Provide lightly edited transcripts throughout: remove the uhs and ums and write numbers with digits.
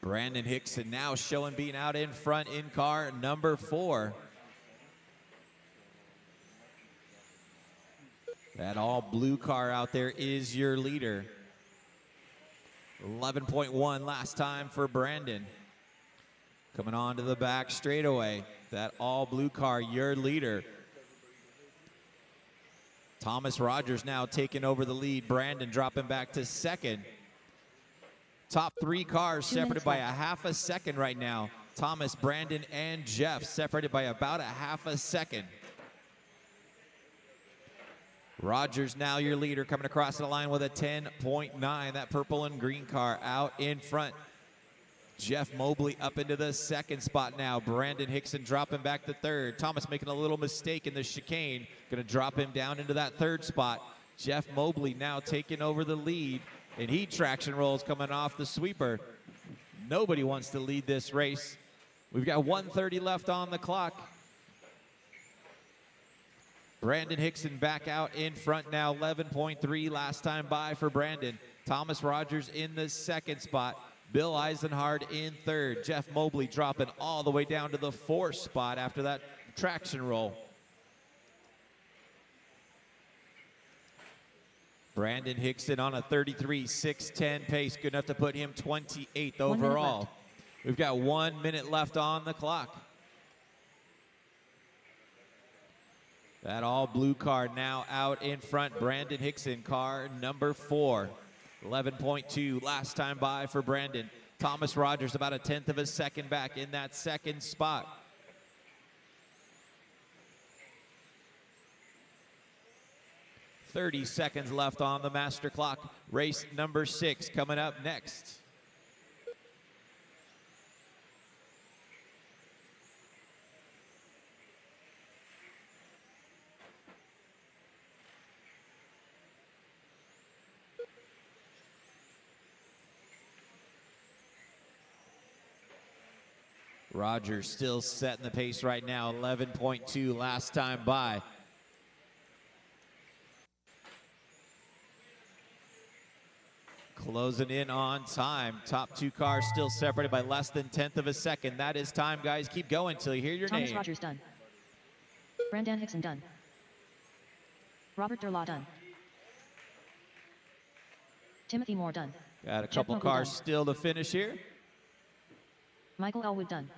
Brandon Hickson now showing being out in front in car number 4. That all blue car out there is your leader. 11.1 last time for Brandon. Coming on to the back straightaway. That all blue car, your leader. Thomas Rogers now taking over the lead. Brandon dropping back to second. Top 3 cars separated by a half a second right now. Thomas, Brandon, and Jeff separated by about a half a second. Rogers now your leader, coming across the line with a 10.9. That purple and green car out in front. Jeff Mobley up into the second spot now. Brandon Hickson dropping back to third. Thomas making a little mistake in the chicane. Going to drop him down into that third spot. Jeff Mobley now taking over the lead. And he traction rolls coming off the sweeper. Nobody wants to lead this race. We've got 1:30 left on the clock. Brandon Hickson back out in front now. 11.3 last time by for Brandon. Thomas Rogers in the second spot. Bill Eisenhard in third. Jeff Mobley dropping all the way down to the 4th spot after that traction roll. Brandon Hickson on a 33.610 pace. Good enough to put him 28th overall. We've got 1 minute left on the clock. That all blue car now out in front. Brandon Hickson, car number 4. 11.2 last time by for Brandon. Thomas Rogers about a 1/10 of a second back in that second spot. "30 seconds left on the master clock. Race number 6 coming up next. Rogers still setting the pace right now, 11.2 last time by. Closing in on time. Top 2 cars still separated by less than 1/10 of a second. That is time, guys. Keep going till you hear your Thomas name. Rogers done. Brandon Hickson done. Robert Durlaw done. Timothy Moore done. Got a couple cars still to finish here. Michael Elwood done.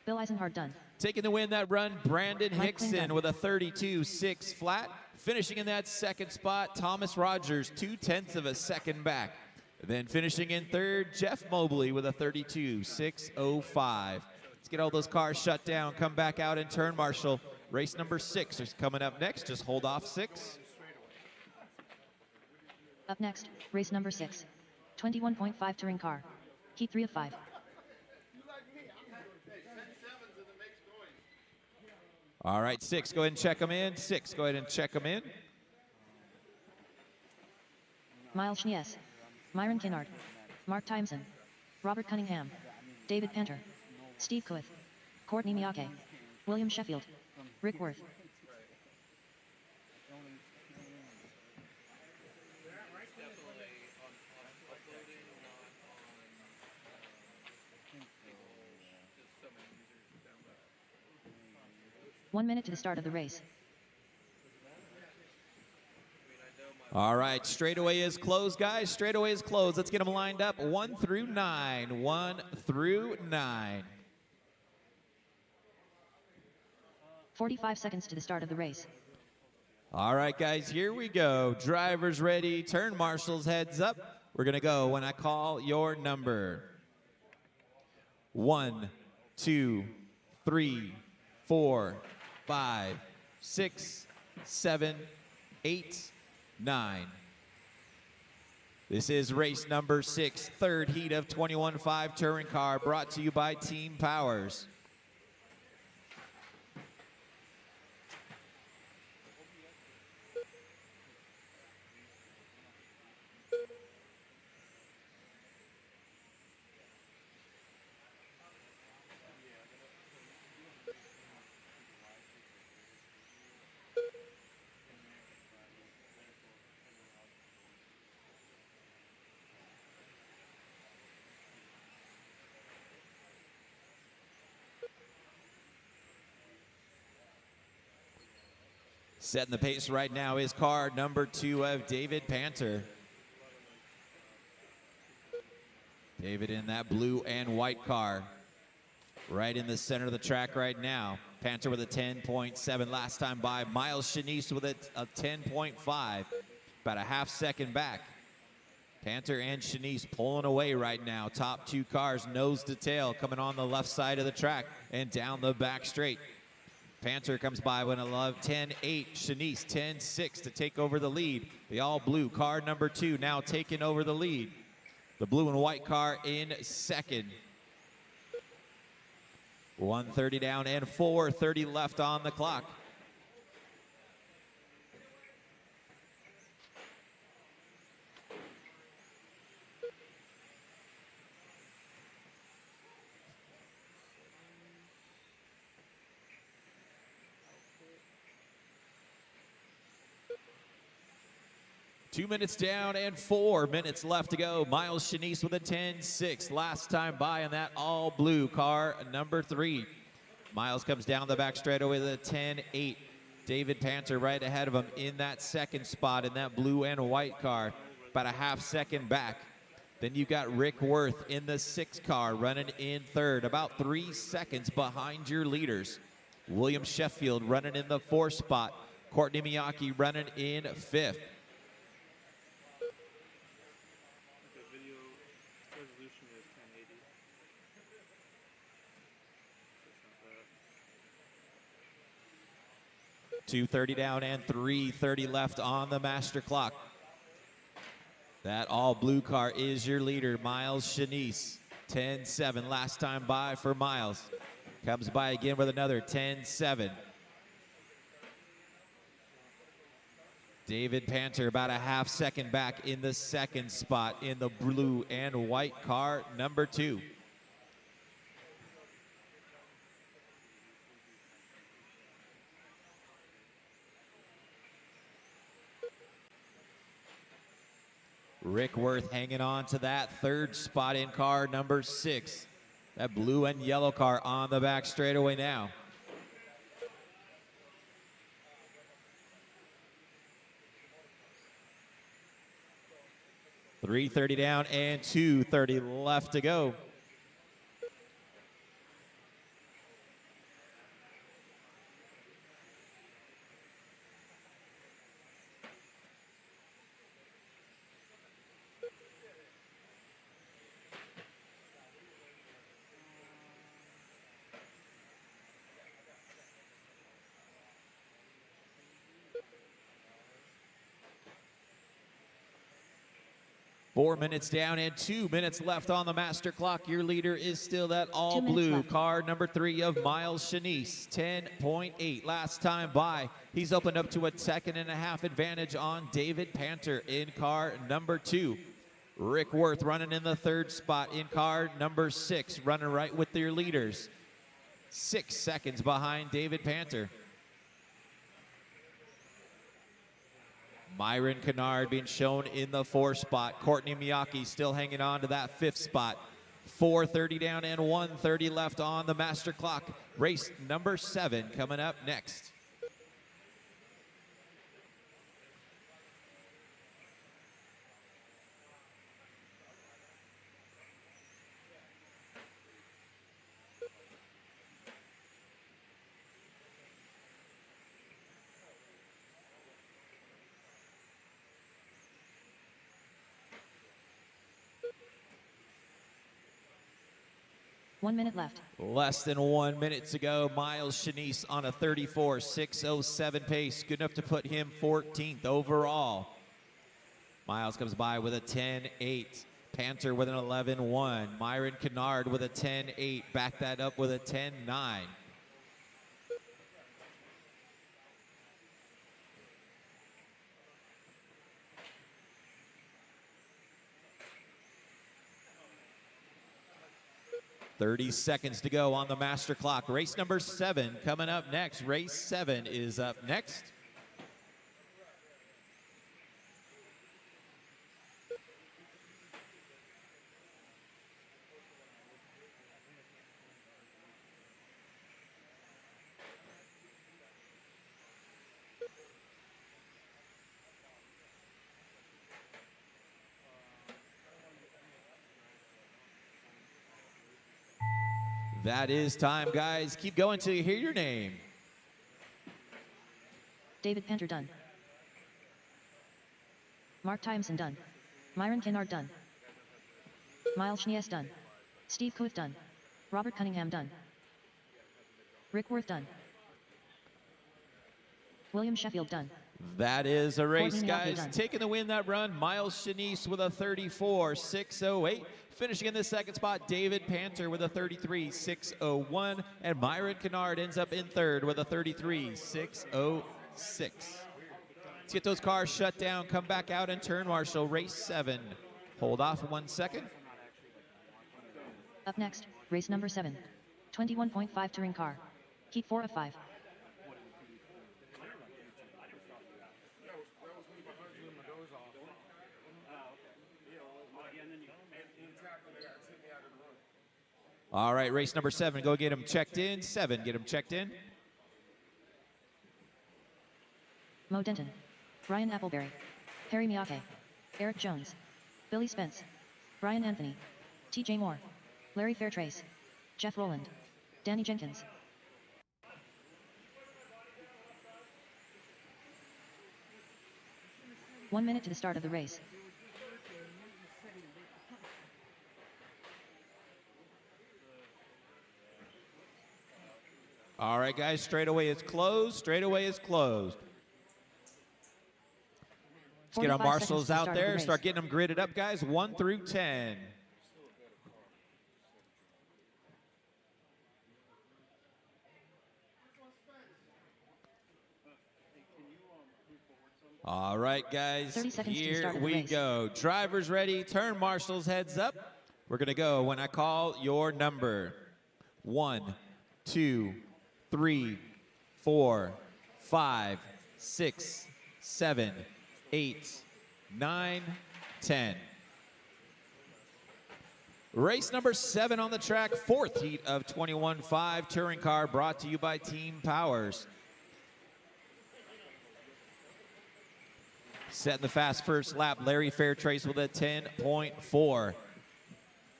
Bill Eisenhard done. Taking the win that run, Brandon Mike Hickson with a 32.6 flat. Finishing in that second spot, Thomas Rogers, 2/10 of a second back. Then finishing in third, Jeff Mobley with a 32.605. Let's get all those cars shut down, come back out and turn marshal. Race number 6 is coming up next. Just hold off 6. Up next, race number 6. 21.5 touring car. Heat 3 of 5. All right, 6, go ahead and check them in. 6, go ahead and check them in. Miles Schnees. Myron Kinnard. Mark Timeson. Robert Cunningham. David Penter. Steve Kuith. Courtney Miyake. William Sheffield. Rick Worth. One minute to the start of the race. All right, straightaway is closed, guys. Straightaway is closed. Let's get them lined up. 1 through 9. 1 through 9. 45 seconds to the start of the race. All right, guys, here we go. Drivers ready. Turn marshals, heads up. We're going to go when I call your number. 1, 2, 3, 4, 5, 6, 7, 8, 9. This is race number 6, third heat of 21.5 touring car, brought to you by Team Powers. Setting the pace right now is car number 2 of David Panter. David in that blue and white car, right in the center of the track right now. Panter with a 10.7 last time by. Miles Shanice with a 10.5, about a half second back. Panter and Shanice pulling away right now. Top 2 cars, nose to tail, coming on the left side of the track and down the back straight. Panter comes by with a 10.8. Shanice 10.6 to take over the lead. The all blue car number 2 now taking over the lead. The blue and white car in second. 1:30 down and 4:30 left on the clock. Two minutes down and 4 minutes left to go. Miles Shanice with a 10.6 last time by in that all blue car number 3. Miles comes down the back straightaway with a 10.8. David Panter right ahead of him in that second spot in that blue and white car, about a half second back. Then you got Rick Worth in the 6 car running in third, about 3 seconds behind your leaders. William Sheffield running in the 4th spot. Courtney Miyake running in 5th. Video resolution is 1080. 2:30 down and 3:30 left on the master clock. That all blue car is your leader, Miles Shanice. 10.7 last time by for Miles. Comes by again with another 10.7. David Panter about a half second back in the 2nd spot in the blue and white car number 2. Rick Worth hanging on to that 3rd spot in car number 6. That blue and yellow car on the back straightaway now. .330 down and 2:30 left to go. Four minutes down and 2 minutes left on the master clock. Your leader is still that all blue car number 3 of Miles Shanice. 10.8 last time by. He's opened up to a 2.5 advantage on David Panter in car number 2. Rick Worth running in the 3rd spot in car number 6, running right with their leaders. 6 seconds behind David Panter. Myron Kennard being shown in the 4th spot. Courtney Miyake still hanging on to that 5th spot. 4:30 down and 1:30 left on the master clock. Race number 7 coming up next. One minute left. Less than 1 minute to go. Miles Shanice on a 34.607 pace. Good enough to put him 14th overall. Miles comes by with a 10.8. Panter with an 11.1. Myron Kennard with a 10.8. Back that up with a 10.9. .30 seconds to go on the master clock. Race number 7 coming up next. Race 7 is up next. That is time, guys. Keep going till you hear your name. David Panter done. Mark Timeson done. Myron Kennard done. Miles Schnees done. Steve Kuth done. Robert Cunningham done. Rick Worth done. William Sheffield done. That is a race, Courtney Miyake guys. done. Taking the win that run, Miles Shanice with a 34.608. Finishing in the second spot, David Panter with a 33.601. And Myron Kennard ends up in third with a 33.606. Let's get those cars shut down, come back out and turn marshal, race 7. Hold off for 1 second. Up next, race number 7. 21.5 touring car. Heat 4 of 5. All right, race number 7. Go get him checked in. 7, get him checked in. Mo Denton. Ryan Appleberry. Harry Miyake. Eric Jones. Billy Spence. Brian Anthony. TJ Moore. Larry Fairtrace. Jeff Rowland. Danny Jenkins. One minute to the start of the race. All right, guys, straightaway is closed. Straightaway is closed. Let's get our 45 marshals seconds to the out start of the there. race. Start getting them gridded up, guys. 1 through 10. All right, guys, 30 seconds to the here start of the we race. go. Drivers ready, turn marshals, heads up. We're gonna go when I call your number. 1, 2, 3, 4, 5, 6, 7, 8, 9, 10. Race number 7 on the track, 4th heat of 21.5 touring car, brought to you by Team Powers. Setting the fast first lap, Larry Fairtrace with a 10.4.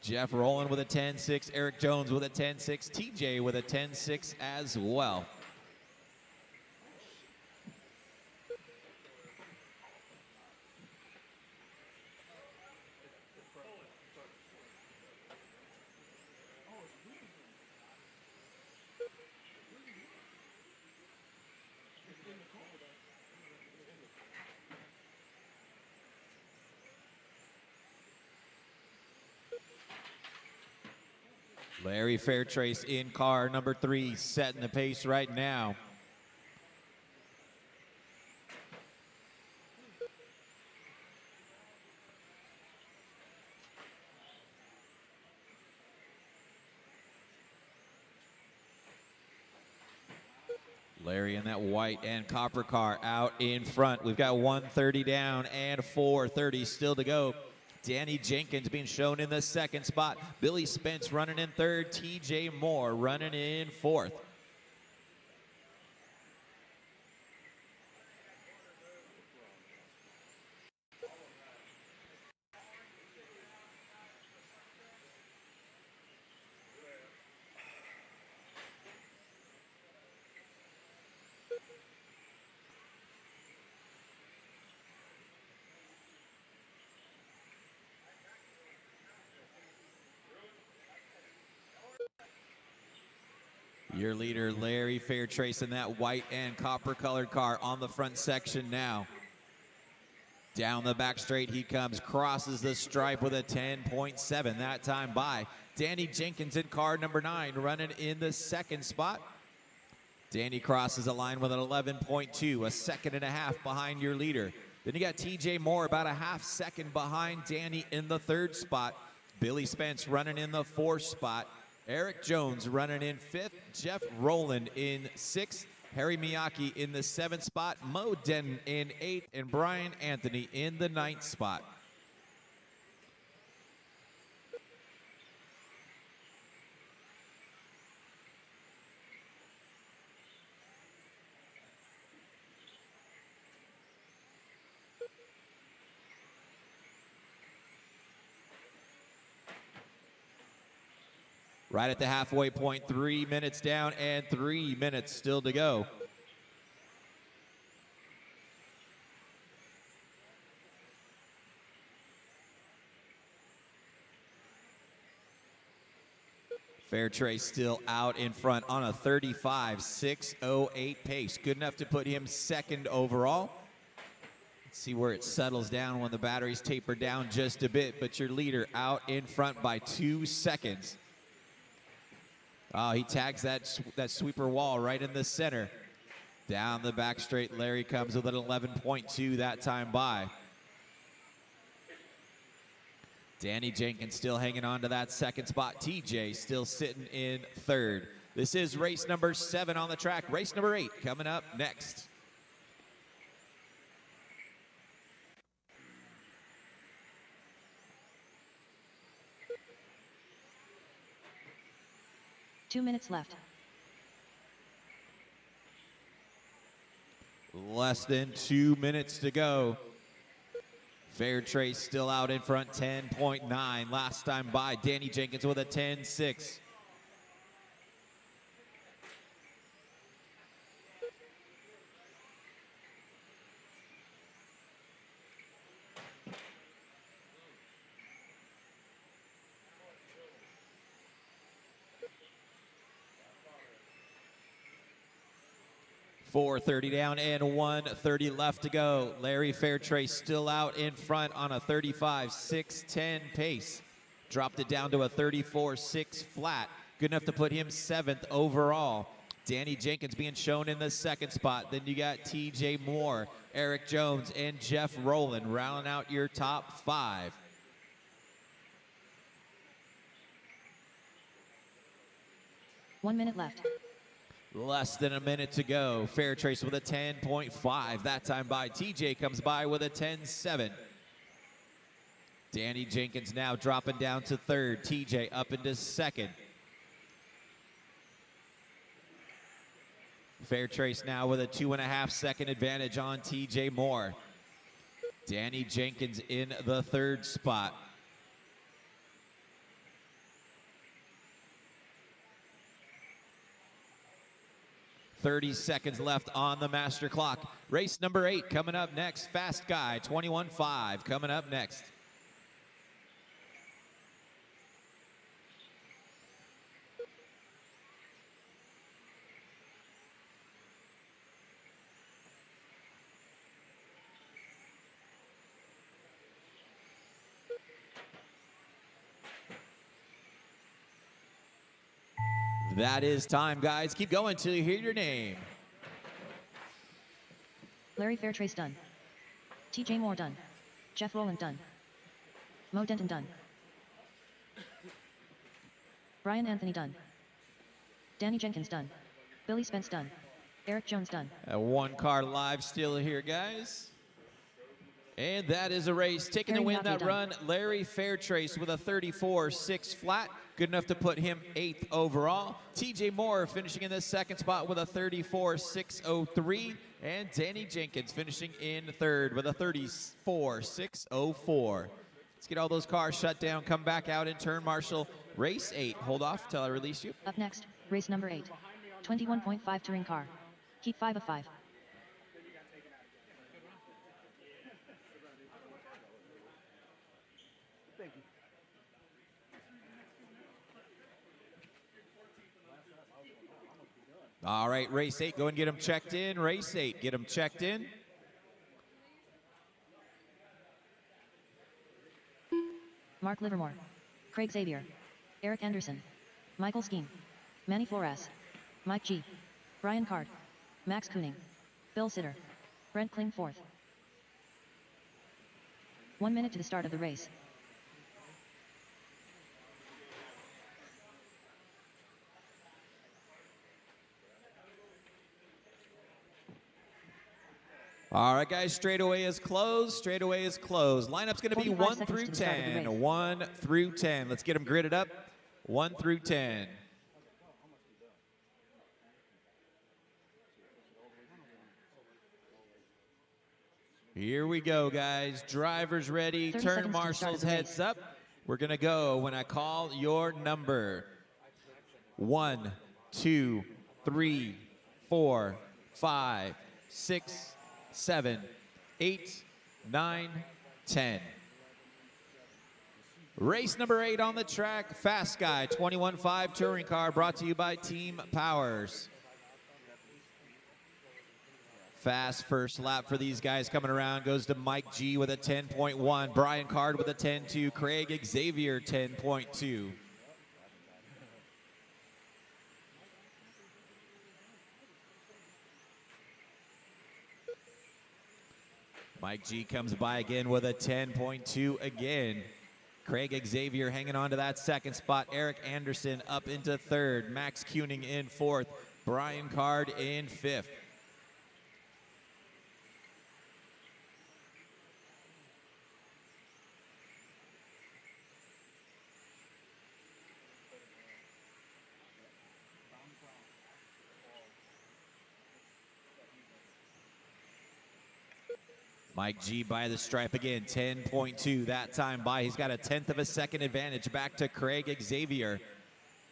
Jeff Rowland with a 10.6, Eric Jones with a 10.6, TJ with a 10.6 as well. Larry Fairtrace in car number 3, setting the pace right now. Larry in that white and copper car out in front. We've got 130 down and 430 still to go. Danny Jenkins being shown in the second spot. Billy Spence running in third. TJ Moore running in fourth. Your leader, Larry Fairtrace, in that white and copper colored car on the front section now. Down the back straight he comes, crosses the stripe with a 10.7 that time by Danny Jenkins in car number 9, running in the second spot. Danny crosses the line with an 11.2, a second and a half behind your leader. Then you got TJ Moore about a half second behind Danny in the third spot. Billy Spence running in the fourth spot. Eric Jones running in fifth. Jeff Rowland in sixth. Harry Miyake in the seventh spot. Mo Denton in eighth. And Brian Anthony in the ninth spot. Right at the halfway point, 3 minutes down and 3 minutes still to go. Fairtrace still out in front on a 35.608 pace. Good enough to put him second overall. Let's see where it settles down when the batteries taper down just a bit, but your leader out in front by 2 seconds. Oh, he tags that sweeper wall right in the center. Down the back straight, Larry comes with an 11.2 that time by. Danny Jenkins still hanging on to that second spot. TJ still sitting in third. This is race number 7 on the track. Race number 8 coming up next. Two minutes left. Less than 2 minutes to go. Fairtrace still out in front, 10.9. Last time by, Danny Jenkins with a 10.6. .430 down and 1:30 left to go. Larry Fairtrace still out in front on a 35.610 pace. Dropped it down to a 34.6 flat. Good enough to put him 7th overall. Danny Jenkins being shown in the second spot. Then you got TJ Moore, Eric Jones, and Jeff Rowland rounding out your top 5. One minute left. Less than a minute to go. Fairtrace with a 10.5. That time by. TJ comes by with a 10.7. Danny Jenkins now dropping down to third. TJ up into second. Fairtrace now with a 2.5 second advantage on TJ Moore. Danny Jenkins in the third spot. .30 seconds left on the master clock. Race number 8 coming up next. Fast Guy, 21.5 coming up next. That is time, guys. Keep going till you hear your name. Larry Fairtrace done. TJ Moore done. Jeff Rowland done. Mo Denton done. Brian Anthony done. Danny Jenkins done. Billy Spence done. Eric Jones done. One car live still here, guys. And that is a race. Taking the win that run, Larry Fairtrace with a 34.6 flat. Good enough to put him 8th overall. TJ Moore finishing in the second spot with a 34.603. And Danny Jenkins finishing in third with a 34.604. Let's get all those cars shut down, come back out and turn marshal. Race 8. Hold off till I release you. Up next, race number 8. 21.5 touring car. Heat 5 of 5. All right, race 8, go and get them checked in. Race 8, get them checked in. Mark Livermore, Craig Xavier, Eric Anderson, Michael Skeen, Manny Flores, Mike G, Brian Card, Max Kooning, Bill Sitter, Brent Kling 4th. 1 minute to the start of the race. All right, guys, straightaway is closed. Straightaway is closed. Lineup's going to be 1 through 10. 1 through 10. Let's get them gridded up. 1 through 10. Here we go, guys. Drivers ready. Turn marshals heads up. We're going to go when I call your number. 1, 2, 3, 4, 5, 6, 7, 8, 9, 10. Race number 8 on the track, Fast Guy 21.5 touring car, brought to you by Team Powers. Fast first lap for these guys coming around goes to Mike G with a 10.1, Brian Card with a 10.2, Craig Xavier 10.2. Mike G comes by again with a 10.2 again. Craig Xavier hanging on to that second spot. Eric Anderson up into third. Max Kuning in fourth. Brian Card in fifth. Mike G by the stripe again, 10.2 that time by. He's got a 1/10 of a second advantage back to Craig Xavier.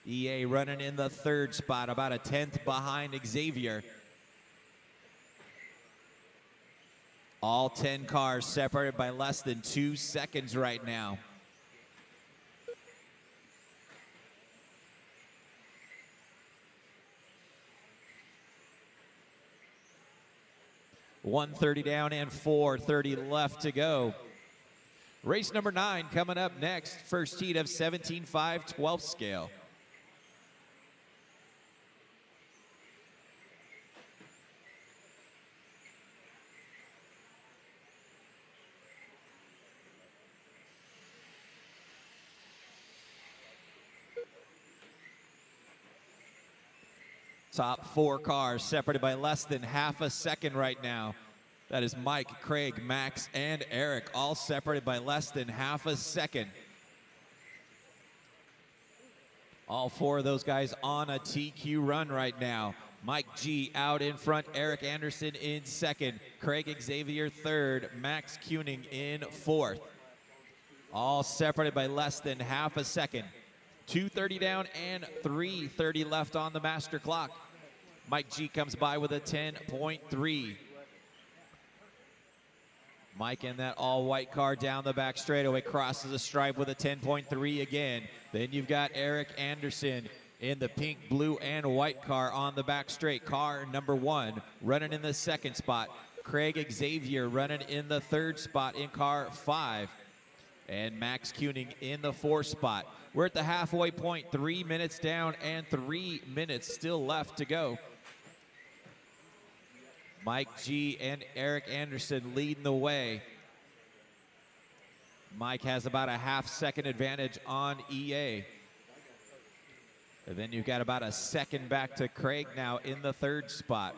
EA running in the third spot, about a 1/10 behind Xavier. All 10 cars separated by less than 2 seconds right now. .130 down and 4:30 left to go. Race number 9 coming up next. First heat of 17.5 12th scale. Top 4 cars separated by less than half a second right now. That is Mike, Craig, Max, and Eric, all separated by less than half a second. All 4 of those guys on a TQ run right now. Mike G out in front, Eric Anderson in second, Craig Xavier third, Max Kuning in fourth. All separated by less than half a second. 2:30 down and 3:30 left on the master clock. Mike G comes by with a 10.3. Mike in that all-white car down the back straightaway crosses the stripe with a 10.3 again. Then you've got Eric Anderson in the pink, blue, and white car on the back straight. Car number 1 running in the second spot. Craig Xavier running in the third spot in car 5. And Max Kuning in the 4th spot. We're at the halfway point, 3 minutes down and 3 minutes still left to go. Mike G and Eric Anderson leading the way. Mike has about a half-second advantage on EA. And then you've got about a second back to Craig now in the 3rd spot.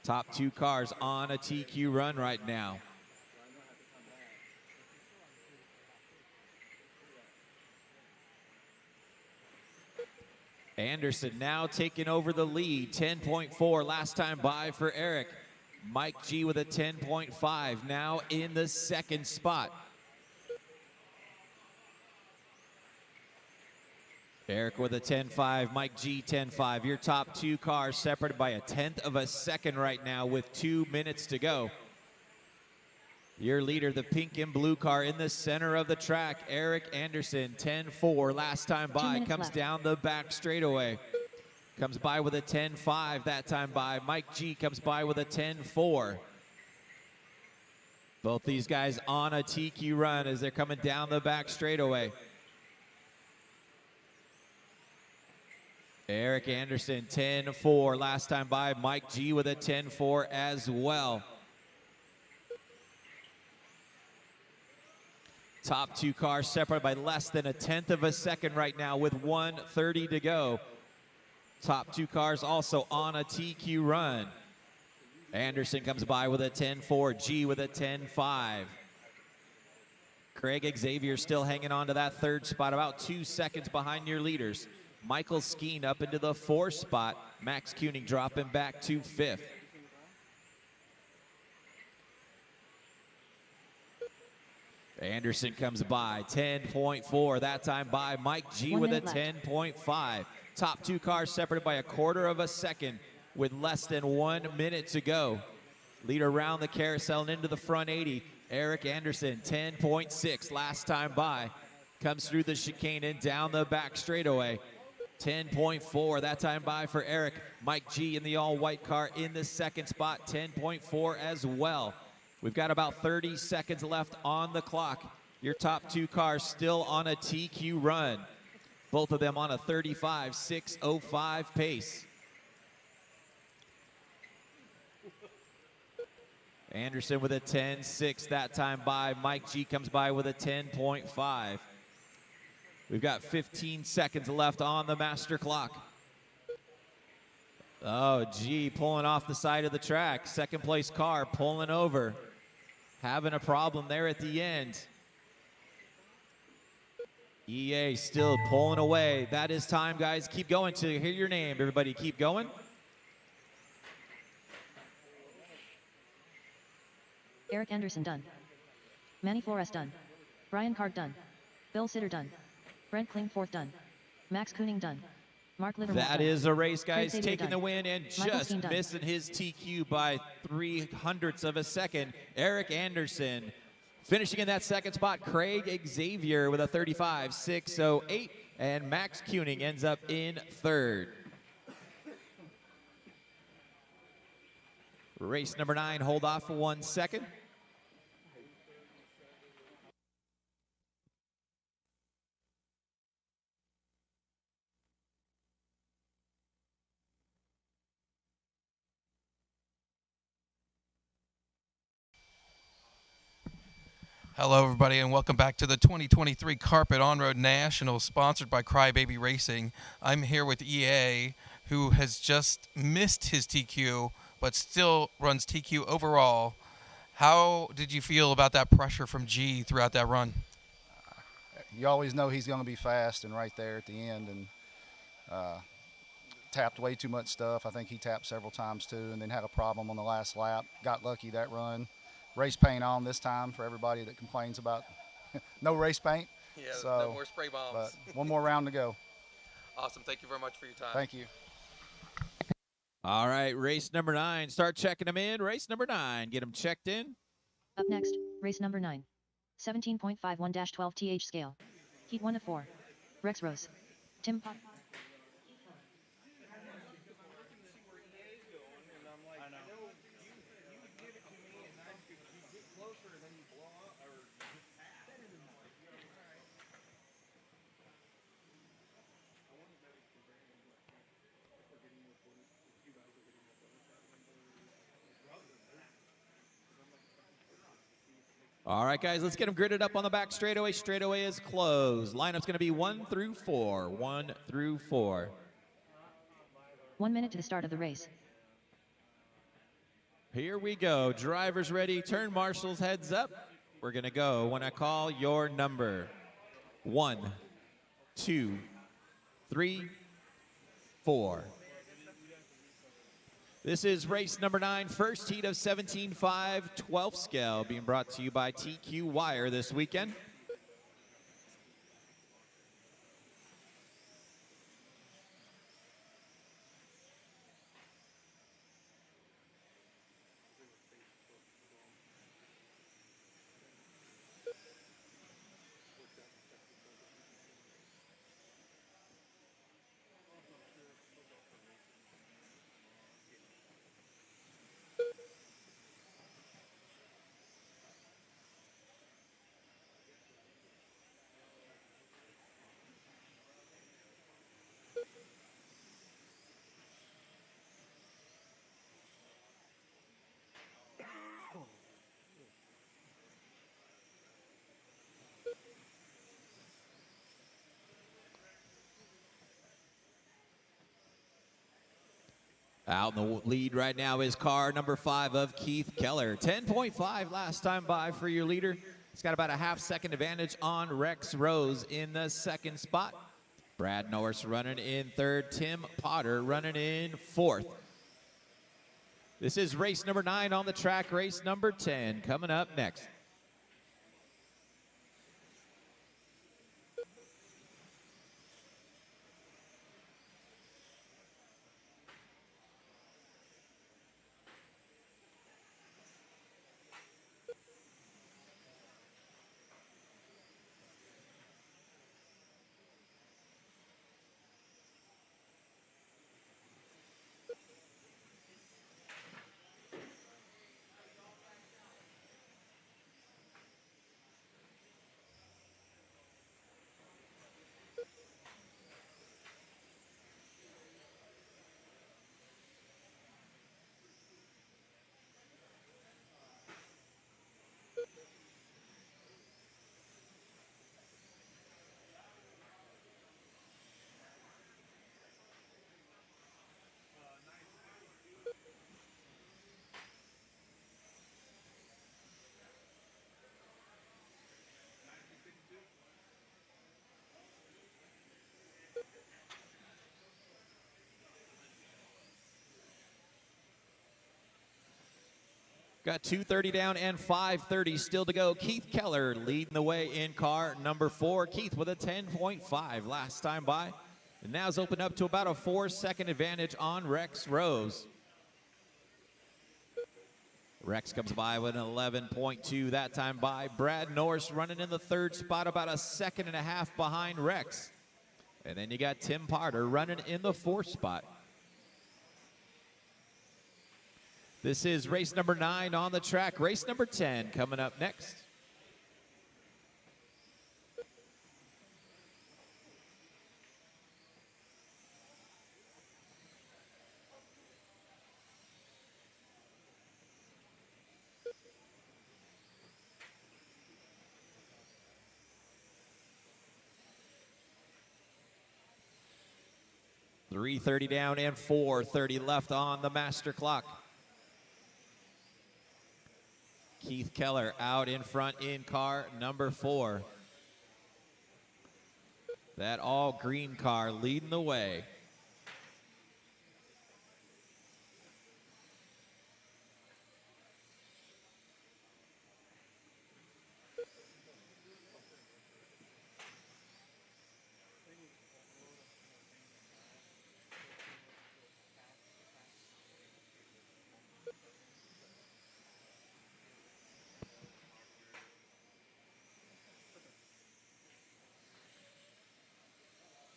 Top 2 cars on a TQ run right now. Anderson now taking over the lead, 10.4 last time by for Eric. Mike G with a 10.5, now in the 2nd spot. Eric with a 10.5, Mike G 10.5. Your top 2 cars separated by a 1/10 of a second right now with 2 minutes to go. Your leader, the pink and blue car in the center of the track, Eric Anderson, 10.4 last time by, comes left. down the back straightaway. Comes by with a 10.5 that time by. Mike G comes by with a 10.4. Both these guys on a TQ run as they're coming down the back straightaway. Eric Anderson, 10.4 last time by. Mike G with a 10.4 as well. Top 2 cars separated by less than a 1/10 of a second right now with 1:30 to go. Top 2 cars also on a TQ run. Anderson comes by with a 10.4, G with a 10.5. Craig Xavier still hanging on to that 3rd spot, about 2 seconds behind your leaders. Michael Skeen up into the 4th spot. Max Kuning dropping back to 5th. Anderson comes by, 10.4. That time by Mike G 1 with a minute left. 10.5. Top two cars separated by a quarter of a second with less than 1 minute to go. Leader around the carousel and into the front 80. Eric Anderson, 10.6. Last time by. Comes through the chicane and down the back straightaway. 10.4. That time by for Eric. Mike G in the all-white car in the second spot, 10.4 as well. We've got about 30 seconds left on the clock. Your top two cars still on a TQ run. Both of them on a 35.605 pace. Anderson with a 10.6 that time by. Mike G comes by with a 10.5. We've got 15 seconds left on the master clock. Oh, G pulling off the side of the track. Second place car pulling over. Having a problem there at the end. EA still pulling away. That is time, guys. Keep going till you hear your name. Everybody keep going. Eric Anderson done. Manny Flores done. Brian Card done. Bill Sitter done. Brent Kling fourth done. Max Kooning done. Mark Livermore That done. is a race, guys. Craig Xavier Taking done. the win and Michael just Steen done. missing his TQ by 0.03 of a second. Eric Anderson finishing in that second spot. Craig Xavier with a 35.608. And Max Kooning ends up in third. Race number 9, hold off for 1 second. Hello, everybody, and welcome back to the 2023 Carpet On-Road Nationals, sponsored by Crybaby Racing. I'm here with EA, who has just missed his TQ, but still runs TQ overall. How did you feel about that pressure from G throughout that run? You always know he's going to be fast and right there at the end, and tapped way too much stuff. I think he tapped several times too, and then had a problem on the last lap. Got lucky that run. Race paint on this time for everybody that complains about no race paint. Yeah, so, no more spray bombs. But one more round to go. Awesome. Thank you very much for your time. Thank you. All right, race number 9. Start checking them in. Race number 9. Get them checked in. Up next, race number 9. 17.51-12 TH scale. Heat 1 of 4. Rex Rose. Tim Pop. All right, guys, let's get them gridded up on the back straightaway. Straightaway is closed. Lineup's going to be 1 through 4. 1 through 4. 1 minute to the start of the race. Here we go. Drivers ready. Turn marshals, heads up. We're going to go when I call your number. 1, 2, 3, 4. This is race number 9, first heat of 17.5 12th scale, being brought to you by TQ Wire this weekend. Out in the lead right now is car number 5 of Keith Keller. 10.5 last time by for your leader. He's got about a half-second advantage on Rex Rose in the second spot. Brad Norris running in third. Tim Potter running in fourth. This is race number 9 on the track. Race number 10 coming up next. Got 2:30 down and 5:30 still to go. Keith Keller leading the way in car number 4. Keith with a 10.5 last time by. And now's opened up to about a 4-second advantage on Rex Rose. Rex comes by with an 11.2 that time by. Brad Norris running in the 3rd spot, about a 1.5 seconds behind Rex. And then you got Tim Potter running in the 4th spot. This is race number 9 on the track. Race number 10 coming up next. .330 down and 4:30 left on the master clock. Keith Keller out in front in car number 4. That all green car leading the way.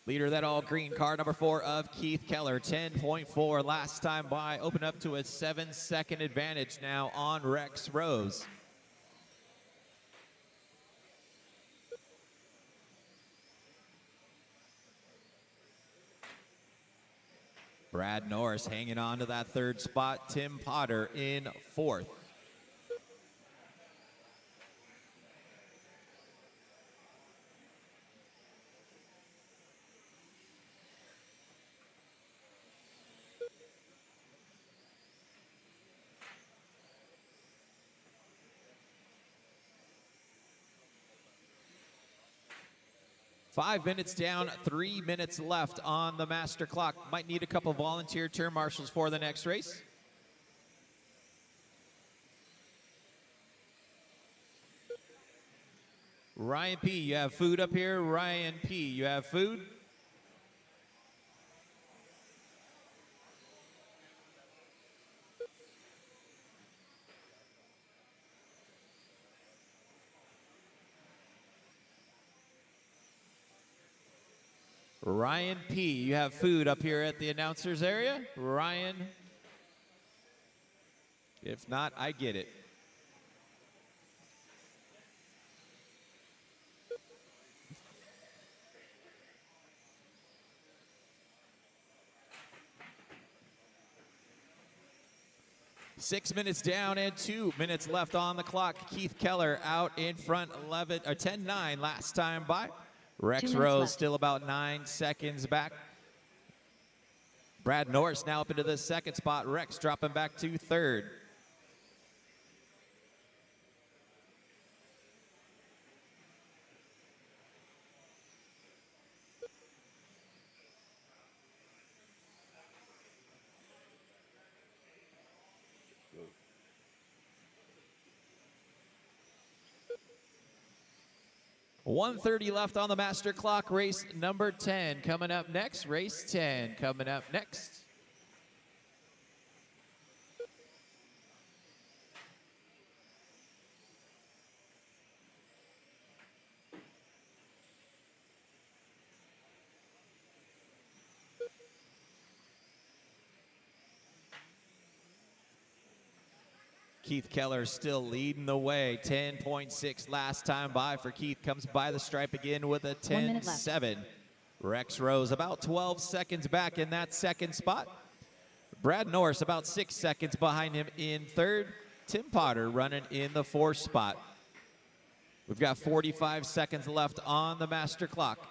Leader of that all green car, number 4 of Keith Keller, 10.4 last time by. Open up to a 7-second advantage now on Rex Rose. Brad Norris hanging on to that 3rd spot. Tim Potter in 4th. Five minutes down, 3 minutes left on the master clock. Might need a couple volunteer turn marshals for the next race. Ryan P., you have food up here. Ryan P., you have food. Ryan P., you have food up here at the announcers area. Ryan, if not, I get it. Six minutes down and 2 minutes left on the clock. Keith Keller out in front, 10-9 last time by. Rex Rose left. still about 9 seconds back. Brad Norris now up into the 2nd spot. Rex dropping back to 3rd. .130 left on the master clock. Race number 10 coming up next. Race 10 coming up next. Keith Keller still leading the way. 10.6 last time by for Keith. Comes by the stripe again with a 10.7. Rex Rose about 12 seconds back in that 2nd spot. Brad Norris about 6 seconds behind him in 3rd. Tim Potter running in the 4th spot. We've got 45 seconds left on the master clock.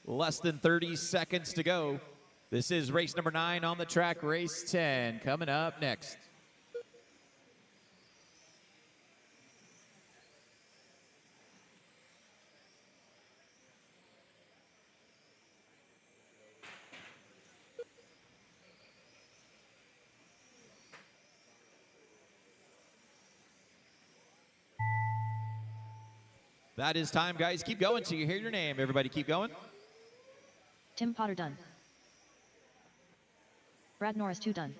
Less than 30 seconds to go. This is race number 9 on the track, race 10, coming up next. That is time, guys. Keep going till you hear your name. Everybody keep going. Tim Potter done. Brad Norris 2 done.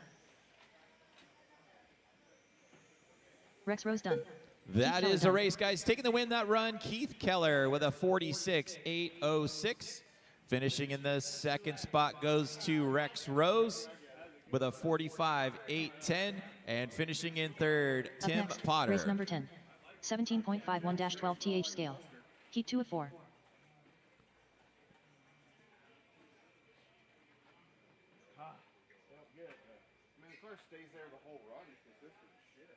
Rex Rose done. That is a race, guys. Taking the win that run, Keith Keller with a 46.806. Finishing in the second spot goes to Rex Rose with a 45.810. And finishing in third, Up Tim next, Potter. race number 10. 17.51-12 th scale. Heat 2 of 4. Stays there the whole run. He's consistent as shit.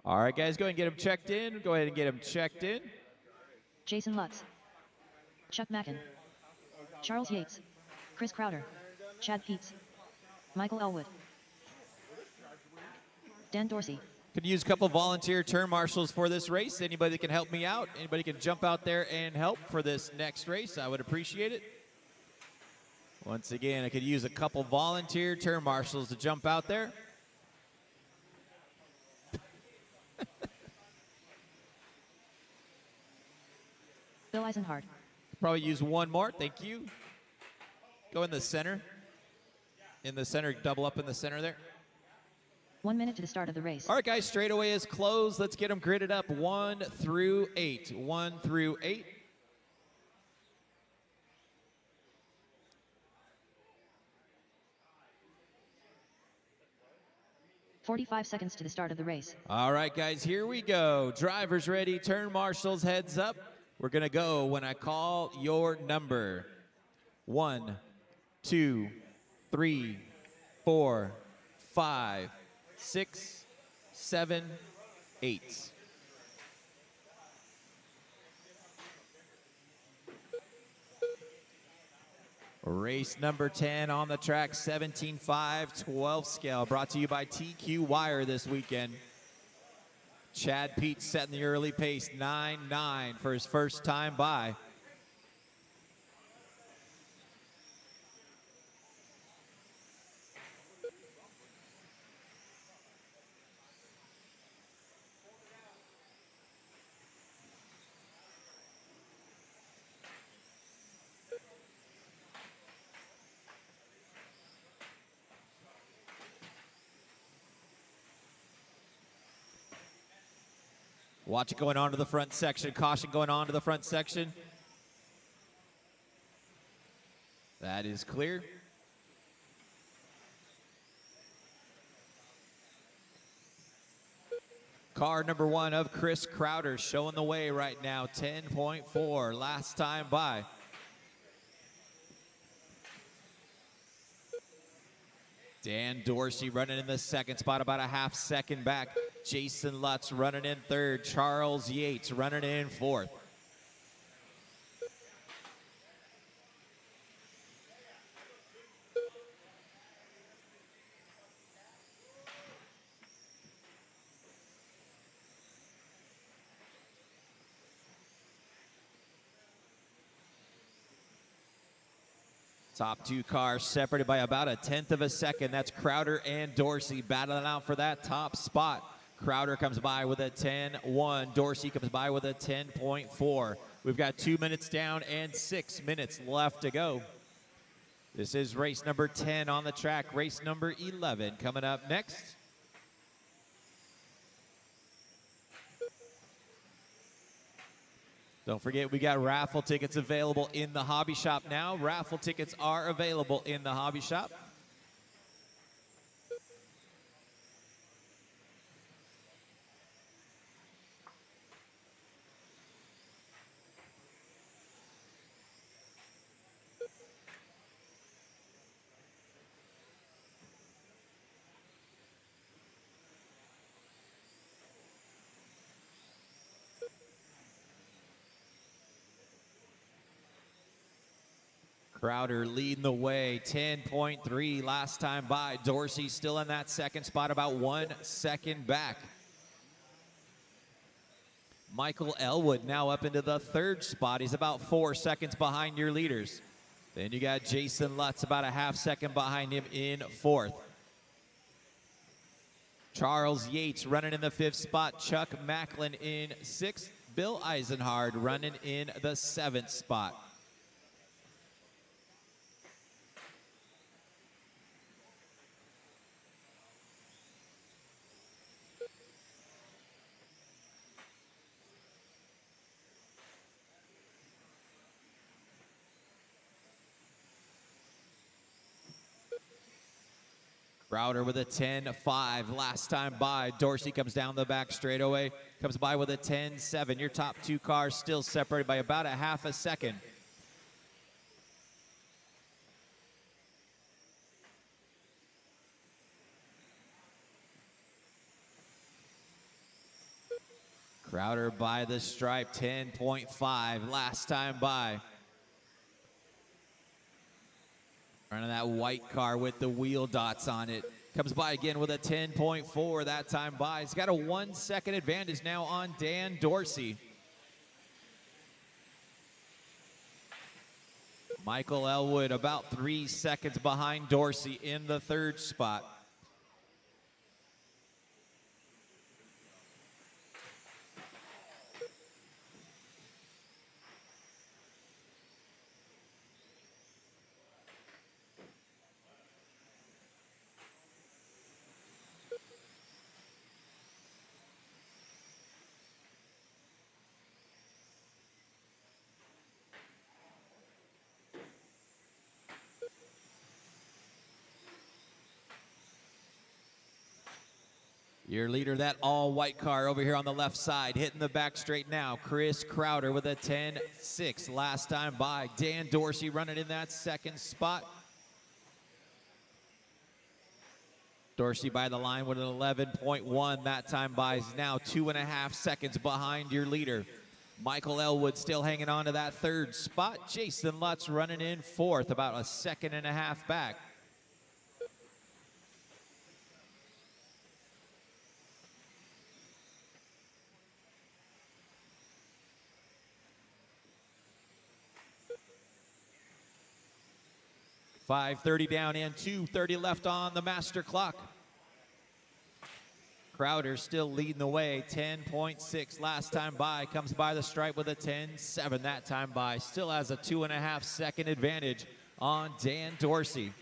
All right, guys, go ahead and get him checked in. Go ahead and get him checked in. Jason Lutz. Chuck Mackin. Charles Yates. Chris Crowder. Chad Peets. Michael Elwood. Dan Dorsey. Could use a couple volunteer turn marshals for this race. Anybody that can help me out? Anybody can jump out there and help for this next race? I would appreciate it. Once again, I could use a couple volunteer turn marshals to jump out there. Bill Eisenhart. Probably use one more. Thank you. Go in the center. In the center, double up in the center there. 1 minute to the start of the race. All right, guys, straightaway is closed. Let's get them gridded up 1 through 8. 1 through 8. seconds to the start of the race. All right, guys, here we go. Drivers ready, turn marshals, heads up. We're going to go when I call your number. 1, 2, 3, 4, 5, 6, 7, 8. Race number 10 on the track, 17.5-12 scale, brought to you by TQ Wire this weekend. Chad Peets setting the early pace, 9.9 for his first time by. Watch it going on to the front section. Caution going on to the front section. That is clear. Car number 1 of Chris Crowder showing the way right now. 10.4 last time by. Dan Dorsey running in the second spot, about a half second back. Jason Lutz running in third. Charles Yates running in fourth. Top 2 cars separated by about 1/10 of a second. That's Crowder and Dorsey battling out for that top spot. Crowder comes by with a 10.1. Dorsey comes by with a 10.4. We've got 2 minutes down and 6 minutes left to go. This is race number 10 on the track. Race number 11 coming up next. Don't forget, we got raffle tickets available in the hobby shop now. Raffle tickets are available in the hobby shop. Crowder leading the way, 10.3 last time by. Dorsey still in that second spot, about 1 second back. Michael Elwood now up into the third spot. He's about 4 seconds behind your leaders. Then you got Jason Lutz about a half second behind him in fourth. Charles Yates running in the fifth spot. Chuck Macklin in sixth. Bill Eisenhard running in the seventh spot. Crowder with a 10.5 last time by. Dorsey comes down the back straightaway, comes by with a 10.7. Your top two cars still separated by about a half a second. Crowder by the stripe, 10.5 last time by. Running that white car with the wheel dots on it. Comes by again with a 10.4 that time by. He's got a 1 second advantage now on Dan Dorsey. Michael Elwood about 3 seconds behind Dorsey in the third spot. Your leader, that all-white car over here on the left side, hitting the back straight now. Chris Crowder with a 10.6 last time by. Dan Dorsey running in that second spot. Dorsey by the line with an 11.1 that time by. He's now 2.5 seconds behind your leader. Michael Elwood still hanging on to that third spot. Jason Lutz running in fourth, about a 1.5 seconds back. .530 down and 2:30 left on the master clock. Crowder still leading the way, 10.6 last time by. Comes by the stripe with a 10.7 that time by. Still has a 2.5 second advantage on Dan Dorsey.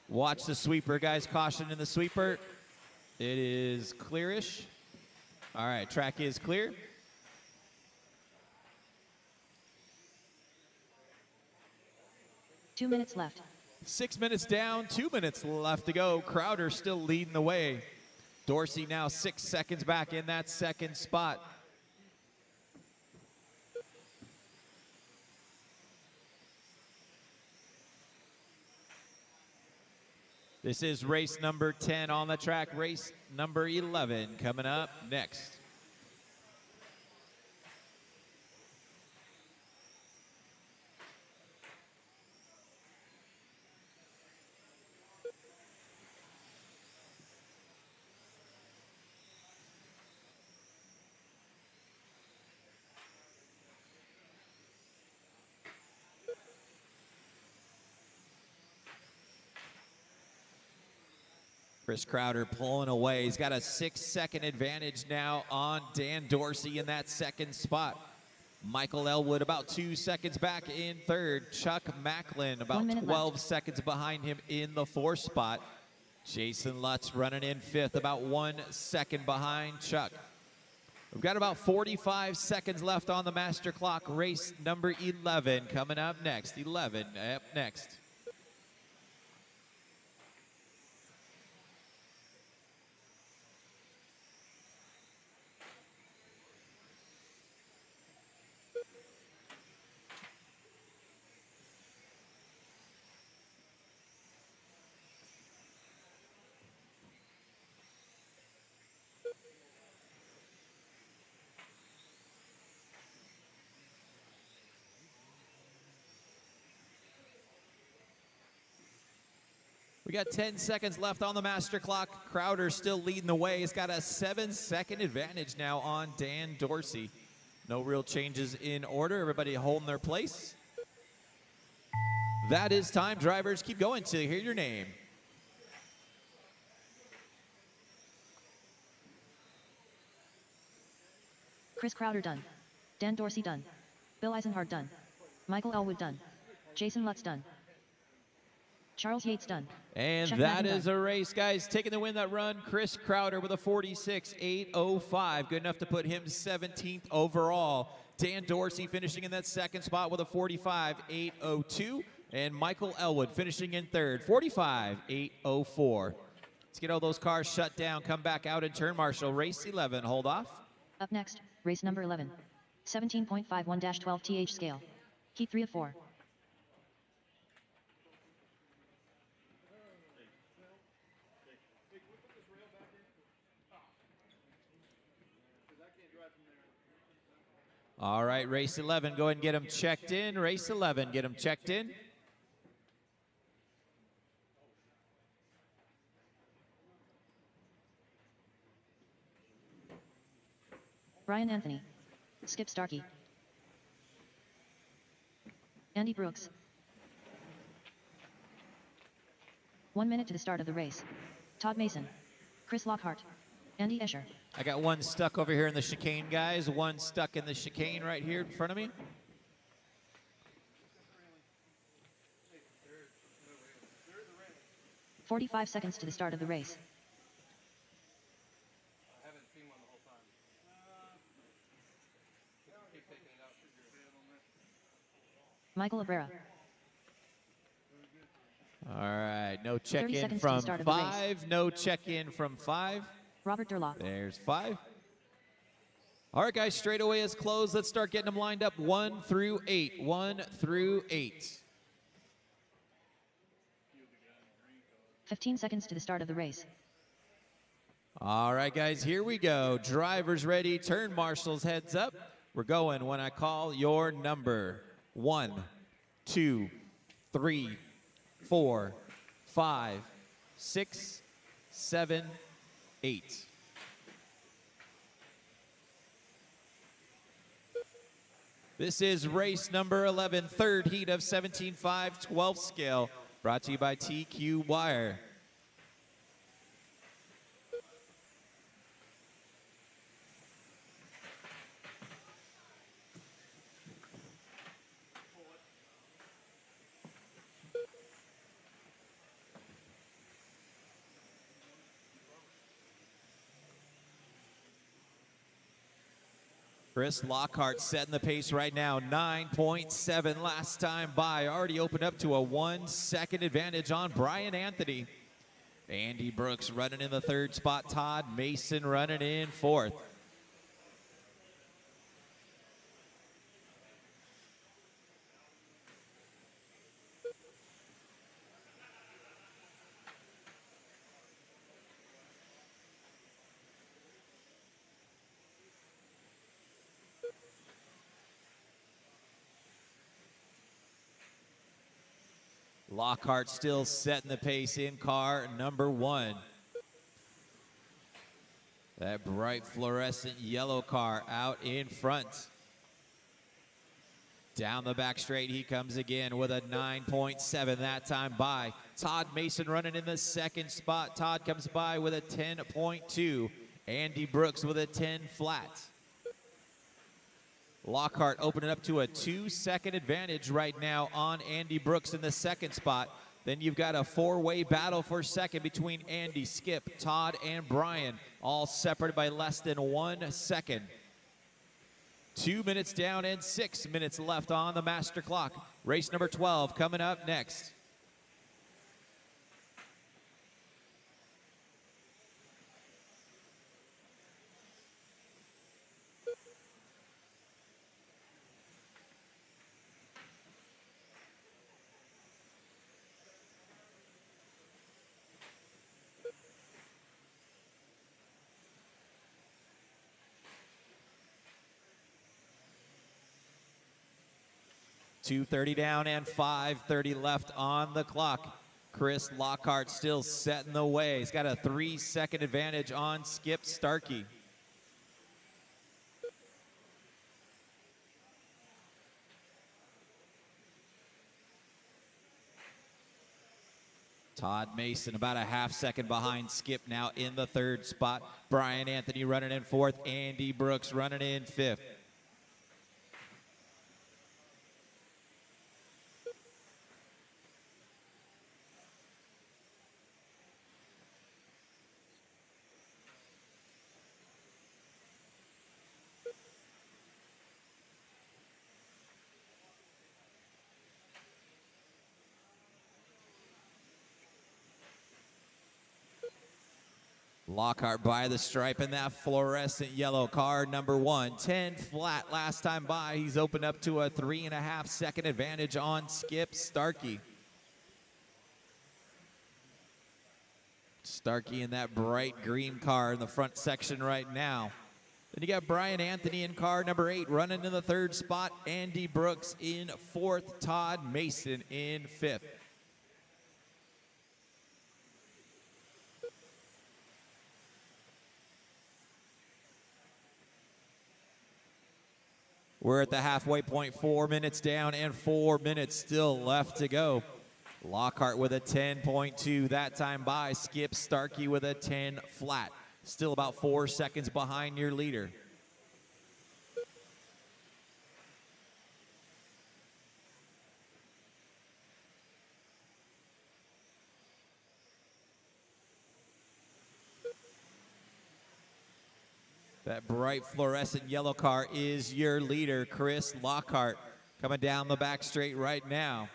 Watch the sweeper, guys. Caution in the sweeper. It is clearish. All right, track is clear. Two minutes left. 6 minutes down, 2 minutes left to go. Crowder still leading the way. Dorsey now 6 seconds back in that second spot. This is race number 10 on the track. Race number 11 coming up next. Chris Crowder pulling away. He's got a 6 second advantage now on Dan Dorsey in that second spot. Michael Elwood about 2 seconds back in third. Chuck Macklin about 12 seconds behind him in the fourth spot. Jason Lutz running in fifth, about 1 second behind Chuck. We've got about 45 seconds left on the master clock. Race number 11 coming up next. 11 up next. We got 10 seconds left on the master clock. Crowder still leading the way. He's got a 7-second advantage now on Dan Dorsey. No real changes in order. Everybody holding their place. That is time. Drivers, keep going till you hear your name. Chris Crowder done. Dan Dorsey done. Bill Eisenhart done. Michael Elwood done. Jason Lutz done. Charles Yates done. And Chuck that Madden is done. a race, guys. Taking the win that run, Chris Crowder with a 46.805. Good enough to put him 17th overall. Dan Dorsey finishing in that second spot with a 45.802. And Michael Elwood finishing in third, 45.804. Let's get all those cars shut down. Come back out in turn marshal. Race 11, hold off. Up next, race number 11. 17.51-12 TH scale. Heat 3 of 4. All right, race 11, go ahead and get them checked in. Race 11, get them checked in. Brian Anthony. Skip Starkey. Andy Brooks. 1 minute to the start of the race. Todd Mason. Chris Lockhart. Andy Escher. I got one stuck over here in the chicane, guys. One stuck in the chicane right here in front of me. "45 seconds to the start of the race. I haven't seen one the whole time. Keep taking it out. Michael Abrera. All right, no 30 check-in seconds to the from start of the race. 5. No check-in from 5. Robert Durlock. There's 5. All right, guys, straightaway is closed. Let's start getting them lined up 1 through 8. 1 through 8. 15 seconds to the start of the race. All right, guys, here we go. Drivers ready. Turn marshals, heads up. We're going when I call your number. 1, 2, 3, 4, 5, 6, 7, 8. This is race number 11, third heat of 17.5 12 scale, brought to you by TQ Wire. Chris Lockhart setting the pace right now, 9.7 last time by. Already opened up to a 1 second advantage on Brian Anthony. Andy Brooks running in the third spot. Todd Mason running in fourth. Lockhart still setting the pace in car number 1. That bright fluorescent yellow car out in front. Down the back straight he comes again with a 9.7 that time by. Todd Mason running in the second spot. Todd comes by with a 10.2. Andy Brooks with a 10 flat. Lockhart opening up to a 2 second advantage right now on Andy Brooks in the second spot. Then you've got a 4-way battle for second between Andy, Skip, Todd, and Brian, all separated by less than 1 second. 2 minutes down and 6 minutes left on the master clock. Race number 12 coming up next. .230 down and 5:30 left on the clock. Chris Lockhart still setting the way. He's got a 3-second advantage on Skip Starkey. Todd Mason about a half-second behind Skip now in the 3rd spot. Brian Anthony running in 4th. Andy Brooks running in 5th. Lockhart by the stripe in that fluorescent yellow car, number 1. 10 flat last time by. He's opened up to a 3.5-second advantage on Skip Starkey. Starkey in that bright green car in the front section right now. Then you got Brian Anthony in car number 8 running in the 3rd spot. Andy Brooks in 4th. Todd Mason in 5th. We're at the halfway point, 4 minutes down and 4 minutes still left to go. Lockhart with a 10.2 that time by. Skip Starkey with a 10 flat. Still about 4 seconds behind your leader. That bright fluorescent yellow car is your leader, Chris Lockhart, coming down the back straight right now.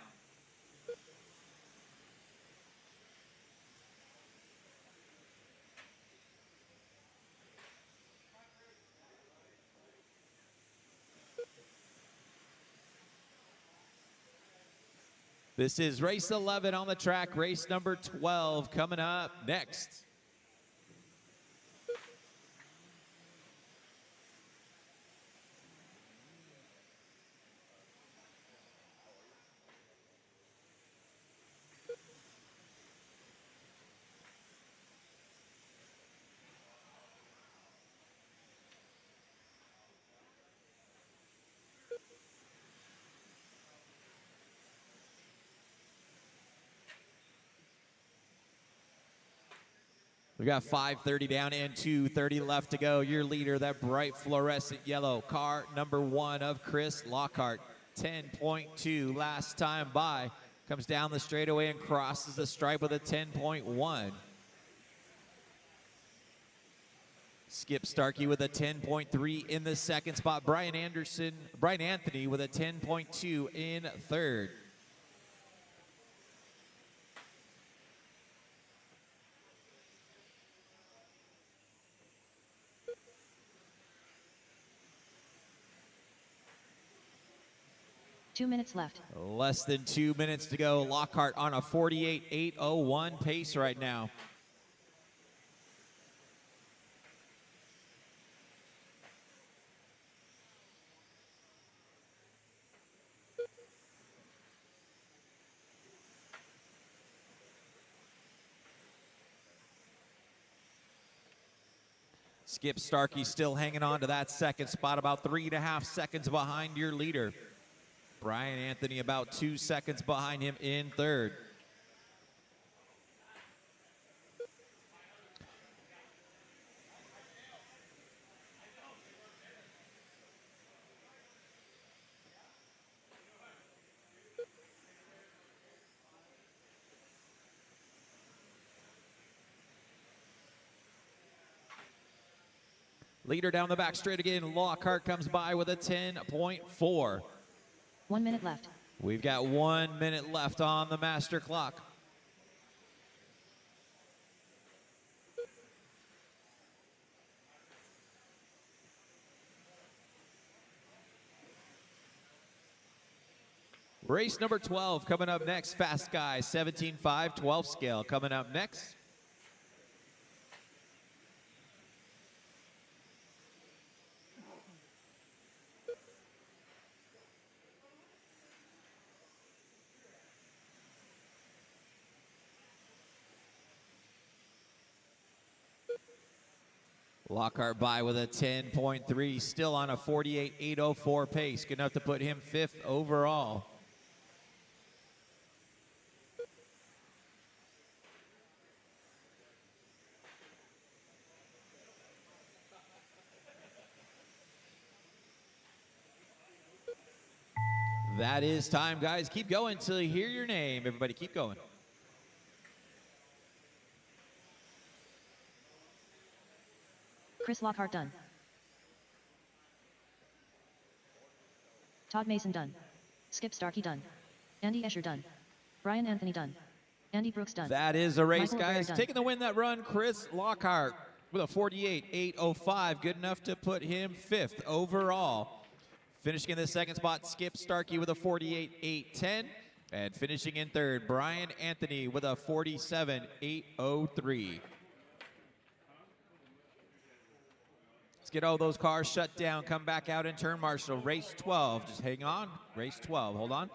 This is race 11 on the track, race number 12 coming up next. We got 5:30 down and 2:30 left to go. Your leader, that bright fluorescent yellow car, number 1 of Chris Lockhart. 10.2 last time by. Comes down the straightaway and crosses the stripe with a 10.1. Skip Starkey with a 10.3 in the 2nd spot. Brian Anthony with a 10.2 in 3rd. Two minutes left. Less than 2 minutes to go. Lockhart on a 48.801 pace right now. Skip Starkey still hanging on to that 2nd spot, about 3.5 seconds behind your leader. Brian Anthony about 2 seconds behind him in 3rd. Leader down the back straight again. Lockhart comes by with a 10.4. 1 minute left. We've got 1 minute left on the master clock. Race number 12 coming up next. Fast Guy, 17.5, 12 scale coming up next. Lockhart by with a 10.3, still on a 48.804 pace. Good enough to put him 5th overall. That is time, guys. Keep going until you hear your name. Everybody keep going. Chris Lockhart done. Todd Mason done. Skip Starkey done. Andy Escher done. Brian Anthony done. Andy Brooks done. That is a race, Michael guys. O'Brien Taking the win that run, Chris Lockhart with a 48.805. Good enough to put him 5th overall. Finishing in the 2nd spot, Skip Starkey with a 48.810. And finishing in 3rd, Brian Anthony with a 47.803. Let's get all those cars shut down. Come back out and turn marshal. Race 12. Just hang on. Race 12. Hold on.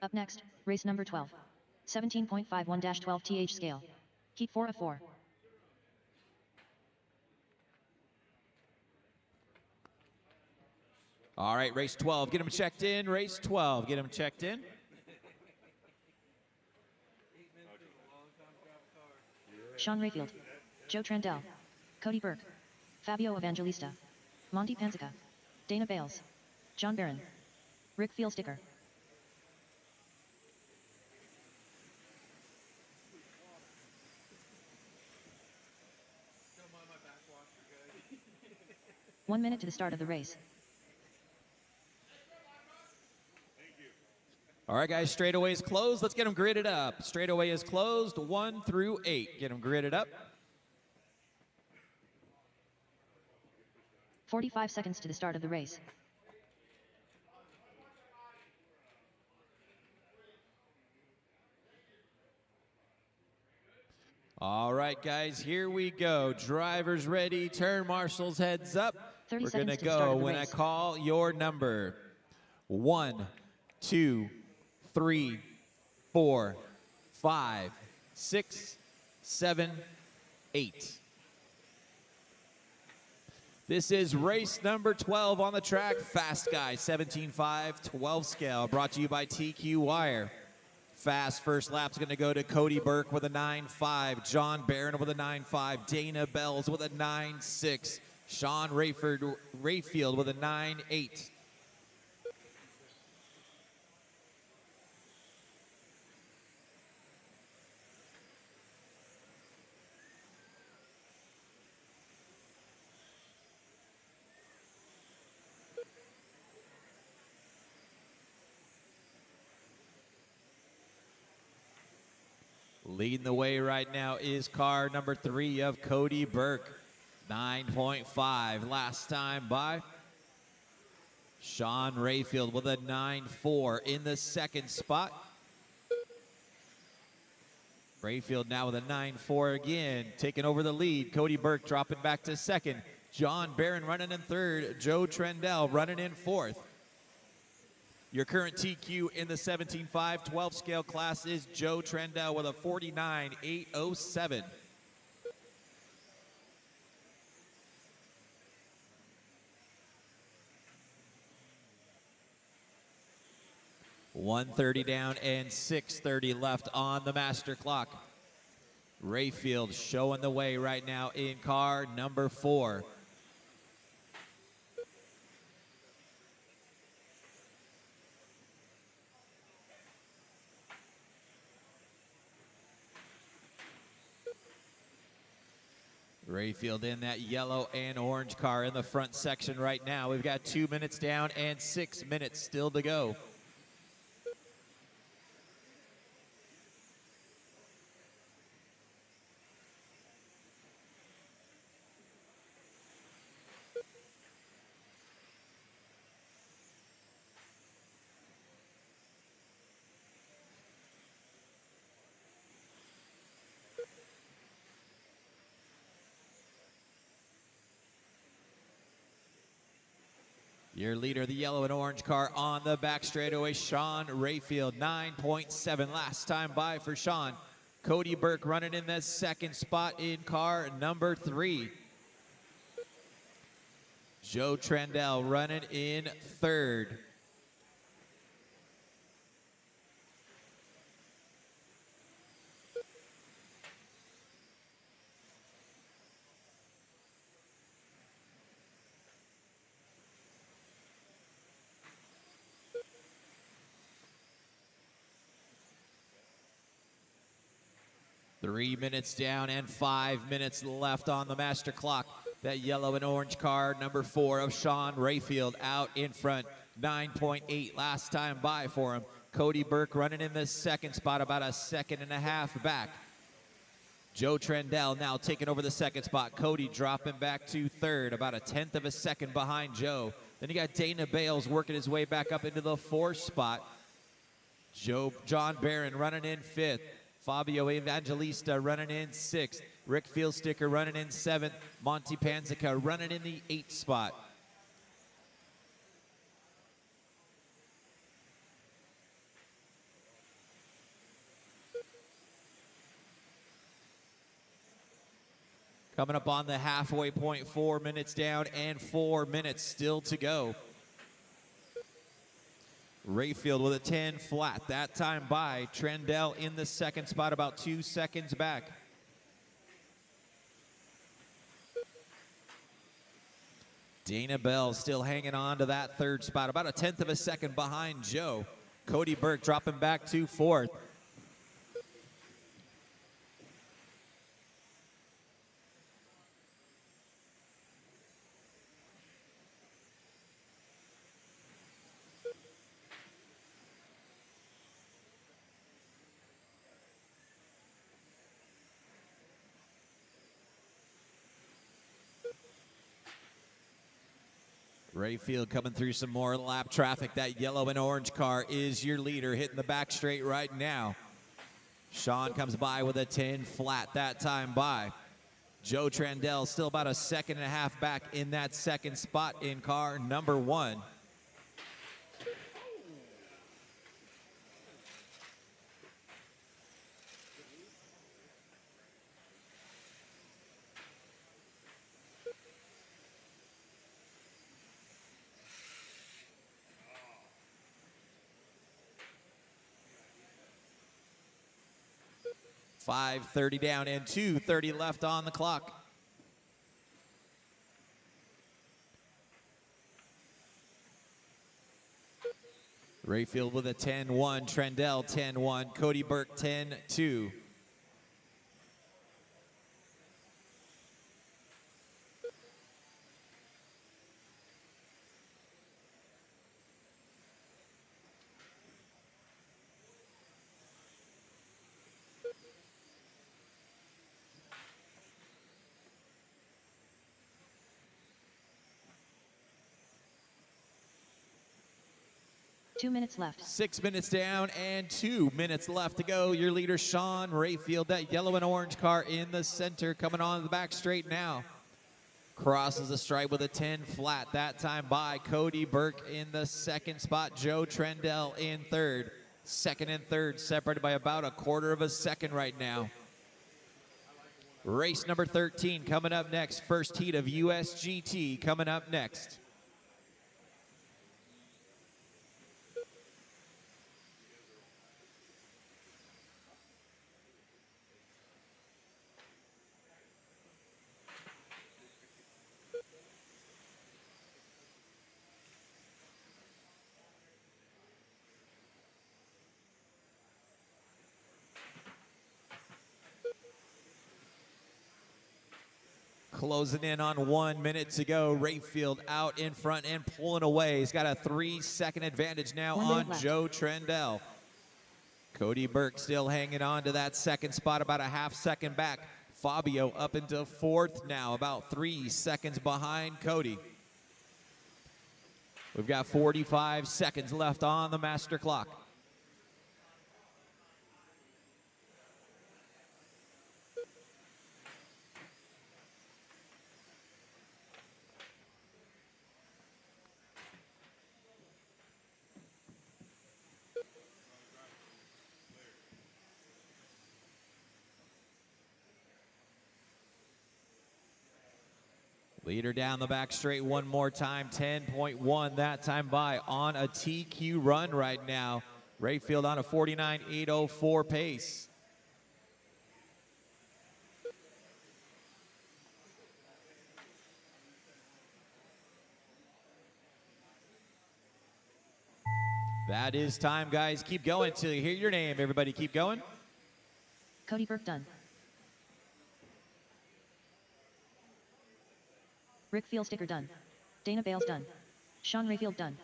Up next, race number 12. 17.51-12 TH scale. Heat 4 of 4. All right, race 12. Get him checked in. Race 12. Get him checked in. Sean Rayfield. Joe Trandell. Cody Burke. Fabio Evangelista. Monty Panzica. Dana Bales. John Barron. Rick Feelsticker. Don't mind my backwash, you guys. 1 minute to the start of the race. All right, guys, straightaway is closed. Let's get them gridded up. Straightaway is closed, 1 through 8. Get them gridded up. 45 seconds to the start of the race. All right, guys, here we go. Drivers ready, turn marshals, heads up. 30 We're going seconds to to the start go of the when I race. call your number. 1, 2, 3, 4, 5, 6, 7, 8. This is race number 12 on the track. Fast Guy, 17.5, 12 scale, brought to you by TQ Wire. Fast first lap's going to go to Cody Burke with a 9.5, John Barron with a 9.5, Dana Bells with a 9.6, Sean Rayfield with a 9.8. Leading the way right now is car number 3 of Cody Burke, 9.5. Last time by Sean Rayfield with a 9.4 in the 2nd spot. Rayfield now with a 9.4 again, taking over the lead. Cody Burke dropping back to 2nd. John Barron running in 3rd. Joe Trendell running in 4th. Your current TQ in the 17.5 12 scale class is Joe Trendell with a 49.807. $130 down and 6:30 left on the master clock. Rayfield showing the way right now in car number 4. Rayfield in that yellow and orange car in the front section right now. We've got 2 minutes down and 6 minutes still to go. Your leader, the yellow and orange car on the back straightaway, Sean Rayfield, 9.7 last time by for Sean. Cody Burke running in the second spot in car number 3. Joe Trendell running in third. Three minutes down and 5 minutes left on the master clock. That yellow and orange car, number 4 of Sean Rayfield out in front. 9.8 last time by for him. Cody Burke running in the second spot, about a second and a half back. Joe Trendell now taking over the second spot. Cody dropping back to third, about a 1/10 of a second behind Joe. Then you got Dana Bales working his way back up into the 4th spot. John Barron running in 5th. Fabio Evangelista running in 6th. Rick Fieldsticker running in 7th. Monty Panzica running in the 8th spot. Coming up on the halfway point, 4 minutes down and 4 minutes still to go. Rayfield with a 10 flat, that time by. Trendell in the second spot, about 2 seconds back. Dana Bell still hanging on to that third spot, about a 1/10 of a second behind Joe. Cody Burke dropping back to 4th. Rayfield coming through some more lap traffic. That yellow and orange car is your leader, hitting the back straight right now. Sean comes by with a 10 flat, that time by. Joe Trendell still about a second and a half back in that second spot in car number 1. .530 down and 2:30 left on the clock. Rayfield with a 10-1, Trendell 10-1, Cody Burke 10-2. Two minutes left. 6 minutes down and 2 minutes left to go. Your leader, Sean Rayfield, that yellow and orange car in the center, coming on the back straight now. Crosses the stripe with a 10 flat, that time by. Cody Burke in the second spot. Joe Trendell in third. Second and third separated by about a 1/4 of a second right now. Race number 13 coming up next. First heat of USGT coming up next. Closing in on 1 minute to go. Rayfield out in front and pulling away. He's got a 3-second advantage now on Joe Trendell. Cody Burke still hanging on to that second spot, about a 1/2 second back. Fabio up into 4th now, about 3 seconds behind Cody. We've got 45 seconds left on the master clock. Leader down the back straight one more time, 10.1 that time by on a TQ run right now. Rayfield on a 49.804 pace. That is time, guys. Keep going till you hear your name. Everybody keep going. Cody Burke done. Rick Fieldsticker done. Dana Bales done. Sean Rayfield done.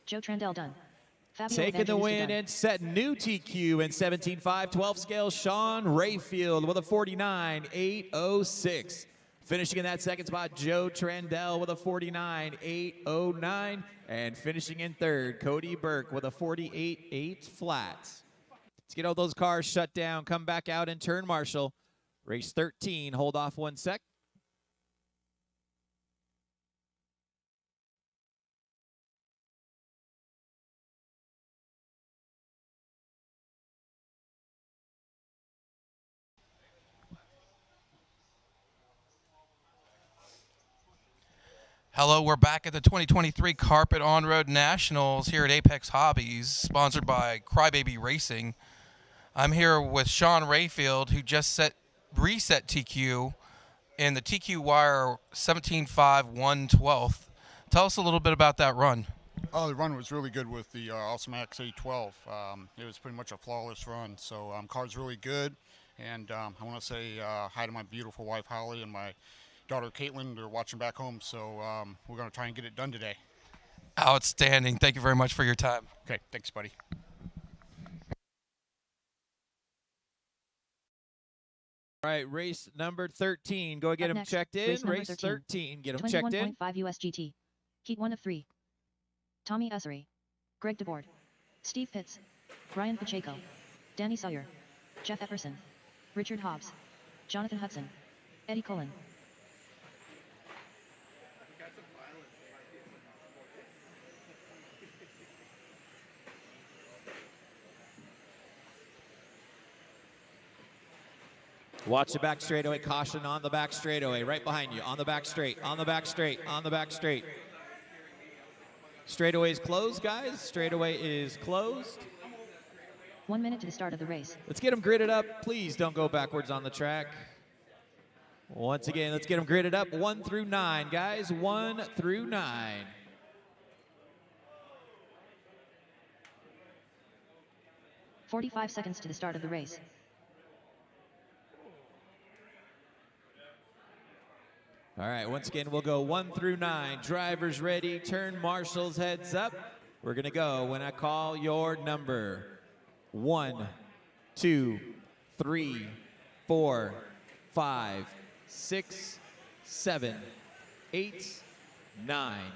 Joe Trandell done. Fabio Taking the Evangelista win done. and setting new TQ in 17.5, 12 scale, Sean Rayfield with a 49.806. Finishing in that second spot, Joe Trandell with a 49.809. And finishing in third, Cody Burke with a 48.8 flat. Let's get all those cars shut down, come back out and turn marshal. Race 13, hold off 1 sec. Hello, we're back at the 2023 Carpet On-Road Nationals here at Apex Hobbies, sponsored by Crybaby Racing. I'm here with Sean Rayfield, who just reset TQ in the TQ Wire 17.5 1/12. Tell us a little bit about that run. Oh, the run was really good with the Awesome X 812. It was pretty much a flawless run. So car's really good, and I want to say hi to my beautiful wife Holly and my daughter Caitlin. They're watching back home, so we're going to try and get it done today. Outstanding. Thank you very much for your time. Okay, thanks, buddy. All right, race number 13. Go get Up him next, checked in. race number Race 13. Get him 21.5 checked in. USGT. Heat 1 of 3. Tommy Ussery. Greg DeBoard. Steve Pitts. Ryan Pacheco. Danny Sawyer. Jeff Epperson. Richard Hobbs. Jonathan Hudson. Eddie Cullen. Watch the back straightaway. Caution on the back straightaway. Right behind you. On the back straight. On the back straight. On the back straight. Straightaway is closed, guys. Straightaway is closed. 1 minute to the start of the race. Let's get them gridded up. Please don't go backwards on the track. Once again, let's get them gridded up. 1 through 9, guys. 1 through 9. .45 seconds to the start of the race. All right, once again, we'll go 1 through 9. Drivers ready, turn marshals, heads up. We're gonna go when I call your number. 1, 2, 3, 4, 5, 6, 7, 8, 9.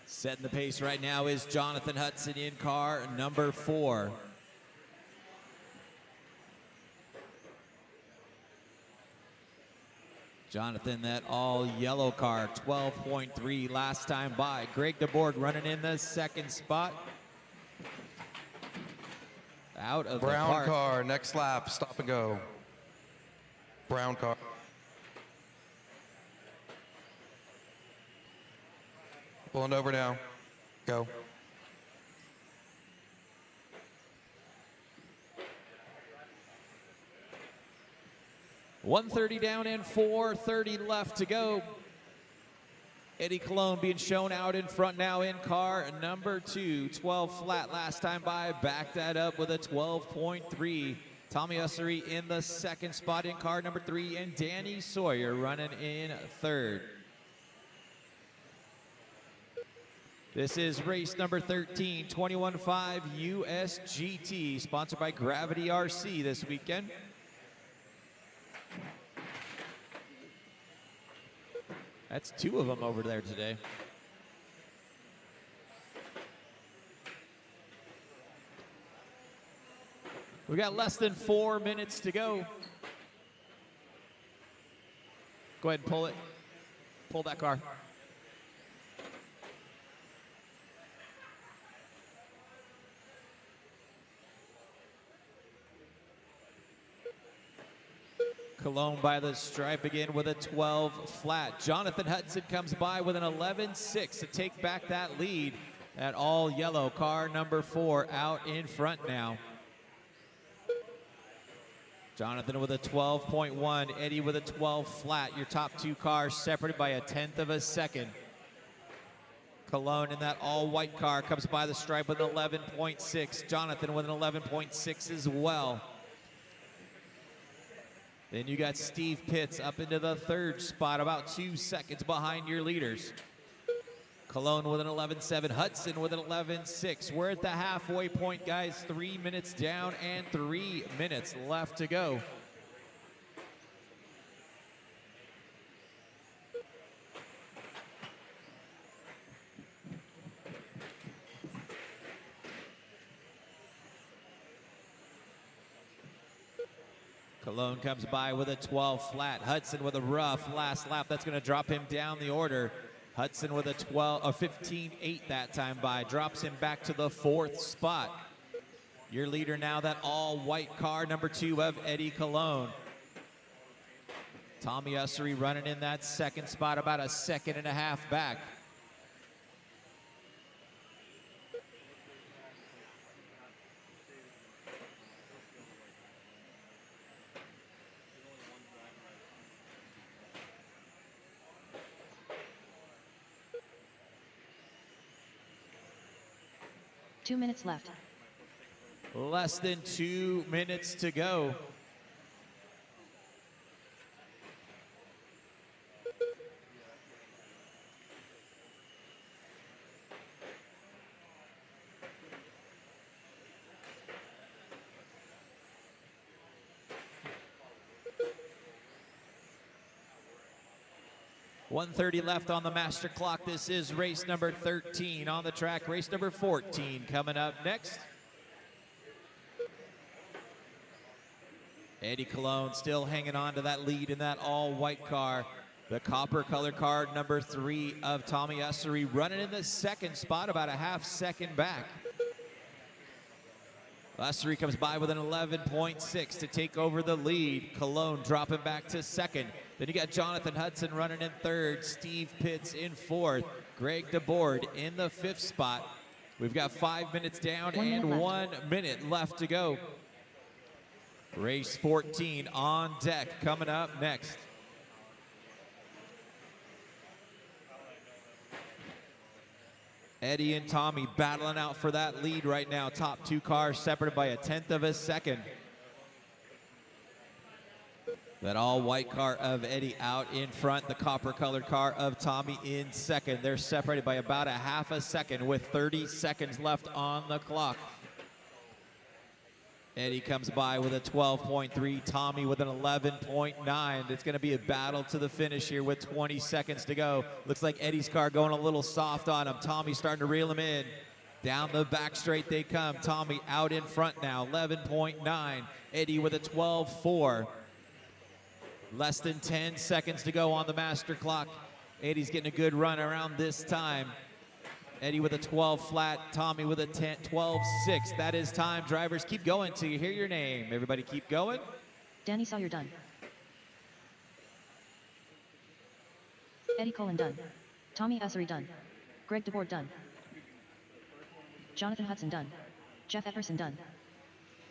Setting the pace right now is Jonathan Hudson in car number 4. Jonathan, that all yellow car, 12.3 last time by. Greg DeBoard running in the second spot. Out of Brown the park. car, next lap, stop and go. Brown car. Pulling over now. Go. .130 down and 4:30 left to go. Eddie Cologne being shown out in front now in car number 2. 12 flat last time by. Back that up with a 12.3. Tommy Ussery in the second spot in car number 3. And Danny Sawyer running in third. This is race number 13, 21.5 USGT, sponsored by Gravity RC this weekend. That's 2 of them over there today. We got less than 4 minutes to go. Go ahead and pull it. Pull that car. Cologne by the stripe again with a 12 flat. Jonathan Hudson comes by with an 11.6 to take back that lead. That all yellow car number 4 out in front now. Jonathan with a 12.1, Eddie with a 12 flat. Your top 2 cars separated by a 1/10 of a second. Cologne in that all white car comes by the stripe with an 11.6. Jonathan with an 11.6 as well. Then you got Steve Pitts up into the 3rd spot, about 2 seconds behind your leaders. Cologne with an 11.7, Hudson with an 11.6. We're at the halfway point, guys. 3 minutes down and 3 minutes left to go. Cologne comes by with a 12 flat. Hudson with a rough last lap. That's going to drop him down the order. Hudson with a 15.8 that time by. Drops him back to the 4th spot. Your leader now, that all white car, number 2 of Eddie Cologne. Tommy Ussery running in that 2nd spot, about a 1.5 seconds back. Two minutes left. Less than 2 minutes to go. .130 left on the master clock. This is race number 13 on the track. Race number 14 coming up next. Eddie Cologne still hanging on to that lead in that all-white car. The copper color car, number 3 of Tommy Ussery, running in the 2nd spot, about a 1/2 second back. Ussery comes by with an 11.6 to take over the lead. Cologne dropping back to 2nd. Then you got Jonathan Hudson running in 3rd. Steve Pitts in 4th. Greg DeBoard in the 5th spot. We've got 5 minutes down and 1 minute left to go. Race 14 on deck coming up next. Eddie and Tommy battling out for that lead right now. Top 2 cars separated by a 1/10 of a second. That all-white car of Eddie out in front. The copper-colored car of Tommy in 2nd. They're separated by about a 1/2 second with 30 seconds left on the clock. Eddie comes by with a 12.3. Tommy with an 11.9. It's going to be a battle to the finish here with 20 seconds to go. Looks like Eddie's car going a little soft on him. Tommy's starting to reel him in. Down the back straight they come. Tommy out in front now, 11.9. Eddie with a 12.4. Less than 10 seconds to go on the master clock. Eddie's getting a good run around this time. Eddie with a 12 flat, Tommy with a 12.6. That is time. Drivers, keep going till you hear your name. Everybody keep going. Danny Sawyer done. Eddie Cullen done. Tommy Ussery done. Greg DeBoard done. Jonathan Hudson done. Jeff Epperson done.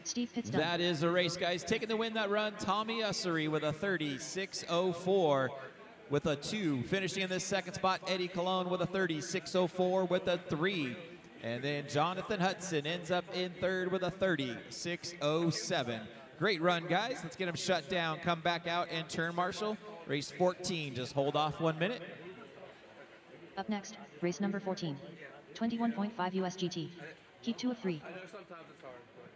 Steve Pitts done. That is a race, guys. Taking the win that run, Tommy Ussery with a 36.04. with a 2. Finishing in this 2nd spot, Eddie Cologne with a 36.04 with a 3. And then Jonathan Hudson ends up in 3rd with a 36.07. Great run, guys. Let's get them shut down. Come back out and turn marshal. Race 14. Just hold off 1 minute. Up next, race number 14. 21.5 USGT. Heat 2 of 3. I know sometimes it's hard, but...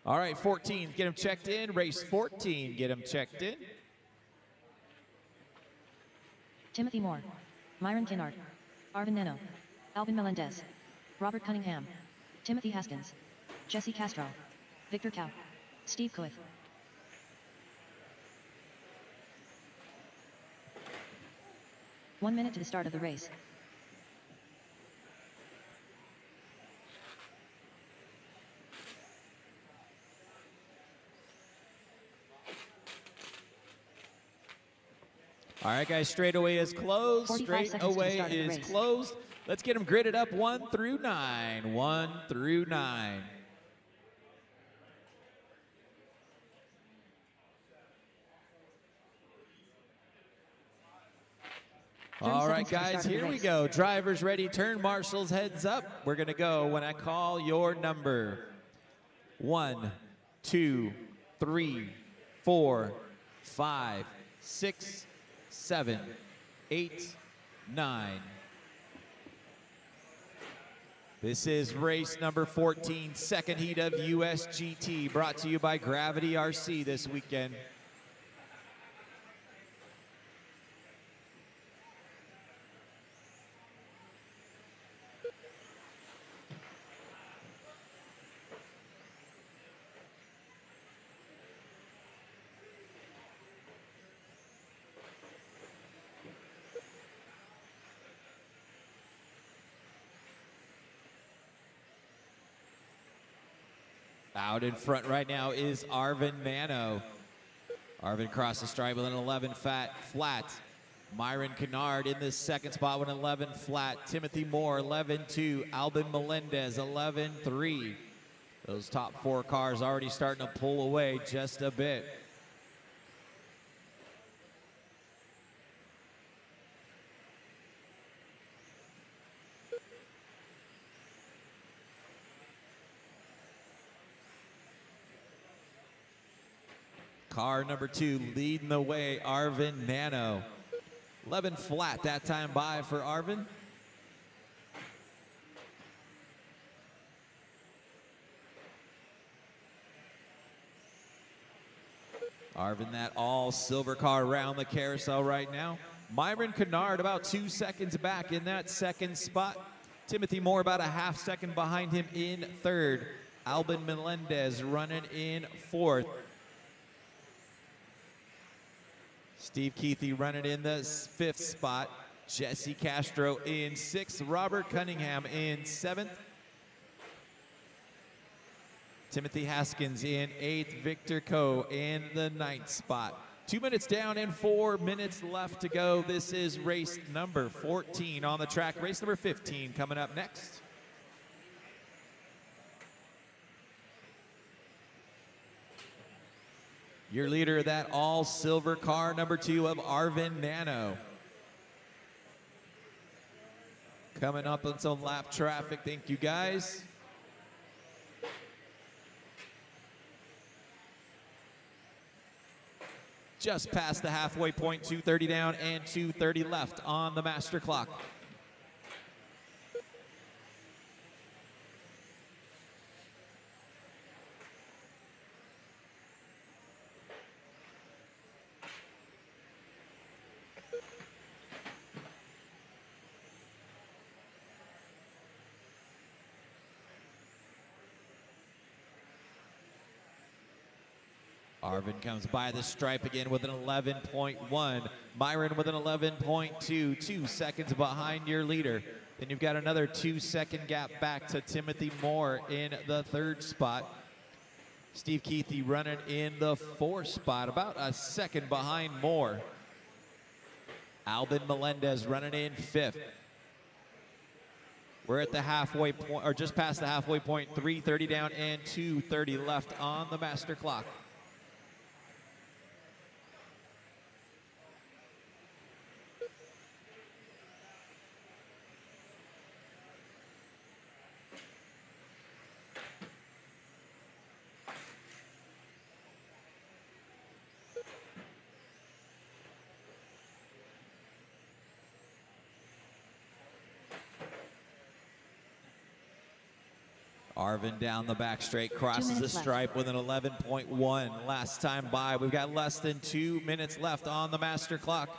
All right, 14, get him checked in. Race 14, get him checked in. Timothy Moore, Myron Kinnard, Arvin Neno, Albin Melendez, Robert Cunningham, Timothy Haskins, Jesse Castro, Victor Cow, Steve Kuith. One minute to the start of the race. All right, guys, straightaway is closed. 45 seconds to the Straightaway start of the is race. closed. Let's get them gridded up 1 through 9. 1 through 9. All right, seconds to the guys, start of the here we race. go. Drivers ready, turn marshals, heads up. We're going to go when I call your number. 1, 2, 3, 4, 5, 6, 7, 8, 9. This is race number 14, second heat of USGT, brought to you by Gravity RC this weekend. Out in front right now is Arvin Nano. Arvin crossed the stripe with an 11 flat. Myron Kennard in the second spot with an 11 flat. Timothy Moore, 11-2. Albin Melendez, 11-3. Those top 4 cars already starting to pull away just a bit. Car number 2 leading the way, Arvin Nano. 11 flat that time by for Arvin. Arvin, that all silver car around the carousel right now. Myron Kennard about 2 seconds back in that second spot. Timothy Moore about a half second behind him in third. Albin Melendez running in fourth. Steve Keithy running in the fifth spot. Jesse Castro in sixth. Robert Cunningham in seventh. Timothy Haskins in eighth. Victor Coe in the ninth spot. 2 minutes down and 4 minutes left to go. This is race number 14 on the track. Race number 15 coming up next. Your leader of that all-silver car, number 2 of Arvin Nano. Coming up on some lap traffic, thank you guys. Just past the halfway point, 2:30 down and 2:30 left on the master clock. Arvin comes by the stripe again with an 11.1. Myron with an 11.2, 2 seconds behind your leader. Then you've got another 2-second gap back to Timothy Moore in the third spot. Steve Keithy running in the fourth spot, about a second behind Moore. Albin Melendez running in fifth. We're at the halfway point, or just past the halfway point, 3:30 down and 2:30 left on the master clock. Arvin down the back straight, crosses the minutes left. stripe with an 11.1 last time by. We've got less than 2 minutes left on the master clock.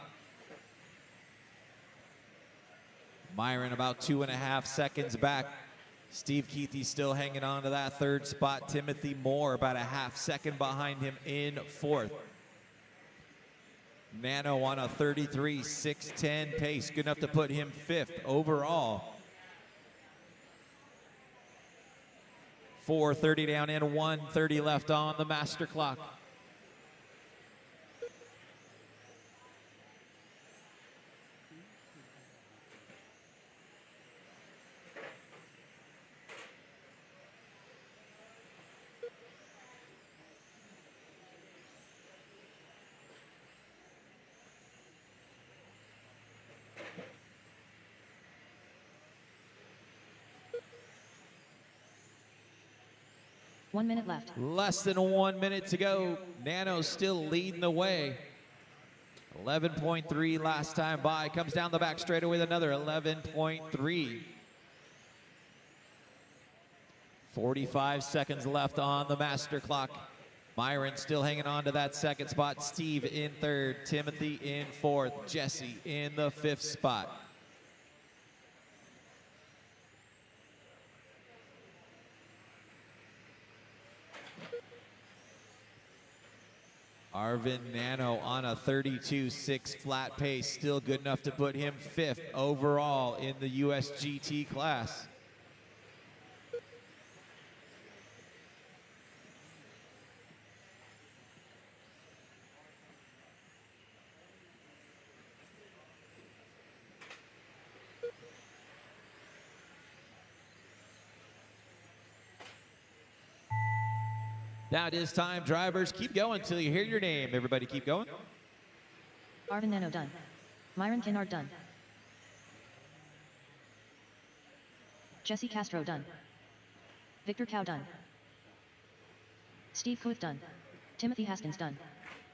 Myron about 2.5 seconds back. Steve Keithy still hanging on to that third spot. Timothy Moore about a half second behind him in fourth. Nano on a 33.610 pace, good enough to put him fifth overall. 4:30 down in, 1:30 left on the master clock. One minute left. Less than 1 minute to go. Nano's still leading the way. 11.3 last time by. Comes down the back straight away with another 11.3. 45 seconds left on the master clock. Myron still hanging on to that second spot. Steve in third. Timothy in fourth. Jesse in the fifth spot. Arvin Nano on a 32.6 flat pace, still good enough to put him fifth overall in the USGT class. Now it is time, drivers. Keep going until you hear your name. Everybody keep going. Arvin Nano done. Myron Kinnard done. Jesse Castro done. Victor Cow done. Steve Kuth done. Timothy Haskins done.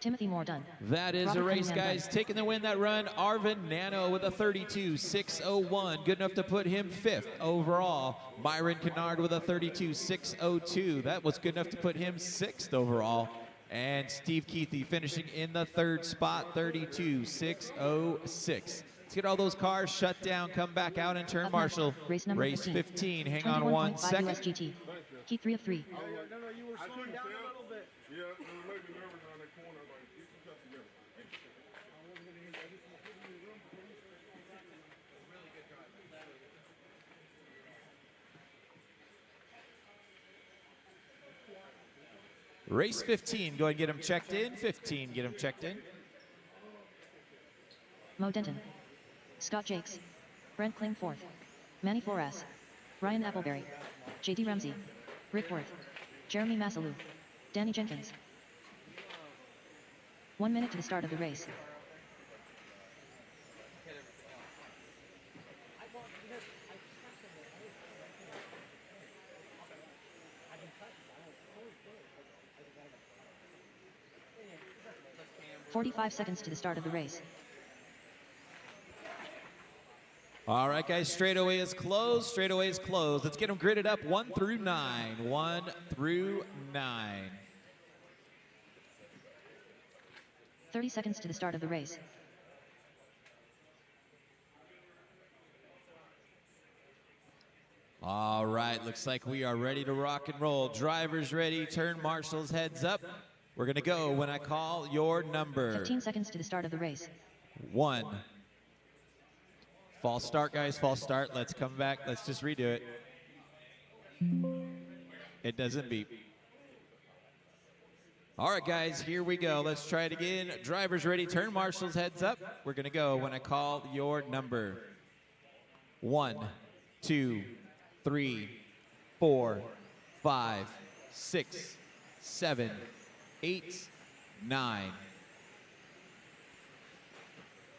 Timothy Moore done. That is Robert a race, Cunningham guys. done. Taking the win that run, Arvin Nano with a 32.601. Good enough to put him fifth overall. Myron Kennard with a 32.602. That was good enough to put him sixth overall. And Steve Keithy finishing in the third spot, 32.606. Let's get all those cars shut down, come back out and turn Up next, marshal. race number 15. Hang on 1 21.5 second. USGT. Heat 3 of 3. No, you were slowing down a little bit. Yeah, it made me nervous on that corner. Like, get yourself together. Race 15, go ahead and get him checked in. 15, get him checked in. Mo Denton. Scott Jakes. Brent Kling 4th. Manny Flores. Ryan Appleberry. JD Ramsey. Rick Worth. Jeremy Massalou. Danny Jenkins. 1 minute to the start of the race. "45 seconds to the start of the race. All right, guys, straightaway is closed. Straightaway is closed. Let's get them gridded up 1 through 9. 1 through 9. 30 seconds to the start of the race. All right, looks like we are ready to rock and roll. Drivers ready, turn marshals, heads up. We're gonna go when I call your number. 15 seconds to the start of the race. 1. False start, guys, false start. Let's come back, let's just redo it. It doesn't beep. All right, guys, here we go. Let's try it again. Drivers ready, turn marshals, heads up. We're gonna go when I call your number. 1, 2, 3, 4, 5, 6, 7, 8, 9.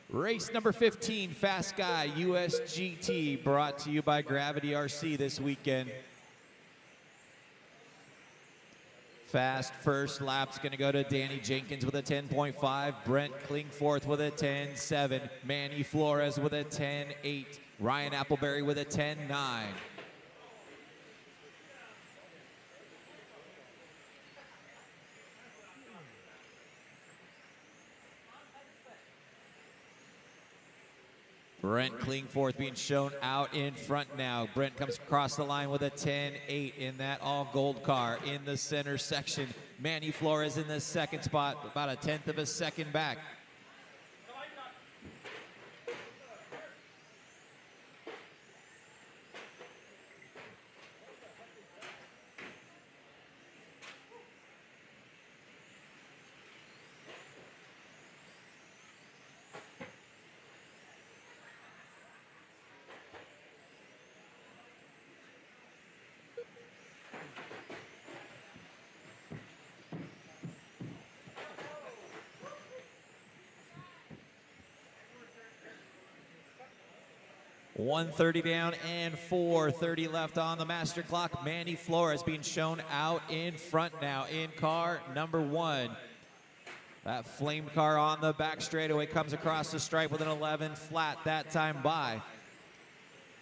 Race number 15, Fast Guy USGT, brought to you by Gravity RC this weekend. Fast first lap's gonna go to Danny Jenkins with a 10.5, Brent Klingforth with a 10.7, Manny Flores with a 10.8, Ryan Appleberry with a 10.9. Brent Klingforth being shown out in front now. Brent comes across the line with a 10-8 in that all gold car in the center section. Manny Flores in the second spot, about a 1/10 of a second back. .130 down and 4:30 left on the master clock. Manny Flores being shown out in front now in car number 1. That flame car on the back straightaway comes across the stripe with an 11 flat that time by.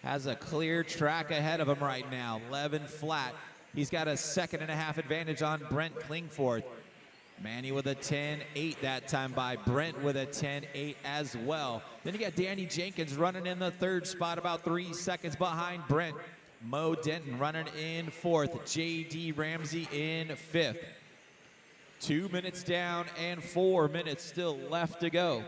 Has a clear track ahead of him right now, 11 flat. He's got a 1.5 advantage on Brent Klingforth. Manny with a 10-8 that time by. Brent with a 10-8 as well. Then you got Danny Jenkins running in the 3rd spot, about 3 seconds behind Brent. Mo Denton running in 4th. J.D. Ramsey in 5th. 2 minutes down and 4 minutes still left to go.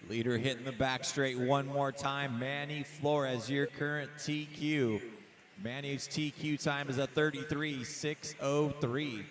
Leader hitting the back straight one more time. Manny Flores, your current TQ. Manny's TQ time is a 33.603.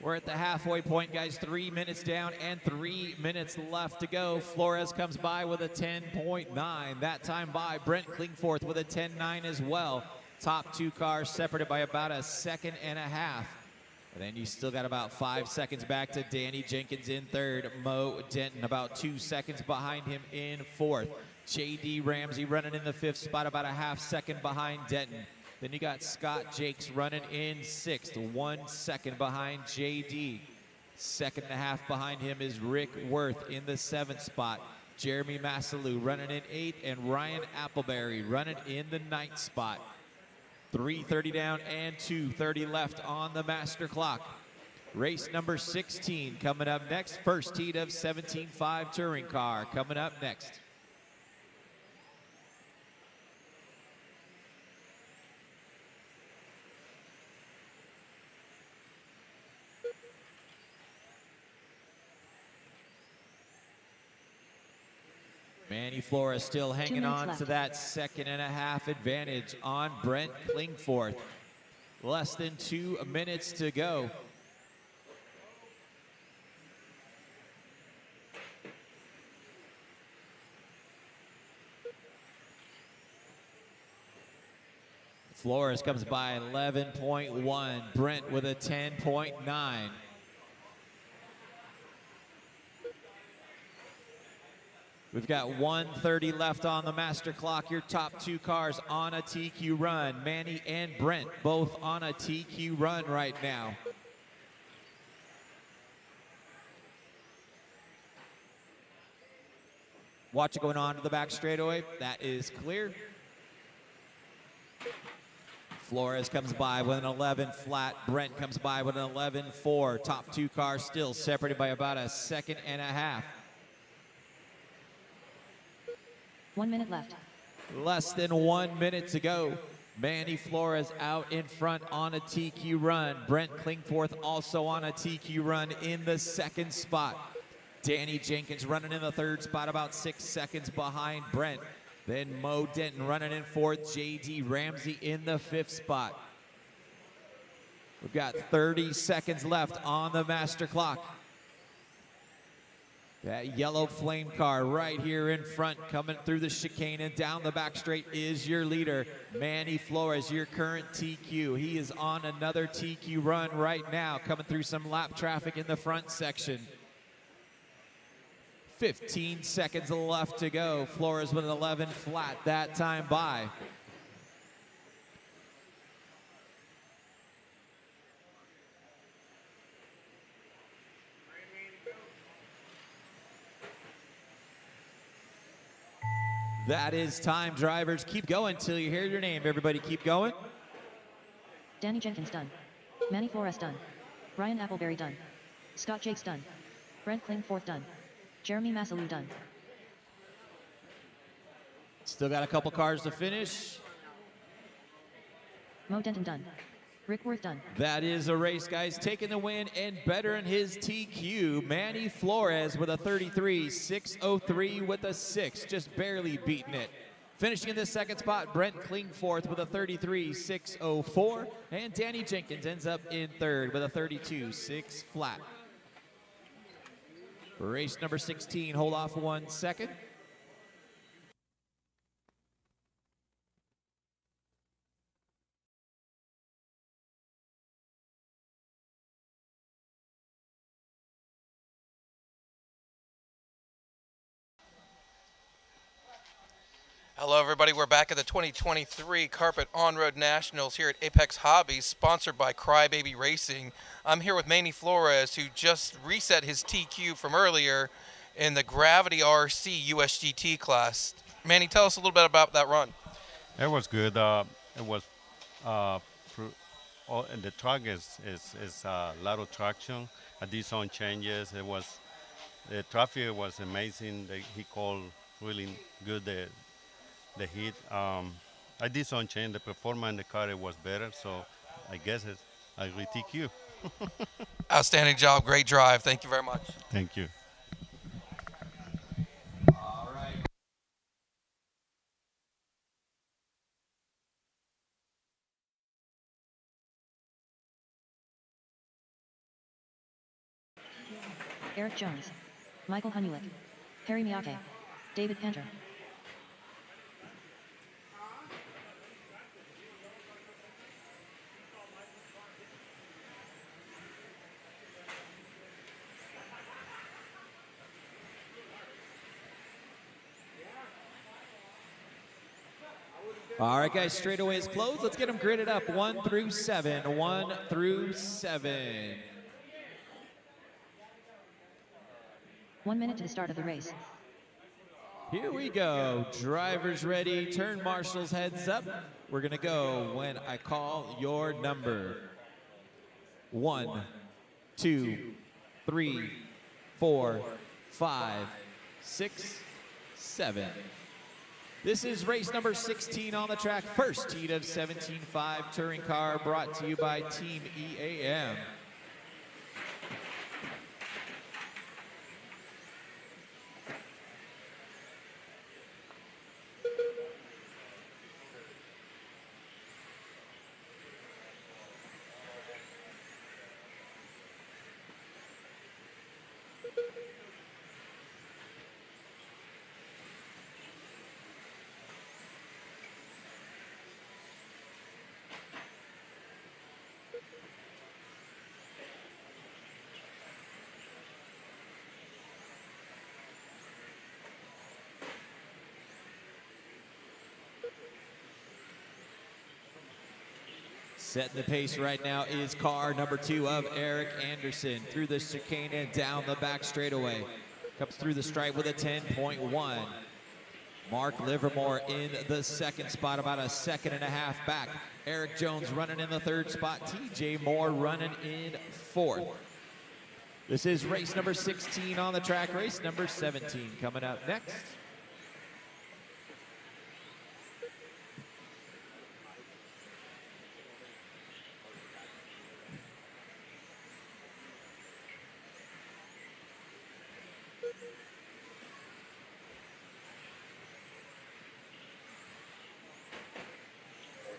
We're at the halfway point, guys. 3 minutes down and 3 minutes left to go. Flores comes by with a 10.9. That time by Brent Klingforth with a 10.9 as well. Top 2 cars separated by about a 1.5 seconds. And then you still got about 5 seconds back to Danny Jenkins in 3rd. Mo Denton about 2 seconds behind him in 4th. J.D. Ramsey running in the 5th spot, about a 1/2 second behind Denton. Then you got Scott Jakes running in 6th, 1 second behind JD. 2.5 behind him is Rick Worth in the 7th spot. Jeremy Massalou running in 8th, and Ryan Appleberry running in the 9th spot. 3:30 down and 2:30 left on the master clock. Race number 16 coming up next. First heat of 17.5 touring car coming up next. Manny Flores still hanging on to that 2.5 advantage on Brent Klingforth. Less than 2 minutes to go. Flores comes by 11.1. Brent with a 10.9. We've got 1:30 left on the master clock. Your top 2 cars on a TQ run. Manny and Brent both on a TQ run right now. Watch it going on to the back straightaway. That is clear. Flores comes by with an 11 flat. Brent comes by with an 11.4. Top 2 cars still separated by about a 1.5 seconds. 1 minute left. Less than 1 minute to go. Manny Flores out in front on a TQ run. Brent Klingforth also on a TQ run in the 2nd spot. Danny Jenkins running in the 3rd spot, about 6 seconds behind Brent. Then Mo Denton running in 4th. J.D. Ramsey in the 5th spot. We've got 30 seconds left on the master clock. That yellow flame car right here in front coming through the chicane and down the back straight is your leader, Manny Flores, your current TQ. He is on another TQ run right now, coming through some lap traffic in the front section. 15 seconds left to go. Flores with an 11 flat that time by. That is time, drivers. Keep going till you hear your name. Everybody keep going. Danny Jenkins done. Manny Flores done. Ryan Appleberry done. Scott Jakes done. Brent Klingforth done. Jeremy Massalou done. Still got a couple cars to finish. Mo Denton done. Rick Worth done. That is a race, guys. Taking the win and bettering his TQ. Manny Flores with a 33, 603 with a 6, just barely beating it. Finishing in the second spot, Brent Klingforth with a 33, 604. And Danny Jenkins ends up in third with a 32, 6 flat. Race number 16, hold off 1 second. Hello, everybody. We're back at the 2023 Carpet On-Road Nationals here at Apex Hobbies, sponsored by Crybaby Racing. I'm here with Manny Flores, who just reset his TQ from earlier in the Gravity RC USGT class. Manny, tell us a little bit about that run. It was good. It was and the track is a lot of traction. I did some changes. The traffic was amazing. He called really good the heat. I did some change. The performance in the car, it was better. So I guess I re-TQ. Outstanding job. Great drive. Thank you very much. Thank you. All right. Eric Jones. Michael Hunulik. Harry Miyake. David Panter. All right, guys, straightaway is closed. Let's get them gridded up. 1 through 7. 1 through 7. 1 minute to the start of the race. Here we go. Drivers ready. Turn marshals heads up. We're going to go when I call your number. 1, 2, 3, 4, 5, 6, 7. This is race number 16 on the track. First heat of 17.5 touring car brought to you by Team EAM. Setting the pace right now is car number 2 of Eric Anderson. Through the chicane and down the back straightaway. Comes through the stripe with a 10.1. Mark Livermore in the second spot, about a second and a half back. Eric Jones running in the third spot. TJ Moore running in fourth. This is race number 16 on the track. Race number 17 coming up next.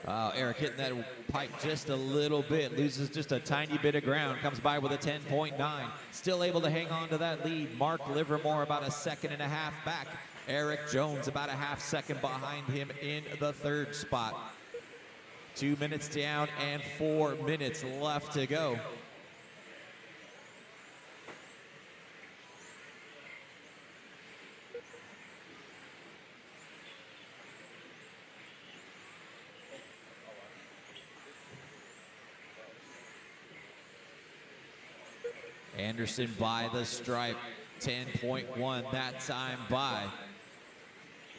Wow, Eric hitting that pipe just a little bit, loses just a tiny bit of ground, comes by with a 10.9. Still able to hang on to that lead. Mark Livermore about a second and a half back. Eric Jones about a half second behind him in the third spot. 2 minutes down and 4 minutes left to go. – Anderson by the stripe, 10.1 that time by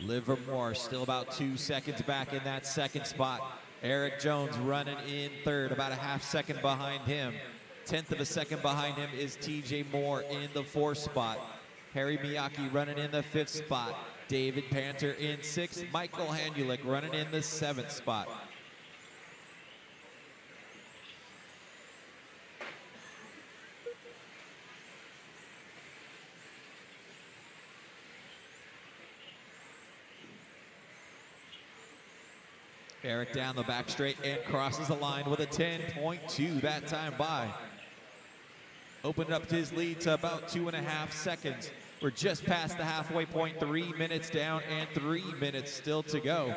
Livermore. Still about 2 seconds back in that second spot. Eric Jones running in third, about a half second behind him. 1/10 of a second behind him is TJ Moore in the fourth spot. Harry Miyake running in the fifth spot. David Panther in sixth. Michael Hanulik running in the seventh spot. Eric down the back straight and crosses the line with a 10.2 that time by. Opened up his lead to about 2.5 seconds. We're just past the halfway point, 3 minutes down and 3 minutes still to go.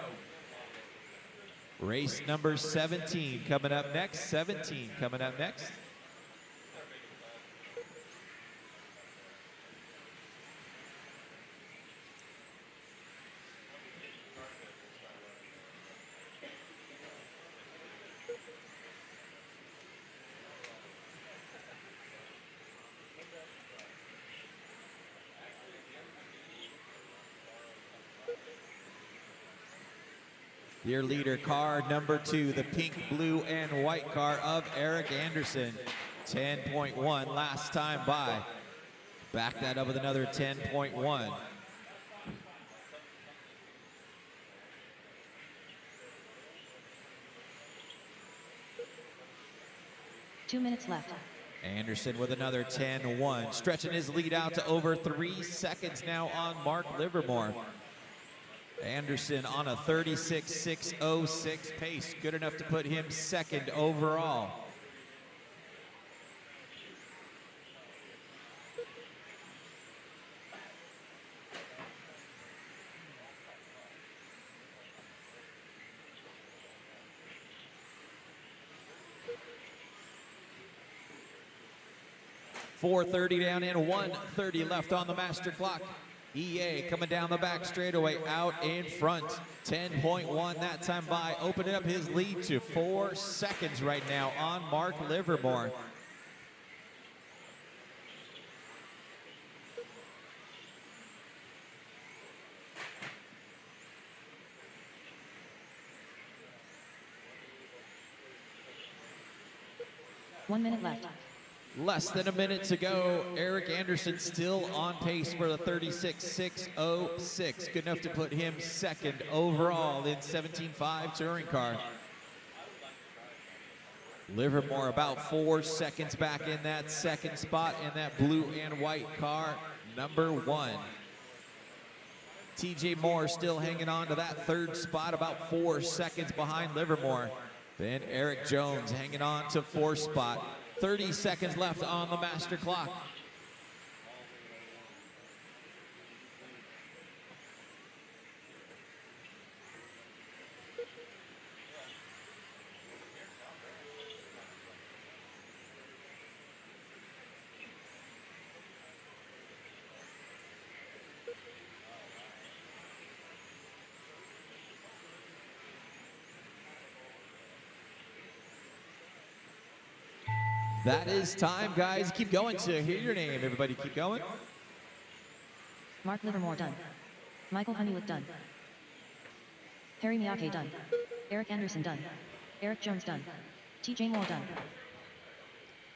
Race number 17 coming up next. 17 coming up next. Your leader, car number 2, the pink, blue, and white car of Eric Anderson. 10.1 last time by. Back that up with another 10.1. Two minutes left. Anderson with another 10.1, stretching his lead out to over 3 seconds now on Mark Livermore. Anderson on a 36.606 pace, good enough to put him second overall. .430 down in, 1:30 left on the master clock. EA coming down the back straightaway out in front. 10.1 that time by, opening up his lead to 4 seconds right now on Mark Livermore. One minute left. Less than a minute to go. Eric Anderson still on pace for the 36.606. Good enough to put him second overall in 17.5 touring car. Livermore about 4 seconds back in that second spot in that blue and white car, number 1. TJ Moore still hanging on to that third spot, about 4 seconds behind Livermore. Then Eric Jones hanging on to fourth spot. 30 seconds left on the master clock. That is time, guys. Keep going to hear your name. Everybody keep going. Mark Livermore done. Michael Hanulik done. Harry Miyake done. Eric Anderson done. Eric Jones done. TJ Moore done.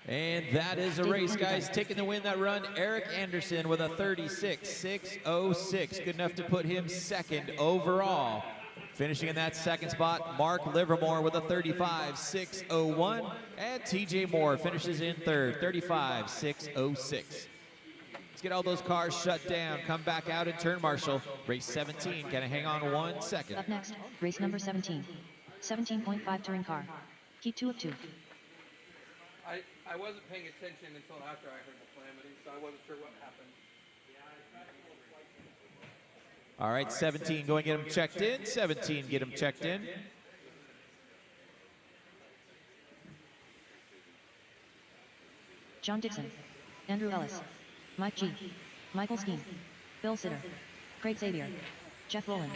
And that is a race, guys. Taking the win that run, Eric Anderson with a 36.606. Good enough to put him second overall. Finishing in that second spot, Mark Livermore with a 35.601. And TJ Moore finishes in third, 35.606. Let's get all those cars shut down. Come back out and turn marshal. Race 17, gonna hang on 1 second. Up next, race number 17. 17.5 touring car. Heat 2 of 2. I wasn't paying attention until after I heard the calamity, so I wasn't sure what happened. All right, 17, go and get him checked in. 17, get him checked in. John Dixon. Andrew Ellis. Mike G. Michael Skeen. Bill Sitter. Craig Xavier. Jeff Rowland.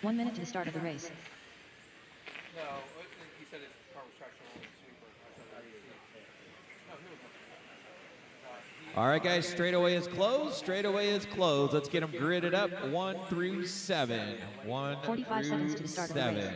1 minute to the start of the race. No, he said his car was traction on the sweeper. All right, guys, straightaway is closed. Straightaway is closed. Let's get them gridded up 1 through 7. 1 45 through seconds to the start of the 7. race.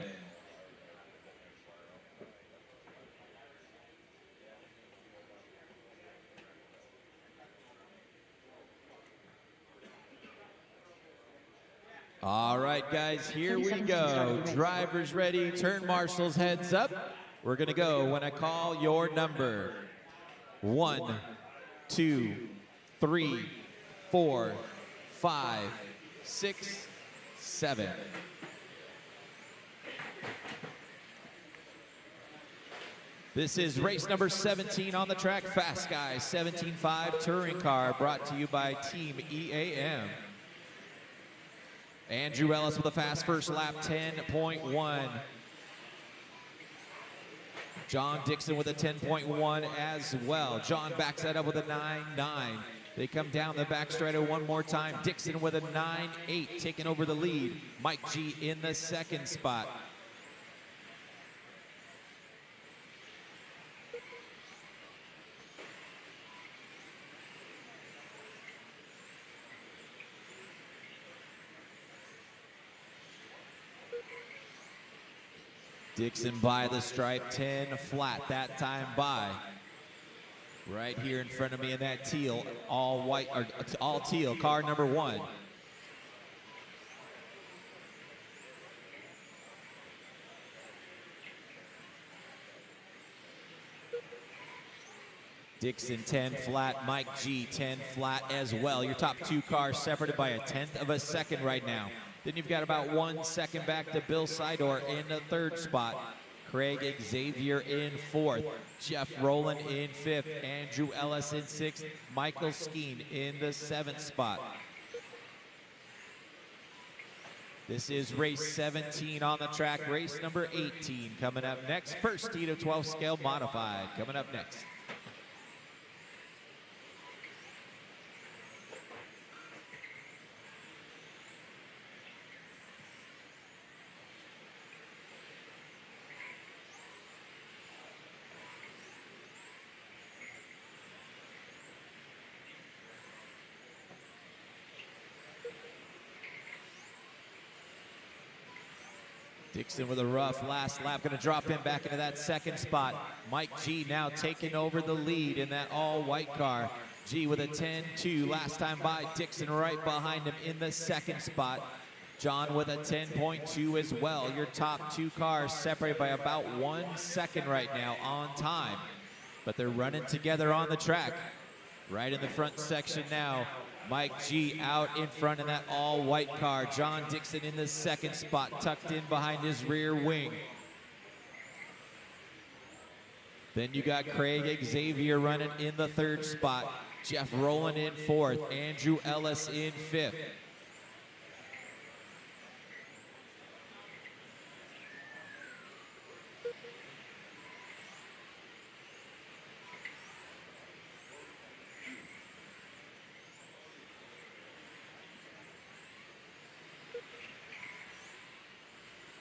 All right, guys, here we 30 seconds to the start of go. the race. Drivers ready, turn marshals heads up. We're gonna go when I call your number. 1, 2, 3, 4, 5, 6, 7. This is race number 17 on the track. Fast Guy 17.5 touring car brought to you by Team EAM. Andrew Ellis with a fast first lap, 10.1. John Dixon with a 10.1 as well. John backs that up with a 9.9. They come down the back straightaway one more time. Dixon with a 9.8, taking over the lead. Mike G in the second spot. Dixon by the stripe, 10 flat that time by. Right here in front of me in that teal, all white, or all teal, car number 1. Dixon 10 flat, Mike G 10 flat as well. Your top 2 cars separated by a 1/10 of a second right now. Then you've got about 1 second back to Bill Sidor in the 3rd spot. Craig Xavier in 4th. Jeff Rowland in 5th. Andrew Ellis in 6th. Michael Skeen in the 7th spot. This is race 17 on the track. Race number 18 coming up next. First heat of 12 scale modified coming up next. Dixon with a rough last lap, going to drop him back into that 2nd spot. Mike G now taking over the lead in that all-white car. G with a 10.2 last time by. Dixon right behind him in the 2nd spot. John with a 10.2 as well. Your top 2 cars separated by about 1 second right now on time. But they're running together on the track. Right in the front section now. Mike G out in front in that all-white car. John Dixon in the 2nd spot, tucked in behind his rear wing. Then you got Craig Xavier running in the 3rd spot. Jeff Rowland in 4th. Andrew Ellis in 5th.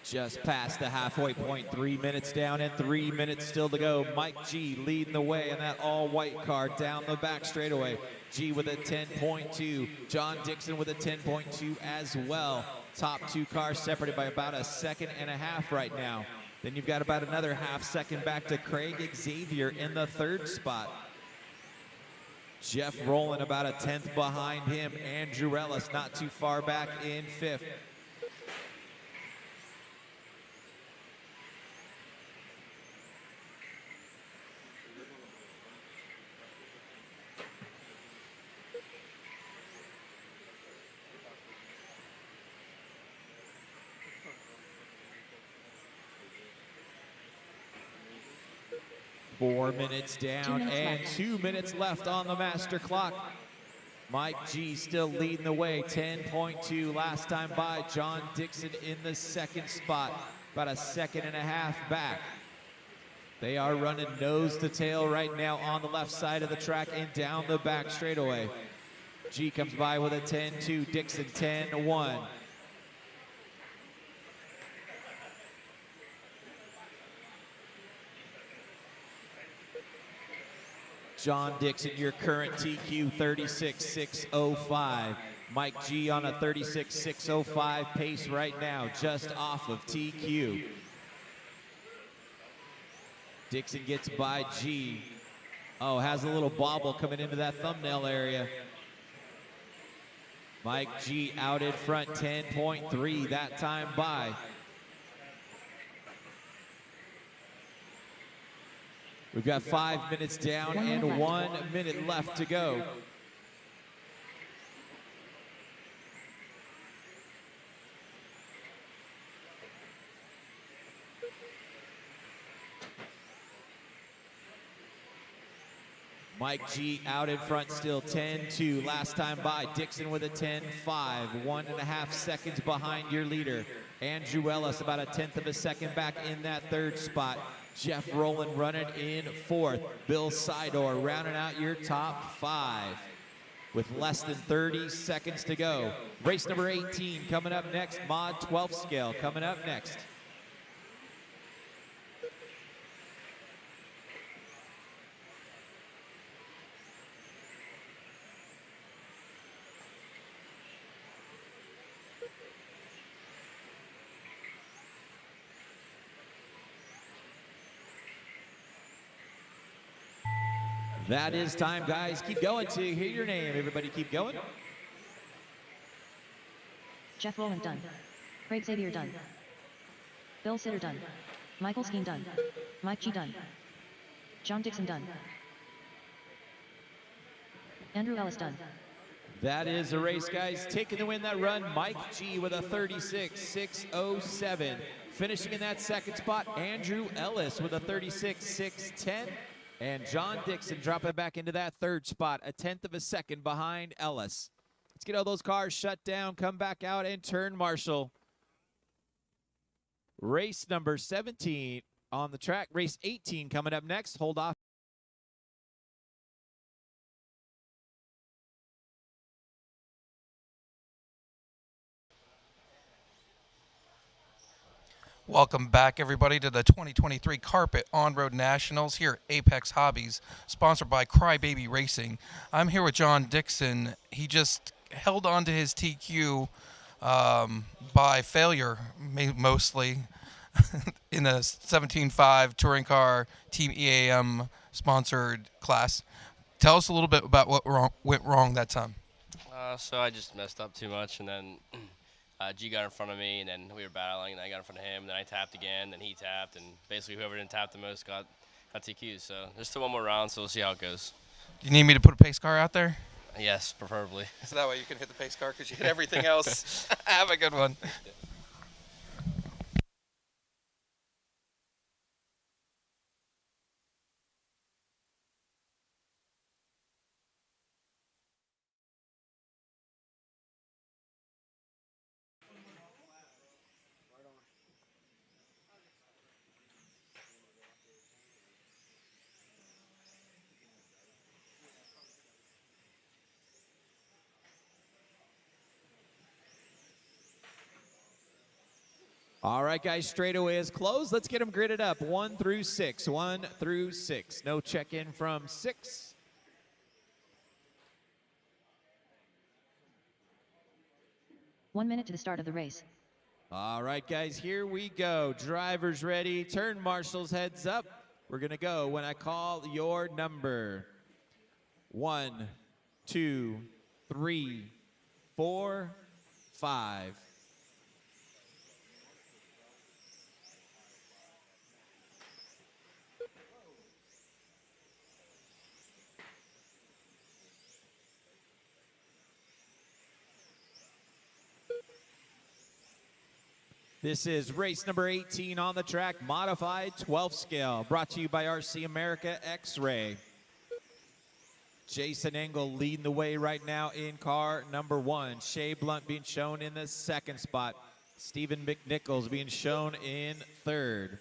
Just past the halfway point, 3 minutes down and 3 minutes still to go. Mike G leading the way in that all-white car down the back straightaway. G with a 10.2, John Dixon with a 10.2 as well. Top 2 cars separated by about 1.5 seconds right now. Then you've got about another 1/2 second back to Craig Xavier in the 3rd spot. Jeff Rowland about 1/10 behind him. Andrew Ellis not too far back in 5th. Four minutes down and 2 minutes left on the master clock. Mike G still leading the way, 10.2 last time by. John Dixon in the 2nd spot, about 1.5 seconds back. They are running nose to tail right now on the left side of the track and down the back straightaway. G comes by with a 10.2, Dixon 10.1. John Dixon, your current TQ 36.605. Mike G on a 36.605 pace right now, just off of TQ. Dixon gets by G. Oh, has a little bobble coming into that thumbnail area. Mike G out in front, 10.3 that time by. We've got 5 minutes down and 1 minute left to go. Mike G out in front still 10-2. Last time by, Dixon with a 10-5. 1.5 seconds behind your leader. Andrew Ellis about a 1/10 of a second back in that third spot. Jeff Rowland running in fourth. Bill Sidor rounding out your top 5 with less than 30 seconds to go. Race number 18 coming up next. Mod 12 scale coming up next. That is time, guys. Keep going to hear your name. Everybody keep going. Jeff Rowland done. Craig Xavier done. Bill Sitter done. Michael Skeen done. Mike G done. John Dixon done. Andrew Ellis done. That is a race, guys. Taking the win that run, Mike G with a 36.607. Finishing in that second spot, Andrew Ellis with a 36.610. And John Dixon dropping back into that third spot, a 1/10 of a second behind Ellis. Let's get all those cars shut down, come back out, and turn marshal. Race number 17 on the track. Race 18 coming up next. Hold off. Welcome back, everybody, to the 2023 Carpet On-Road Nationals here at Apex Hobbies, sponsored by Crybaby Racing. I'm here with John Dixon. He just held on to his TQ by failure, mostly, in the 17.5 touring car Team EAM sponsored class. Tell us a little bit about what went wrong that time. So I just messed up too much, and then G got in front of me, and then we were battling, and I got in front of him, and then I tapped again, then he tapped, and basically whoever didn't tap the most got TQs. So there's still one more round, so we'll see how it goes. Do you need me to put a pace car out there? Yes, preferably. So that way you can hit the pace car because you hit everything else. Have a good one. All right, guys, straightaway is closed. Let's get them gridded up. 1 through 6. 1 through 6. No check-in from 6. One minute to the start of the race. All right, guys, here we go. Drivers ready. Turn marshals, heads up. We're going to go when I call your number. 1, 2, 3, 4, 5. This is race number 18 on the track, modified 12 scale, brought to you by RC America X-Ray. Jason Engel leading the way right now in car number 1. Shea Blunt being shown in the second spot. Stephen McNichols being shown in third.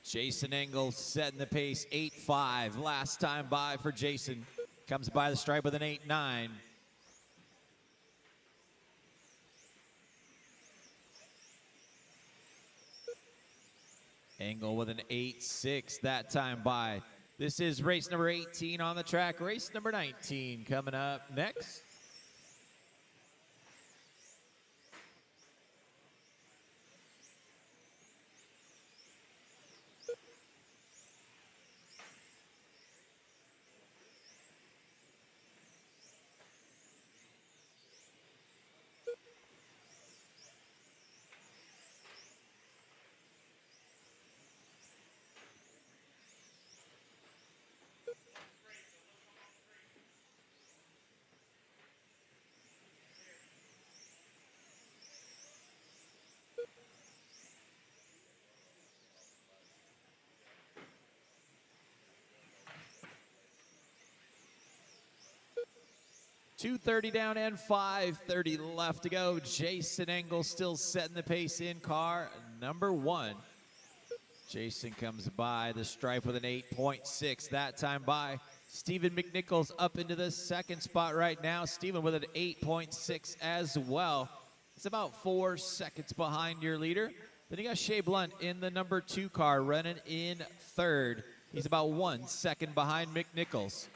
Jason Engel setting the pace, 8.5. Last time by for Jason. Comes by the stripe with an 8.9. Engel with an 8.6 that time by. This is race number 18 on the track. Race number 19 coming up next. .230 down and 5:30 left to go. Jason Engel still setting the pace in car number 1. Jason comes by the stripe with an 8.6 that time by. Stephen McNichols up into the second spot right now. Stephen with an 8.6 as well. It's about 4 seconds behind your leader. Then you got Shea Blunt in the number 2 car running in third. He's about 1 second behind McNichols.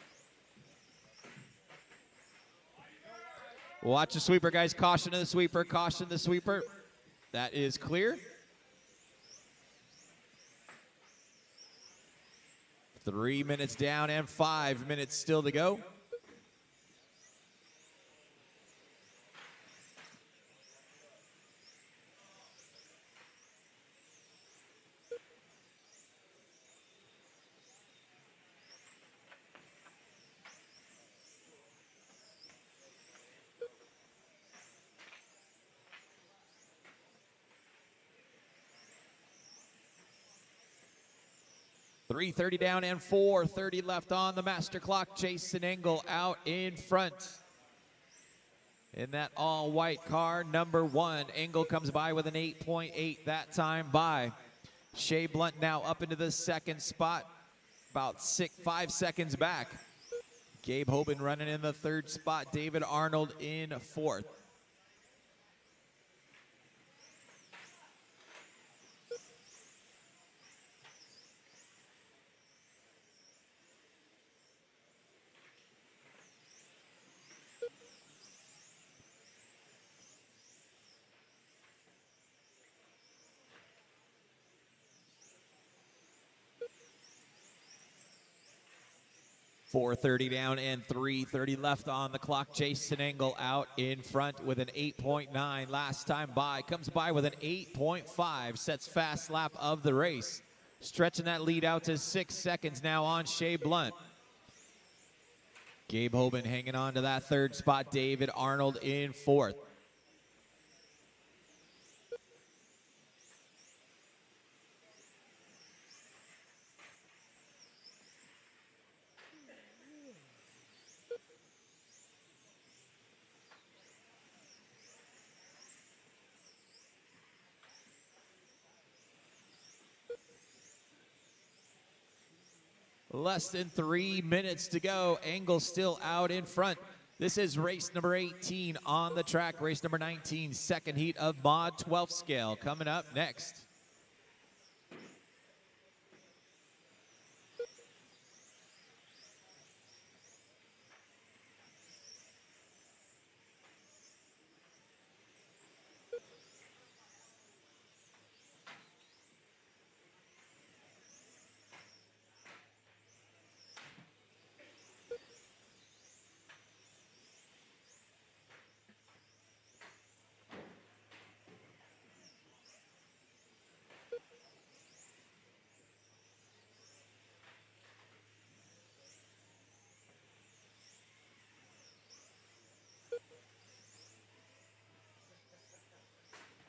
Watch the sweeper, guys. Caution to the sweeper. Caution the sweeper. That is clear. 3 minutes down and 5 minutes still to go. .330 down and 4:30 left on the master clock. Jason Engel out in front. In that all-white car, number 1. Engel comes by with an 8.8 that time by. Shea Blunt now up into the second spot, about 5 seconds back. Gabe Hoban running in the third spot. David Arnold in fourth. .430 down and 3:30 left on the clock. Jason Engel out in front with an 8.9 last time by. Comes by with an 8.5. Sets fast lap of the race. Stretching that lead out to 6 seconds now on Shea Blunt. Gabe Hoban hanging on to that third spot. David Arnold in fourth. Less than 3 minutes to go. Engel still out in front. This is race number 18 on the track. Race number 19, second heat of Mod 12 scale coming up next.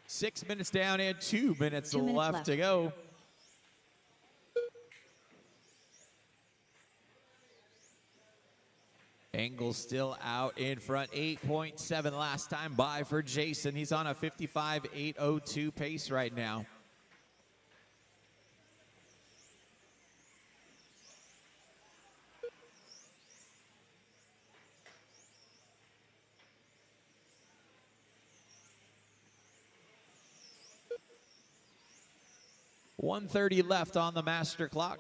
Six minutes down and 2 minutes, 2 minutes left to go. Engel still out in front, 8.7 last time by for Jason. He's on a 55.802 pace right now. 1:30 left on the master clock.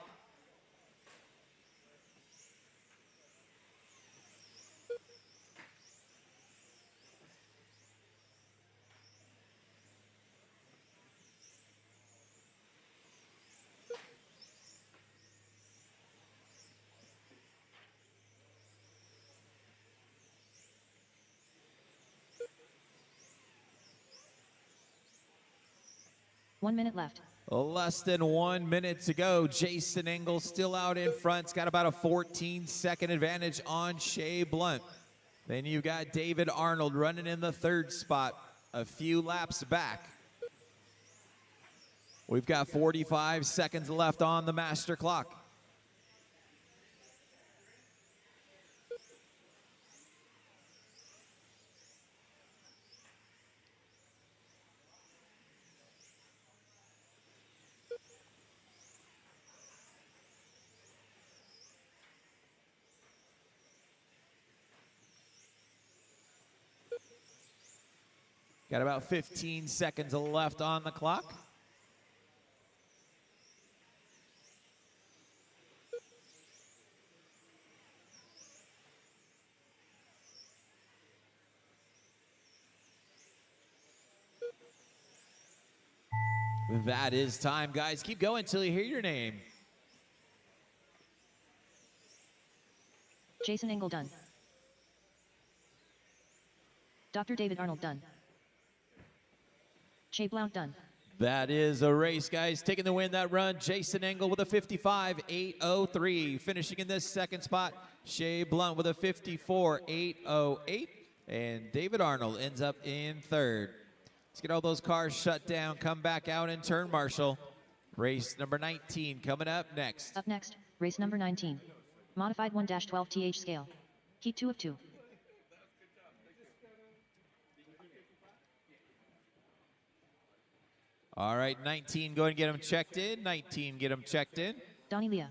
One minute left. Less than 1 minute to go. Jason Engel still out in front. He's got about a 14-second advantage on Shea Blunt. Then you've got David Arnold running in the third spot, a few laps back. We've got 45 seconds left on the master clock. Got about 15 seconds left on the clock. That is time, guys. Keep going until you hear your name. Jason Engel done. Dr. David Arnold done. Shea Blount done. That is a race, guys. Taking the win that run, Jason Engel with a 55.803. Finishing in this second spot, Shea Blount with a 54.808. And David Arnold ends up in third. Let's get all those cars shut down, come back out and turn marshal. Race number 19 coming up next. Up next, race number 19. Modified 1-12 TH scale. Heat 2 of 2. All right, 19, go and get them checked in. 19, get them checked in. Donnie Leah.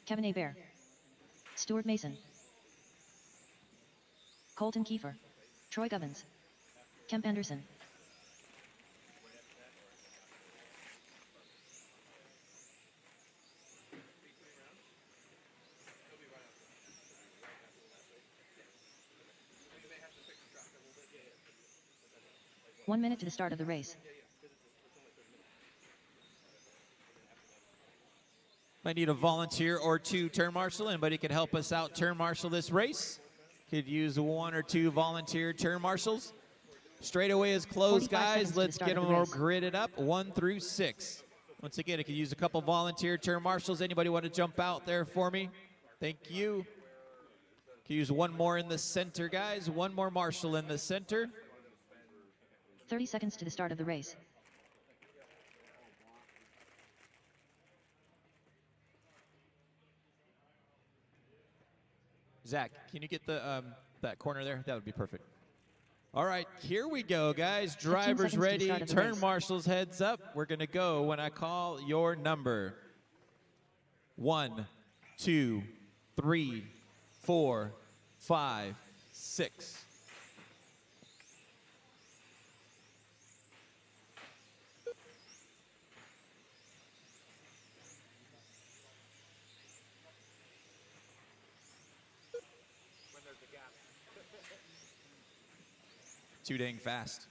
Kevin Hebert. Stuart Mason. Colton Kiefer. Troy Gubbins. Kemp Anderson. One minute to the start of the race. I need a volunteer or two turn marshal. Anybody can help us out turn marshal this race. Could use one or two volunteer turn marshals. Straightaway is closed, guys. Let's get them all gridded up, 1 through 6. Once again, I could use a couple volunteer turn marshals. Anybody want to jump out there for me? Thank you. Could use one more in the center, guys. One more marshal in the center. 30 seconds to the start of the race. Zach, can you get the that corner there? That would be perfect. All right, here we go, guys. Drivers ready, turn marshals heads up. We're going to go when I call your number. 1, 2, 3, 4, 5, 6. Too dang fast.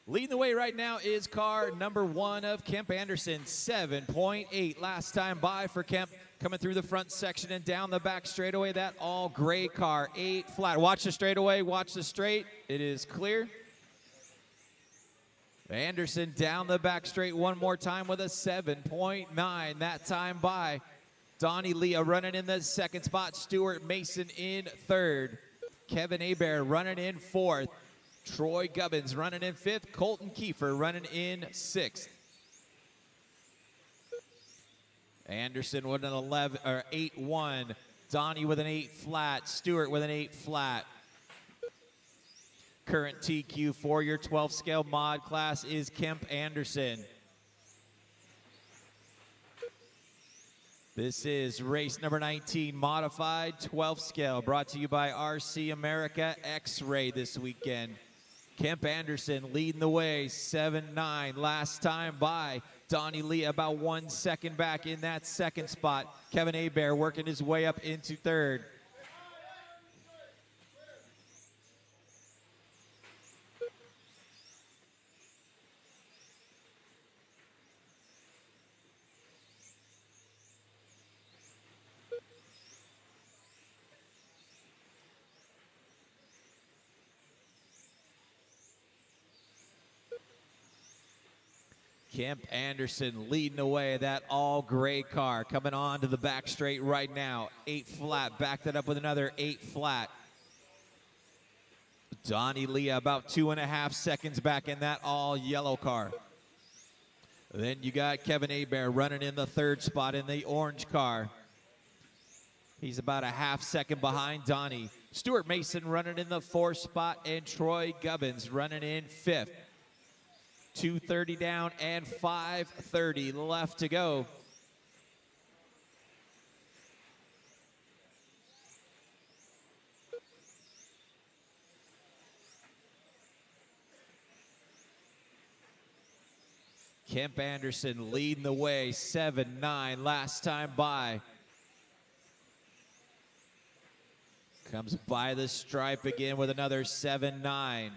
Leading the way right now is car number 1 of Kemp Anderson, 7.8. Last time by for Kemp, coming through the front section and down the back straightaway. That all gray car, 8 flat. Watch the straightaway, watch the straight. It is clear. Anderson down the back straight one more time with a 7.9. That time by Donnie Leah running in the second spot. Stuart Mason in third. Kevin Hebert running in fourth. Troy Gubbins running in fifth. Colton Kiefer running in sixth. Anderson with an 8-1. Donnie with an 8 flat. Stewart with an 8 flat. Current TQ for your 12 scale mod class is Kemp Anderson. This is race number 19, modified 12 scale, brought to you by RC America X-Ray this weekend. Kemp Anderson leading the way, 7-9. Last time by Donnie Lee about 1 second back in that second spot. Kevin Hebert working his way up into third. Kemp Anderson leading the way, that all gray car coming on to the back straight right now. 8 flat, backed it up with another 8 flat. Donnie Lee about 2.5 seconds back in that all yellow car. Then you got Kevin Hebert running in the third spot in the orange car. He's about a half second behind Donnie. Stuart Mason running in the fourth spot, and Troy Gubbins running in fifth. 2:30 down and 5:30 left to go. Kemp Anderson leading the way, 7-9 last time by. Comes by the stripe again with another 7-9.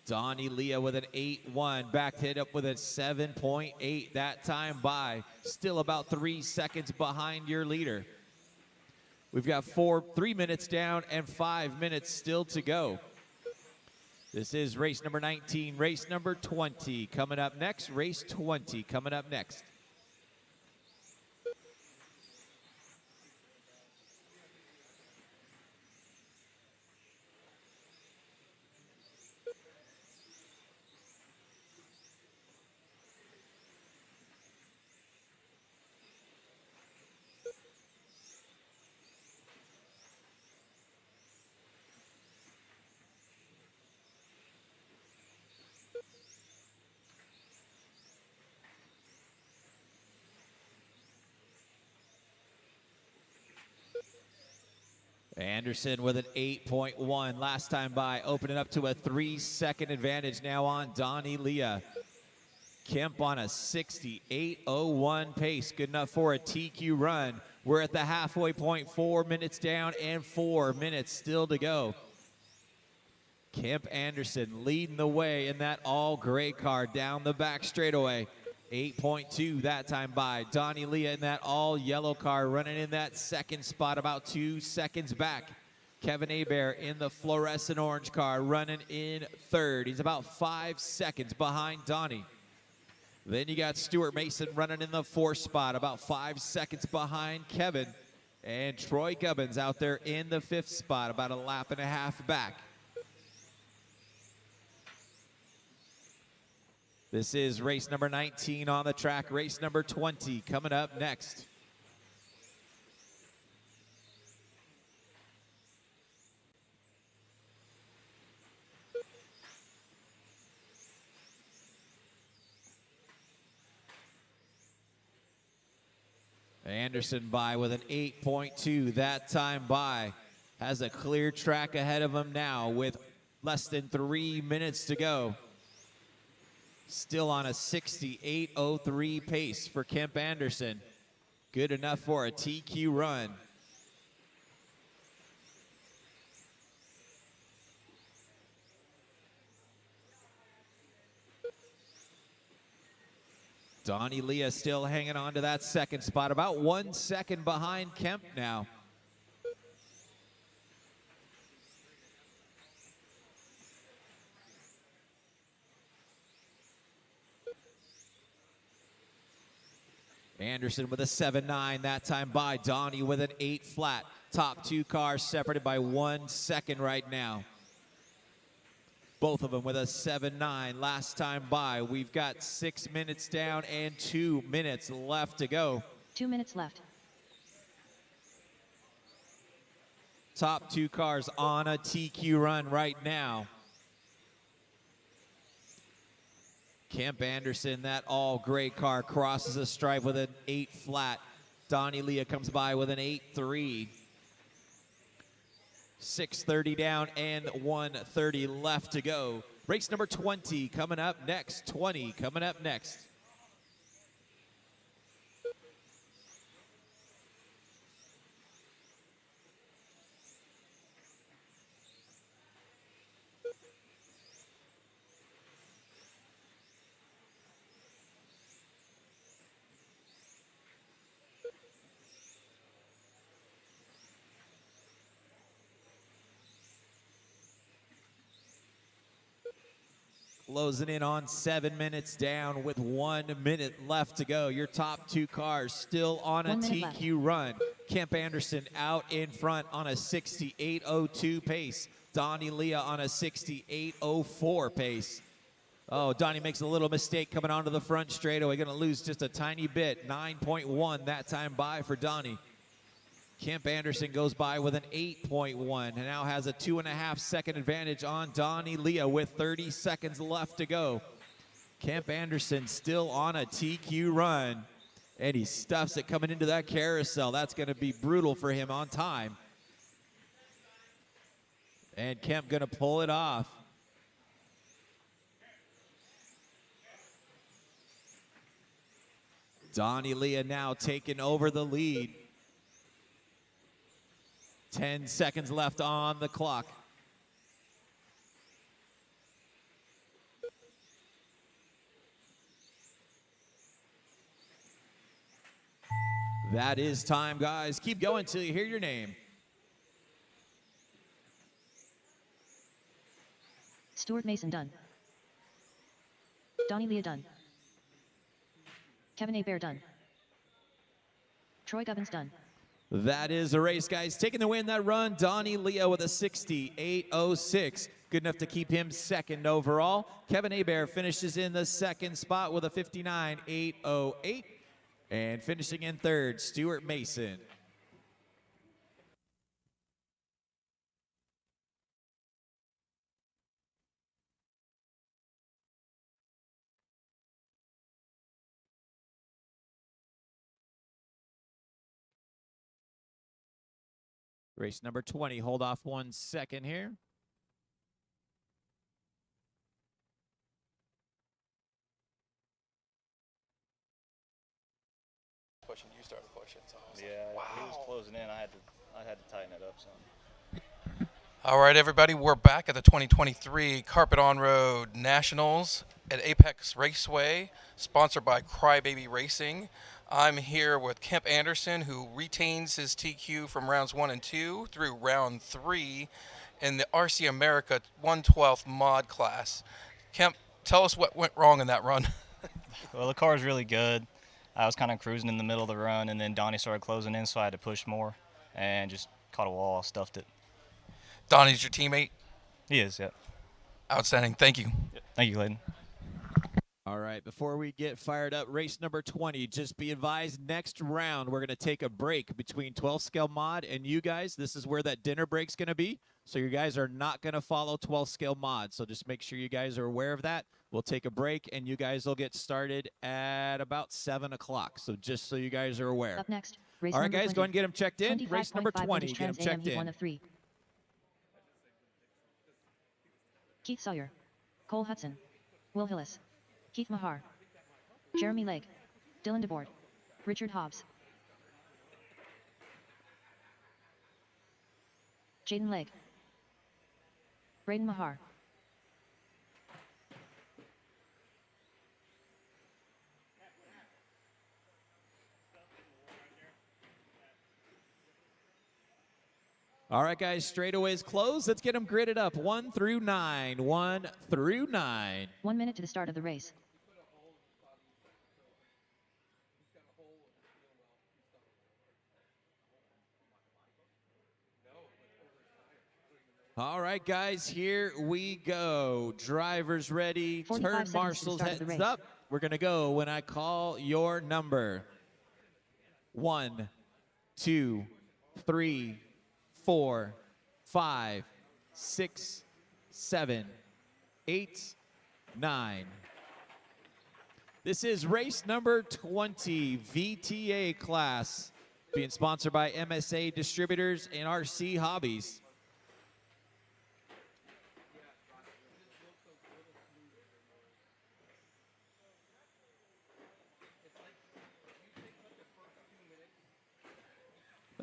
Donnie Leah with an 8-1, backed it up with a 7.8 that time by. Still about 3 seconds behind your leader. We've got 3 minutes down and 5 minutes still to go. This is race number 19, race number 20 coming up next, race 20 coming up next. Anderson with an 8.1 last time by, opening up to a 3-second advantage now on Donnie Leah. Kemp on a 68.01 pace, good enough for a TQ run. We're at the halfway point, 4 minutes down and 4 minutes still to go. Kemp Anderson leading the way in that all gray car down the back straightaway. 8.2 that time by. Donnie Leah in that all yellow car running in that second spot about 2 seconds back. Kevin Hebert in the fluorescent orange car running in third. He's about 5 seconds behind Donnie. Then you got Stuart Mason running in the fourth spot, about 5 seconds behind Kevin. And Troy Gubbins out there in the fifth spot, about a lap and a half back. This is race number 19 on the track. Race number 20 coming up next. Anderson by with an 8.2 that time by. Has a clear track ahead of him now with less than 3 minutes to go. Still on a 68.03 pace for Kemp Anderson. Good enough for a TQ run. Donnie Leah still hanging on to that second spot, about 1 second behind Kemp now. Anderson with a 7.9 that time by. Donnie with an 8 flat. Top two cars separated by 1 second right now. Both of them with a 7.9 last time by. We've got 6 minutes down and 2 minutes left to go. 2 minutes left. Top two cars on a TQ run right now. Kemp Anderson, that all gray car, crosses the stripe with an 8 flat. Donnie Leah comes by with an 8.3. 6:30 down and 1:30 left to go. Race number 20 coming up next. 20 coming up next. Closing in on 7 minutes down with 1 minute left to go. Your top two cars still on a TQ run. Kemp Anderson out in front on a 68.02 pace. Donnie Leah on a 68.04 pace. Oh, Donnie makes a little mistake coming onto the front straightaway. Going to lose just a tiny bit. 9.1 that time by for Donnie. Kemp Anderson goes by with an 8.1 and now has a 2.5 second advantage on Donnie Leah with 30 seconds left to go. Kemp Anderson still on a TQ run, and he stuffs it coming into that carousel. That's going to be brutal for him on time. And Kemp going to pull it off. Donnie Leah now taking over the lead. 10 seconds left on the clock. That is time, guys. Keep going till you hear your name. Stuart Mason done. Donnie Leah done. Kevin Hebert done. Troy Gubbins done. That is a race, guys. Taking the win that run, Donnie Leah with a 68.06. Good enough to keep him second overall. Kevin Hebert finishes in the second spot with a 59.808. And finishing in third, Stuart Mason. Race number 20, hold off 1 second here. Pushing, you started pushing. So Yeah, wow. He was closing in. I had to tighten it up some. All right, everybody, we're back at the 2023 Carpet On-Road Nationals at Apex Raceway, sponsored by Crybaby Racing. I'm here with Kemp Anderson, who retains his TQ from rounds 1 and 2 through round 3 in the RC America 1/12 mod class. Kemp, tell us what went wrong in that run. Well, the car is really good. I was kind of cruising in the middle of the run, and then Donnie started closing in, so I had to push more and just caught a wall, stuffed it. Donnie's your teammate? He is, yeah. Outstanding. Thank you. Yep. Thank you, Layden. All right, before we get fired up, race number 20, just be advised, next round, we're going to take a break between 12 scale mod and you guys. This is where that dinner break's going to be. So you guys are not going to follow 12 scale mod. So just make sure you guys are aware of that. We'll take a break, and you guys will get started at about 7 o'clock. So just so you guys are aware. Up next, race all right, number guys, 20. go ahead and get them checked in. Race number 20, get them checked in. 1 of 3. Keith Sawyer. Cole Hudson. Will Hillis. Keith Mahar. Jeremy Legg. Dylan DeBoard. Richard Hobbs. Jaden Legg. Braden Mahar. All right, guys, straightaways closed. Let's get them gridded up. 1 through 9. 1 through 9. 1 minute to the start of the race. All right, guys, here we go. Drivers ready. Turn marshals heads up. We're going to go when I call your number. 1, 2, 3, 4, 5, 6, 7, 8, 9. This is race number 20, VTA class, being sponsored by MSA Distributors and RC Hobbies.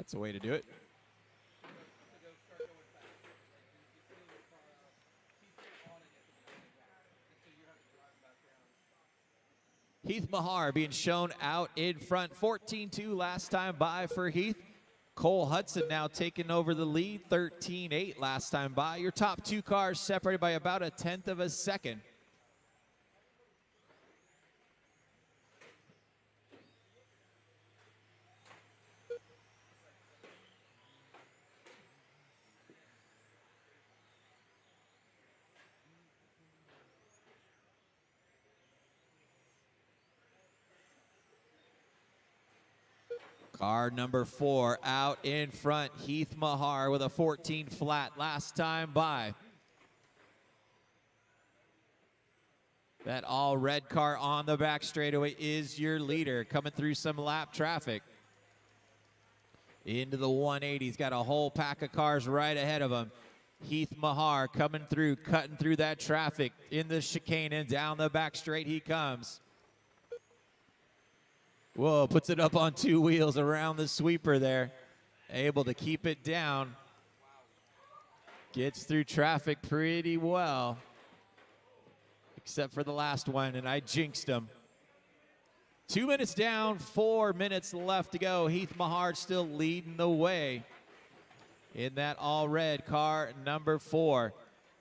That's the way to do it. Heath Mahar being shown out in front. 14-2 last time by for Heath. Cole Hudson now taking over the lead. 13-8 last time by. Your top two cars separated by about a tenth of a second. Car number 4 out in front, Heath Mahar with a 14 flat last time by. That all red car on the back straightaway is your leader, coming through some lap traffic. Into the 180, he's got a whole pack of cars right ahead of him. Heath Mahar coming through, cutting through that traffic in the chicane, and down the back straight he comes. Whoa, puts it up on two wheels around the sweeper there. Able to keep it down. Gets through traffic pretty well. Except for the last one, and I jinxed him. 2 minutes down, 4 minutes left to go. Heath Mahar still leading the way in that all red car number 4.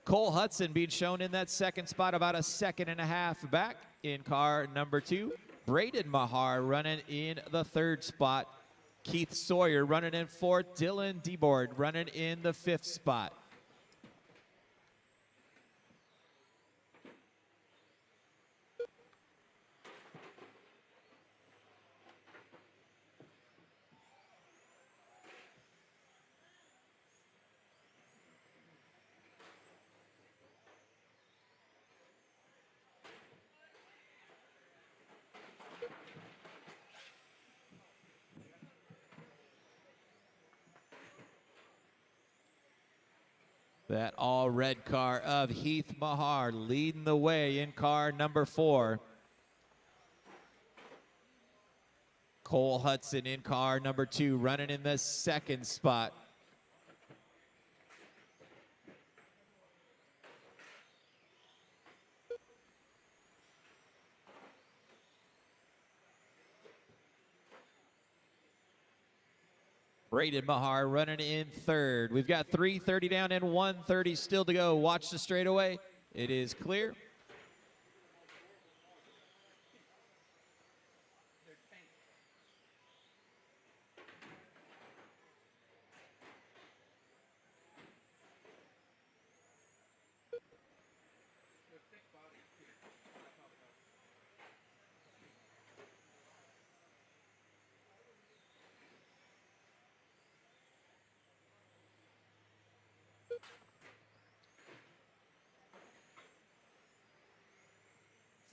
Cole Hudson being shown in that second spot, about a second and a half back in car number 2. Braden Mahar running in the third spot. Keith Sawyer running in fourth. Dylan DeBoard running in the fifth spot. That all red car of Heath Mahar leading the way in car number 4. Cole Hudson in car number 2, running in the second spot. Braden Mahar running in third. We've got 3:30 down and 1:30 still to go. Watch the straightaway. It is clear.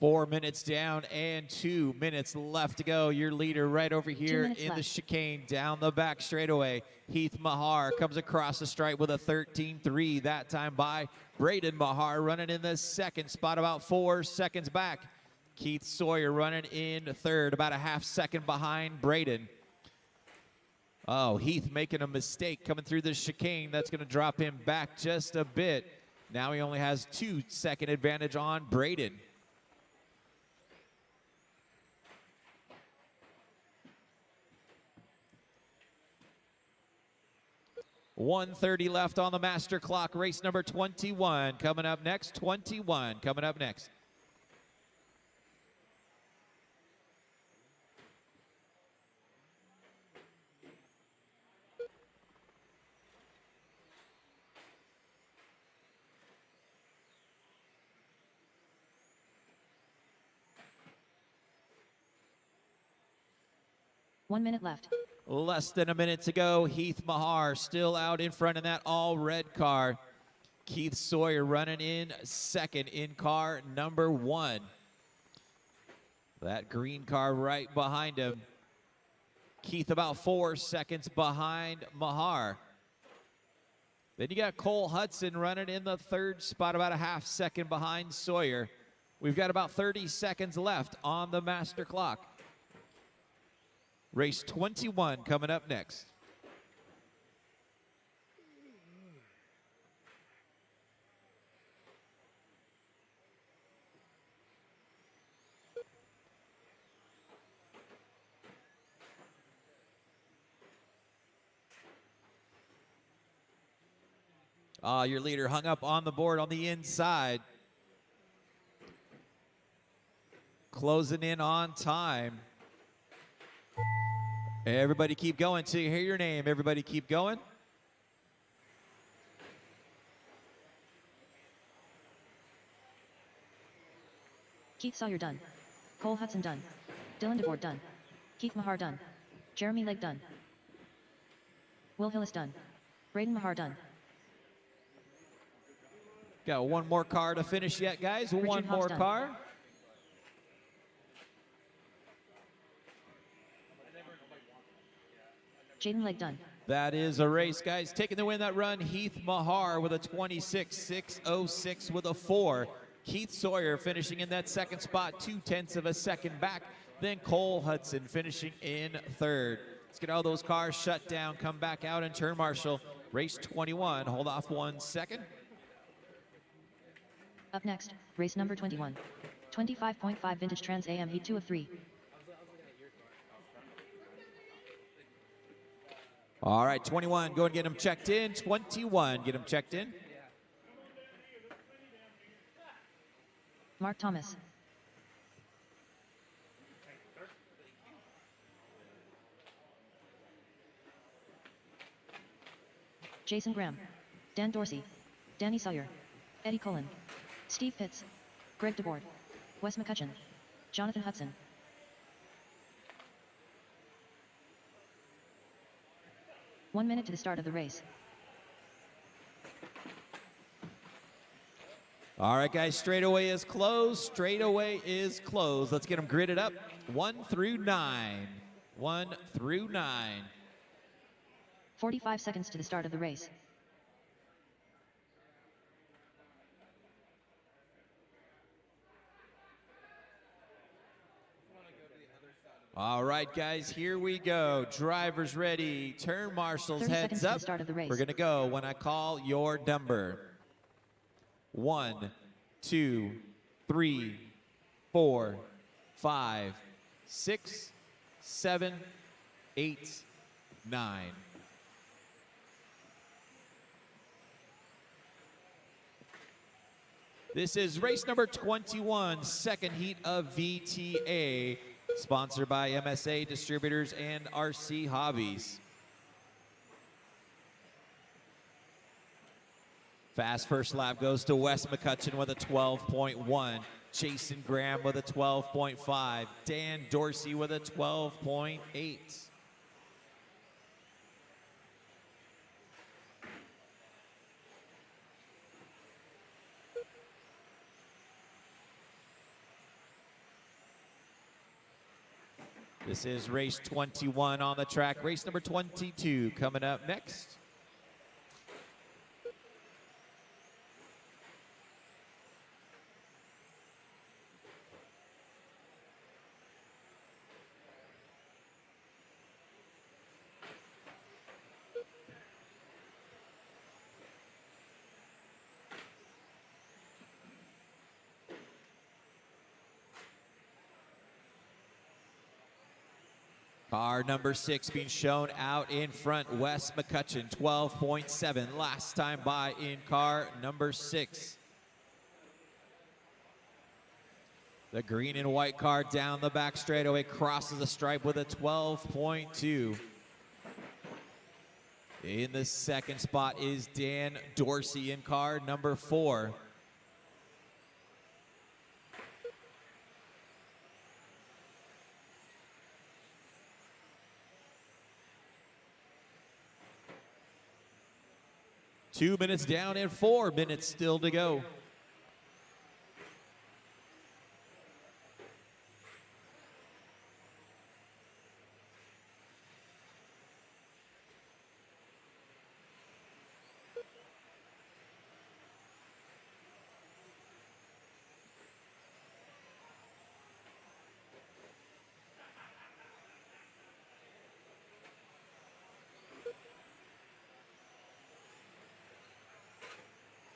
Four minutes down and 2 minutes left to go. Your leader right over here in the chicane down the back straightaway. Heath Mahar comes across the stripe with a 13.3 that time by. Braden Mahar running in the second spot, about 4 seconds back. Keith Sawyer running in third, about a half second behind Braden. Oh, Heath making a mistake coming through the chicane. That's going to drop him back just a bit. Now he only has 2 second advantage on Braden. 1:30 left on the master clock. Race number 21 coming up next. 21 coming up next. One minute left. Less than a minute to go. Heath Mahar still out in front in that all red car. Keith Sawyer running in second in car number 1. That green car right behind him. Keith about 4 seconds behind Mahar. Then you got Cole Hudson running in the third spot, about a half second behind Sawyer. We've got about 30 seconds left on the master clock. Race 21 coming up next. Your leader hung up on the board on the inside. Closing in on time. Everybody keep going till you hear your name. Everybody keep going. Keith Sawyer done. Cole Hudson done. Dylan DeVore done. Keith Mahar done. Jeremy Legg done. Will Hillis done. Braden Mahar done. Got one more car to finish yet, guys. Richard One Hobbs more done. car. Jaden Legg done. That is a race, guys. Taking the win that run, Heath Mahar with a 26.606 with a 4. Keith Sawyer finishing in that second spot, 0.2 of a second back. Then Cole Hudson finishing in third. Let's get all those cars shut down, come back out and turn marshal. Race 21, hold off 1 second. Up next, race number 21. 25.5 Vintage Trans AM Heat 2 of 3. All right, 21, go and get them checked in. 21, get them checked in. Mark Thomas. Jason Graham. Dan Dorsey. Danny Sawyer. Eddie Cullen. Steve Pitts. Greg DeBoard. Wes McCutcheon. Jonathan Hudson. One minute to the start of the race. All right, guys, straightaway is closed. Straightaway is closed. Let's get them gridded up. 1 through 9. 1 through 9. 45 seconds to the start of the race. All right, guys, here we go. Drivers ready. Turn marshals, 30 seconds heads to the up. start of the race. We're going to go when I call your number. 1, 2, 3, 4, 5, 6, 7, 8, 9. This is race number 21, second heat of VTA, sponsored by MSA Distributors and RC Hobbies. Fast first lap goes to Wes McCutcheon with a 12.1. Jason Graham with a 12.5. Dan Dorsey with a 12.8. This is race 21 on the track. Race number 22 coming up next. Car number 6 being shown out in front, Wes McCutcheon, 12.7. Last time by in car number 6. The green and white car down the back straightaway crosses the stripe with a 12.2. In the second spot is Dan Dorsey in car number 4. Two minutes down and 4 minutes still to go.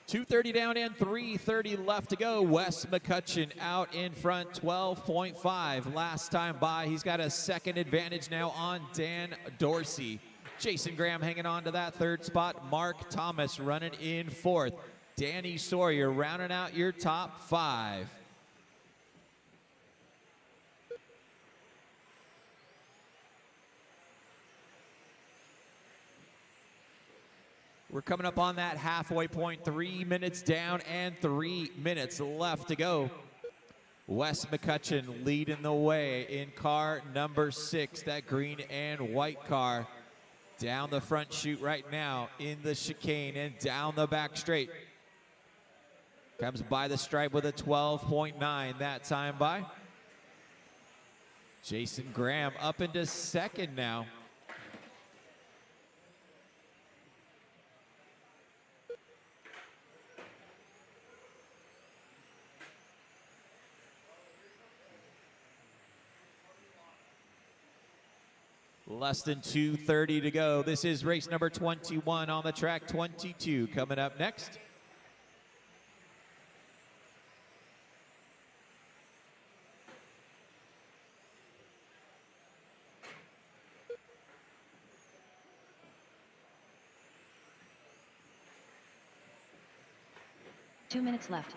.230 down and 3:30 left to go. Wes McCutcheon out in front, 12.5. Last time by, he's got a second advantage now on Dan Dorsey. Jason Graham hanging on to that third spot. Mark Thomas running in fourth. Danny Sawyer rounding out your top 5. We're coming up on that halfway point, 3 minutes down and 3 minutes left to go. Wes McCutcheon leading the way in car number 6, that green and white car. Down the front chute right now in the chicane and down the back straight. Comes by the stripe with a 12.9 that time by. Jason Graham up into second now. Less than 2:30 to go. This is race number 21 on the track. 22 coming up next. Two minutes left.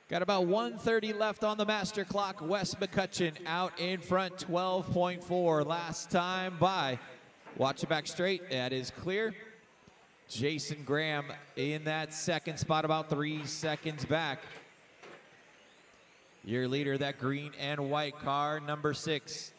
Got about 1:30 left on the master clock. Wes McCutcheon out in front, 12.4 last time by. Watch it back straight, that is clear. Jason Graham in that second spot, about 3 seconds back. Your leader, that green and white car, number 6.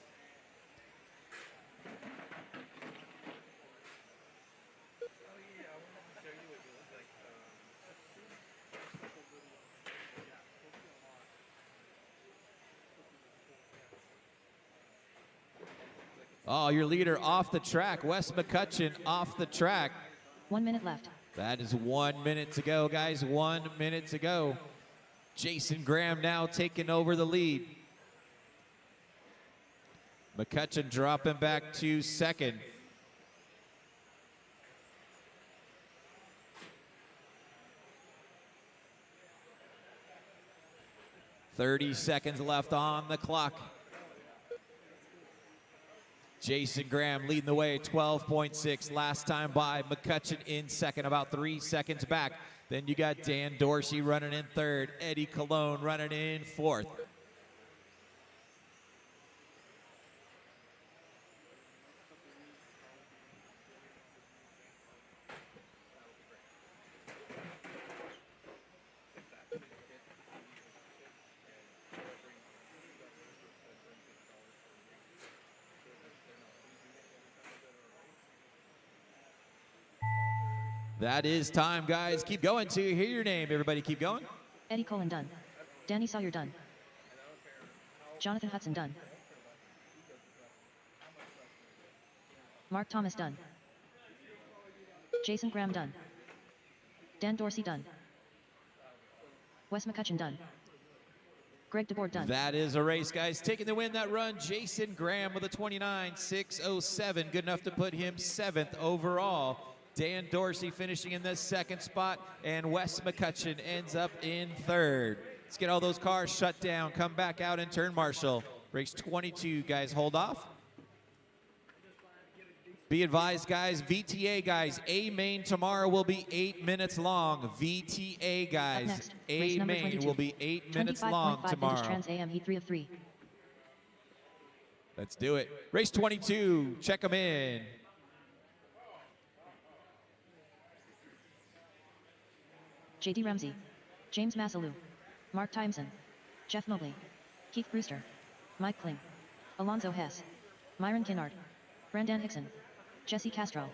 Oh, your leader off the track. Wes McCutcheon off the track. 1 minute left. That is 1 minute to go, guys. 1 minute to go. Jason Graham now taking over the lead. McCutcheon dropping back to second. "30 seconds left on the clock. Jason Graham leading the way, 12.6 last time by. McCutcheon in second, about 3 seconds back. Then you got Dan Dorsey running in third. Eddie Colon running in fourth. That is time, guys. Keep going till you hear your name. Everybody keep going. Eddie Colon done. Danny Sawyer done. Jonathan Hudson done. Mark Thomas done. Jason Graham done. Dan Dorsey done. Wes McCutcheon done. Greg DeBoard done. That is a race, guys. Taking the win that run, Jason Graham with a 29.607. Good enough to put him 7th overall. Dan Dorsey finishing in the second spot, and Wes McCutcheon ends up in third. Let's get all those cars shut down. Come back out and turn marshal. Race 22, guys, hold off. Be advised, guys, VTA, guys, A-Main tomorrow will be 8 minutes long. VTA, guys, Next, A-Main will be 8 minutes long tomorrow. Trans AM Heat 3 of 3. Let's do it. Race 22, check them in. JD Ramsey, James Massalou, Mark Timeson, Jeff Mobley, Keith Brewster, Mike Kling, Alonzo Hess, Myron Kinnard, Brandon Hickson, Jesse Castro.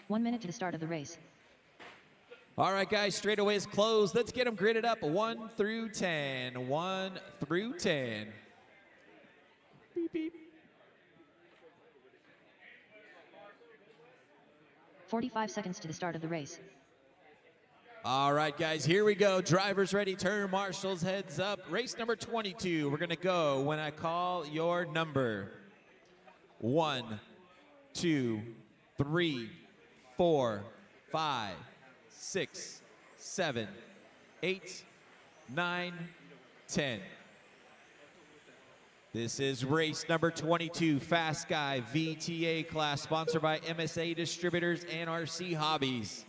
One minute to the start of the race. All right, guys, straightaway is closed. Let's get them gridded up 1 through 10. 1 through 10. Beep, beep. 45 seconds to the start of the race. All right, guys, here we go. Drivers ready, turn marshals, heads up. Race number 22. We're going to go when I call your number. 1, 2, 3, 4, 5, 6, 7, 8, 9, 10. This is race number 22, Fast Guy VTA class, sponsored by MSA Distributors and RC Hobbies.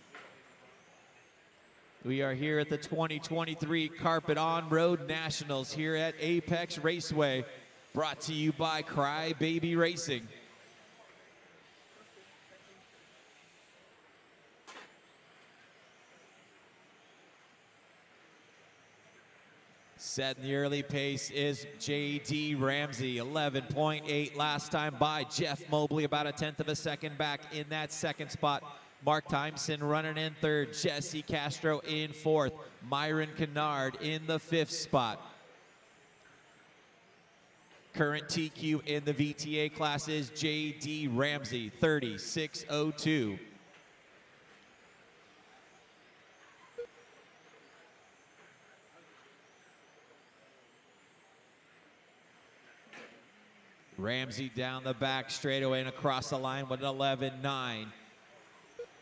We are here at the 2023 Carpet On-Road Nationals here at Apex Raceway, brought to you by Crybaby Racing. Setting the early pace is J.D. Ramsey, 11.8 last time by. Jeff Mobley about 1/10 of a second back in that second spot. Mark Timeson running in third. Jesse Castro in fourth. Myron Kennard in the fifth spot. Current TQ in the VTA class is J.D. Ramsey, 36.02. Ramsey down the back straightaway and across the line with an 11.9.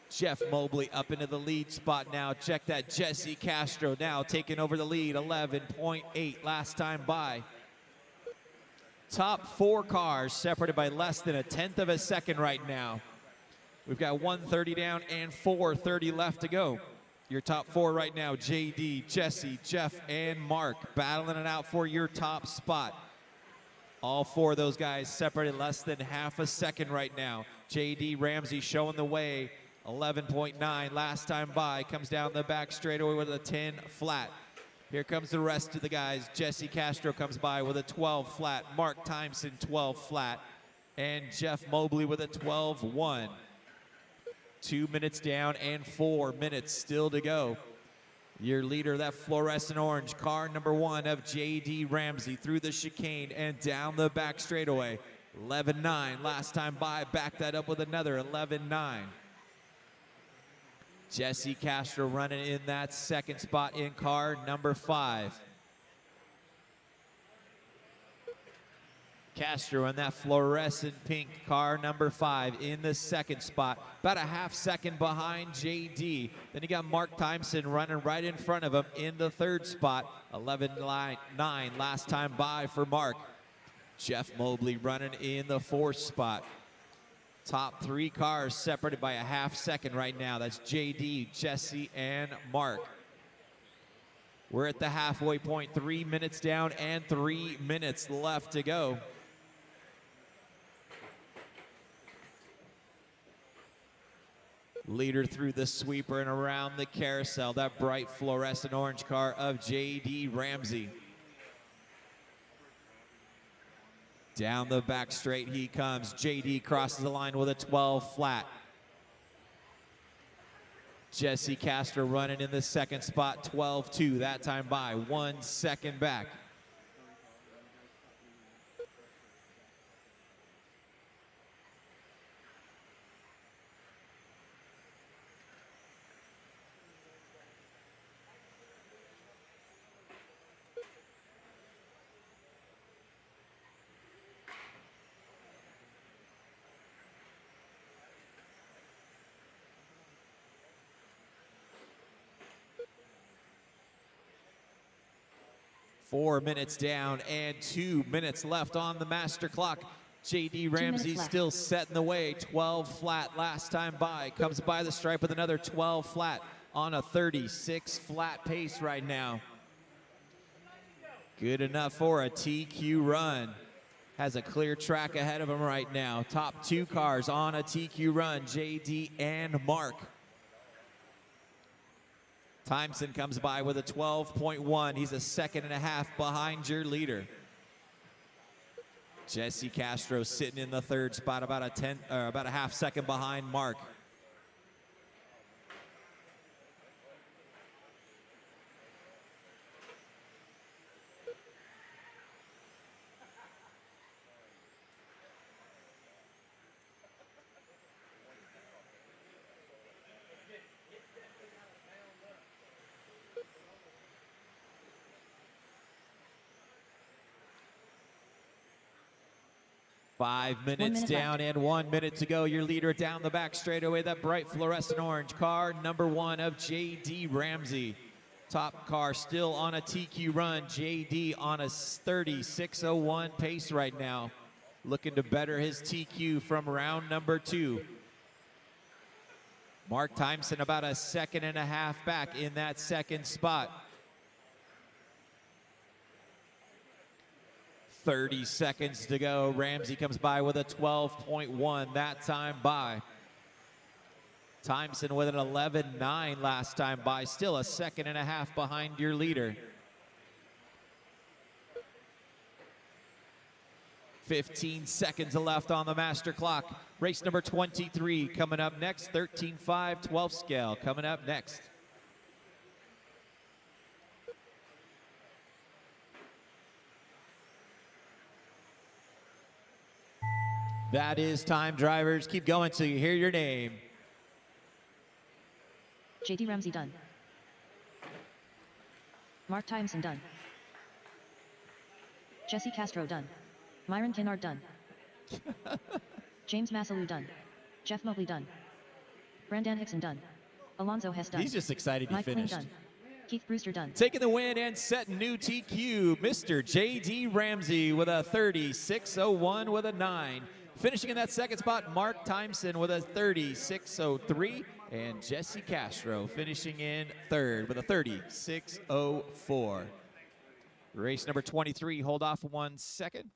Jeff Mobley up into the lead spot now. Check that, Jesse Castro now taking over the lead, 11.8 last time by. Top 4 cars separated by less than 1/10 of a second right now. We've got 1:30 down and 4:30 left to go. Your top 4 right now, JD, Jesse, Jeff, and Mark battling it out for your top spot. All 4 of those guys separated less than half a second right now. J.D. Ramsey showing the way, 11.9 last time by. Comes down the back straightaway with a 10 flat. Here comes the rest of the guys. Jesse Castro comes by with a 12 flat. Mark Timeson, 12 flat. And Jeff Mobley with a 12.1. 2 minutes down and 4 minutes still to go. Your leader, that fluorescent orange, car number 1 of J.D. Ramsey through the chicane and down the back straightaway. 11.9 last time by. Back that up with another 11.9. Jesse Castro running in that second spot in car number 5. Castro in that fluorescent pink car number 5 in the second spot, about a half second behind JD. Then you got Mark Timeson running right in front of him in the third spot, 11.9 last time by for Mark. Jeff Mobley running in the fourth spot. Top 3 cars separated by a half second right now. That's JD, Jesse, and Mark. We're at the halfway point, 3 minutes down and 3 minutes left to go. Leader through the sweeper and around the carousel, that bright fluorescent orange car of J.D. Ramsey. Down the back straight he comes. J.D. crosses the line with a 12 flat. Jesse Castro running in the second spot, 12.2 that time by, 1 second back. Four minutes down and 2 minutes left on the master clock. J.D. Ramsey still setting the way, 12 flat last time by. Comes by the stripe with another 12 flat on a 36 flat pace right now. Good enough for a TQ run. Has a clear track ahead of him right now. Top 2 cars on a TQ run, J.D. and Mark. Timeson comes by with a 12.1. He's a second and a half behind your leader. Jesse Castro sitting in the third spot, about a half second behind Mark. 5 minutes minute down and 1 minute to go. Your leader down the back straightaway, that bright fluorescent orange car, number 1 of J.D. Ramsey. Top car still on a TQ run. J.D. on a 36:01 pace right now. Looking to better his TQ from round number 2. Mark Timeson about a second and a half back in that second spot. 30 seconds to go. Ramsey comes by with a 12.1 that time by. Timeson with an 11.9 last time by. Still a second and a half behind your leader. 15 seconds left on the master clock. Race number 23 coming up next. 13.5, 12 scale coming up next. That is time, drivers. Keep going till you hear your name. J.D. Ramsey done. Mark Timeson done. Jesse Castro done. Myron Kennard done. James Massalu done. Jeff Mobley done. Brandon Hickson done. Alonzo Hess done. He's just excited he Mike Queen finished. done. Keith Brewster done. Taking the win and setting new TQ, Mr. J.D. Ramsey with a 36:01 with a 9. Finishing in that second spot, Mark Timeson with a 36:03, and Jesse Castro finishing in third with a 36:04. Race number 23, hold off 1 second.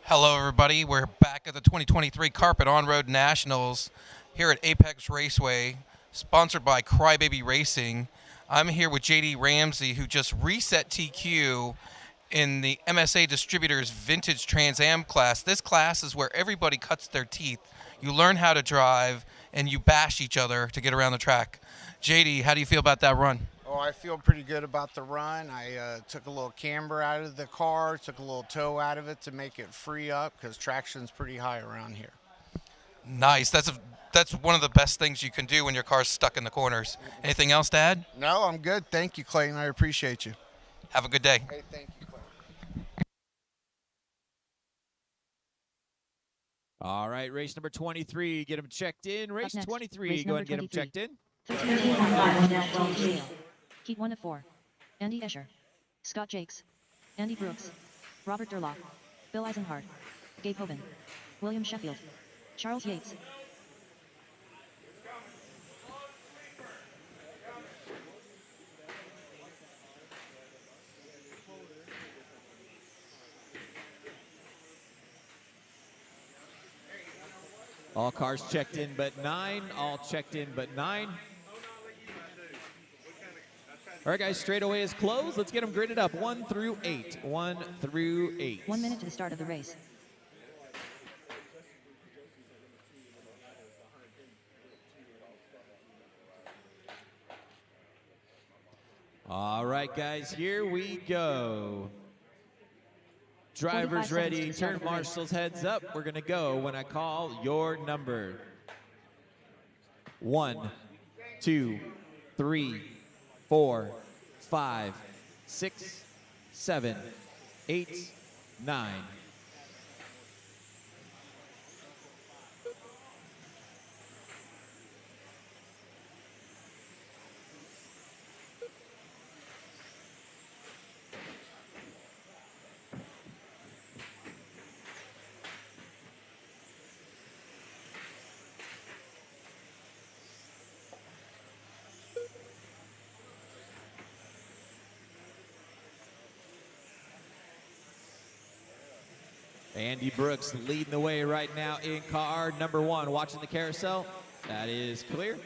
Hello, everybody. We're back at the 2023 Carpet On-Road Nationals here at Apex Raceway, sponsored by Crybaby Racing. I'm here with J.D. Ramsey, who just reset TQ in the MSA Distributors Vintage Trans Am class. This class is where everybody cuts their teeth. You learn how to drive, and you bash each other to get around the track. J.D., how do you feel about that run? Oh, I feel pretty good about the run. I took a little camber out of the car, took a little toe out of it to make it free up because traction's pretty high around here. Nice. That's one of the best things you can do when your car's stuck in the corners. Anything else to add? No, I'm good. Thank you, Clayton. I appreciate you. Have a good day. Hey, thank you, Clayton. All right, race number 23, get him checked in. Race next, 23, race go ahead and get number him checked in. 13.5 Heat 1 of 4. Andy Escher. Scott Jakes. Andy Brooks. Robert Durlock. Bill Eisenhart. Gabe Hoban. William Sheffield. Charles Yates. All cars checked in but 9. All checked in but 9. All right, guys, straightaway is closed. Let's get them gridded up. 1 through 8. 1 through 8. 1 minute to the start of the race. All right, guys, here we go. Drivers 45 ready. seconds to the start Turn of the race. marshals heads up. We're going to go when I call your number. 1, 2, 3, 4, 5, 6, 7, 8, 9. Andy Brooks leading the way right now in car number 1. Watching the carousel. That is clear.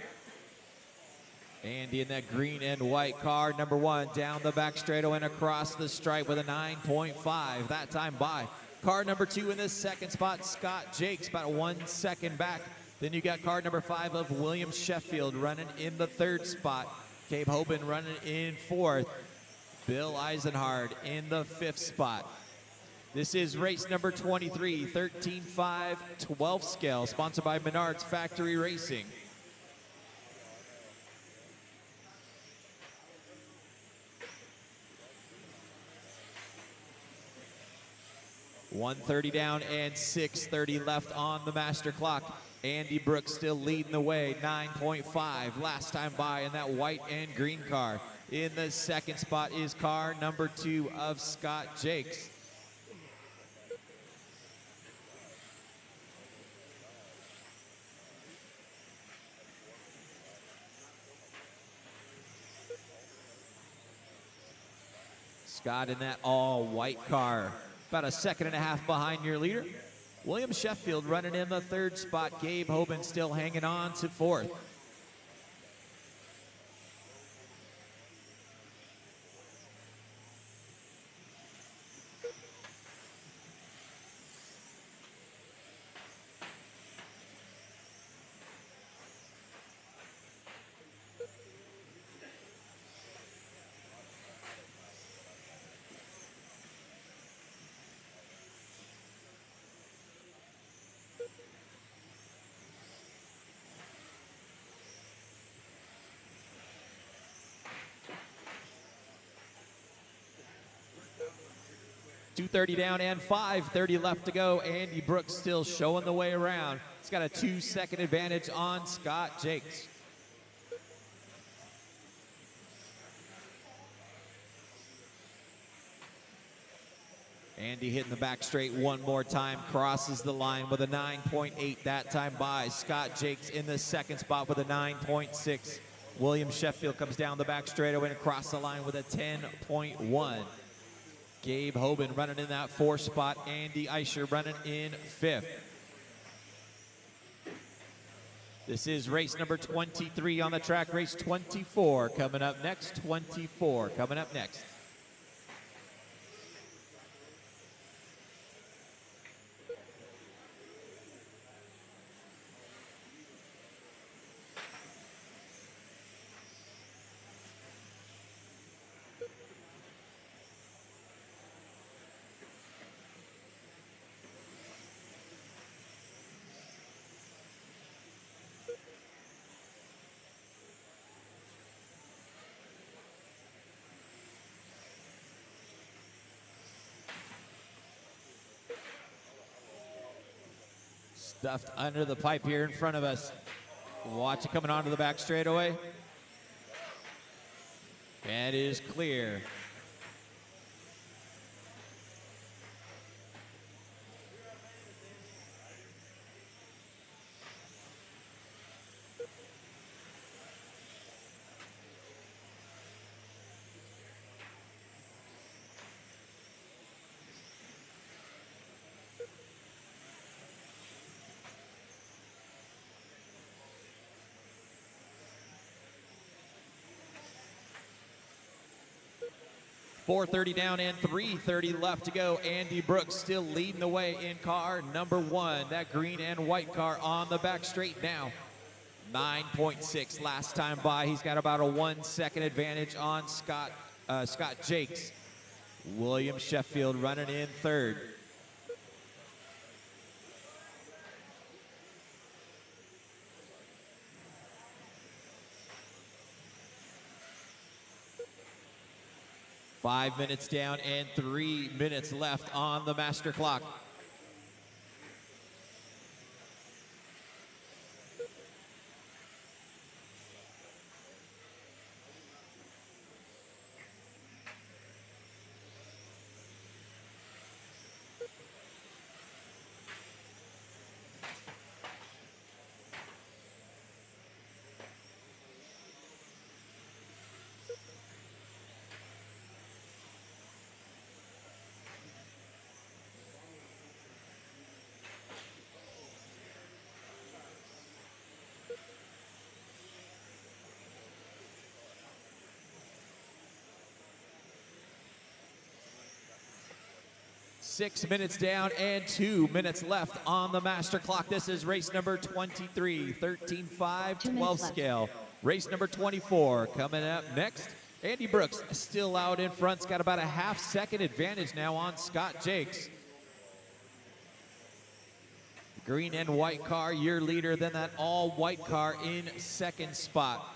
Andy in that green and white car number 1 down the back straightaway and across the stripe with a 9.5 that time by. Car number 2 in the second spot, Scott Jakes, about 1 second back. Then you got car number 5 of William Sheffield running in the third spot. Gabe Hoban running in fourth. Bill Eisenhart in the 5th spot. This is race number 23, 13.5, 12 scale, sponsored by Menards Factory Racing. .130 down and 6:30 left on the master clock. Andy Brooks still leading the way, 9.5 last time by in that white and green car. In the second spot is car number 2 of Scott Jakes. Scott in that all white car, about a second and a half behind your leader. William Sheffield running in the third spot. Gabe Hoban still hanging on to fourth. .230 down and 5:30 left to go. Andy Brooks still showing the way around. He's got a 2-second advantage on Scott Jakes. Andy hitting the back straight one more time, crosses the line with a 9.8 that time by. Scott Jakes in the second spot with a 9.6. William Sheffield comes down the back straightaway and across the line with a 10.1. Gabe Hoban running in that fourth spot. Andy Eicher running in fifth. This is race number 23 on the track. Race 24 coming up next. 24 coming up next. Stuffed under the pipe here in front of us. Watch it coming onto the back straightaway. And it is clear. .430 down and 3:30 left to go. Andy Brooks still leading the way in car number 1. That green and white car on the back straight now. 9.6 last time by. He's got about a 1-second advantage on Scott Jakes. William Sheffield running in third. Five minutes down and 3 minutes left on the master clock. Six minutes down and 2 minutes left on the master clock. This is race number 23, 13.5, 12 scale. Race number 24 coming up next. Andy Brooks still out in front. He's got about a 1/2 second advantage now on Scott Jakes. Green and white car, your leader. Then that all white car in second spot.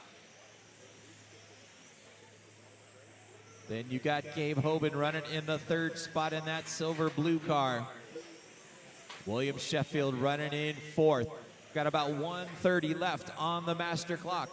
Then you got Gabe Hoban running in the third spot in that silver blue car. William Sheffield running in fourth. Got about 1:30 left on the master clock.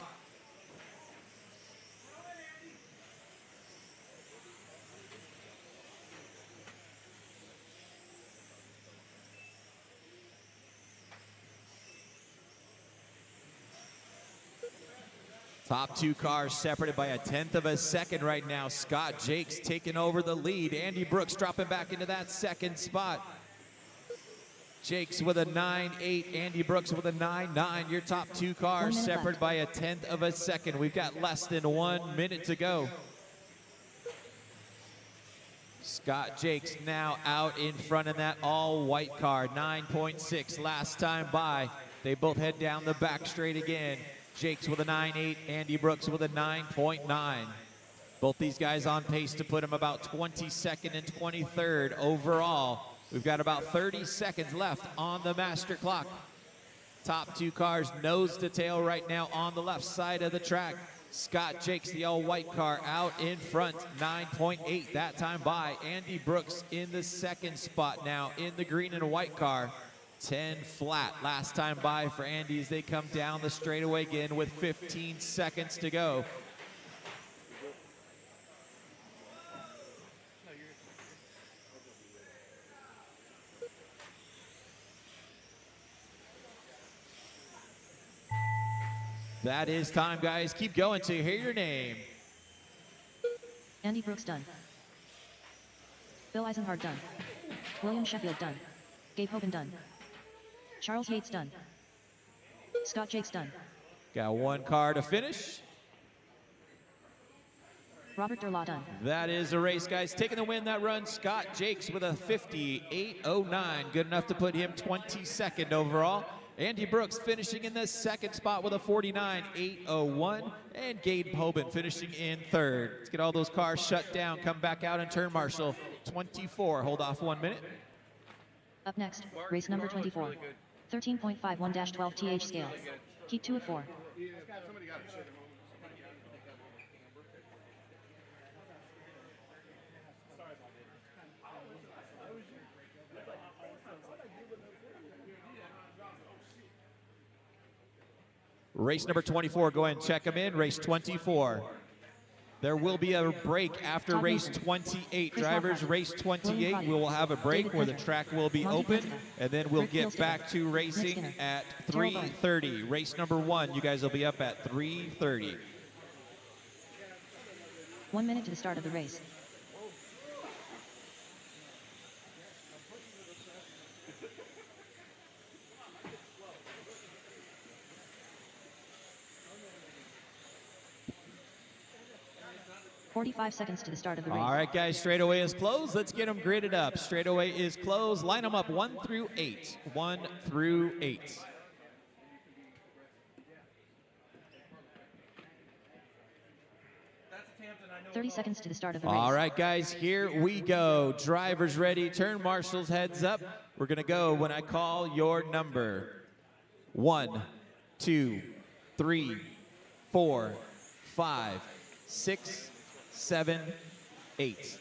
Top two cars separated by 1/10 of a second right now. Scott Jakes taking over the lead. Andy Brooks dropping back into that second spot. Jakes with a 9.8, Andy Brooks with a 9.9. Your top two cars separated by 1/10 of a second. We've got less than 1 minute to go. Scott Jakes now out in front in that all-white car, 9.6 last time by. They both head down the back straight again. Jakes with a 9.8, Andy Brooks with a 9.9. Both these guys on pace to put them about 22nd and 23rd overall. We've got about 30 seconds left on the master clock. Top two cars nose to tail right now on the left side of the track. Scott Jakes, the all-white car, out in front, 9.8 that time by. Andy Brooks in the second spot now in the green and white car. 10 flat last time by for Andy as they come down the straightaway again with 15 seconds to go. That is time, guys. Keep going till you hear your name. Andy Brooks done. Bill Eisenhart done. William Sheffield done. Gabe Hoban done. Charles Yates done. Scott Jakes done. Got one car to finish. Robert Durlaw done. That is a race, guys. Taking the win that run, Scott Jakes with a 58.09. Good enough to put him 22nd overall. Andy Brooks finishing in the second spot with a 49.801. And Gabe Hoban finishing in third. Let's get all those cars shut down. Come back out and turn marshal 24. Hold off 1 minute. Up next, race number 24. 13.51-12 TH scale. Heat 2 of 4. Race number 24, go ahead and check them in. Race 24. There will be a break after race 28. Drivers, race 28, we will have a break where the track will be open, and then we'll get back to racing at 3:30. Race number 1, you guys will be up at 3:30. 1 minute to the start of the race. .45 seconds to the start of the race. All right, guys, straightaway is closed. Let's get them gridded up. Straightaway is closed. Line them up 1 through 8. 1 through 8. – 30 seconds to the start of the race. All right, guys, here we go. Drivers ready. Turn marshals, heads up. We're going to go when I call your number. 1, 2, 3, 4, 5, 6, 7, 8.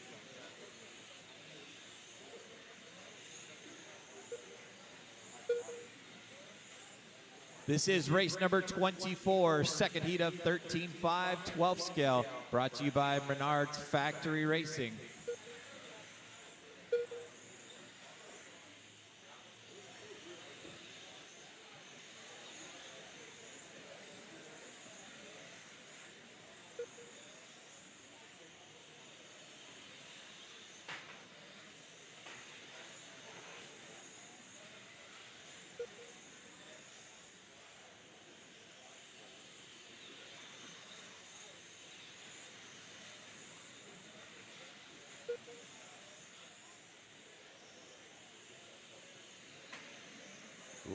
This is race number 24, second heat of 13.5 12 scale, brought to you by Menard's Factory Racing.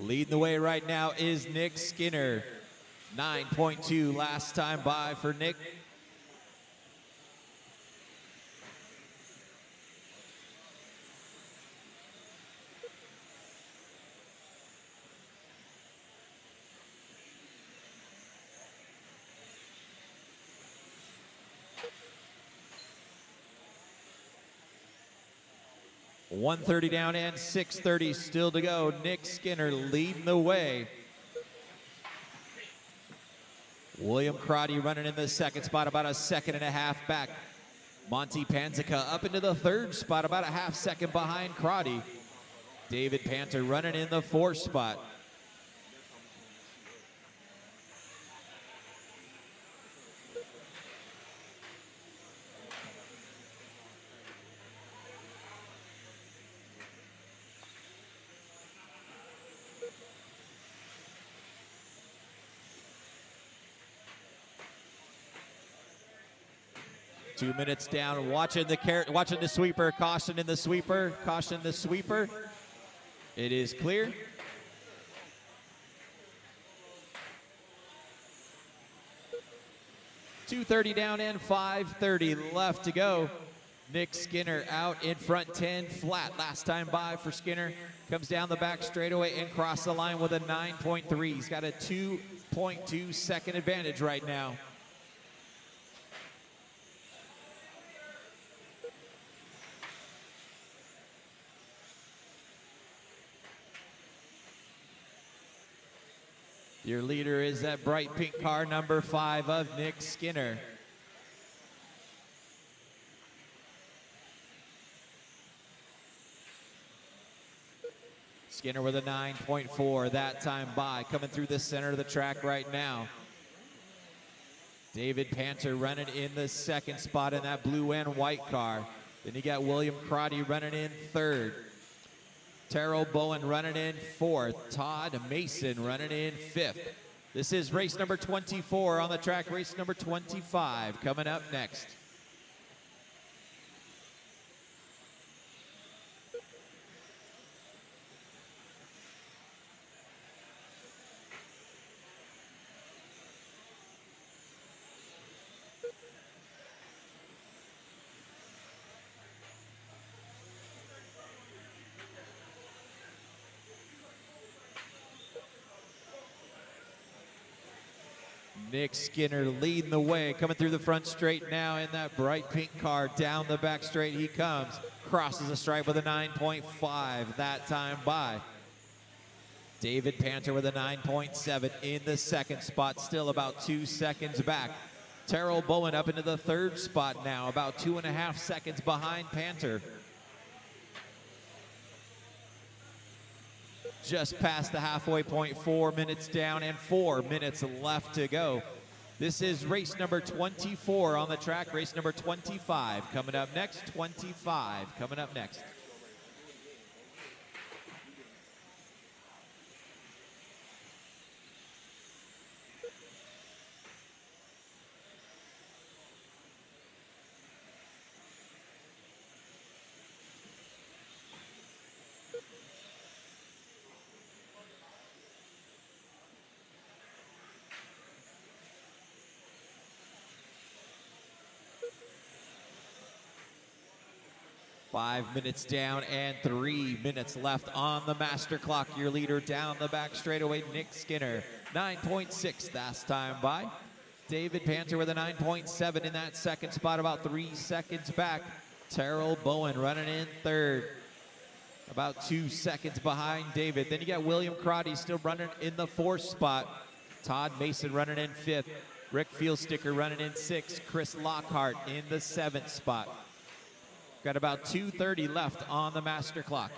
Leading the way right now is Nick Skinner. 9.2 last time by for Nick. 1:30 down and 6:30 still to go. Nick Skinner leading the way. William Crotty running in the second spot, about a second and a half back. Monty Panzica up into the third spot, about a half second behind Crotty. David Panter running in the fourth spot. Two minutes down, watching the sweeper, caution in the sweeper, caution the sweeper. It is clear. .230 down and 5:30 left to go. Nick Skinner out in front, 10 flat last time by for Skinner. Comes down the back straightaway and cross the line with a 9.3. He's got a 2.2 second advantage right now. Your leader is that bright pink car, number 5 of Nick Skinner. Skinner with a 9.4 that time by, coming through the center of the track right now. David Panter running in the second spot in that blue and white car. Then you got William Crotty running in third. Terrell Bowen running in fourth. Todd Mason running in fifth. This is race number 24 on the track. Race number 25 coming up next. Nick Skinner leading the way, coming through the front straight now in that bright pink car. Down the back straight he comes, crosses the stripe with a 9.5 that time by. David Panter with a 9.7 in the second spot, still about 2 seconds back. Terrell Bowen up into the third spot now, about 2.5 seconds behind Panter. Just past the halfway point, 4 minutes down and 4 minutes left to go. This is race number 24 on the track. Race number 25 coming up next. 25 coming up next. Five minutes down and 3 minutes left on the master clock. Your leader down the back straightaway, Nick Skinner, 9.6 last time by. David Panter with a 9.7 in that second spot, about 3 seconds back. Terrell Bowen running in third, about 2 seconds behind David. Then you got William Crotty still running in the fourth spot. Todd Mason running in fifth. Rick Fieldsticker running in sixth. Chris Lockhart in the seventh spot. Got about 2:30 left on the master clock.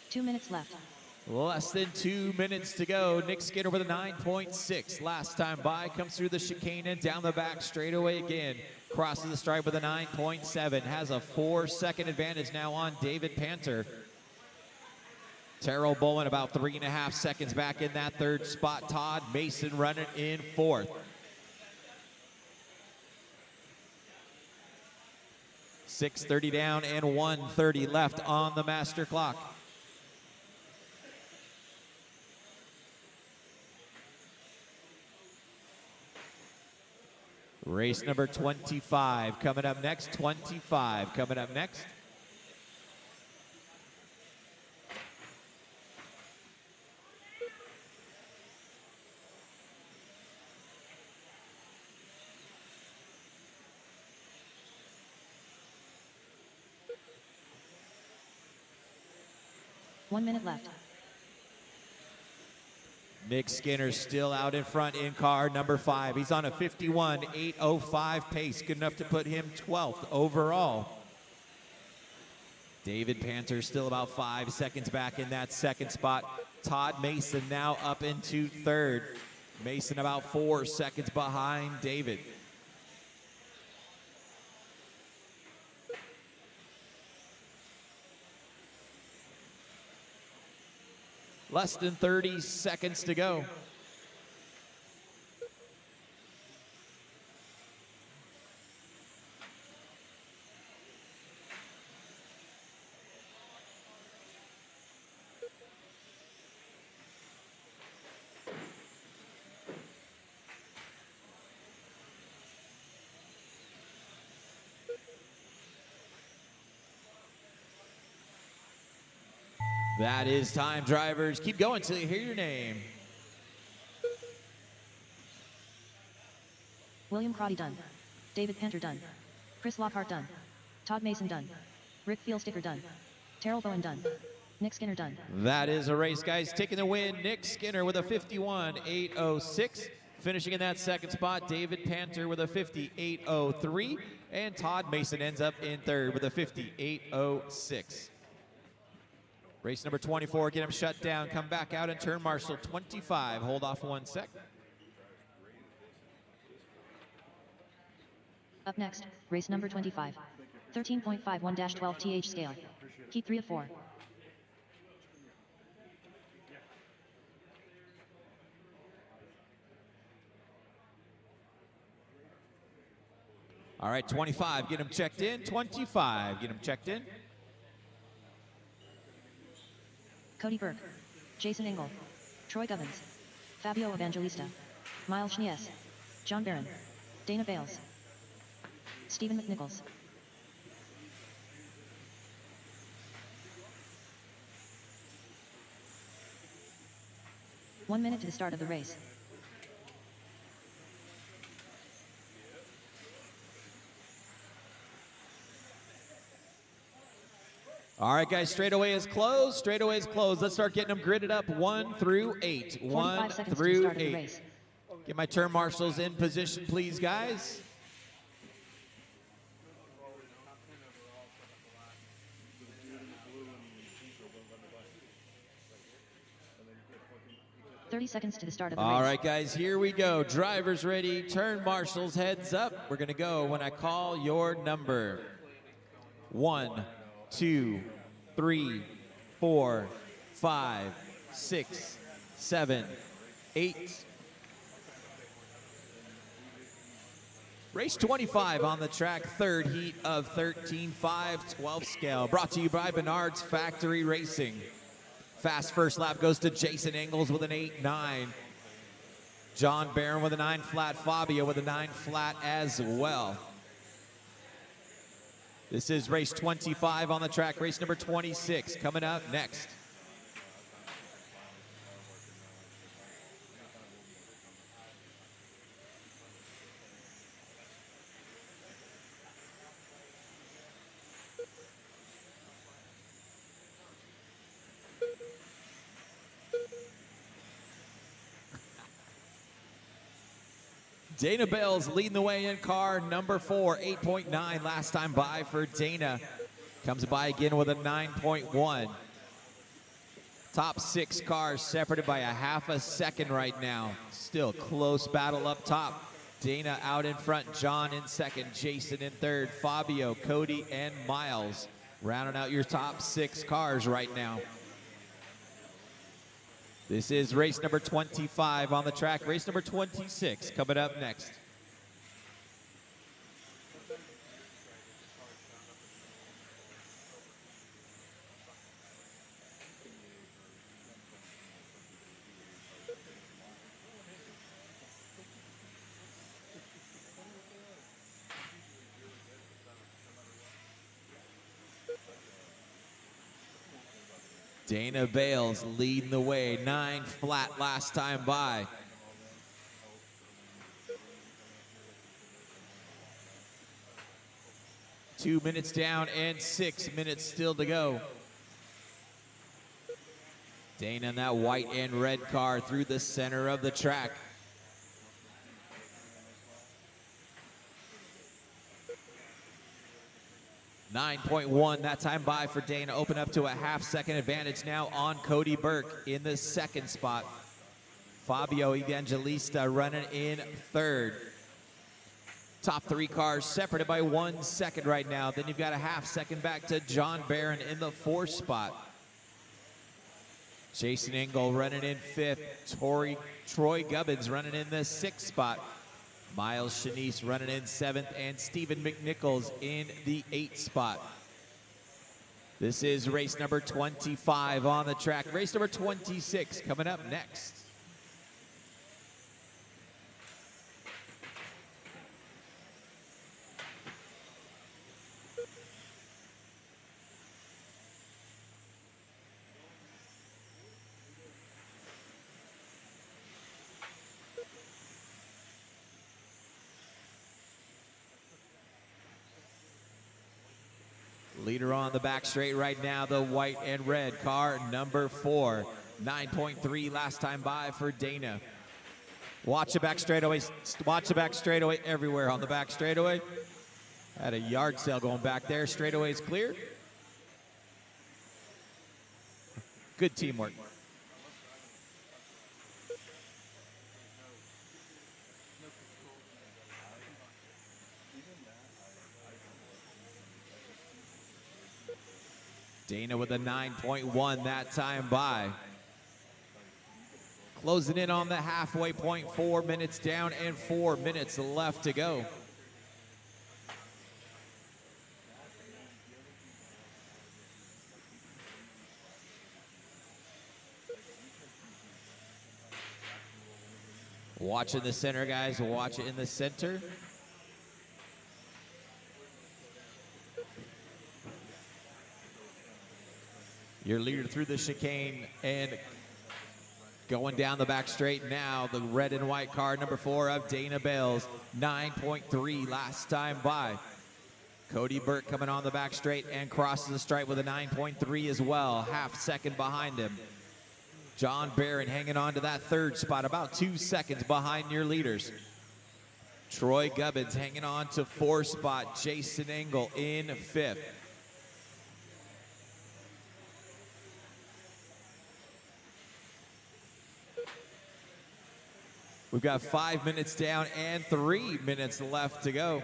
Two minutes left. Less than 2 minutes to go. Nick Skinner with a 9.6 last time by. Comes through the chicane and down the back straightaway again. Crosses the stripe with a 9.7. Has a 4-second advantage now on David Panter. Terrell Bowen about 3.5 seconds back in that third spot. Todd Mason running in fourth. 6:30 down and 1:30 left on the master clock. Race number 25 coming up next. 25 coming up next. One minute left. Nick Skinner still out in front in car number 5. He's on a 51.805 pace, good enough to put him 12th overall. David Panter still about 5 seconds back in that second spot. Todd Mason now up into third. Mason about 4 seconds behind David. Less than 30 seconds to go. That is time, drivers. Keep going till you hear your name. William Crotty done. David Panter done. Chris Lockhart done. Todd Mason done. Rick Fieldsticker done. Terrell Bowen done. Nick Skinner done. That is a race, guys. Taking the win, Nick Skinner with a 51.806. Finishing in that second spot, David Panter with a 58.03. And Todd Mason ends up in third with a 58.06. Race number 24, get him shut down. Come back out and turn marshal 25. Hold off 1 sec. Up next, race number 25. 13.51-12 TH scale. Heat 3 of 4. All right, 25, get him checked in. 25, get him checked in. Cody Burke, Jason Engel, Troy Govins, Fabio Evangelista, Miles Schnees, John Barron, Dana Bales, Stephen McNichols. One minute to the start of the race. All right, guys, straightaway is closed. Straightaway is closed. Let's start getting them gridded up 1 through 8. 1 through 8. Get my turn marshals in position, please, guys. Seconds to the start of the race. All right, guys, here we go. Drivers ready. Turn marshals, heads up. We're going to go when I call your number. 1, 2, 3, 4, 5, 6, 7, 8. Race 25 on the track, third heat of 13.5-12 scale. Brought to you by Bernard's Factory Racing. Fast first lap goes to Jason Engels with an 8.9. John Barron with a 9 flat. Fabio with a 9 flat as well. This is race 25 on the track. Race number 26 coming up next. Dana Bales leading the way in car number 4, 8.9 last time by for Dana. Comes by again with a 9.1. Top 6 cars separated by a half a second right now. Still close battle up top. Dana out in front, John in second, Jason in third, Fabio, Cody, and Miles rounding out your top 6 cars right now. This is race number 25 on the track. Race number 26 coming up next. Dana Bales leading the way, 9 flat last time by. Two minutes down and 6 minutes still to go. Dana in that white and red car through the center of the track. .9.1 that time by for Dana. Open up to a half-second advantage now on Cody Burke in the second spot. Fabio Evangelista running in third. Top 3 cars separated by 1 second right now. Then you've got a half-second back to John Barron in the 4th spot. Jason Engel running in 5th. Troy Gubbins running in the 6th spot. Miles Shanice running in 7th, and Stephen McNichols in the 8th spot. This is race number 25 on the track. Race number 26 coming up next. Leader on the back straight right now, the white and red car, number 4. 9.3 last time by for Dana. Watch the back straightaway. Watch the back straightaway everywhere on the back straightaway. Had a yard sale going back there. Straightaway is clear. Good teamwork. Dana with a 9.1 that time by. Closing in on the halfway point, 4 minutes down and 4 minutes left to go. Watch in the center, guys. Watch it in the center. Your leader through the chicane and going down the back straight now, the red and white car, number 4 of Dana Bales, 9.3 last time by. Cody Burke coming on the back straight and crosses the stripe with a 9.3 as well, half-second behind him. John Barron hanging on to that 3rd spot, about 2 seconds behind your leaders. Troy Gubbins hanging on to 4th spot, Jason Engel in 5th. We've got 5 minutes down and 3 minutes left to go.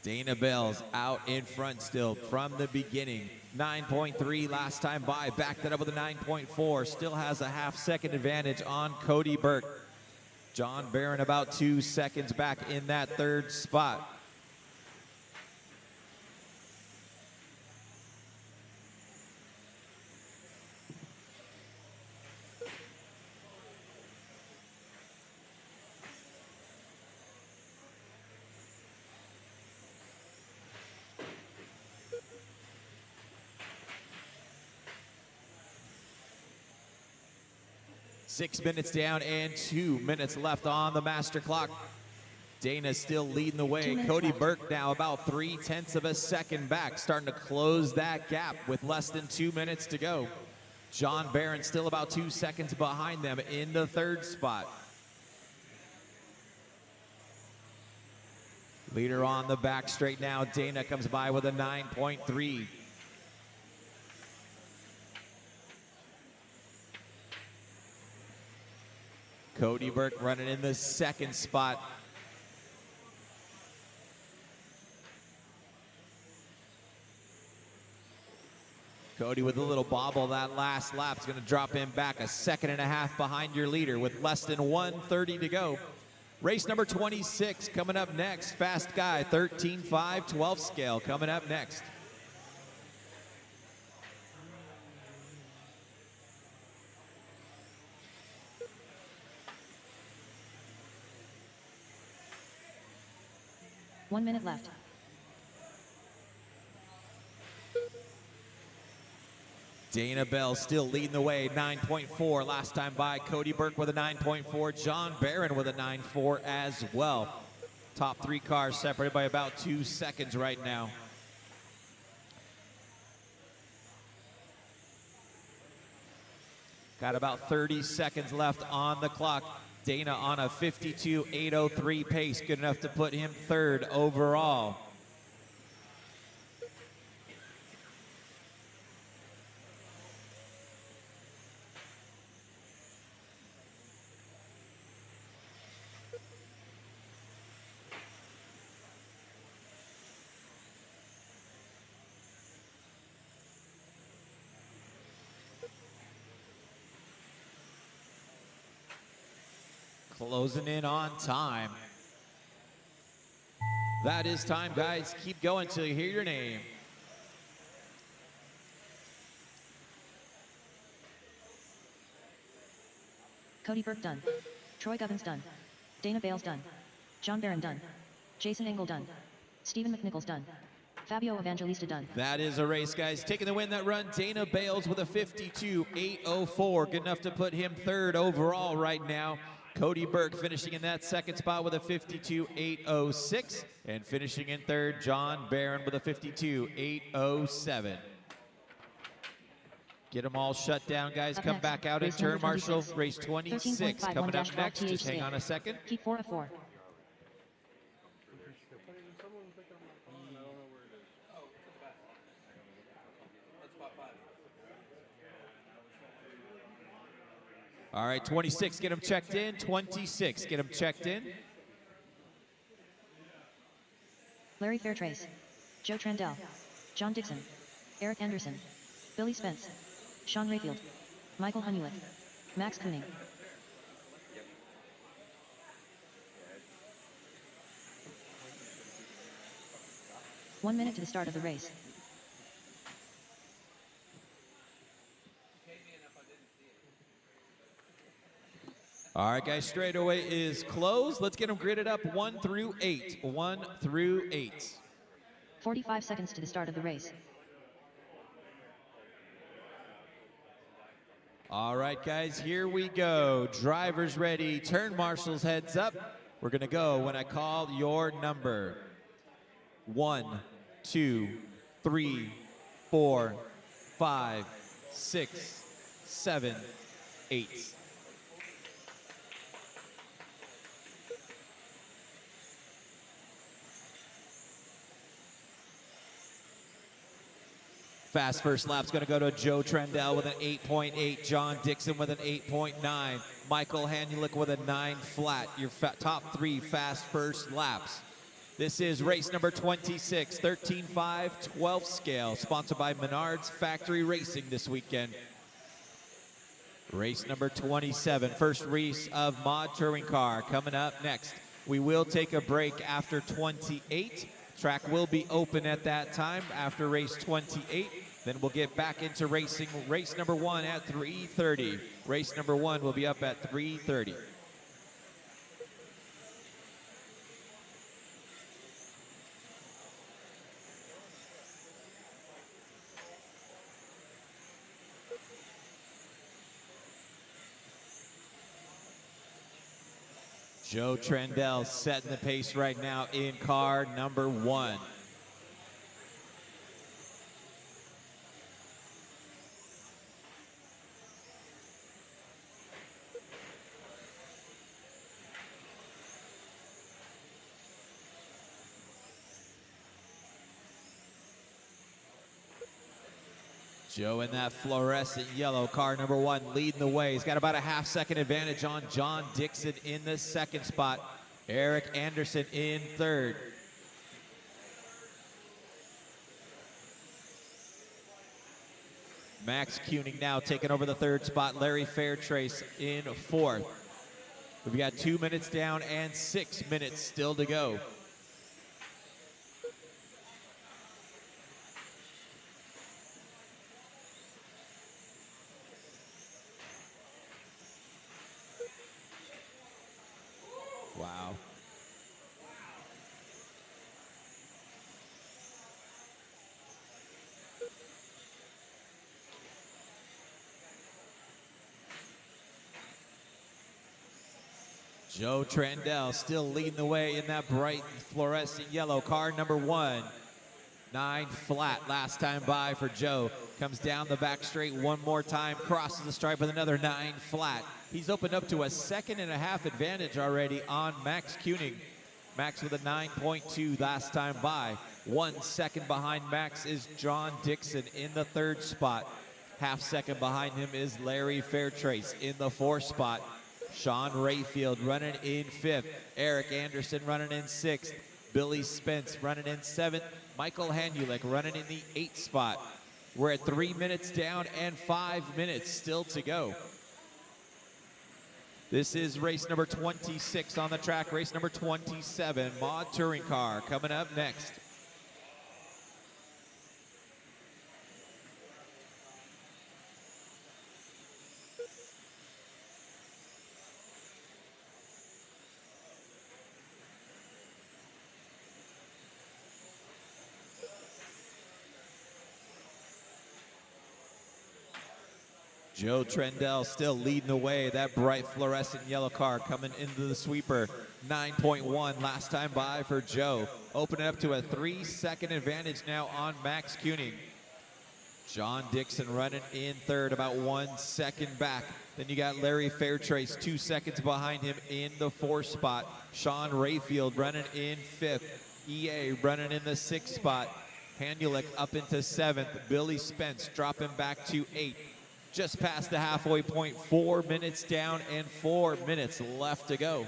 Dana Bales out in front still from the beginning. 9.3 last time by, backed it up with a 9.4. Still has a half-second advantage on Cody Burke. John Barron about 2 seconds back in that 3rd spot. Six minutes down and 2 minutes left on the master clock. Dana's still leading the way. Cody Burke now about 0.3 of a second back, starting to close that gap with less than 2 minutes to go. John Barron still about 2 seconds behind them in the 3rd spot. Leader on the back straight now. Dana comes by with a 9.3. Cody Burke running in the 2nd spot. Cody with a little bobble that last lap is going to drop him back 1.5 seconds behind your leader with less than 1:30 to go. Race number 26 coming up next. Fast Guy, 13.5, 12 scale coming up next. 1 minute left. Dana Bell still leading the way, 9.4 last time by. Cody Burke with a 9.4. John Barron with a 9.4 as well. Top 3 cars separated by about 2 seconds right now. Got about 30 seconds left on the clock. Dana on a 52.803 pace, good enough to put him 3rd overall. Closing in on time. That is time, guys. Keep going till you hear your name. Cody Burke done. Troy Govins done. Dana Bales done. John Barron done. Jason Engel done. Stephen McNichols done. Fabio Evangelista done. That is a race, guys. Taking the win that run, Dana Bales with a 52.804. Good enough to put him 3rd overall right now. Cody Burke finishing in that 2nd spot with a 52.806. And finishing in 3rd, John Barron with a 52.807. Get them all shut down, guys. Come back out in turn, Marshall. Race 26 coming up next. Just hang on a second. Keep 4 of 4. All right, 26, get them checked in. 26, get them checked in. Larry Fairtrace, Joe Trandell, John Dixon, Eric Anderson, Billy Spence, Sean Rayfield, Michael Honeyweth, Max Kuning. One minute to the start of the race. All right, guys, straightaway is closed. Let's get them gridded up 1 through 8. 1 through 8. 45 seconds to the start of the race. All right, guys, here we go. Drivers ready. Turn marshals heads up. We're going to go when I call your number. 1, 2, 3, 4, 5, 6, 7, 8. Fast first lap's going to go to Joe Trendell with an 8.8, John Dixon with an 8.9, Michael Hanulik with a 9 flat. Your top 3 fast first laps. This is race number 26, 13.5, 12 scale, sponsored by Menards Factory Racing this weekend. Race number 27, first race of Mod Touring Car coming up next. We will take a break after 28. Track will be open at that time after race 28. Then we'll get back into racing race number 1 at 3:30. Race number 1 will be up at 3:30. Joe Trendell setting the pace right now in car number 1. Joe in that fluorescent yellow, car number 1, leading the way. He's got about a half-second advantage on John Dixon in the 2nd spot. Eric Anderson in 3rd. Max Kuning now taking over the 3rd spot. Larry Fairtrace in 4th. We've got 2 minutes down and 6 minutes still to go. Wow. Joe Trandell still leading the way in that bright fluorescent yellow car, number 1. 9 flat last time by for Joe. Comes down the back straight one more time, crosses the stripe with another 9 flat. He's opened up to a 2.5 advantage already on Max Kuning. Max with a 9.2 last time by. 1 second behind Max is John Dixon in the 3rd spot. Half second behind him is Larry Fairtrace in the 4th spot. Sean Rayfield running in 5th. Eric Anderson running in 6th. Billy Spence running in 7th. Michael Hanulik running in the 8th spot. We're at 3 minutes down and 5 minutes still to go. This is race number 26 on the track. Race number 27, Mod Touring Car, coming up next. Joe Trandell still leading the way. That bright fluorescent yellow car coming into the sweeper. 9.1 last time by for Joe. Opening up to a 3-second advantage now on Max Kuning. John Dixon running in 3rd, about 1 second back. Then you got Larry Fairtrace 2 seconds behind him in the 4th spot. Sean Rayfield running in 5th. EA running in the 6th spot. Hanulik up into 7th. Billy Spence dropping back to 8th. Just past the halfway point, 4 minutes down and 4 minutes left to go.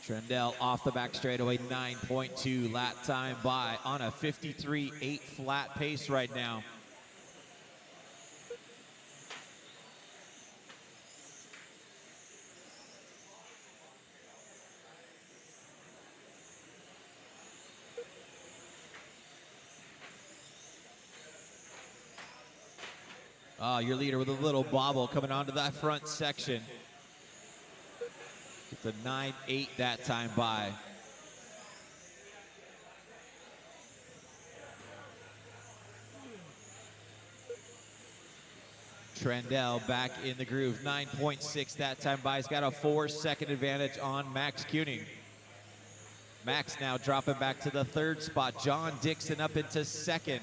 Trandell off the back straightaway, 9.2 lap time by on a 53.8 flat pace right now. Your leader with a little bobble coming onto that front section. It's a 9.8 that time by. Trandell back in the groove, 9.6 that time by. He's got a 4-second advantage on Max Kuning. Max now dropping back to the 3rd spot. John Dixon up into 2nd.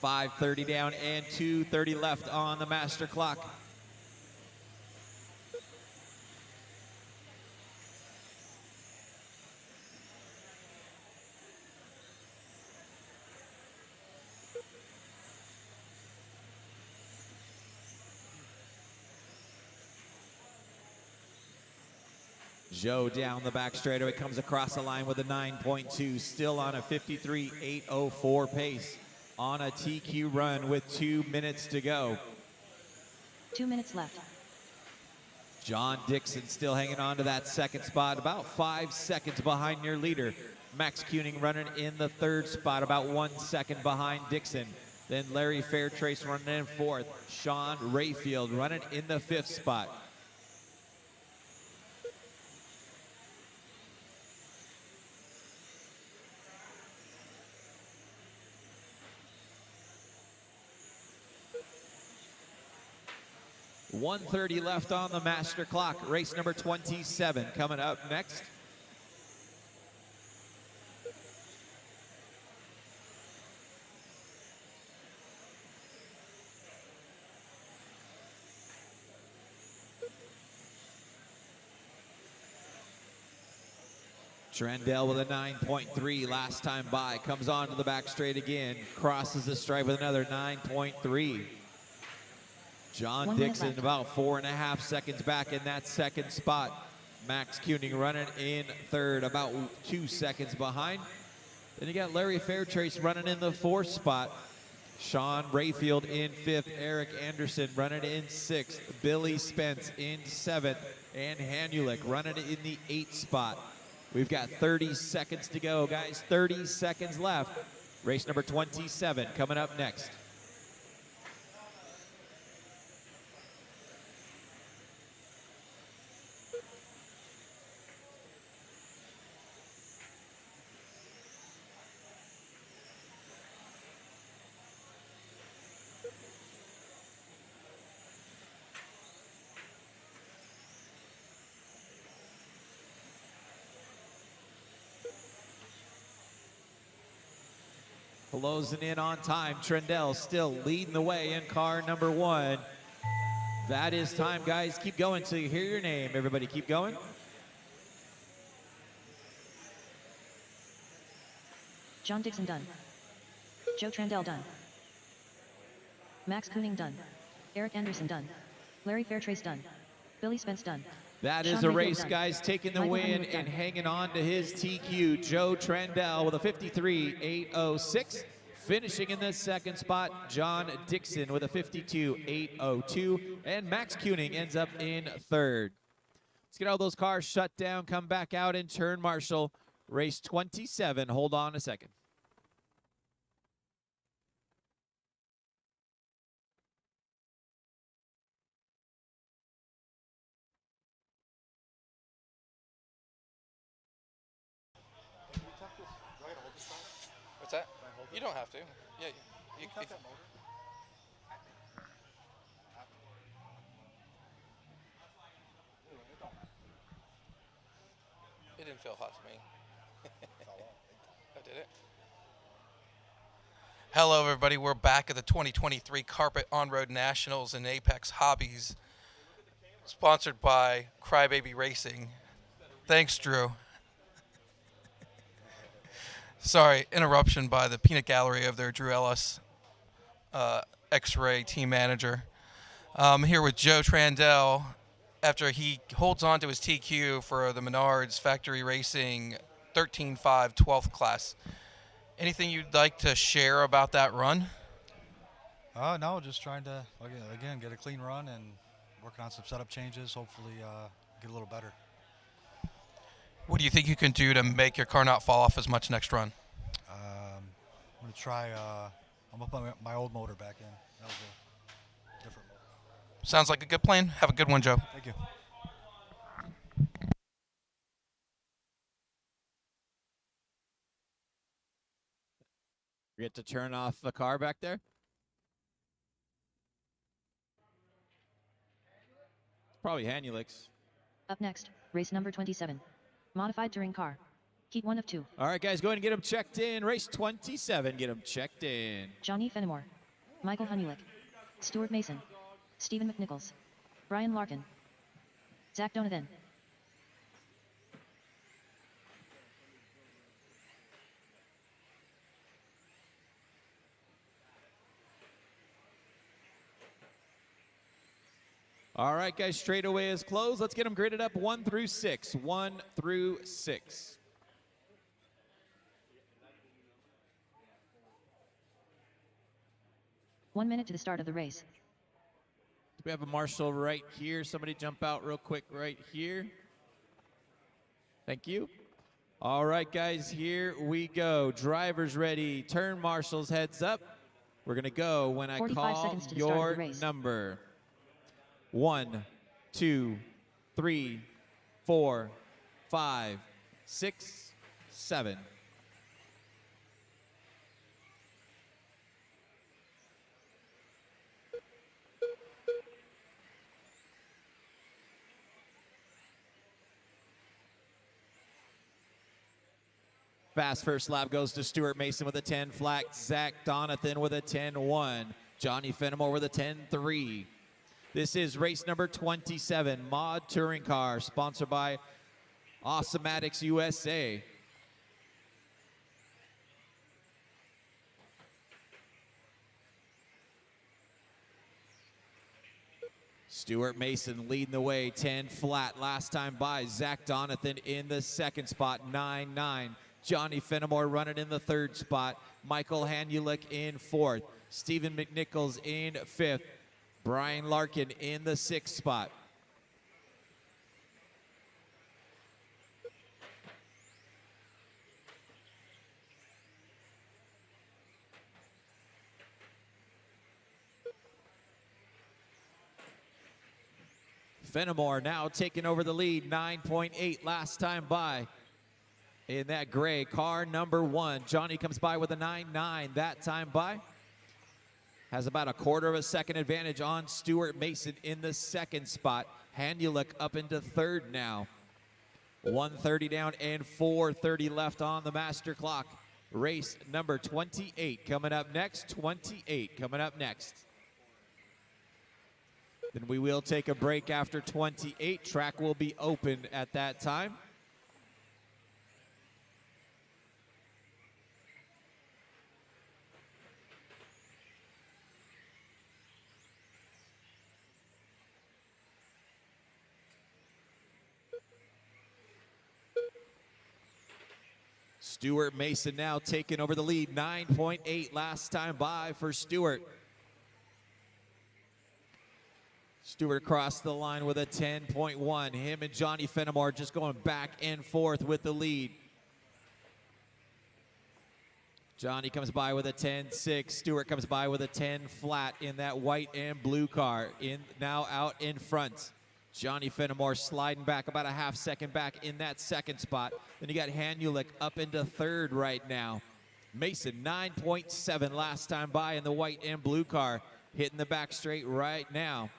5:30 down and 2:30 left on the master clock. Joe down the back straightaway, comes across the line with a 9.2, still on a 53.804 pace. On a TQ run with 2 minutes to go. 2 minutes left. John Dixon still hanging on to that 2nd spot, about 5 seconds behind your leader. Max Kuning running in the 3rd spot, about 1 second behind Dixon. Then Larry Fairtrace running in 4th. Sean Rayfield running in the 5th spot. .130 left on the master clock. Race number 27 coming up next. Trandell with a 9.3 last time by. Comes on to the back straight again. Crosses the stripe with another 9.3. John Dixon about 4.5 seconds back in that 2nd spot. Max Kuning running in 3rd, about 2 seconds behind. Then you got Larry Fairtrace running in the 4th spot. Sean Rayfield in 5th. Eric Anderson running in 6th. Billy Spence in 7th. And Hanulik running in the 8th spot. We've got 30 seconds to go, guys. 30 seconds left. Race number 27 coming up next. Closing in on time. Trendell still leading the way in car number 1. That is time, guys. Keep going till you hear your name. Everybody keep going. John Dixon done. Joe Trandell done. Max Kuning done. Eric Anderson done. Larry Fairtrace done. Billy Spence done. That is Sean a Rayfield race, done. guys, taking the Michael win Henry and done. hanging on to his TQ. Joe Trandell with a 53.806. Finishing in the second spot, John Dixon with a 52.802. And Max Kuning ends up in third. Let's get all those cars shut down, come back out and turn marshal. Race 27. Hold on a second. What's that? You don't have to. Yeah. It didn't feel hot to me. Oh, did it? Hello, everybody. We're back at the 2023 Carpet On-Road Nationals in Apex Hobbies, sponsored by Crybaby Racing. Thanks, Drew. Sorry, interruption by the peanut gallery of their Drew Ellis, X-Ray team manager. Here with Joe Trandell after he holds on to his TQ for the Menards Factory Racing 13.5 12th class. Anything you'd like to share about that run? No, just trying to, again, get a clean run and working on some setup changes, hopefully get a little better. What do you think you can do to make your car not fall off as much next run? I'm going to try, I'm going to put my old motor back in. That was a different motor. Sounds like a good plan. Have a good one, Joe. Thank you. Forget to turn off the car back there. It's probably Hanulix. Up next, race number 27. Modified touring car. Heat 1 of 2. All right, guys, go ahead and get them checked in. Race 27, get them checked in. Johnny Fenimore. Michael Honeywell. Stuart Mason. Stephen McNichols. Brian Larkin. Zach Donovan. All right, guys, straightaway is closed. Let's get them graded up 1 through 6. 1 through 6. One minute to the start of the race. We have a marshal right here. Somebody jump out real quick right here. Thank you. All right, guys, here we go. Drivers ready. Turn marshals, heads up. We're going to go when I 45 call seconds to the start of your the race. number. 1, 2, 3, 4, 5, 6, 7. Fast first lap goes to Stuart Mason with a 10 flat. Zach Donathan with a 10-1. Johnny Fenimore with a 10-3. This is race number 27, Mod Touring Car, sponsored by Awesomatics USA. Stuart Mason leading the way, 10 flat last time by. Zach Donathan in the second spot, 9-9. Johnny Fenimore running in the third spot. Michael Hanulik in fourth. Stephen McNichols in fifth. Brian Larkin in the sixth spot. Fenimore now taking over the lead, 9.8 last time by. In that gray, car number 1. Johnny comes by with a 9.9 that time by. Has about a quarter of a second advantage on Stuart Mason in the second spot. Hanulik up into third now. 1:30 down and 4:30 left on the master clock. Race number 28 coming up next. 28 coming up next. Then we will take a break after 28. Track will be open at that time. Stuart Mason now taking over the lead, 9.8 last time by for Stuart. Stuart across the line with a 10.1. Him and Johnny Fenimore just going back and forth with the lead. Johnny comes by with a 10.6. Stuart comes by with a 10 flat in that white and blue car. Now out in front. Johnny Fenimore sliding back about a half second back in that second spot. Then you got Hanulik up into third right now. Mason 9.7 last time by in the white and blue car. Hitting the back straight right now.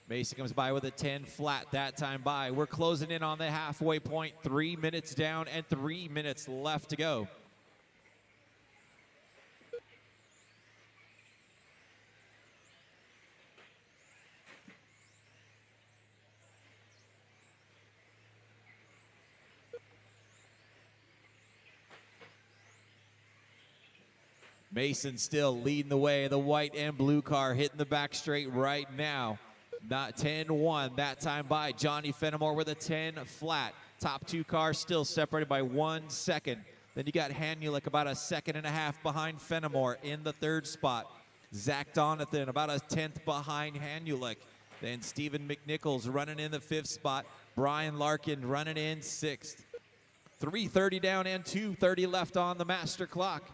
Mason comes by with a 10 flat that time by. We're closing in on the halfway point. 3 minutes down and 3 minutes left to go. Mason still leading the way. The white and blue car hitting the back straight right now. Not 10-1 that time by. Johnny Fenimore with a 10 flat. Top two cars still separated by 1 second. Then you got Hanulik about a second and a half behind Fenimore in the third spot. Zach Donathan about a 10th behind Hanulik. Then Stephen McNichols running in the fifth spot. Brian Larkin running in sixth. 3:30 down and 2:30 left on the master clock.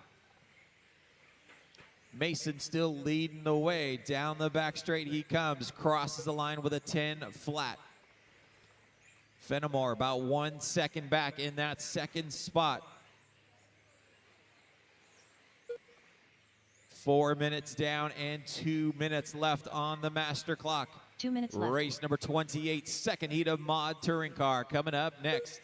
Mason still leading the way. Down the back straight he comes. Crosses the line with a 10 flat. Fenimore about 1 second back in that second spot. 4 minutes down and 2 minutes left on the master clock. 2 minutes left. Race number 28, second heat of Mod Touring Car coming up next.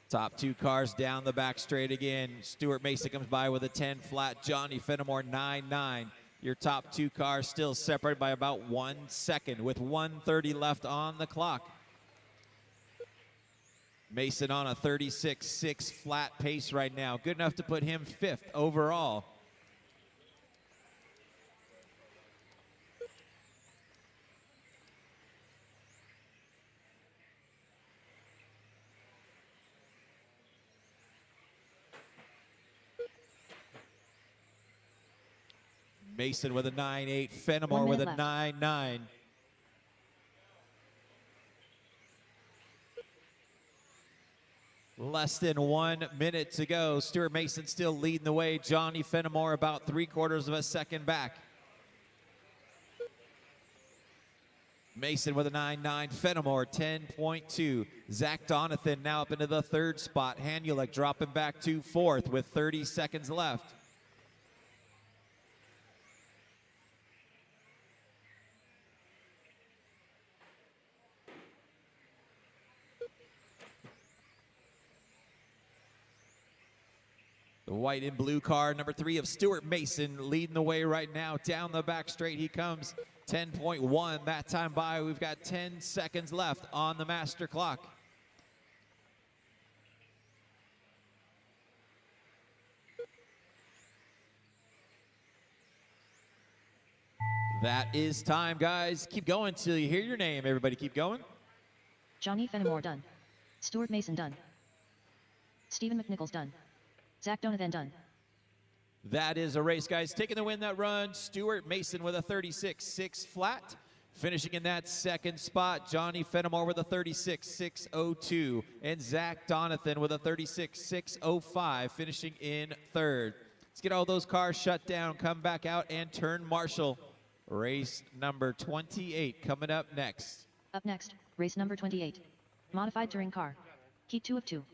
Top two cars down the back straight again. Stuart Mason comes by with a 10 flat. Johnny Fenimore 9.9. Your top two cars still separated by about 1 second with 1:30 left on the clock. Mason on a 36.6 flat pace right now. Good enough to put him 5th overall. Mason with a 9.8, Fenimore with a 9.9. Less than 1 minute to go. Stuart Mason still leading the way. Johnny Fenimore about 3/4 of a second back. Mason with a 9.9, Fenimore 10.2. Zach Donathan now up into the third spot. Hanulik dropping back to 4th with 30 seconds left. The white and blue car, number 3 of Stuart Mason, leading the way right now. Down the back straight he comes, 10.1 that time by. We've got 10 seconds left on the master clock. That is time, guys. Keep going till you hear your name. Everybody keep going. Johnny Fenimore done. Stuart Mason done. Stephen McNichols done. Zach Donathan done. That is a race, guys. Taking the win that run, Stuart Mason with a 36.6 flat. Finishing in that second spot, Johnny Fenimore with a 36.602 and Zach Donathan with a 36.605 finishing in third. Let's get all those cars shut down, come back out and turn marshal. Race number 28 coming up next. Up next, race number 28. Modified touring car. Heat 2 of 2.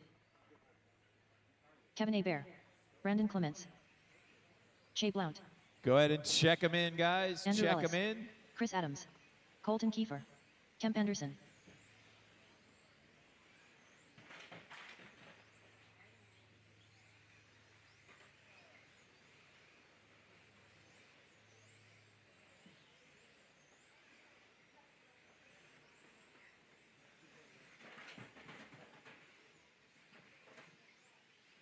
Kevin Hebert. Brandon Clements. Shea Blount. Go ahead and check them in, guys. Andrew Check Ellis. them in. Chris Adams. Colton Kiefer. Kemp Anderson.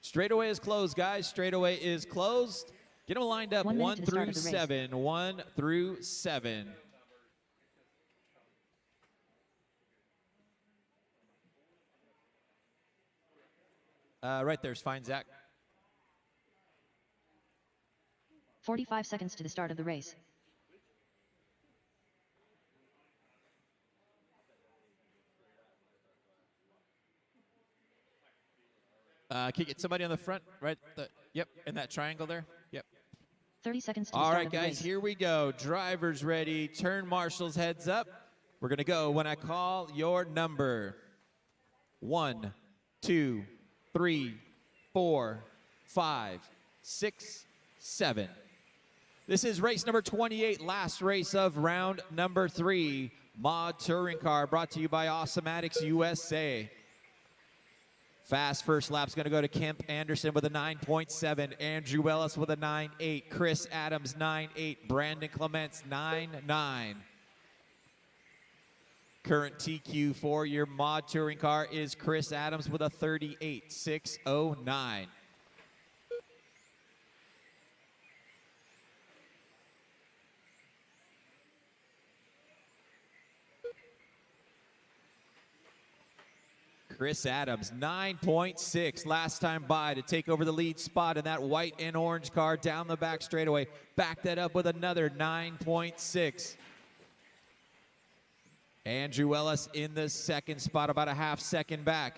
Straightaway is closed, guys. Straightaway is closed. Get them lined up 1 through 7. 1 through 7. Right there's fine, Zach. 45 seconds to the start of the race. Can you get somebody on the front? Right? Yep, in that triangle there. Yep. 30 seconds to the All start right, of the guys, race. here we go. Drivers ready. Turn marshals heads up. We're going to go when I call your number. 1, 2, 3, 4, 5, 6, 7. This is race number 28, last race of round number 3. Mod Touring Car brought to you by Awesomatics USA. Fast first lap's going to go to Kemp Anderson with a 9.7, Andrew Ellis with a 9.8, Chris Adams 9.8, Brandon Clements 9.9. Current TQ for your Mod Touring Car is Chris Adams with a 38.609. Chris Adams, 9.6 last time by to take over the lead spot in that white and orange car down the back straightaway. Back that up with another 9.6. Andrew Ellis in the second spot, about a half second back.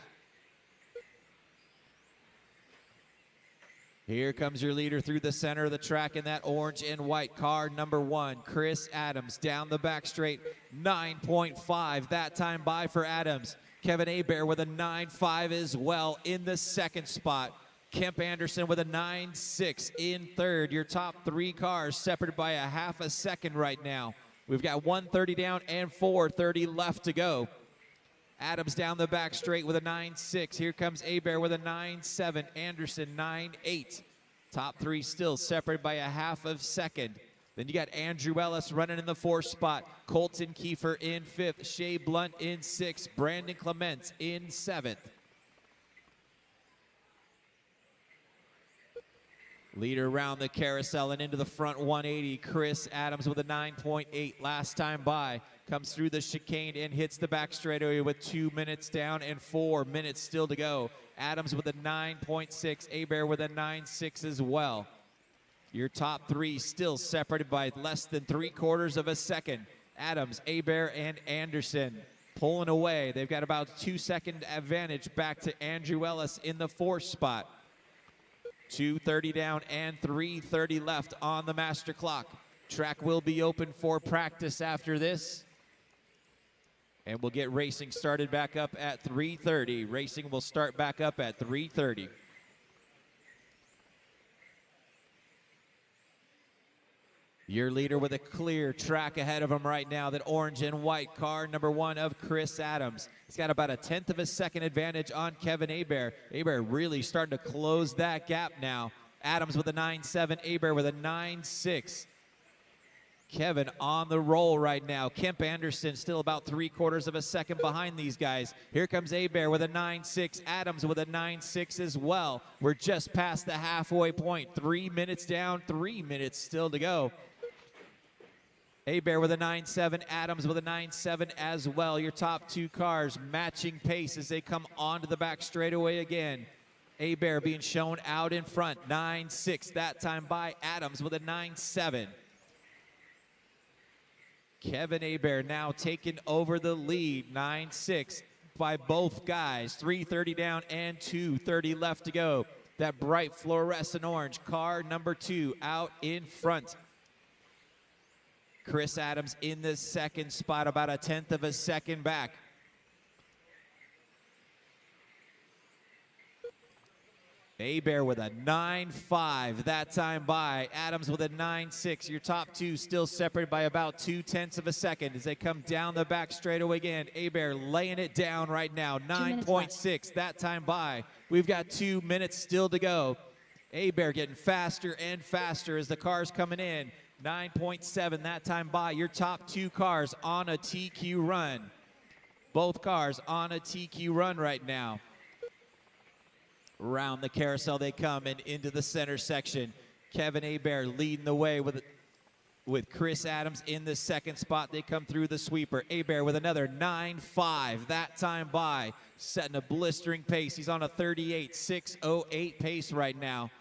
Here comes your leader through the center of the track in that orange and white car, number 1, Chris Adams, down the back straight, 9.5 that time by for Adams. Kevin Hebert with a 9.5 as well in the second spot. Kemp Anderson with a 9.6 in third. Your top 3 cars separated by a half a second right now. We've got 1:30 down and 4:30 left to go. Adams down the back straight with a 9.6. Here comes Hebert with a 9.7. Anderson 9.8. Top 3 still separated by a half of second. Then you got Andrew Ellis running in the 4th spot. Colton Kiefer in 5th. Shea Blount in 6th. Brandon Clements in 7th. Leader around the carousel and into the front 180. Chris Adams with a 9.8 last time by. Comes through the chicane and hits the back straightaway with 2 minutes down and 4 minutes still to go. Adams with a 9.6. Hebert with a 9.6 as well. Your top 3 still separated by less than 3/4 of a second. Adams, Hebert, and Anderson pulling away. They've got about 2-second advantage back to Andrew Ellis in the 4th spot. 2:30 down and 3:30 left on the master clock. Track will be open for practice after this. And we'll get racing started back up at 3:30. Racing will start back up at 3:30. Your leader with a clear track ahead of him right now, that orange and white car, number 1 of Chris Adams. He's got about a 1/10 of a second advantage on Kevin Hebert. Hebert really starting to close that gap now. Adams with a 9.7, Hebert with a 9.6. Kevin on the roll right now. Kemp Anderson still about 3/4 of a second behind these guys. Here comes Hebert with a 9.6, Adams with a 9.6 as well. We're just past the halfway point. 3 minutes down, 3 minutes still to go. Hebert with a 9.7, Adams with a 9.7 as well. Your top 2 cars matching pace as they come onto the back straightaway again. Hebert being shown out in front, 9.6 that time by Adams with a 9.7. Kevin Hebert now taking over the lead, 9-6 by both guys. 3:30 down and 2:30 left to go. That bright fluorescent orange, car number 2 out in front. Chris Adams in the second spot, about a tenth of a second back. Hebert with a 9.5 that time by. Adams with a 9.6. Your top two still separated by about 0.2 of a second as they come down the back straightaway again. Hebert laying it down right now. 9.6 that time by. We've got 2 minutes still to go. Hebert getting faster and faster as the cars coming in. 9.7 that time by. Your top two cars on a TQ run. Both cars on a TQ run right now. Around the carousel they come and into the center section. Kevin Hebert leading the way with Chris Adams in the second spot. They come through the sweeper. Hebert with another 9.5 that time by, setting a blistering pace. He's on a 38.608 pace right now.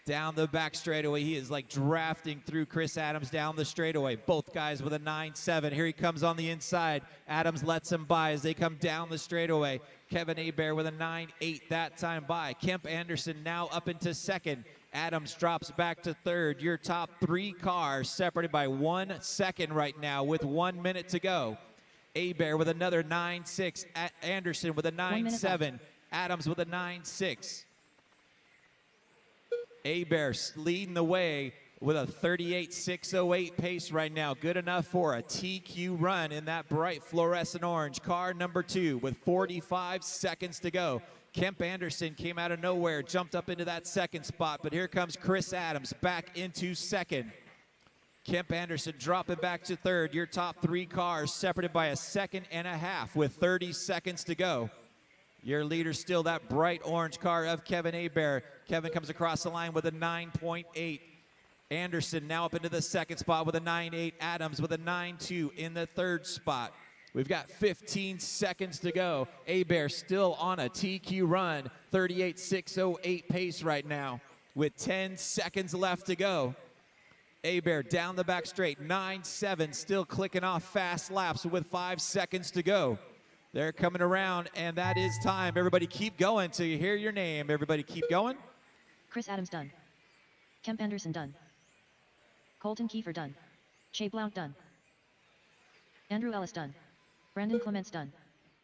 Down the back straightaway, he is like drafting through Chris Adams down the straightaway. Both guys with a 9.7. Here he comes on the inside. Adams lets him by as they come down the straightaway. Kevin Hebert with a 9.8 that time by. Kemp Anderson now up into second. Adams drops back to third. Your top three cars separated by 1 second right now with 1 minute to go. Hebert with another 9.6. Anderson with a 9.7. Adams with a 9.6. Hebert leading the way with a 38.608 pace right now. Good enough for a TQ run in that bright fluorescent orange. Car number 2 with 45 seconds to go. Kemp Anderson came out of nowhere, jumped up into that second spot, but here comes Chris Adams back into second. Kemp Anderson dropping back to third. Your top three cars separated by 1.5 seconds with 30 seconds to go. Your leader still that bright orange car of Kevin Hebert. Kevin comes across the line with a 9.8. Anderson now up into the second spot with a 9.8. Adams with a 9.2 in the third spot. We've got 15 seconds to go. Hebert still on a TQ run. 38.608 pace right now with 10 seconds left to go. Hebert down the back straight. 9.7 still clicking off fast laps with 5 seconds to go. They're coming around, and that is time. Everybody keep going till you hear your name. Everybody keep going. Chris Adams done. Kemp Anderson done. Colton Kiefer done. Shea Blount done. Andrew Ellis done. Brandon Clements done.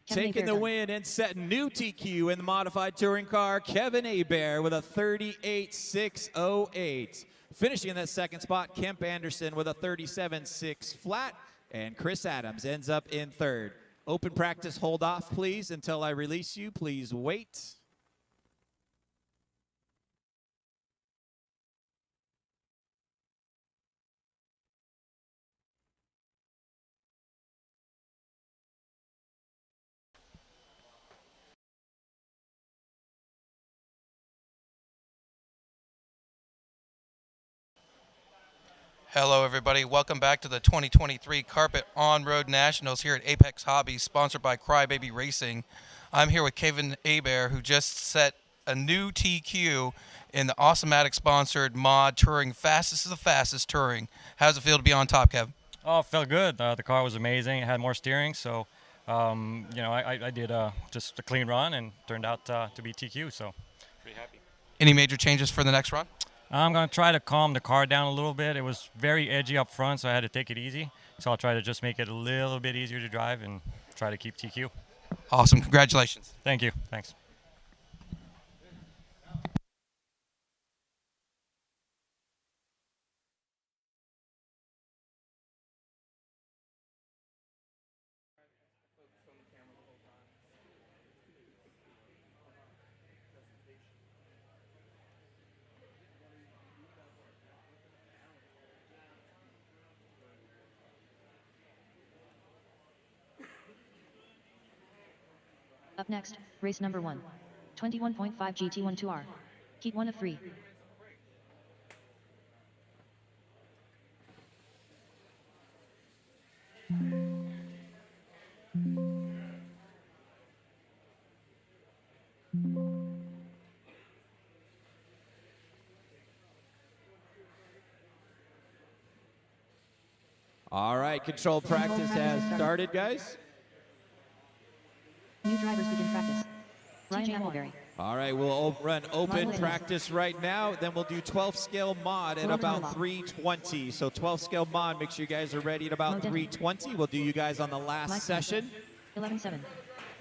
Kevin Taking Hebert the done. win and setting new TQ in the modified touring car, Kevin Hebert with a 38.608. Finishing in that second spot, Kemp Anderson with a 37.6 flat, and Chris Adams ends up in third. Open practice, hold off, please, until I release you. Please wait. Hello, everybody. Welcome back to the 2023 Carpet On-Road Nationals here at Apex Hobbies, sponsored by Crybaby Racing. I'm here with Kevin Hebert, who just set a new TQ in the Awesomematic-sponsored mod touring, fastest of the fastest touring. How does it feel to be on top, Kev? Oh, it felt good. The car was amazing. It had more steering, so I did just a clean run and turned out to be TQ, so pretty happy. Any major changes for the next run? I'm going to try to calm the car down a little bit. It was very edgy up front, so I had to take it easy. So I'll try to just make it a little bit easier to drive and try to keep TQ. Awesome. Congratulations. Thank you. Thanks. Up next, race number 1. 21.5 GT12R. Heat 1 of 3. All right, control practice has started, guys. New drivers begin practice. Ryan Appleberry. All right, we'll run open Model practice right now. Then we'll do 12 scale mod at World about Model. 320. So 12 scale mod, make sure you guys are ready at about Model. 320. We'll do you guys on the last Mike session. 11-7.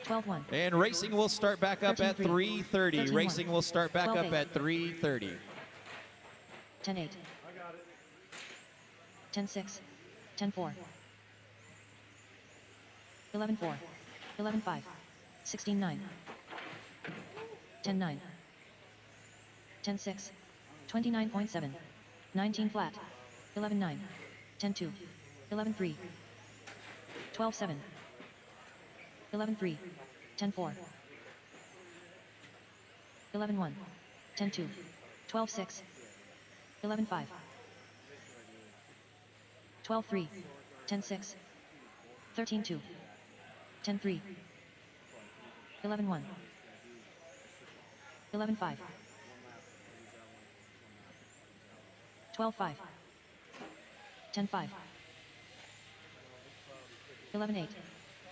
12-1. And racing will start back up at 13-3. 3:30. 13-1. Racing will start back up 12-8. at 3:30. 10-8. 10-6. 10-4. 11-4. 11-5. 16-9. 10-9. 10-6. 29.7. 19 flat. 11-9. 10-2. 11-3. 12-7. 11-3. 10-4. 11-1. 10-2. 12-6. 11-5. 12-3. 10-6. 13-2. 10-3. 11-1. 11-5. 12-5. 10-5. 11-8.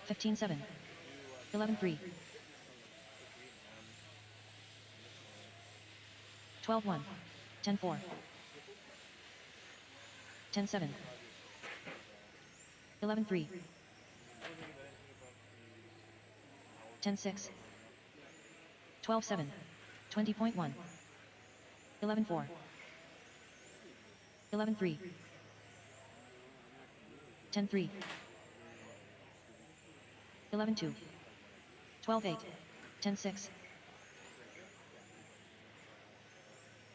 15-7. 11-3. 12-1. 10-4. 10-7. 11-3. 10-6. 12-7. 20.1. 11-4. 11-3. 10-3. 11-2. 12-8. 10-6.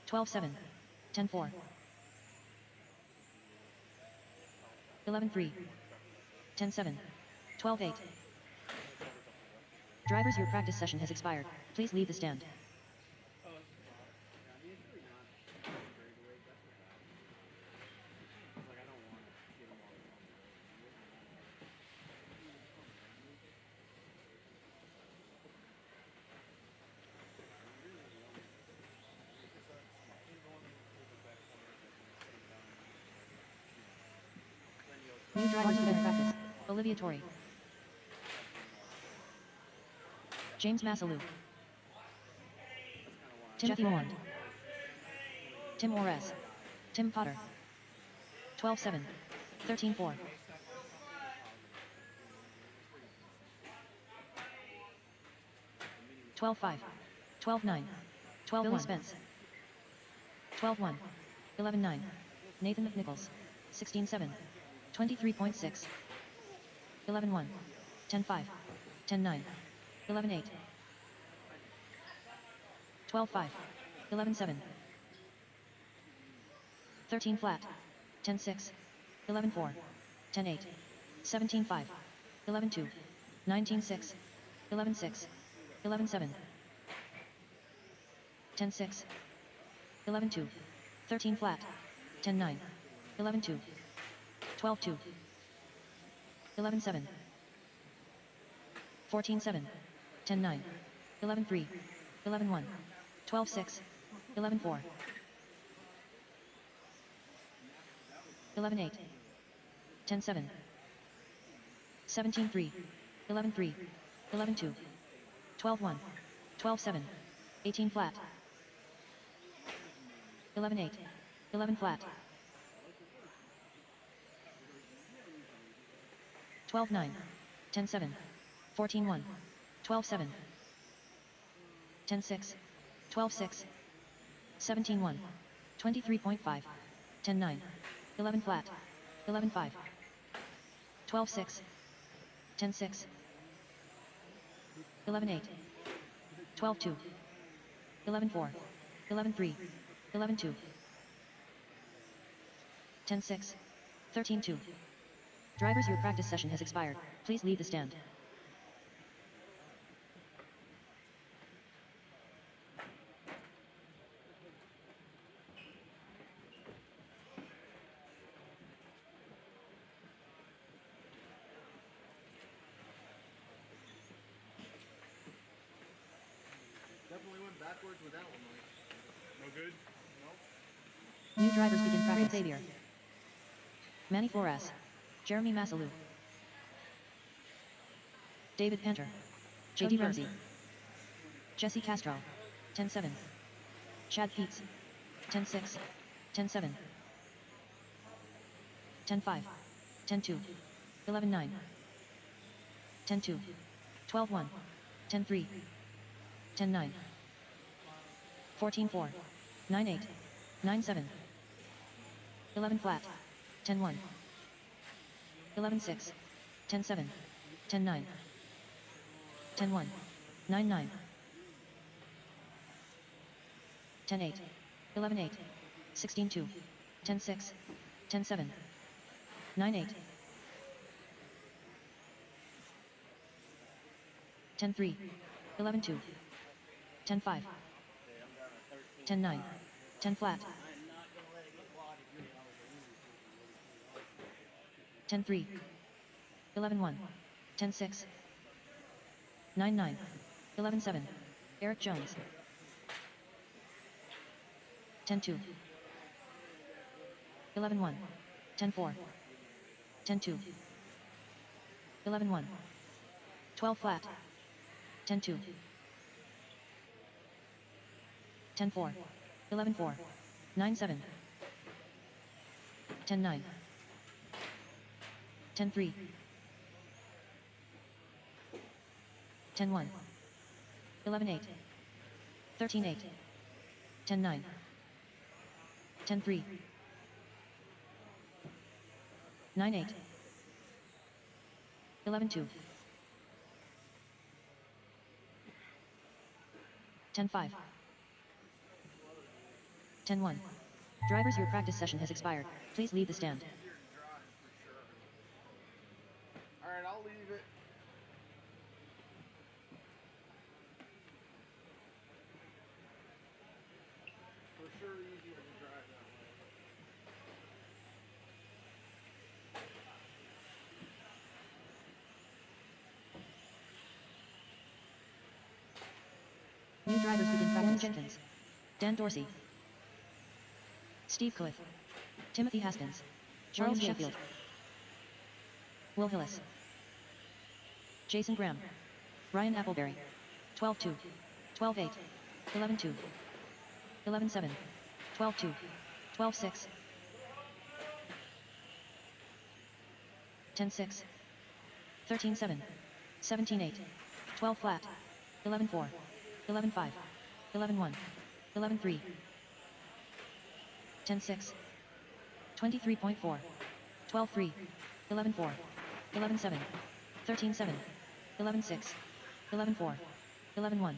12-7. 10-4. 11-3. 10-7. 12-8. Drivers, your practice session has expired. Please leave the stand. New drivers begin practice. Olivia Torrey. James Massalou. Timothy Wand. Tim Ores. Tim Potter. 12-7. 13-4. 12-5. 12-9. 12 Billy Spence. 12-1. 11-9. Nathan McNichols. 16-7. 23.6. 11-1. 10-5. 10-9. 11-8. 12-5. 11-7. 13 flat. 10-6. 11-4. 10-8. 17-5. 11-2. 19-6. 11-6. 11-7. 10-6. 11-2. 13 flat. 10-9. 11-2. 12-2. 11-7. 14-7. 10-9. 11-3. 11-1. 12-6. 11-4. 11-8. 10-7. 17-3. 11-3. 11-2. 12-1. 12-7. 18 flat. 11-8. 11 flat. 12-9. 10-7. 14-1. 12-7. 10-6. 12-6. 17-1. 23.5. 10-9. 11 flat. 11-5. 12-6. 10-6. 11-8. 12-2. 11-4. 11-3. 11-2. 10-6. 13-2. Drivers, your practice session has expired. Please leave the stand. Definitely went backwards with that one, Mike. No good? Nope. New drivers begin practice. Xavier. Manny Flores. Jeremy Massalu. David Penter. JD Ramsey. Jesse Castro. 10-7. Chad Peets. 10-6. 10-7. 10-5. 10-2. 11-9. 10-2. 12-1. 10-3. 10-9. 14-4. 9-8. 9-7. 11 flat. 10-1. 11-6. 10-7. 10-9. 10-1. 9-9. 10-8. 11-8. 16-2. 10-6. 10-7. 9-8. 10-3. 11-2. 10-5. 10-9. 10 flat. 10-3. 11-1. 10-6. 9-9. 11-7. Eric Jones. 10-2. 11-1. 10-4. 10-2. 11-1. 12 flat. 10-2. 10-4. 11-4. 9-7. 10-9. 10-3. 10-1. 11-8. 13-8. 10-9. 10-3. 9-8. 11-2. 10-5. 10-1. Drivers, your practice session has expired. Please leave the stand. All right, I'll leave it. For sure easier to drive that way. New drivers begin practice. Jenkins. Dan Dorsey. Steve Cliff. Timothy Haskins. Charles Sheffield. Will Hillis. Jason Graham. Ryan Appleberry. 12-2. 12-8. 11-2. 11-7. 12-2. 12-6. 10-6. 13-7. 17-8. 12 flat. 11-4. 11-5. 11-1. 11-3. 10-6. 23.4. 12-3. 11-4. 11-7. 13-7. 11-6. 11-4. 11-1.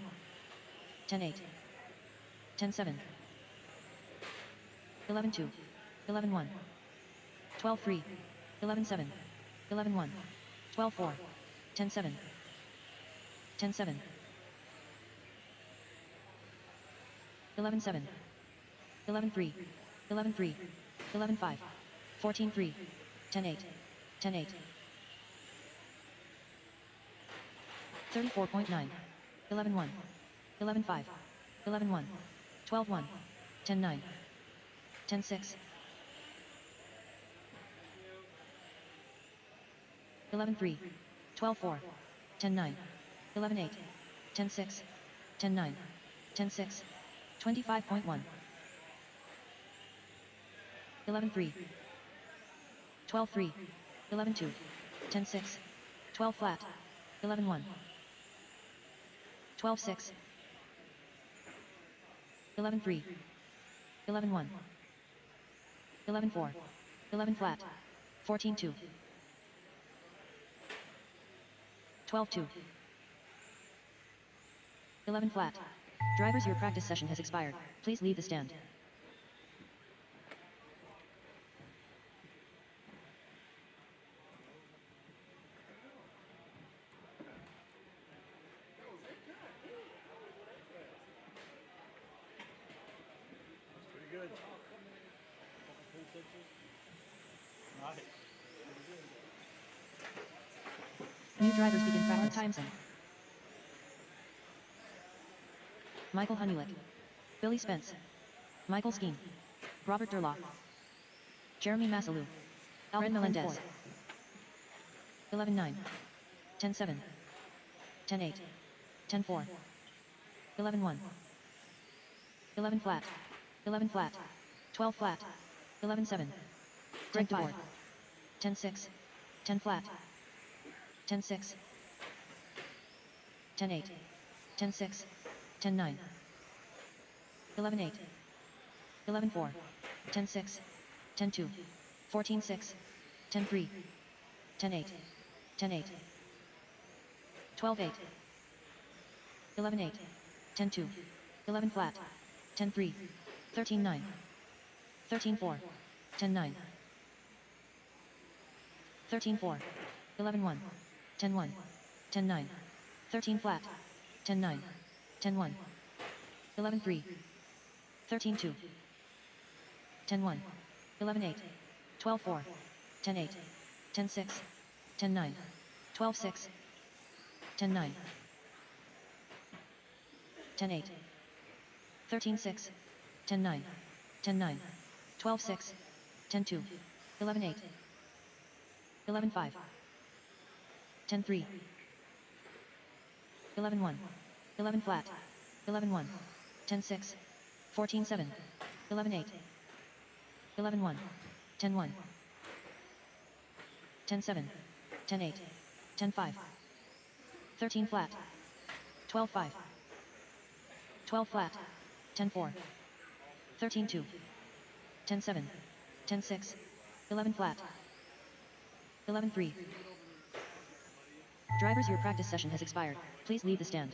10-8. 10-7. 11-2. 11-1. 12-3. 11-7. 11-1. 12-4. 10-7. 10-7. 11-7. 11-3. 11-3. 11-5. 14-3. 10-8. 10-8. 34.9. 11-1. 11-5. 11-1. 12-1. 10-9. 10-6. 11-3. 12-4. 10-9. 11-8. 10-6. 10-9. 10-6. 25.1. 11-3. 12-3. 11-2. 10-6. 12 flat. 11-1. 12-6. 11-3. 11-1. 11-4. 11 flat. 14-2. 12-2. 11 flat. Drivers, your practice session has expired. Please leave the stand. Pretty good. New drivers begin practice. Timeson. Michael Honewick. Billy Spence. Michael Skeen. Robert Durlaw. Jeremy Massalu. Alfred Melendez. 11-9, 10-7, 10-8, 10-4, 11-1, 11 flat, 11 flat, 12 flat, 11-7, Greg DeBoard, 10-6, 10 flat, 10-6, 10-8, 10-6, 10-9, 11-8, 11-4, 10-6, 10-2, 14-6, 10-3, 10-8, 10-8, 12-8, 11-8, 10-2, 11 flat, 10-3, 13-9, 13-4, 10-9, 13-4, 11-1, 10-1, 10-9, 13 flat, 10-9, 10-1, 11-3, 13-2, 10-1, 11-8, 12-4, 10-8, 10-6, 10-9, 12-6, 10-9, 10-8, 13-6, 10-9, 10-9, 12-6, 10-2, 11-8, 11-5, 10-3, 11-1, 11 flat, 11-1, 10-6, 14-7, 11-8, 11-1, 10-1, 10-7, 10-8, 10-5, 13 flat, 12-5, 12 flat, 10-4, 13-2, 10-7, 10-6, 11 flat, 11-3. Drivers, your practice session has expired. Please leave the stand.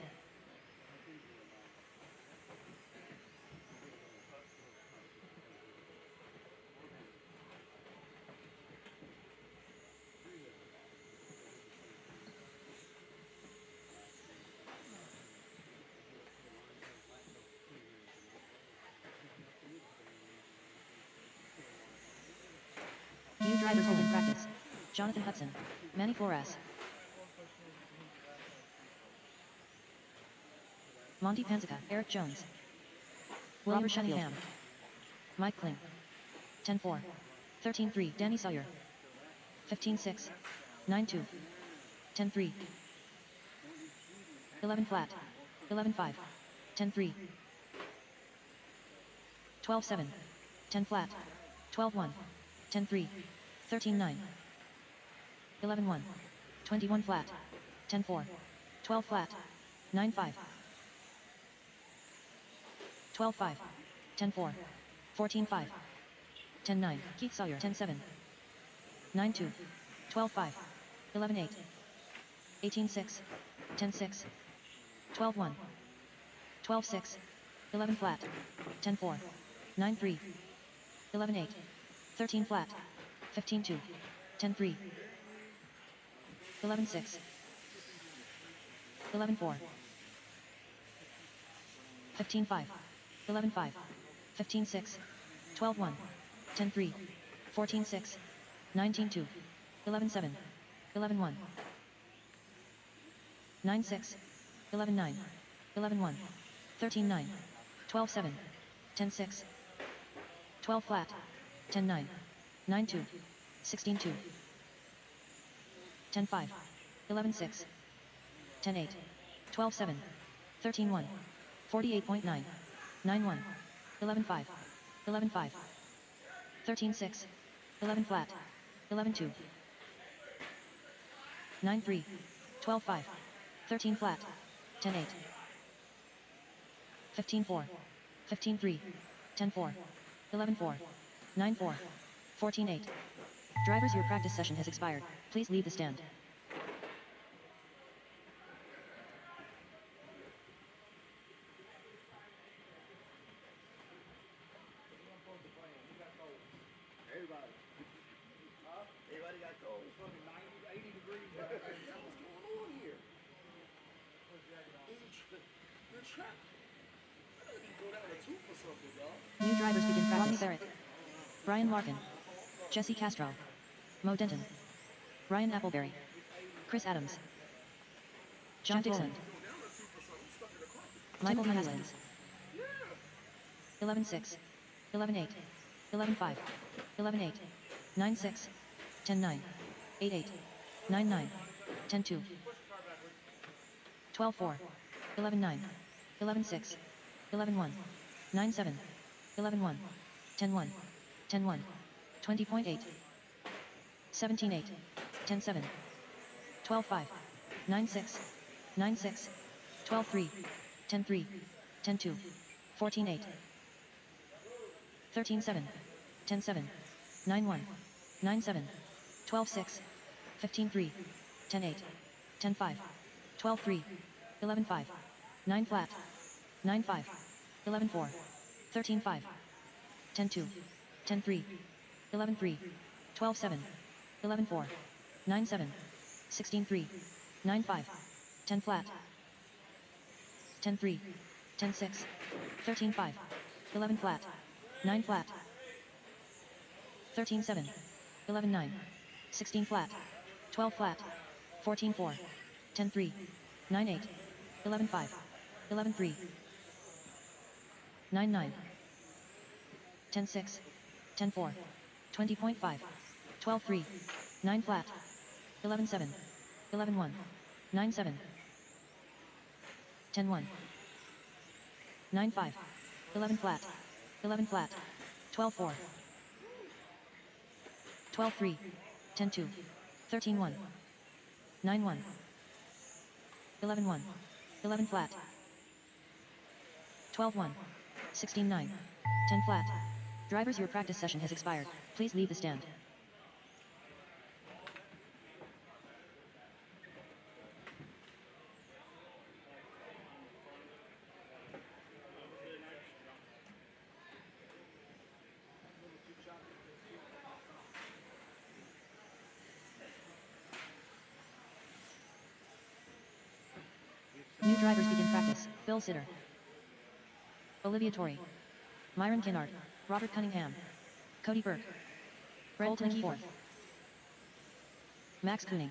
New drivers holding practice. Jonathan Hudson, Manny Flores, Monty Panzica, Eric Jones, William Sheffield, Mike Kling, 10-4, 13-3, Danny Sawyer, 15-6, 9-2, 10-3, 11 flat, 11-5, 10-3, 12-7, 10 flat, 12-1, 10-3, 13-9, 11-1, 21 flat, 10-4, 12 flat, 9-5, 12-5, 10-4, 14-5, 10-9, Keith Sawyer, 10-7, 9-2, 12-5, 11-8, 18-6, 10-6, 12-1, 12-6, 11 flat, 10-4, 9-3, 11-8, 13 flat, 15-2, 10-3, 11-6, 11-4, 15-5, 11-5, 15-6, 12-1, 10-3, 14-6, 19-2, 11-7, 11-1, 9-6, 11-9, 11-1, 13-9, 12-7, 10-6, 12 flat, 10-9, 9-2, 16-2, 10-5, 11-6, 10-8, 12-7, 13-1, 48.9, 9-1, 11-5, 11-5, 13-6, 11 flat, 11-2, 9-3, 12-5, 13 flat, 10-8, 15-4, 15-3, 10-4, 11-4, 9-4, 14-8. Drivers, your practice session has expired. Please leave the stand. Everybody. Huh? Everybody got cold. It's fucking 90, 80 degrees. What's going on here? The track. I need to go down to 2 for something, dog. New drivers begin practice. Rodney Barrett, Brian Larkin, Jesse Castro, Mo Denton, Ryan Appleberry, Chris Adams, John Dixon, Michael Haskins, 11-6, 11-8, 11-5, 11-8, 9-6, 10-9, 8-8, 9-9, 10-2, 12-4, 11-9, 11-6, 11-1, 9-7, 11-1, 10-1, 10-1, 20.8, 17-8, 10-7, 12-5, 9-6, 9-6, 12-3, 10-3, 10-2, 14-8, 13-7, 10-7, 9-1, 9-7, 12-6, 15-3, 10-8, 10-5, 12-3, 11-5, 9 flat, 9-5, 11-4, 13-5, 10-2, 10-3, 11-3, 12-7, 11-4, 9-7, 16-3, 9-5, 10 flat, 10-3, 10-6, 13-5, 11 flat, 9 flat, 13-7, 11-9, 16 flat, 12 flat, 14-4, 10-3, 9-8, 11-5, 11-3, 9-9, 10-6, 10-4, 20.5, 12-3, 9 flat, 11-7, 11-1, 9-7, 10-1, 9-5, 11 flat, 11 flat, 12-4, 12-3, 10-2, 13-1, 9-1, 11-1, 11 flat, 12-1, 16-9, 10 flat. Drivers, your practice session has expired. Please leave the stand. New drivers begin practice. Bill Sitter, Olivia Torrey, Myron Kinnard, Robert Cunningham, Cody Burke, Brent Keyforth, Max Cooning,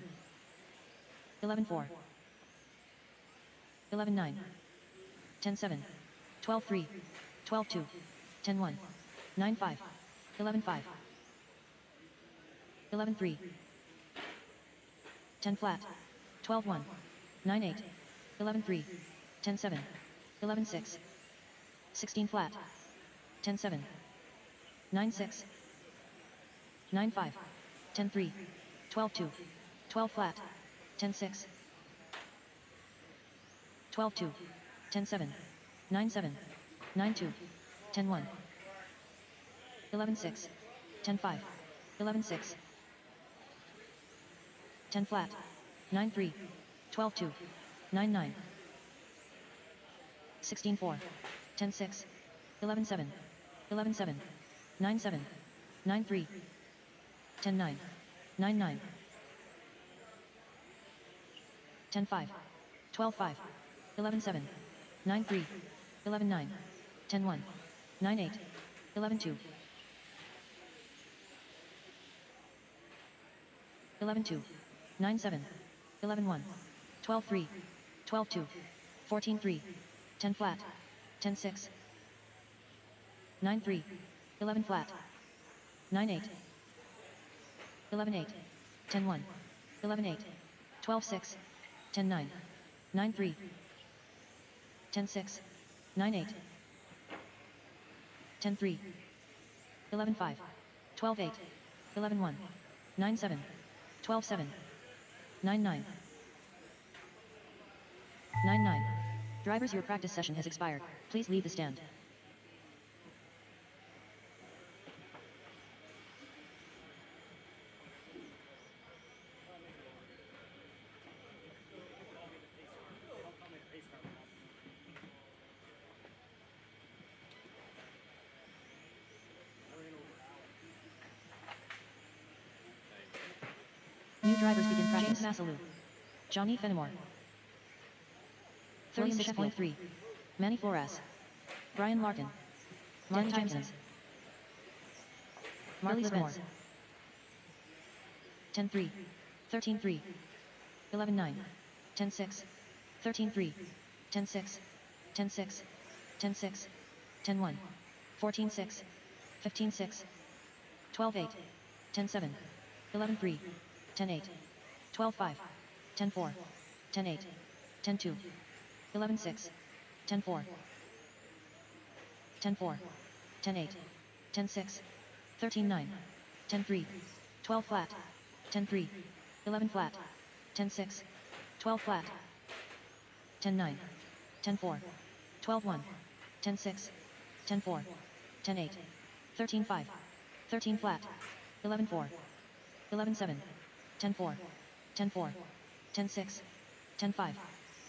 11-4, 11-9, 10-7, 12-3, 12-2, 10-1, 9-5, 11-5, 11-3, 10 flat, 12-1, 9-8, 11-3, 10-7, 11-6, 16 flat, 10-7, 9-6, 9-5, 10-3, 12-2, 12 flat, 10-6, 12-2, 10-7, 9-7, 9-2, 10-1, 11-6, 10-5, 11-6, 10 flat, 9-3, 12-2, 9-9, 16-4, 10-6, 11-7, 11-7, 9-7, 9-3, 10-9, 9-9, 10-5, 12-5, 11-7, 9-3, 11-9, 10-1, 9-8, 11-2, 11-2, 9-7, 11-1, 12-3, 12-2, 14-3, 10 flat, 10-6, 9-3, 11 flat, 9-8, 11-8, 10-1, 11-8, 12-6, 10-9, 9-3, 10-6, 9-8, 10-3, 11-5, 12-8, 11-1, 9-7, 12-7, 9-9, 9-9. Drivers, your practice session has expired. Please leave the stand. New drivers begin practice. James Massalu, Johnny Fenimore, 36.3, Manny Flores, Brian Larkin, Marty Jenkins, Mark Spence, 10-3, 13-3, 11-9, 10-6, 13-3, 10-6, 10-6, 10-6, 10-1, 14-6, 15-6, 12-8, 10-7, 11-3, 10-8, 12-5, 10-4, 10-8, 10-2, 11-6, 10-4, 10-4, 10-8, 10-6, 13-9, 10-3, 12 flat, 10-3, 11 flat, 10-6, 12 flat, 10-9, 10-4, 12-1, 10-6, 10-4, 10-8, 13-5, 13 flat, 11-4, 11-7, 10-4, 10-4, 10-6, 10-5,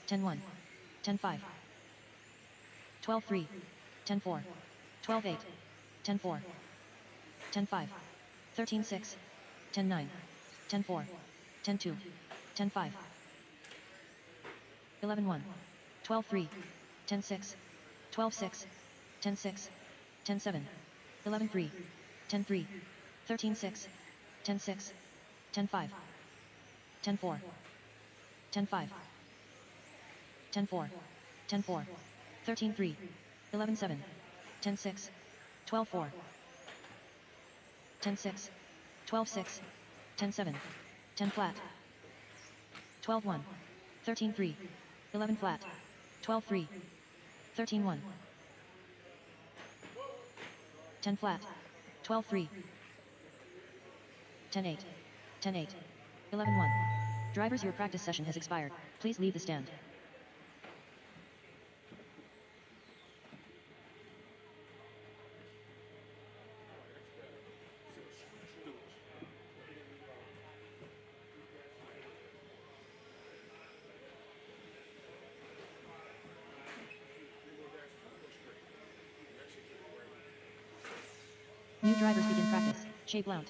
10-1, 10-5, 12-3, 10-4, 12-8, 10-4, 10-5, 13-6, 10-9, 10-4, 10-2, 10-5, 11-1, 12-3, 10-6, 12-6, 10-6, 10-7, 11-3, 10-3, 13-6, 10-6, 10-5, 10-4, 10-5, 10-4, 10-4, 13-3, 11-7, 10-6, 12-4, 10-6, 12-6, 10-7, 10 flat, 12-1, 13-3, 11 flat, 12-3, 13-1, 10 flat, 12-3, 10-8, 10-8, 11-1. Drivers, your practice session has expired. Please leave the stand. New drivers begin practice. Shea Blount,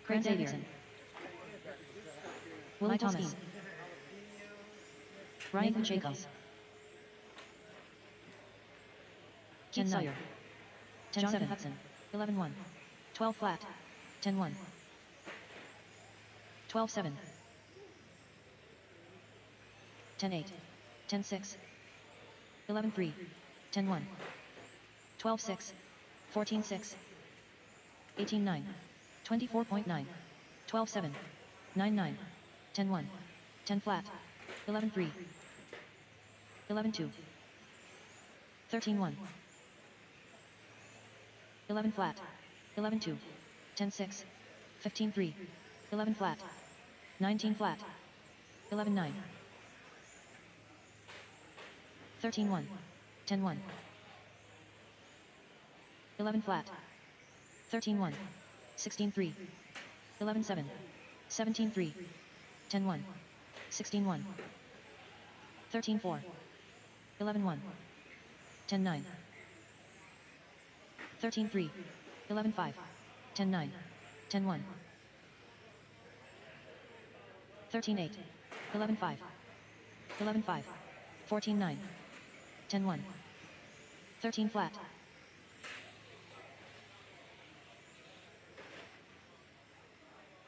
Craig Xavier, Willie Thomas, Ryan Jacobs, Keith Sawyer, 10-7 Hudson, 11-1, 12 flat, 10-1, 12-7, 10-8, 10-6, 11-3, 10-1, 12-6, 14-6, 18-9, 24.9, 12-7, 9-9, 10-1, 10 flat, 11-3, 11-2, 13-1, 11 flat, 11-2, 10-6, 15-3, 11 flat, 19 flat, 11-9, 13-1, 10-1, 11 flat, 13-1, 16-3, 11-7, 17-3, 10-1, 16-1, 13-4, 11-1, 10-9, 13-3, 11-5, 10-9, 10-1, 13-8, 11-5, 11-5, 14-9, 10-1, 13 flat,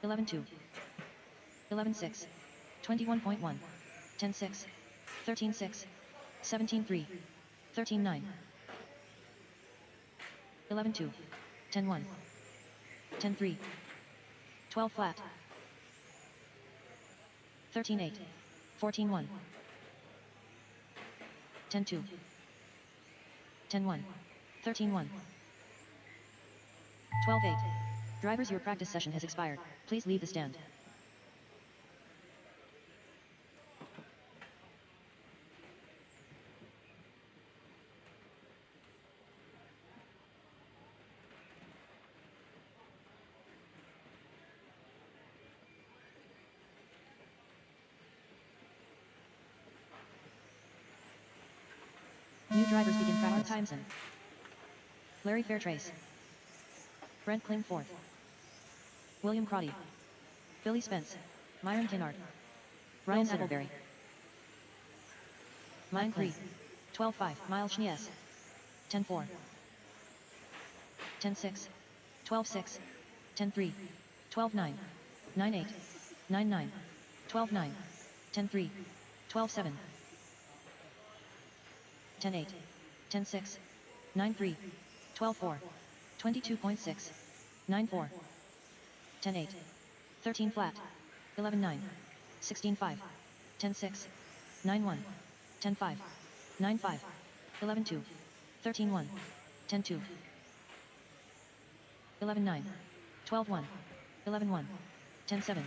11-2, 11-6, 21.1, 10-6, 13-6, 17-3, 13-9, 11-2, 10-1, 10-3, 12 flat, 13-8, 14-1, 10-2, 10-1, 13-1, 12-8. Drivers, your practice session has expired. Please leave the stand. New drivers begin practice. Mark Timeson, Larry Fairtrace, Brent Kling fourth, William Crotty, Billy Spence, Myron Kinnard, Ryan Appleberry, Mine 3, 12-5, Miles Schnees, 10-4, 10-6, 12-6, 10-3, 12-9, 9-8, 9-9, 12-9, 10-3, 12-7, 10-8, 10-6, 9-3, 12-4, 22.6, 9-4, 10-8, 13 flat, 11-9, 16-5, 10-6, 9-1, 10-5, 9-5, 11-2, 13-1, 10-2, 11-9, 12-1, 11-1, 10-7,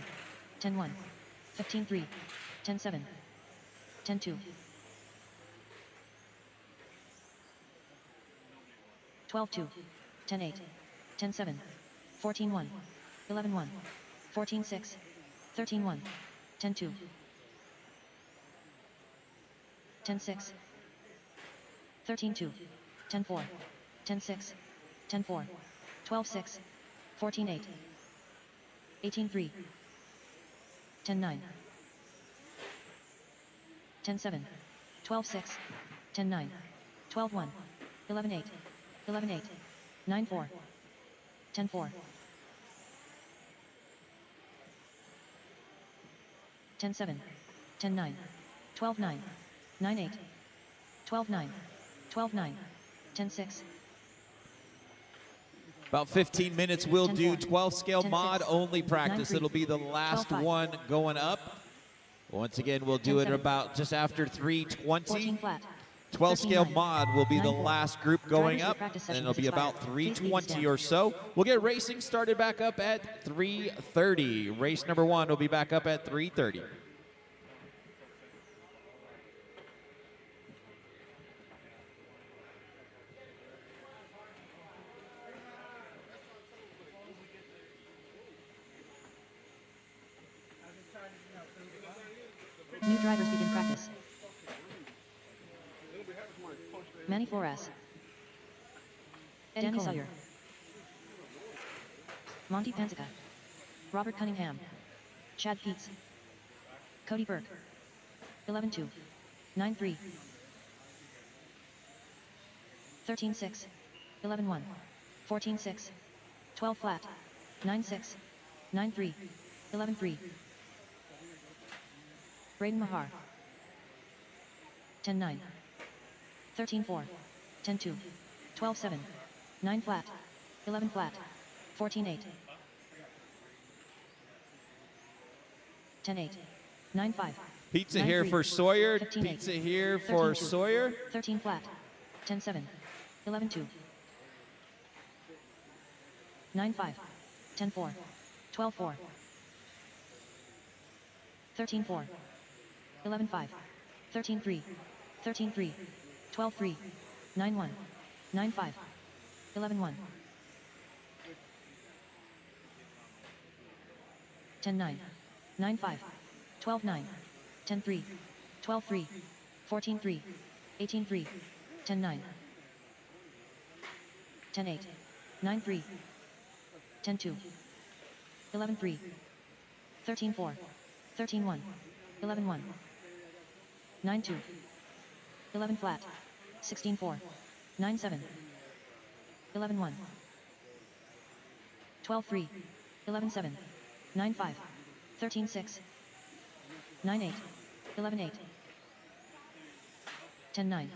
10-1, 15-3, 10-7, 10-2, 12-2, 10-8, 10-7, 14-1, 11-1, 14-6, 13-1, 10-2, 10-6, 13-2, 10-4, 10-6, 10-4, 12-6, 14-8, 18-3, 10-9, 10-7, 12-6, 10-9, 12-1, 11-8, 11-8, 9-4, 10-4, 10-7, 10-9, 12-9, 9-8, 12-9, 12-9, 10-6. About 15 minutes we'll do 12 scale mod only practice. It'll be the last one going up. Once again, we'll do it about just after 3:20. 12 scale mod will be the last group going up, and it'll be about 3:20 or so. We'll get racing started back up at 3:30. Race number 1 will be back up at 3:30. New drivers begin practice. Manny Flores. Danny Sawyer. Monty Pansica. Robert Cunningham. Chad Peets. Cody Burke. 11-2. 9-3. 13-6. 11-1. 14-6. 12 flat. 9-6. 9-3. 11-3. Braden Mahar. 10-9. 13-4. 10-2. 12-7. 9 flat. 11 flat. 14-8. 10-8. 9-5. Pizza here for Sawyer. Pizza here for Sawyer. 13 flat. 10-7. 11-2. 9-5. 10-4. 12-4. 13-4. 11-5. 13-3. 13-3. 12-3. 9-1. 9-5. 11-1. 10-9. 9-5. 12-9. 10-3. 12-3. 14-3. 18-3. 10-9. 10-8. 9-3. 10-2. 11-3. 13-4. 13-1. 11-1. 9-2. 11 flat. 16-4. 9-7. 11-1. 12-3. 11-7. 9-5. 13-6. 9-8. 11-8. 10-9.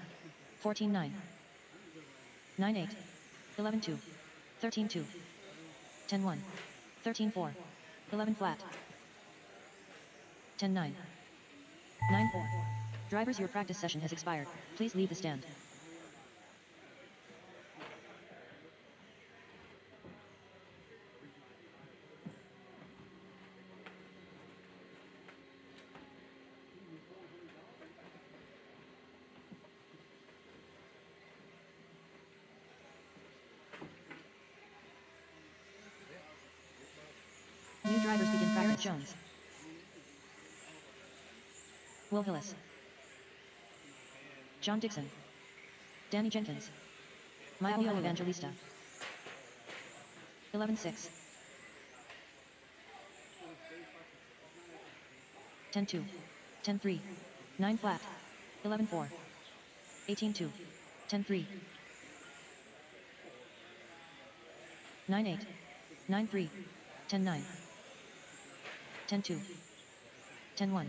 14-9. 9-8. 11-2. 13-2. 10-1. 13-4. 11 flat. 10-9. 9-4. Drivers, your practice session has expired. Please leave the stand. New drivers begin practice. Jones. Will Hillis. John Dixon. Danny Jenkins. Maio Evangelista. 11-6. 10-2. 10-3. 9 flat. 11-4. 18-2. 10-3. 9-8. 9-3. 10-9. 10-2. 10-1.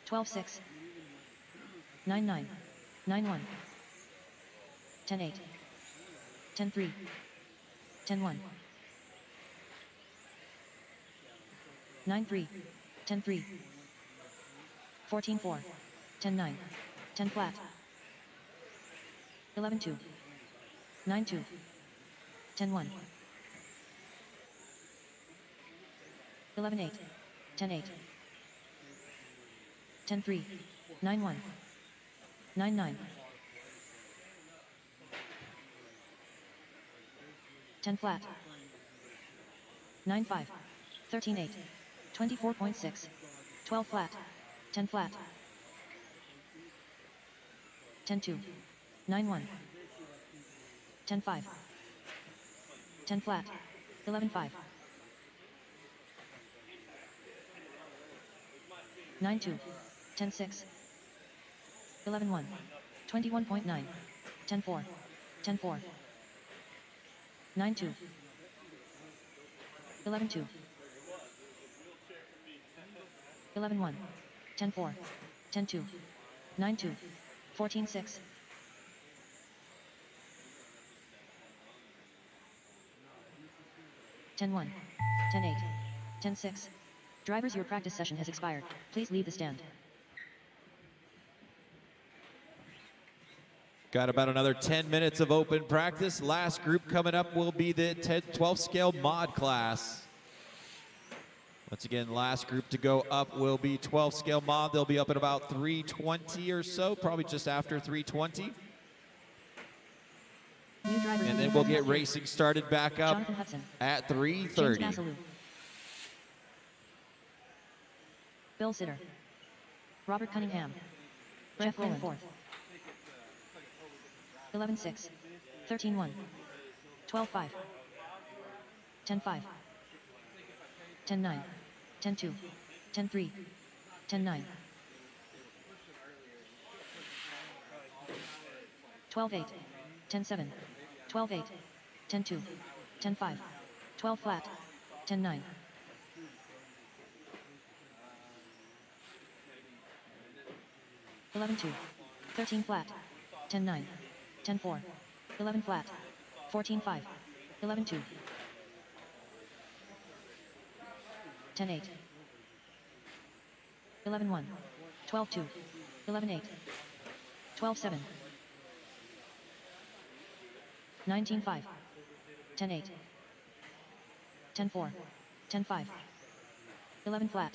12-6. 9-9. 9-1. 10-8. 10-3. 10-1. 9-3. 10-3. 14-4. 10-9. 10 flat. 11-2. 9-2. 10-1. 11-8. 10-8. 10-3. 9-1. 9-9. 10 flat. 9-5. 13-8. 24.6. 12 flat. 10 flat. 10-2. 9-1. 10-5. 10 flat. 11-5. 9-2. 10-6. 11-1. 21.9. 10-4. 10-4. 9-2. 11-2. 11-1. 10-4. 10-2. 9-2. 14-6. 10-1. 10-8. 10-6. Drivers, your practice session has expired. Please leave the stand. Got about another 10 minutes of open practice. Last group coming up will be the 12 scale mod class. Once again, last group to go up will be 12 scale mod. They'll be up at about 3:20 or so, probably just after 3:20. And then we'll get racing started back up at 3:30. Bill Sitter. Robert Cunningham. Jeff Rowland. 11-6. 13-1. 12-5. 10-5. 10-9. 10-2. 10-3. 10-9. 12-8. 10-7. 12-8. 10-2. 10-5. 12 flat. 10-9. 11-2. 13 flat. 10-9. 10-4. 11 flat. 14-5. 11-2. 10-8. 11-1. 12-2. 11-8. 12-7. 19-5. 10-8. 10-4. 10-5. 11 flat.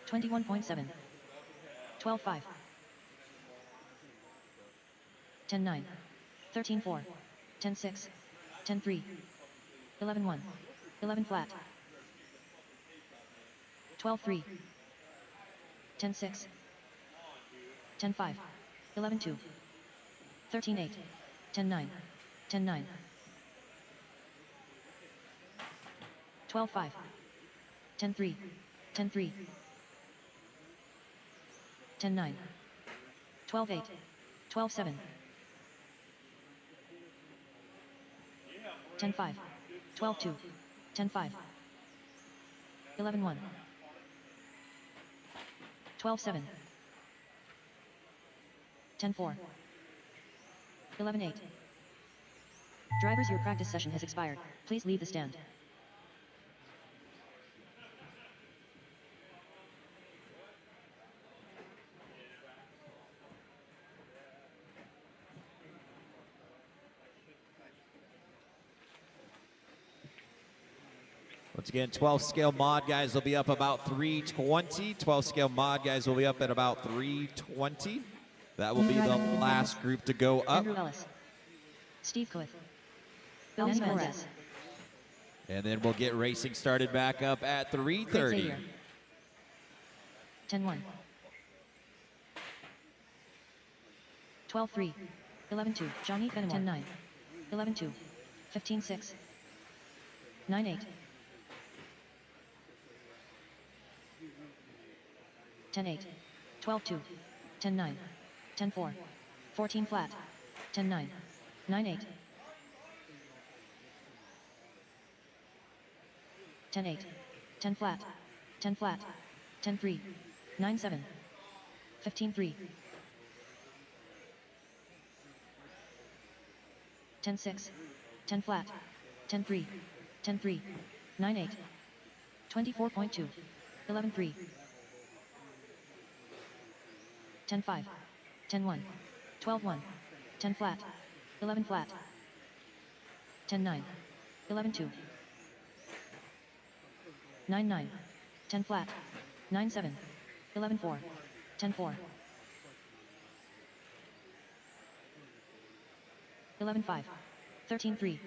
21.7. 12-5. 10-9. 13-4. 10-6. 10-3. 11-1. 11 flat. 12-3. 10-6. 10-5. 11-2. 13-8. 10-9. 10-9. 12-5. 10-3. 10-3. 10-9. 12-8. 12-7. 10-5. 12-2. 10-5. 11-1. 12-7. 10-4. 11-8. Drivers, your practice session has expired. Please leave the stand. Once again, 12 scale mod guys will be up about 3:20. 12 scale mod guys will be up at about 3:20. That will be the last group to go up. Andrew Ellis. Steve Coeth. Bill Spence. And then we'll get racing started back up at 3:30. 10-1. 12-3. 11-2. Johnny Fenimore. 10-9. 11-2. 15-6. 9-8. 10-8. 12-2. 10-9. 10-4. 14 flat. 10-9. 9-8. 10-8. 10 flat. 10 flat. 10-3. 9-7. 15-3. 10-6. 10 flat. 10-3. 10-3. 9-8. 24.2. 11-3. 10-5, 10-1, 12-1, 10 flat, 11 flat, 10-9, 11-2, 9-9, 10 flat, 9-7, 11-4, 10-4, 11-5, 13-3,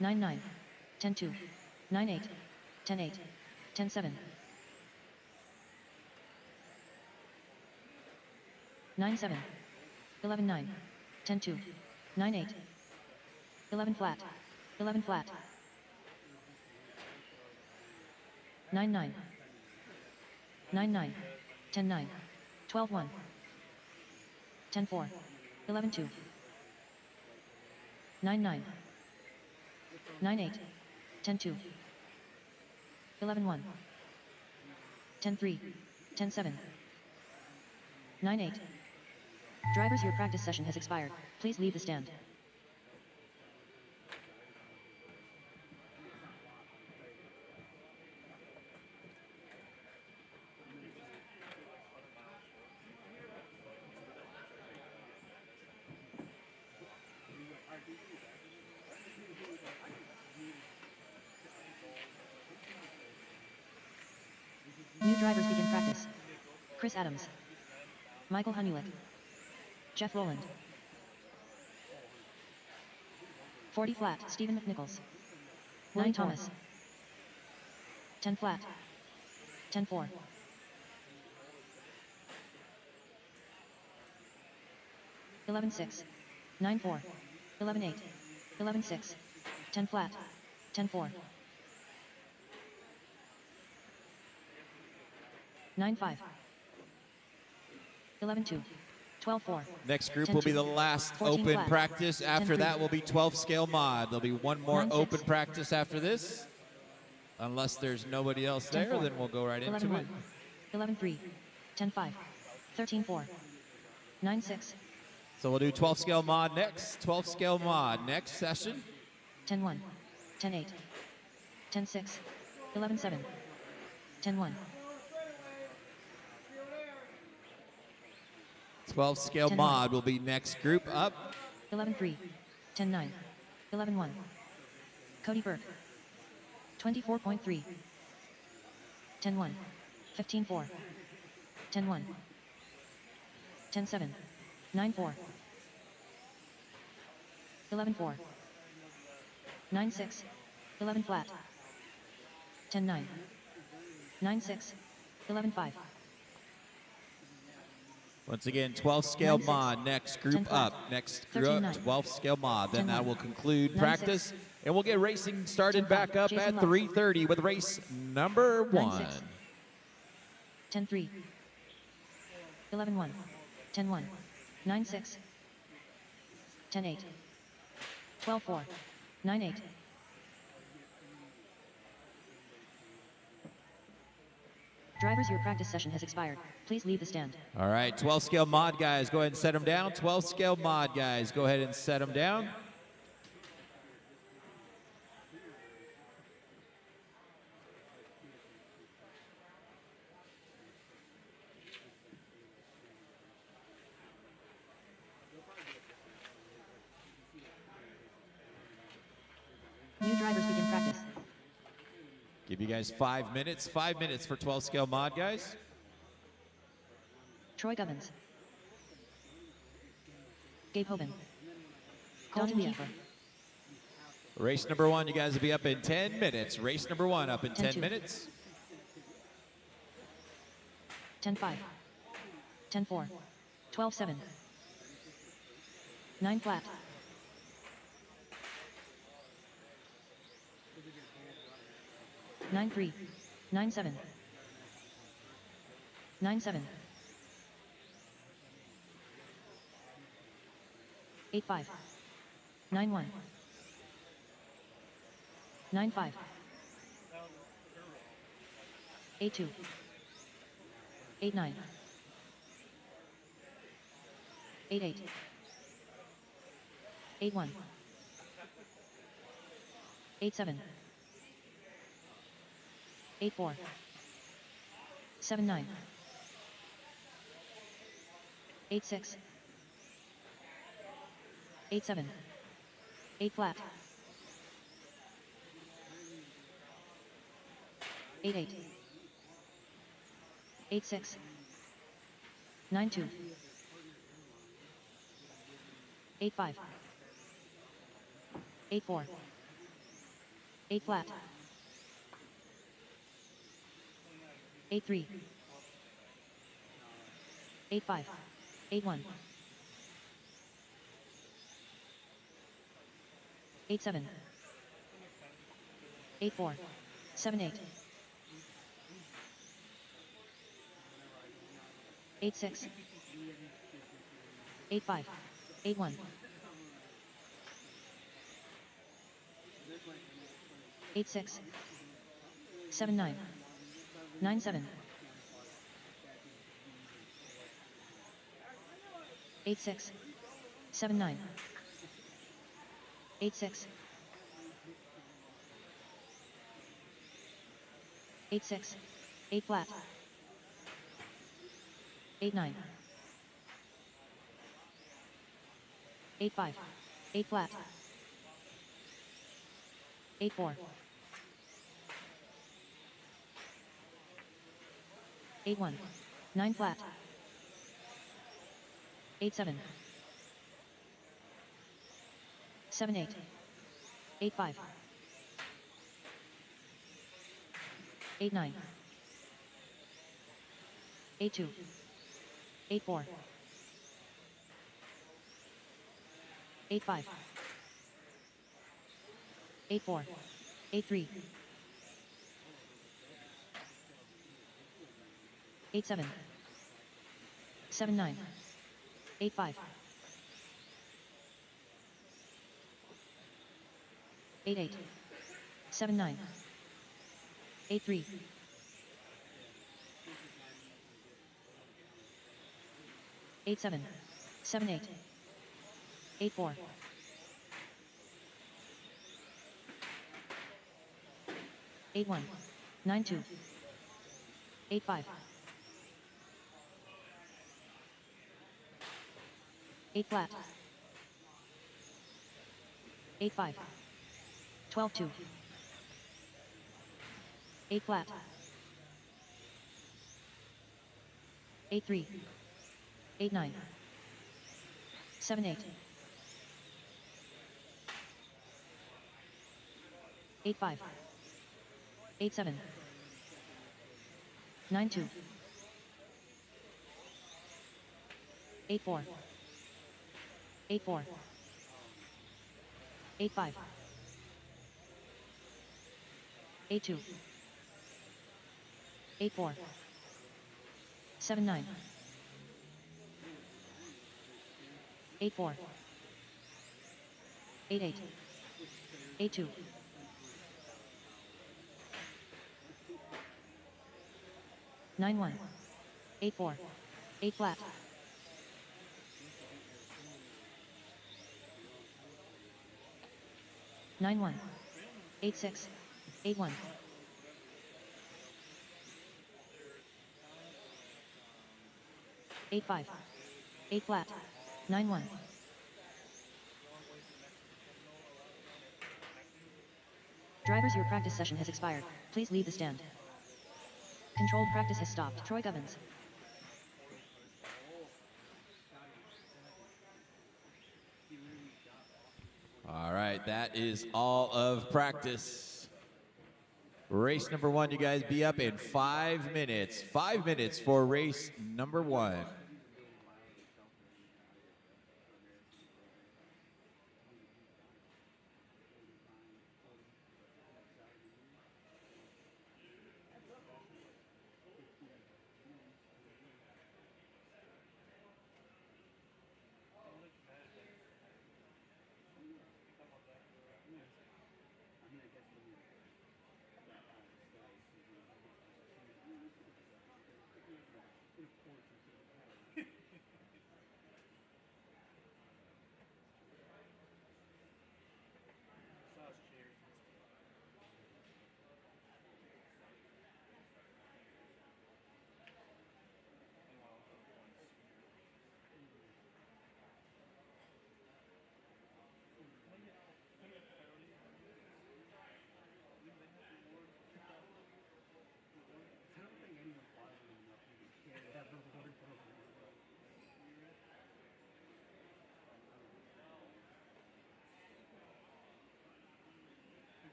9-9, 10-2, 9-8, 10-8, 10-7, 9-7, 11-9, 10-2, 9-8, 11 flat, 11 flat, 9-9, 9-9, 10-9, 12-1, 10-4, 11-2, 9-9, 9-8, 10-2, 11-1, 10-3, 10-7, 9-8. Drivers, your practice session has expired. Please leave the stand. New drivers begin practice. Chris Adams, Michael Hunulik, Jeff Rowland. 40 flat, Stephen McNichols. 9 Thomas. 10 flat. 10-4. 11-6. 9-4. 11-8. 11-6. 10 flat. 10-4. 9-5. 11-2. 12-4. Next group 10-2. will be the last 14 open flat. practice. After 10-3. that will be 12 scale mod. There'll be one more 9-6. open practice after this. Unless there's nobody else there, 10-4. then we'll go right into 11-1. it. 11-3. 10-5. 13-4. 9-6. So we'll do 12 scale mod next. 12 scale mod next session. 10-1. 10-8. 10-6. 11-7. 10-1. 12 scale 10-1. mod will be next group up. 11-3. 10-9. 11-1. Cody Burke. 24.3. 10-1. 15-4. 10-1. 10-7. 9-4. 11-4. 9-6. 11 flat. 10-9. 9-6. 11-5. Once again, 12 scale 9-6. mod next 10 group flat. up. Next group 13-9. 12 scale mod. Then 10-1. that will conclude 9-6. practice. And we'll get racing started 10-5. back up Jason at Love. 3:30 with race number 1. 9-6. 10-3. 11-1. 10-1. 9-6. 10-8. 12-4. 9-8. Drivers, your practice session has expired. Please leave the stand. All right, 12 scale mod guys, go ahead and set them down. 12 scale mod guys, go ahead and set them down. New drivers begin practice. Give you guys 5 minutes. 5 minutes for 12 scale mod guys. Troy Gubbins. Gabe Hoban. Donnie Kiefer. Race number 1, you guys will be up in 10 minutes. Race number 1 up in 10 10-2. minutes. 10-5. 10-4. 12-7. 9 flat. 9-3. 9-7. 9-7. 8-5. 9-1. 9-5. 8-2. 8-9. 8-8. 8-1. 8-7. 8-4. 7-9. 8-6. 8-7. 8 flat. 8-8. 8-6. 9-2. 8-5. 8-4. 8 flat. 8-3. 8-5. 8-1. 8-7. 8-4. 7-8. 8-6. 8-5. 8-1. 8-6. 7-9. 9-7. 8-6. 7-9. 8-6. 8-6. 8 flat. 8-9. 8-5. 8 flat. 8-4. 8-1. 9 flat. 8-7. 7-8. 8-5. 8-9. 8-2. 8-4. 8-5. 8-4. 8-3. 8-7. 7-9. 8-5. 8-8. 7-9. 8-3. 8-7. 7-8. 8-4. 8-1. 9-2. 8-5. 8 flat. 8-5. 12-2. 8 flat. 8-3. 8-9. 7-8. 8-5. 8-7. 9-2. 8-4. 8-4. 8-5. 8-2. 8-4. 7-9. 8-4. 8-8. 8-2. 9-1. 8-4. 8 flat. 9-1. 8-6. 8-1. 8-5. 8 flat. 9-1. Drivers, your practice session has expired. Please leave the stand. Controlled practice has stopped. Troy Govins. All right, that is all of practice. Race number one, you guys be up in 5 minutes. 5 minutes for race number one.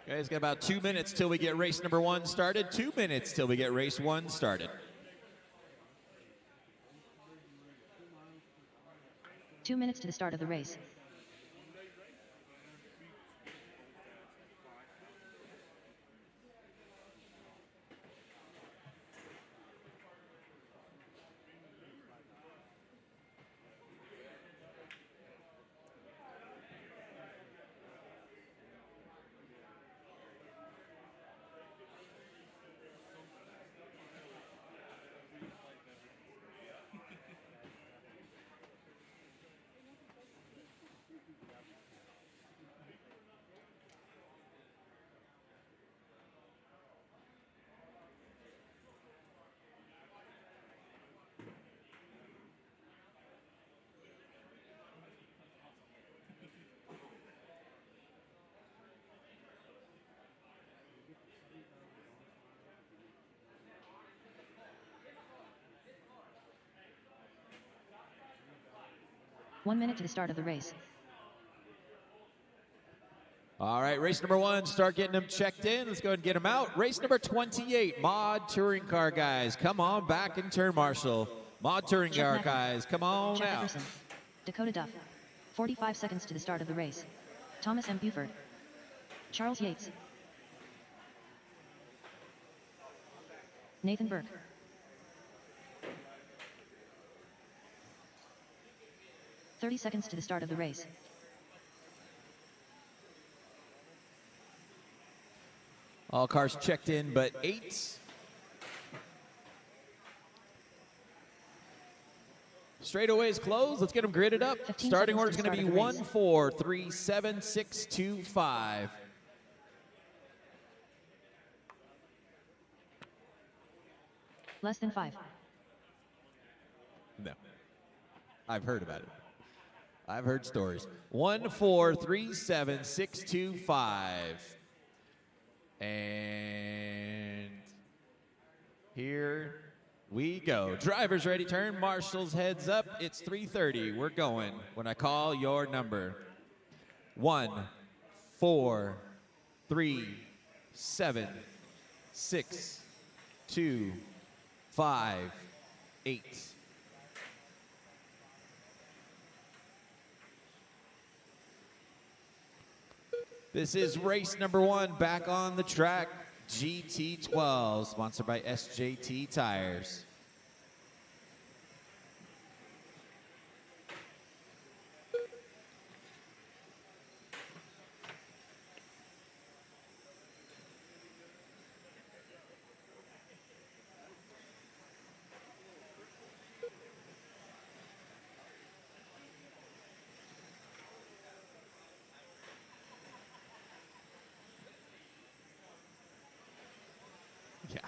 Okay, it's got about 2 minutes till we get race number 1 started. 2 minutes till we get race 1 started. 2 minutes to the start of the race. One minute to the start of the race. All right, race number 1, start getting them checked in. Let's go ahead and get them out. Race number 28, Mod Touring Car guys. Come on back and turn marshal. Mod Touring Car guys, come on Jeff out. Epperson. Dakota Duff. 45 seconds to the start of the race. Thomas M. Buford. Charles Yates. Nathan Burke. "30 seconds to the start of the race. All cars checked in but 8. Straightaways closed. Let's get them gridded up. Starting order is going to be 1, 4, 3, 7, 6, 2, 5. Less than 5. No. I've heard about it. I've heard stories. 1, 4, 3, 7, 6, 2, 5. And here we go. Drivers ready, turn. Marshals heads up. It's 3:30. We're going when I call your number. 1, 4, 3, 7, 6, 2, 5, 8. This is race number 1 back on the track. GT12, sponsored by SJT Tires. Yeah.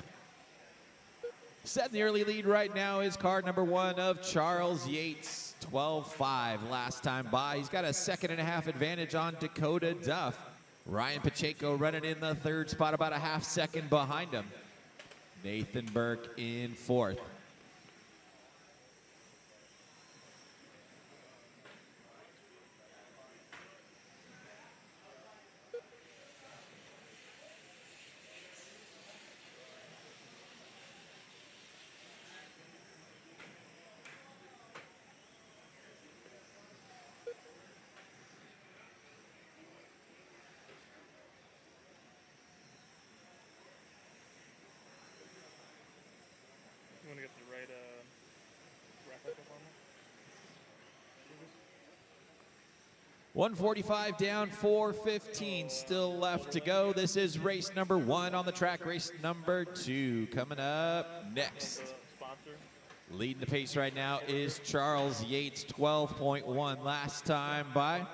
Setting the early lead right now is car number 1 of Charles Yates, 12.5 last time by. He's got a 1.5 advantage on Dakota Duff. Ryan Pacheco running in the 3rd spot, about a half second behind him. Nathan Burke in 4th. You want to get the right wrap up on that? 145 down, 4:15 still left to go. This is race number 1 on the track. Race number 2 coming up next. Leading the pace right now is Charles Yates, 12.1 last time by.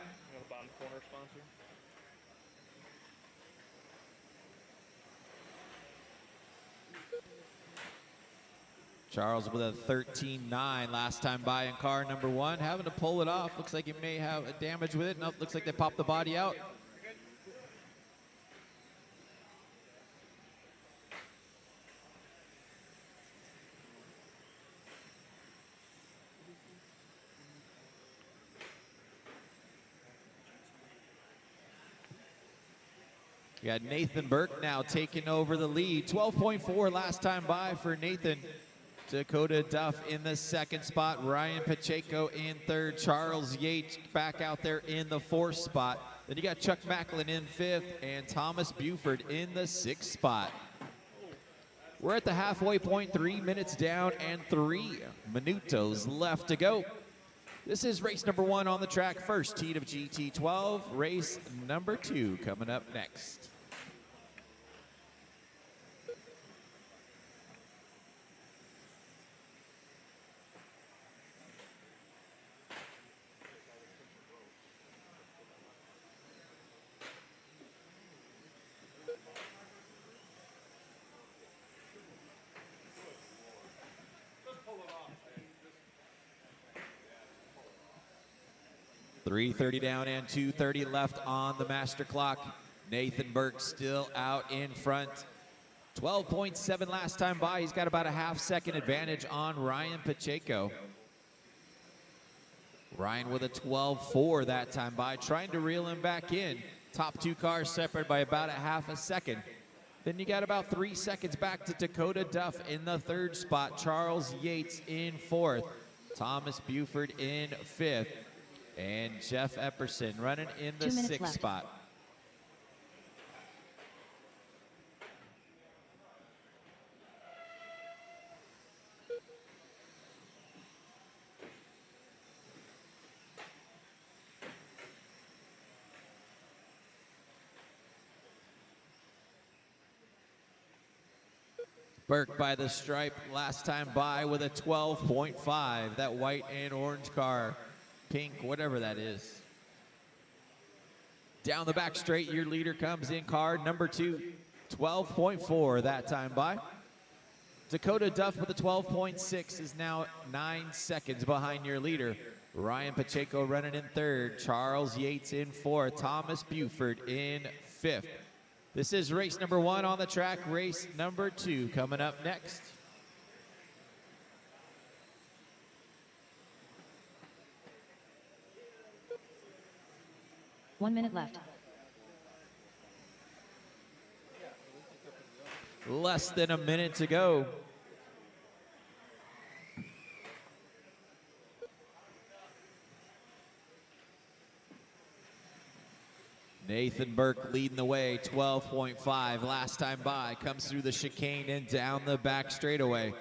Charles with a 13.9 last time by in car number 1, having to pull it off. Looks like he may have a damage with it. Nope, looks like they popped the body out. We got Nathan Burke now taking over the lead. 12.4 last time by for Nathan. Dakota Duff in the 2nd spot. Ryan Pacheco in 3rd. Charles Yates back out there in the 4th spot. Then you got Chuck Macklin in 5th and Thomas Buford in the 6th spot. We're at the halfway point, 3 minutes down and 3 minutos left to go. This is race number 1 on the track. First heat of GT12. Race number 2 coming up next. .330 down and 2:30 left on the master clock. Nathan Burke still out in front. 12.7 last time by. He's got about a half-second advantage on Ryan Pacheco. Ryan with a 12.4 that time by, trying to reel him back in. Top 2 cars separated by about a half a second. Then you got about 3 seconds back to Dakota Duff in the 3rd spot. Charles Yates in 4th. Thomas Buford in 5th. And Jeff Epperson running in the 6th spot. Burke by the stripe last time by with a 12.5. That white and orange car. Pink, whatever that is. Down the back straight, your leader comes in car number 2, 12.4 that time by. Dakota Duff with a 12.6 is now 9 seconds behind your leader. Ryan Pacheco running in 3rd, Charles Yates in 4th, Thomas Buford in 5th. This is race number 1 on the track. Race number 2 coming up next. One minute left. Less than a minute to go. Nathan Burke leading the way, 12.5 last time by. Comes through the chicane and down the back straightaway.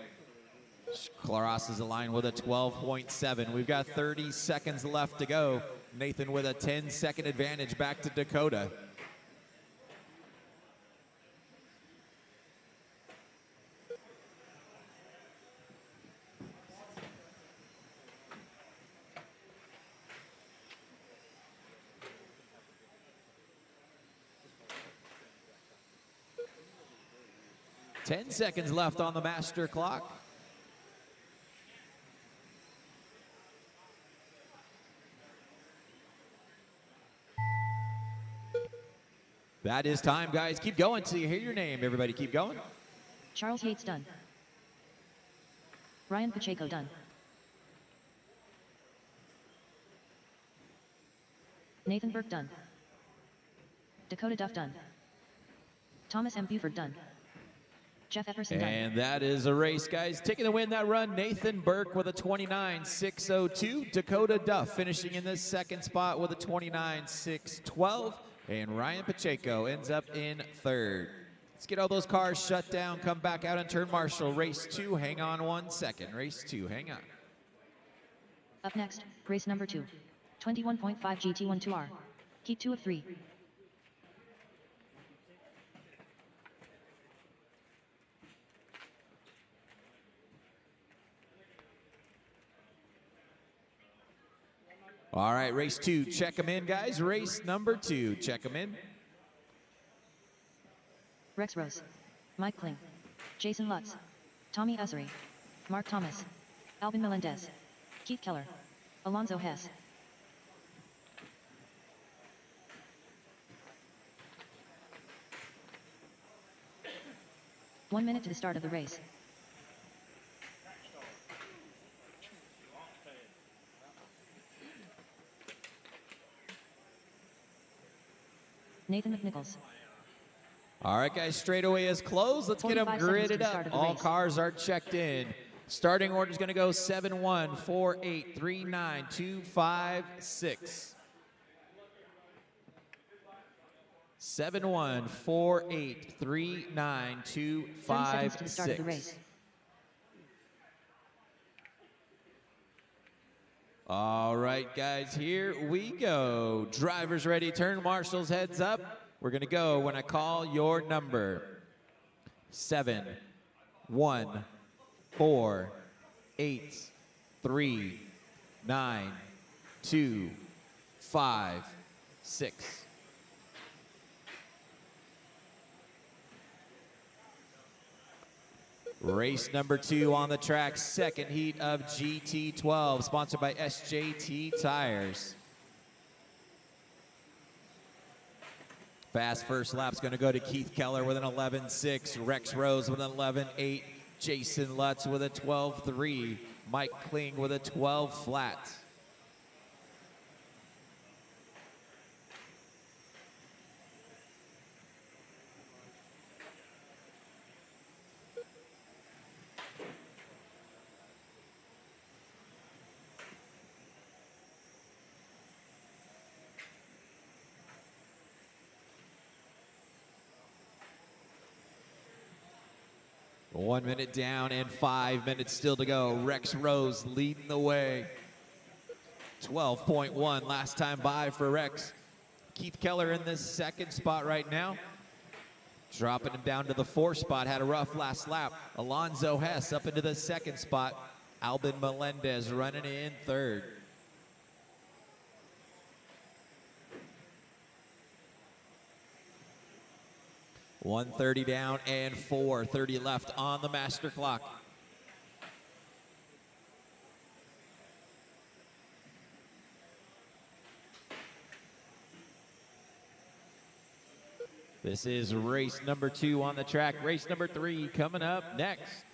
Claros is aligned with a 12.7. We've got 30 seconds left to go. Nathan with a 10-second advantage back to Dakota. Ten seconds left on the master clock. That is time, guys. Keep going till you hear your name. Everybody keep going. Charles Yates done. Ryan Pacheco done. Nathan Burke done. Dakota Duff done. Thomas M. Buford done. Jeff Epperson done. And that is a race, guys. Taking the win that run, Nathan Burke with a 29.602. Dakota Duff finishing in the 2nd spot with a 29.612. And Ryan Pacheco ends up in 3rd. Let's get all those cars shut down, come back out and turn marshal. Race 2, hang on 1 second. Race 2, hang on. Up next, race number 2. 21.5 GT12R. Heat 2 of 3. All right, race 2. Check them in, guys. Race number 2. Check them in. Rex Rose. Mike Kling. Jason Lutz. Tommy Ussery. Mark Thomas. Albin Melendez. Keith Keller. Alonzo Hess. One minute to the start of the race. Nathan McNichols. All right, guys, straightaway is closed. Let's get them 45 seconds to gridded the start up. of the All race. cars are checked in. Starting order is going to go 7-1, 4-8, 3-9, 2, 5, 6. 7-1, 4-8, 3-9, 2, 30 seconds 5, to the start of the 6. race. All right, guys, here we go. Drivers ready, turn marshals, heads up. We're going to go when I call your number. 7, 1, 4, 8, 3, 9, 2, 5, 6. Race number 2 on the track, second heat of GT12, sponsored by SJT Tires. Fast first lap's going to go to Keith Keller with an 11.6, Rex Rose with an 11.8, Jason Lutz with a 12.3, Mike Kling with a 12 flat. One minute down and 5 minutes still to go. Rex Rose leading the way. 12.1 last time by for Rex. Keith Keller in this second spot right now. Dropping him down to the 4th spot. Had a rough last lap. Alonzo Hess up into the 2nd spot. Albin Melendez running in 3rd. .130 down and 4:30 left on the master clock. This is race number 2 on the track. Race number 3 coming up next.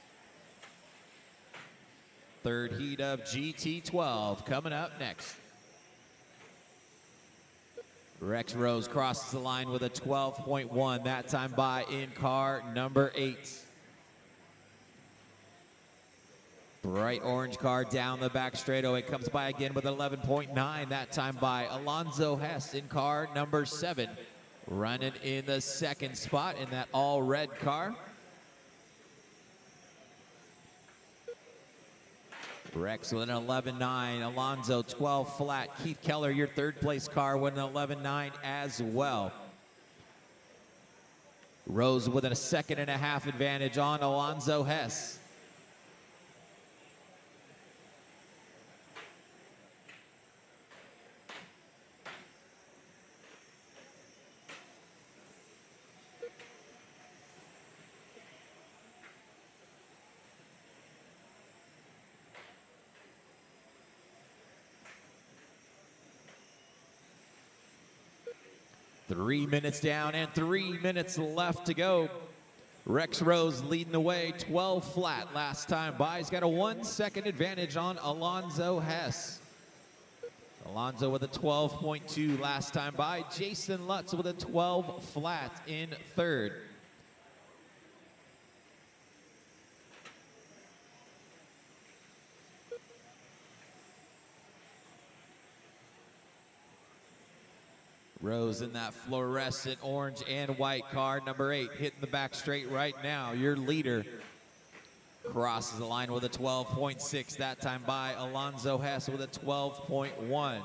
Third heat of GT12 coming up next. Rex Rose crosses the line with a 12.1, that time by in car number 8. Bright orange car down the back straightaway, comes by again with 11.9, that time by Alonzo Hess in car number 7. Running in the 2nd spot in that all red car. Rex with an 11.9, Alonzo 12 flat. Keith Keller, your 3rd place car with an 11.9 as well. Rose with a 2.5 advantage on Alonzo Hess. Three minutes down and 3 minutes left to go. Rex Rose leading the way, 12 flat last time by. He's got a 1 second advantage on Alonzo Hess. Alonzo with a 12.2 last time by. Jason Lutz with a 12 flat in 3rd. Rose in that fluorescent orange and white car, number 8, hitting the back straight right now. Your leader crosses the line with a 12.6, that time by Alonzo Hess with a 12.1.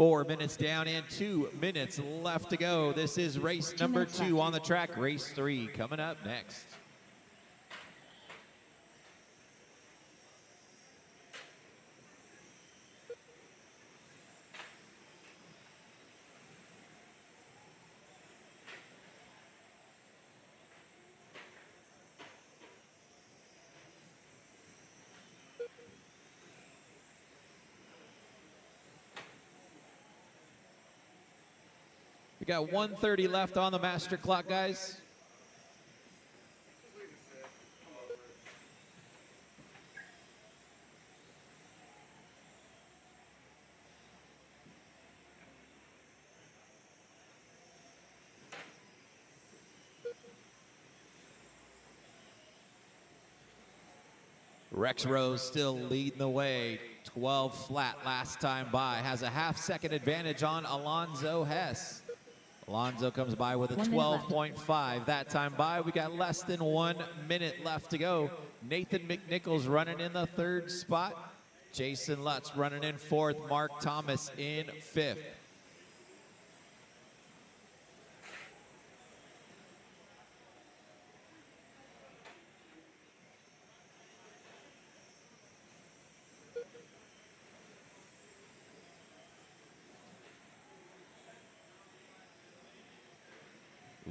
4 minutes down and 2 minutes left to go. This is race number 2 on the track. Race 3 coming up next. We got 1:30 left on the master clock, guys. Rex Rose still leading the way. 12 flat last time by. Has a half-second advantage on Alonzo Hess. Alonzo comes by with a 12.5 that time by. We got less than 1 minute left to go. Nathan McNichols running in the 3rd spot. Jason Lutz running in 4th. Mark Thomas in 5th.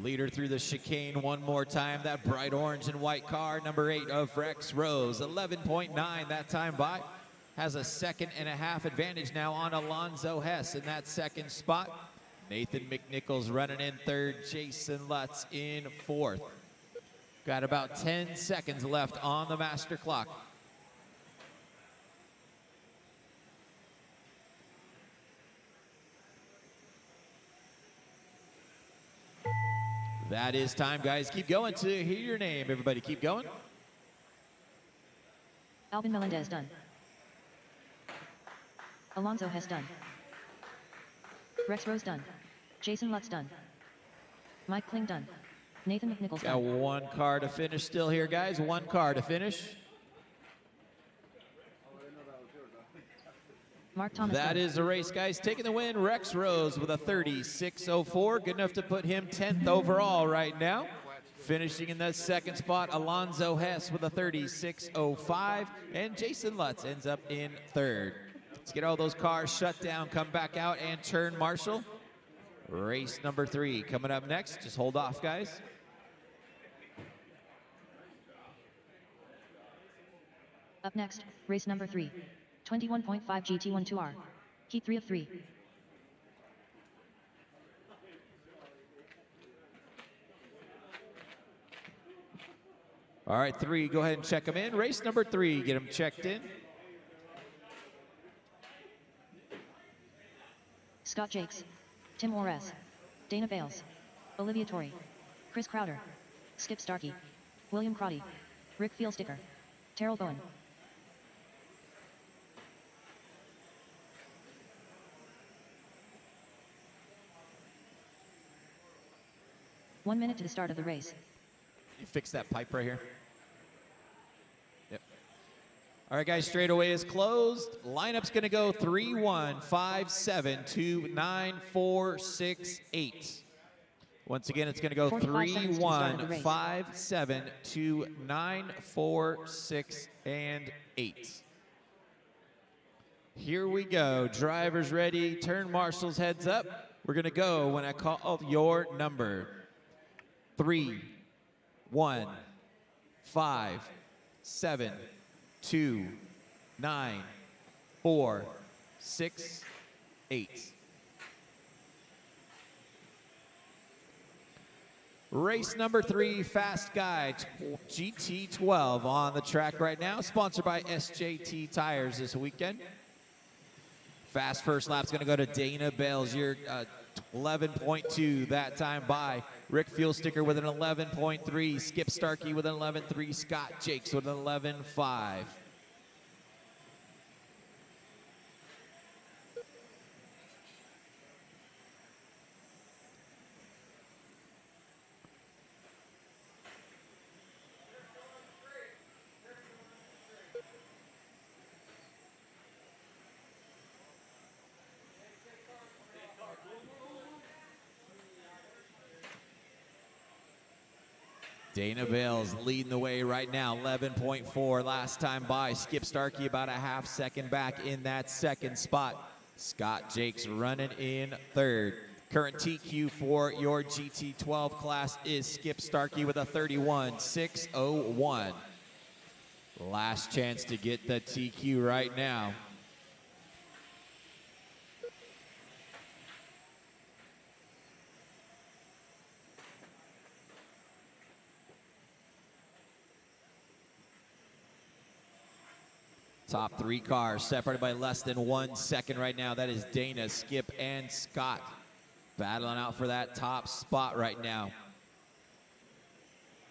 Leader through the chicane one more time. That bright orange and white car, number 8 of Rex Rose. 11.9 that time by. Has a 2.5 advantage now on Alonzo Hess in that 2nd spot. Nathan McNichols running in 3rd. Jason Lutz in 4th. Got about 10 seconds left on the master clock. That is time, guys. Keep going to hear your name. Everybody keep going. Albin Melendez done. Alonzo Hess done. Rex Rose done. Jason Lutz done. Mike Kling done. Nathan McNichols Got done. 1 car to finish still here, guys. 1 car to finish. Mark Thomas That done. is the race, guys. Taking the win, Rex Rose with a 36.04. Good enough to put him 10th overall right now. Finishing in the 2nd spot, Alonzo Hess with a 36.05. And Jason Lutz ends up in 3rd. Let's get all those cars shut down, come back out, and turn marshal. Race number 3 coming up next. Just hold off, guys. Up next, race number 3. 21.5 GT12R. Heat 3 of 3. All right, 3, go ahead and check them in. Race number 3, get them checked in. Scott Jakes. Tim Juarez. Dana Bales. Olivia Torrey. Chris Crowder. Skip Starkey. William Crotty. Rick Fieldsticker. Terrell Bowen. One minute to the start of the race. You fix that pipe right here. Yep. All right, guys, straightaway is closed. Lineup's going to go 3, 1, 5, 7, 2, 9, 4, 6, 8. Once again, it's going to go 3, 1, 5, 7, 2, 9, 4, 6, and 8. Here we go. Drivers ready. Turn marshals heads up. We're going to go when I call your number. 3, 1, 5, 7, 2, 9, 4, 6, 8. Race number 3, Fast Guy GT12 on the track right now, sponsored by SJT Tires this weekend. Fast first lap's going to go to Dana Bales, your 11.2 that time by. Rick Fuelsticker with an 11.3. Skip Starkey with an 11.3. Scott Jakes with an 11.5. Dana Bales leading the way right now, 11.4 last time by. Skip Starkey about a half second back in that second spot. Scott Jakes running in third. Current TQ for your GT12 class is Skip Starkey with a 31.601. Last chance to get the TQ right now. Top three cars separated by less than 1 second right now. That is Dana, Skip, and Scott battling out for that top spot right now.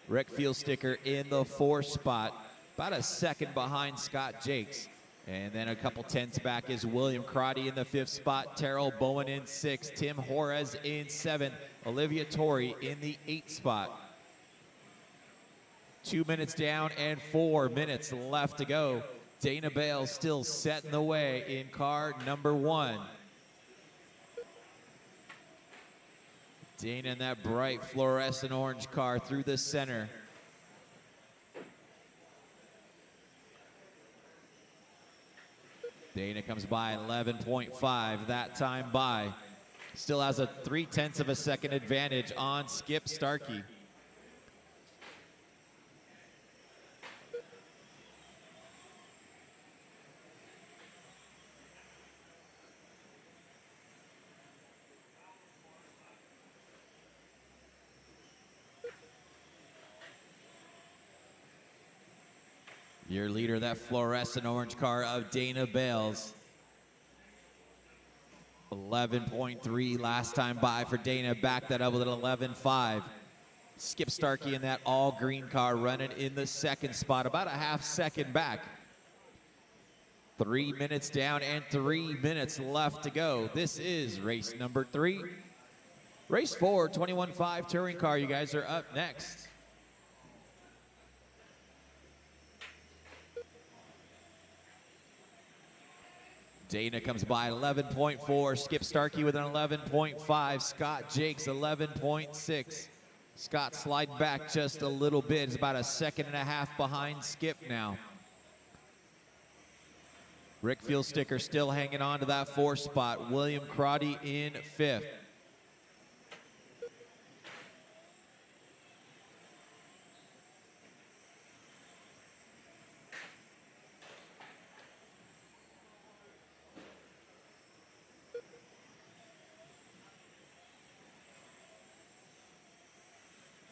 Rick Fuelsticker in the 4th spot, about a second behind Scott Jakes. And then a couple tenths back is William Crotty in the 5th spot, Terrell Bowen in 6th, Tim Juarez in 7th, Olivia Torrey in the 8th spot. 2 minutes down and 4 minutes left to go. Dana Bales still setting the way in car number 1. Dana in that bright fluorescent orange car through the center. Dana comes by 11.5 that time by. Still has a 0.3 of a second advantage on Skip Starkey. Your leader, that fluorescent orange car of Dana Bales. 11.3 last time by for Dana. Back that up with an 11.5. Skip Starkey in that all green car running in the 2nd spot, about a half second back. 3 minutes down and 3 minutes left to go. This is race number 3. Race 4, 21.5 touring car. You guys are up next. Dana comes by 11.4. Skip Starkey with an 11.5. Scott Jakes 11.6. Scott sliding back just a little bit. It's about a second and a half behind Skip now. Rick Fuelsticker still hanging on to that 4th spot. William Crotty in 5th.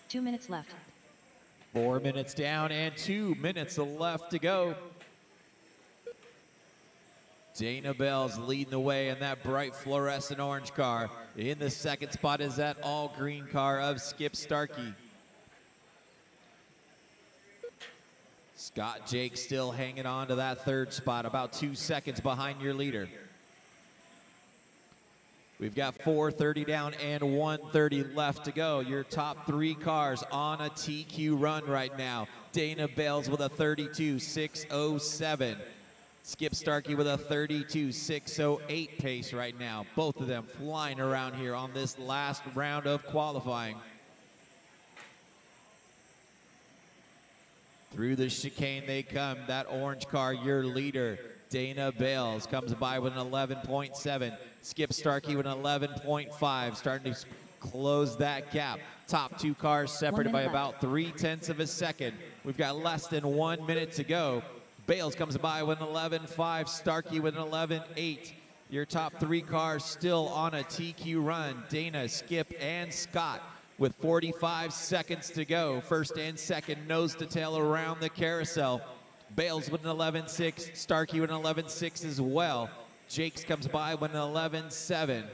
Two minutes left. 4 minutes down and 2 minutes left to go. Dana Bales leading the way in that bright fluorescent orange car. In the 2nd spot is that all green car of Skip Starkey. Scott Jakes still hanging on to that 3rd spot, about 2 seconds behind your leader. We've got 4:30 down and 1:30 left to go. Your top 3 cars on a TQ run right now. Dana Bales with a 32.607. Skip Starkey with a 32.608 pace right now. Both of them flying around here on this last round of qualifying. Through the chicane they come. That orange car, your leader, Dana Bales, comes by with an 11.7. Skip Starkey with an 11.5, starting to close that gap. Top 2 cars separated by about 0.3 of a second. We've got less than 1 minute to go. Bales comes by with an 11.5, Starkey with an 11.8. Your top 3 cars still on a TQ run. Dana, Skip, and Scott with 45 seconds to go. 1st and 2nd nose to tail around the carousel. Bales with an 11.6, Starkey with an 11.6 as well. Jakes comes by with an 11.7.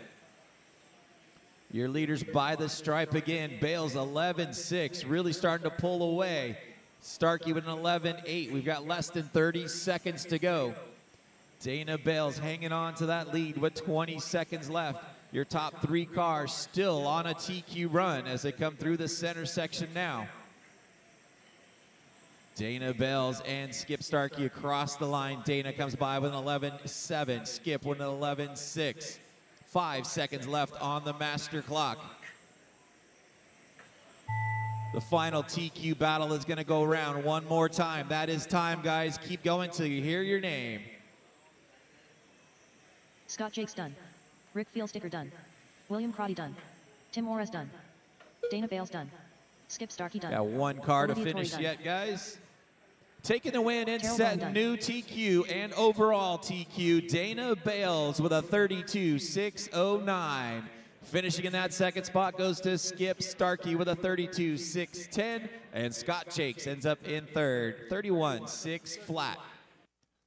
Your leaders by the stripe again. Bales 11.6, really starting to pull away. Starkey with an 11.8. We've got less than 30 seconds to go. Dana Bales hanging on to that lead with 20 seconds left. Your top 3 cars still on a TQ run as they come through the center section now. Dana Bales and Skip Starkey across the line. Dana comes by with an 11.7. Skip with an 11.6. 5 seconds left on the master clock. The final TQ battle is going to go around one more time. That is time, guys. Keep going till you hear your name. Scott Jakes done. Rick Feelsticker done. William Crotty done. Tim Morris done. Dana Bales done. Skip Starkey done. Got one car to Olivia finish Torrey yet, guys. Taking the win and Terrell setting Brown done. new TQ and overall TQ, Dana Bales with a 32.609. Finishing in that second spot goes to Skip Starkey with a 32.610, and Scott Jakes ends up in third, 31.6 flat.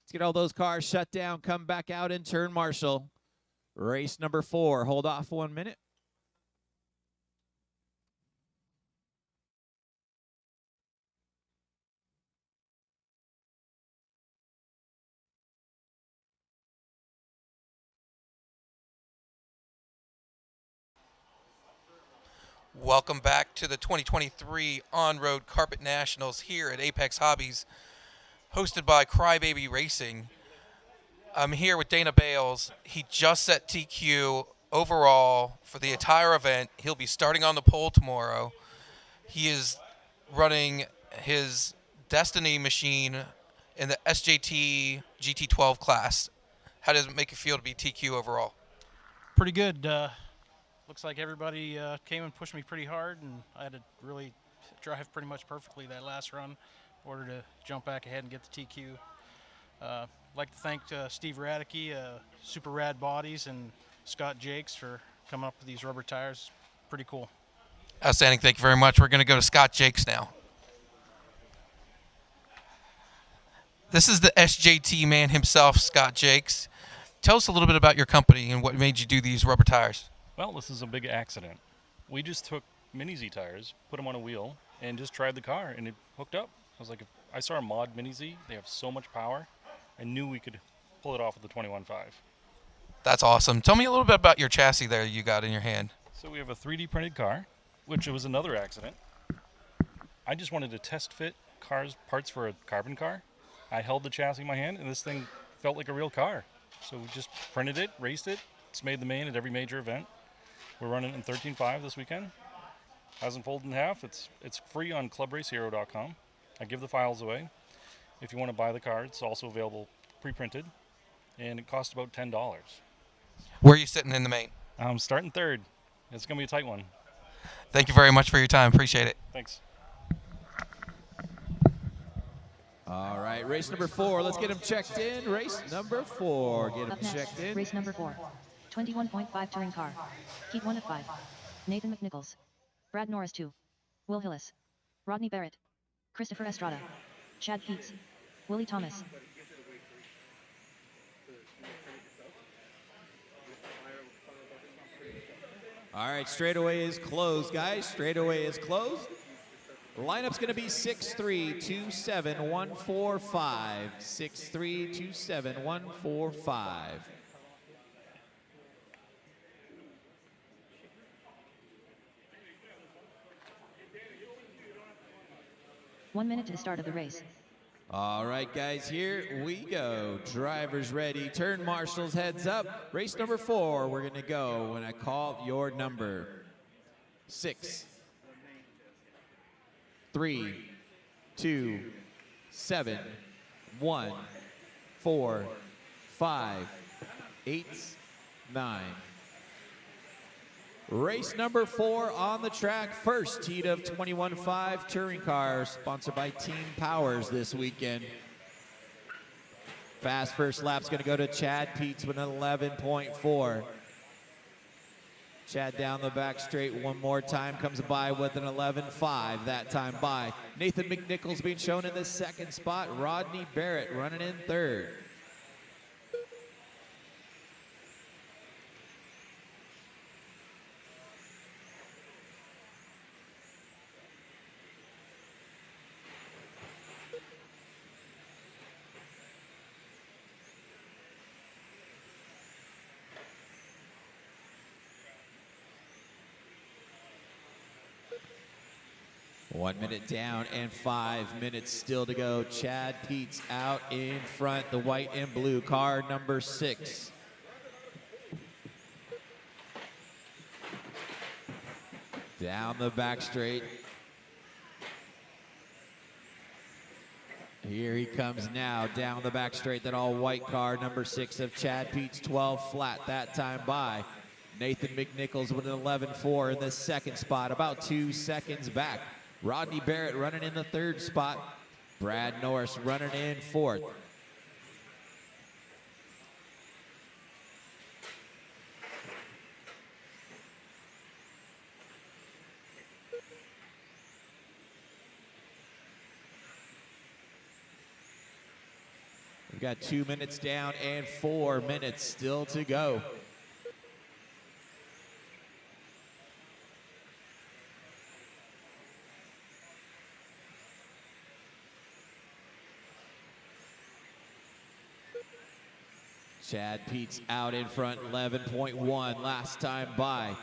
Let's get all those cars shut down, come back out and turn marshal. Race number 4. Hold off 1 minute. Welcome back to the 2023 On-Road Carpet Nationals here at Apex Hobbies, hosted by Crybaby Racing. I'm here with Dana Bales. He just set TQ overall for the entire event. He'll be starting on the pole tomorrow. He is running his Destiny machine in the SJT GT12 class. How does it make you feel to be TQ overall? Pretty good. Looks like everybody came and pushed me pretty hard, and I had to really drive pretty much perfectly that last run in order to jump back ahead and get the TQ. I'd like to thank Steve Radicke, Super Rad Bodies, and Scott Jakes for coming up with these rubber tires. Pretty cool. Outstanding. Thank you very much. We're going to go to Scott Jakes now. This is the SJT man himself, Scott Jakes. Tell us a little bit about your company and what made you do these rubber tires. Well, this is a big accident. We just took Mini Z tires, put them on a wheel, and just tried the car, and it hooked up. I was like, if I saw a mod Mini Z, they have so much power, I knew we could pull it off with the 21.5. That's awesome. Tell me a little bit about your chassis there you got in your hand. So we have a 3D printed car, which was another accident. I just wanted to test fit parts for a carbon car. I held the chassis in my hand, and this thing felt like a real car. So we just printed it, raced it. It's made the main at every major event. We're running in 13.5 this weekend. Hasn't folded in half. It's free on clubracehero.com. I give the files away. If you want to buy the car, it's also available pre-printed, and it costs about $10. Where are you sitting in the main? I'm starting third. It's going to be a tight one. Thank you very much for your time. Appreciate it. Thanks. All right, race number 4. Let's get him checked in. Race number 4. Get him Up next, checked in. race number 4. 21.5 touring car. Heat 1 of 5. Nathan McNichols. Brad Norris 2. Will Hillis. Rodney Barrett. Christopher Estrada. Chad Keats. Willie Thomas. All right, straightaway is closed, guys. Straightaway is closed. The lineup's going to be 6-3-2-7-1-4-5. 6-3-2-7-1-4-5. One minute to the start of the race. All right, guys, here we go. Drivers ready. Turn marshals, heads up. Race number 4, we're going to go when I call your number. 6, 3, 2, 7, 1, 4, 5, 8, 9. Race number 4 on the track. First heat of 21.5 touring cars, sponsored by Team Powers this weekend. Fast first lap's going to go to Chad Peets with an 11.4. Chad down the back straight one more time, comes by with an 11.5 that time by. Nathan McNichols being shown in the second spot. Rodney Barrett running in third. One minute down and 5 minutes still to go. Chad Peets out in front, the white and blue car number 6. Down the back straight. Here he comes now, down the back straight, that all-white car, number 6 of Chad Pete's 12 flat, that time by Nathan McNichols with an 11.4 in the second spot, about 2 seconds back. Rodney Barrett running in the third spot. Brad Norris running in fourth. We've got 2 minutes down and 4 minutes still to go. Chad Pete's out in front, 11.1 last time by.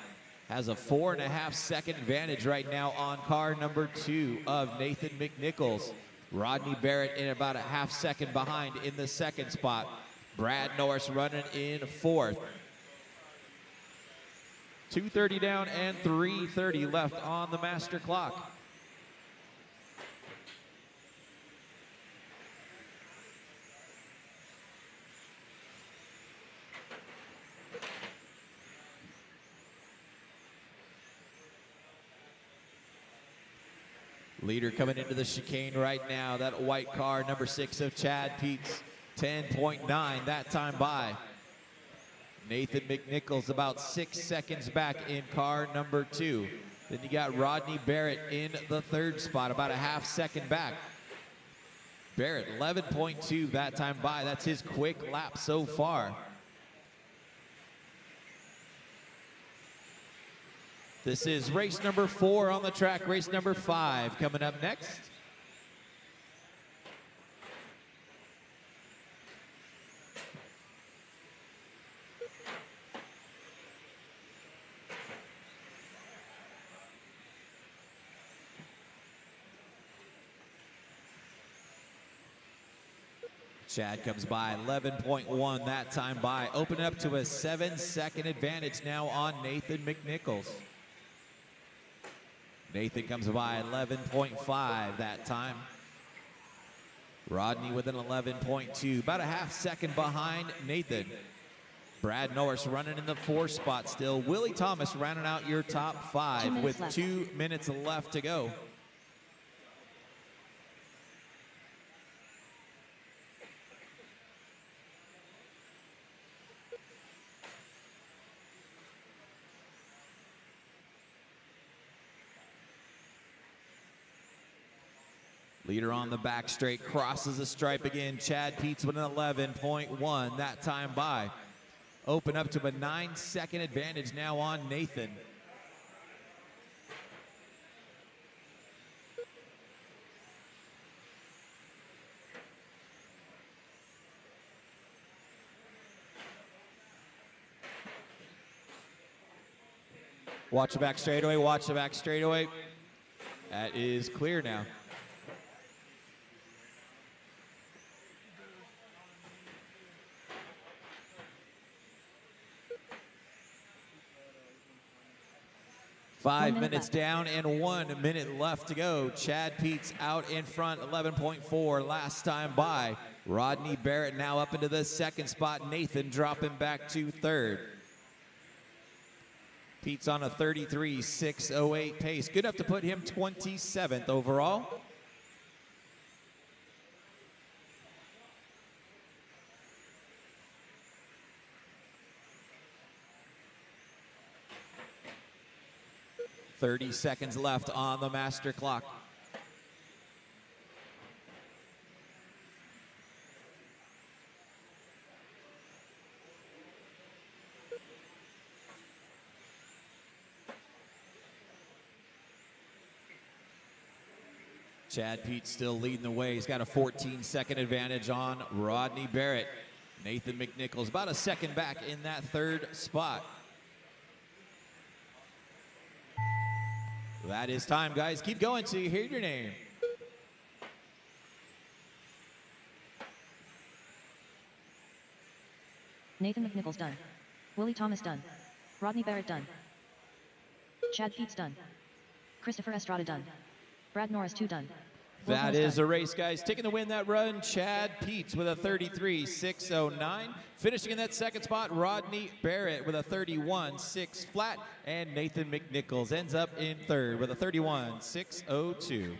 Has a 4.5 second advantage right now on car number 2 of Nathan McNichols. Rodney Barrett in about a half second behind in the second spot. Brad Norris running in fourth. 2:30 down and 3:30 left on the master clock. Leader coming into the chicane right now. That white car, number 6 of Chad Pete's, 10.9 that time by. Nathan McNichols about 6 seconds back in car number 2. Then you got Rodney Barrett in the third spot, about a half second back. Barrett, 11.2 that time by. That's his quick lap so far. This is race number 4 on the track. Race number 5 coming up next. Chad comes by, 11.1 that time by. Open up to a 7-second advantage now on Nathan McNichols. Nathan comes by 11.5 that time. Rodney with an 11.2, about a half second behind Nathan. Brad Norris running in the 4th spot still. Willie Thomas rounding out your top 5 with 2 minutes left to go. Leader on the back straight, crosses the stripe again. Chad Pete's with an 11.1 that time by. Open up to a 9-second advantage now on Nathan. Watch the back straightaway, watch the back straightaway. That is clear now. Five minutes down and 1 minute left to go. Chad Pete's out in front, 11.4 last time by. Rodney Barrett now up into the 2nd spot. Nathan dropping back to 3rd. Pete's on a 33.608 pace. Good enough to put him 27th overall. .30 seconds left on the master clock. Chad Pete still leading the way. He's got a 14-second advantage on Rodney Barrett. Nathan McNichols about a second back in that 3rd spot. That is time, guys. Keep going till you hear your name. Nathan McNichols done. Willie Thomas done. Rodney Barrett done. Chad Pete's done. Christopher Estrada done. Brad Norris 2 done. That is a race, guys. Taking the win that run, Chad Peets with a 33.609. Finishing in that second spot, Rodney Barrett with a 31.6 flat. And Nathan McNichols ends up in third with a 31.602.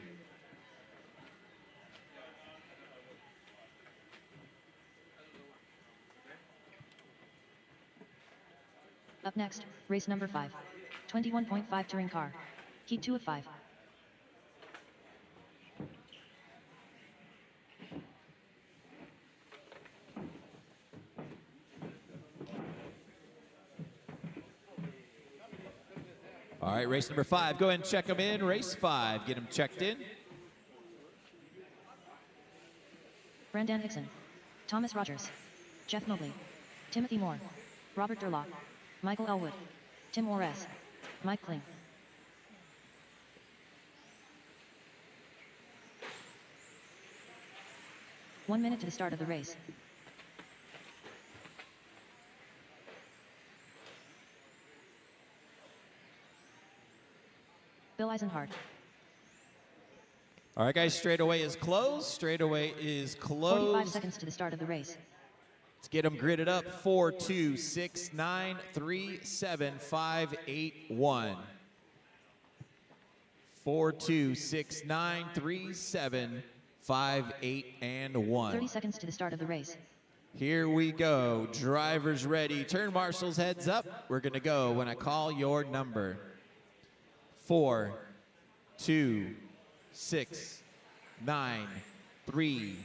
Up next, race number 5. 21.5 touring car. Heat 2 of 5. All right, race number 5. Go ahead and check them in. Race 5. Get them checked in. Brandon Hickson. Thomas Rogers. Jeff Mobley. Timothy Moore. Robert Durlock. Michael Elwood. Tim Juarez. Mike Kling. One minute to the start of the race. Bill Eisenhart. All right, guys, straightaway is closed. Straightaway is 45 closed. seconds to the start of the race. Let's get them gridded up. 4, 2, 6, 9, 3, 7, 5, 8, 1. 4, 2, 6, 9, 3, 7, 5, 8, and 1. 30 seconds to the start of the race. Here we go. Drivers ready. Turn marshals heads up. We're going to go when I call your number. 4, 2, 6, 9, 3,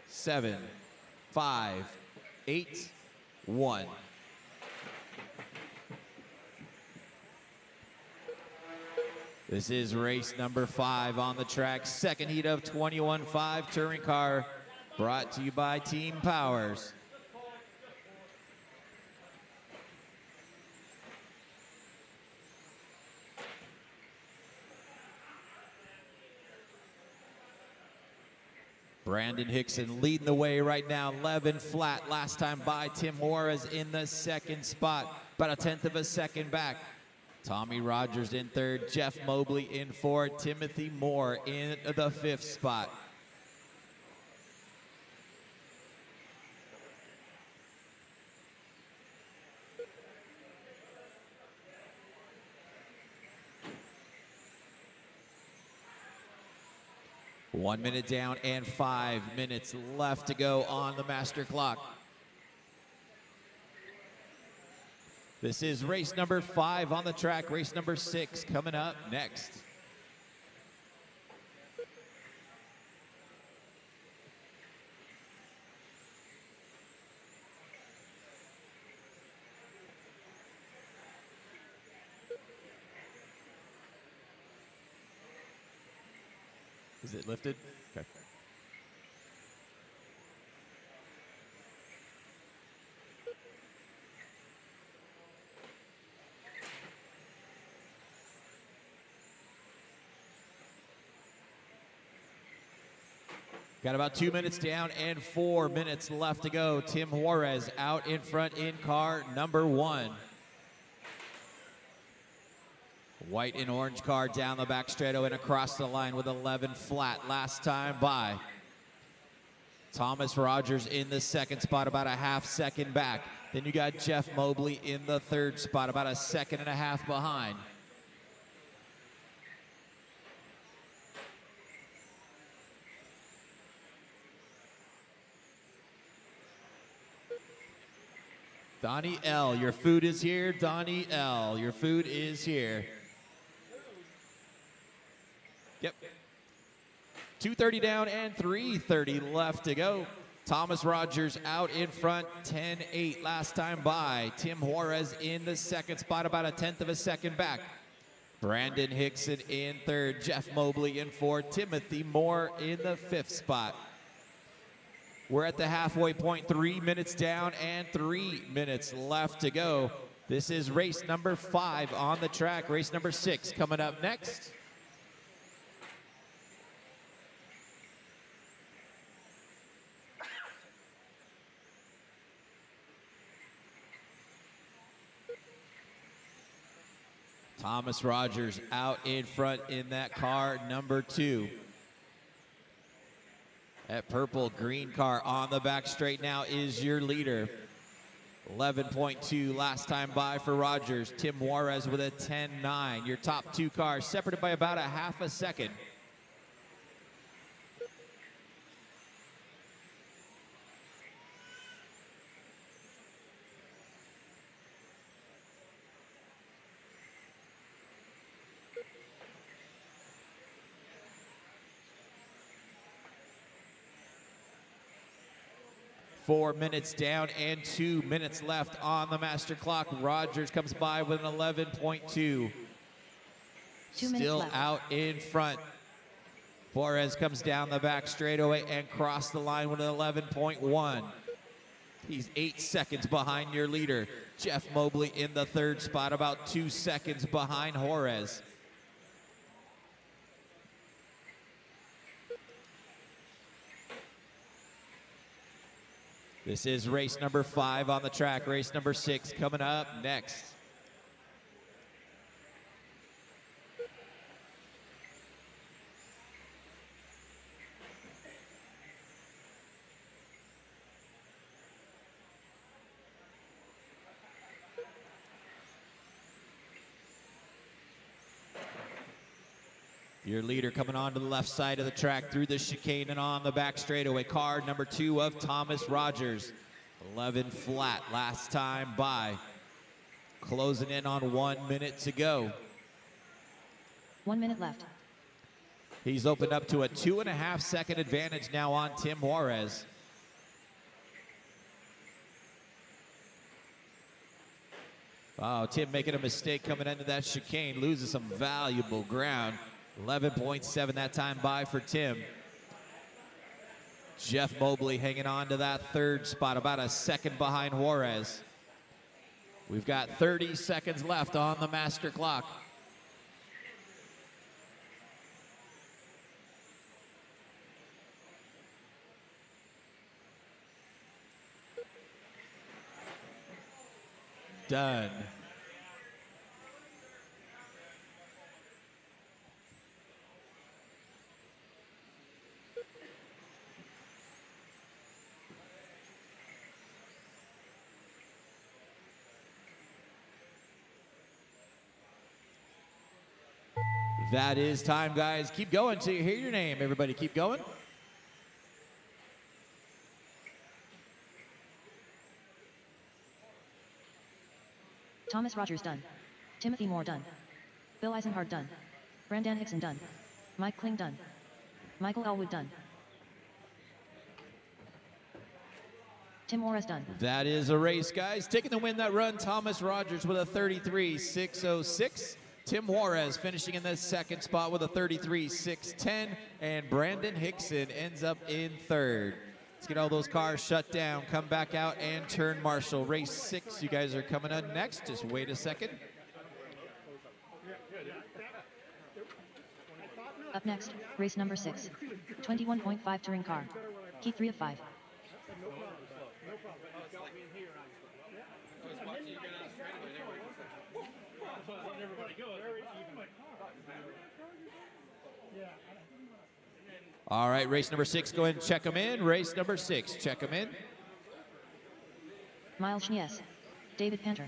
7, 5, 8, 1. This is race number 5 on the track. Second heat of 21.5 touring car, brought to you by Team Powers. Brandon Hickson leading the way right now, 11 flat. Last time by, Tim Juarez in the second spot, about a 1/10 of a second back. Tommy Rogers in third, Jeff Mobley in fourth, Timothy Moore in the 5th spot. One minute down and 5 minutes left to go on the master clock. This is race number 5 on the track. Race number 6 coming up next. Is it lifted? Okay. Got about 2 minutes down and 4 minutes left to go. Tim Juarez out in front in car number 1. White and orange car down the back straightaway and across the line with 11 flat last time by. Thomas Rogers in the second spot, about a 1/2 second back. Then you got Jeff Mobley in the third spot, about a 1.5 seconds behind. Donnie L., your food is here. Donnie L., your food is here. Yep. 2:30 down and 3:30 left to go. Thomas Rogers out in front, 10-8 last time by. Tim Juarez in the second spot, about a 1/10 of a second back. Brandon Hickson in third, Jeff Mobley in fourth, Timothy Moore in the 5th spot. We're at the halfway point, 3 minutes down and 3 minutes left to go. This is race number 5 on the track. Race number 6 coming up next. Thomas Rogers out in front in that car number 2. That purple green car on the back straight now is your leader. 11.2 last time by for Rogers. Tim Juarez with a 10.9. Your top two cars separated by about a half a second. Four minutes down and 2 minutes left on the master clock. Rogers comes by with an 11.2. Still out in front. Juarez comes down the back straightaway and crossed the line with an 11.1. He's 8 seconds behind your leader. Jeff Mobley in the third spot, about 2 seconds behind Juarez. This is race number 5 on the track. Race number 6 coming up next. Your leader coming onto the left side of the track through the chicane and on the back straightaway. Car number 2 of Thomas Rogers. 11 flat last time by. Closing in on 1 minute to go. 1 minute left. He's opened up to a 2.5 second advantage now on Tim Juarez. Oh, Tim making a mistake coming into that chicane, loses some valuable ground. 11.7 that time by for Tim. Jeff Mobley hanging on to that third spot, about a second behind Juarez. We've got 30 seconds left on the master clock. Done. That is time, guys. Keep going till you hear your name. Everybody keep going. Thomas Rogers done. Timothy Moore done. Bill Eisenhard done. Brandon Hickson done. Mike Kling done. Michael Elwood done. Tim Juarez done. That is a race, guys. Taking the win that run, Thomas Rogers with a 33.606. Tim Juarez finishing in the second spot with a 33.610. And Brandon Hickson ends up in third. Let's get all those cars shut down, come back out and turn marshal. Race 6, you guys are coming on next. Just wait a second. Up next, race number 6. 21.5 touring car. Heat 3 of 5. All right, race number 6, go ahead and check them in. Race number 6, check them in. Miles Schnees. David Panter.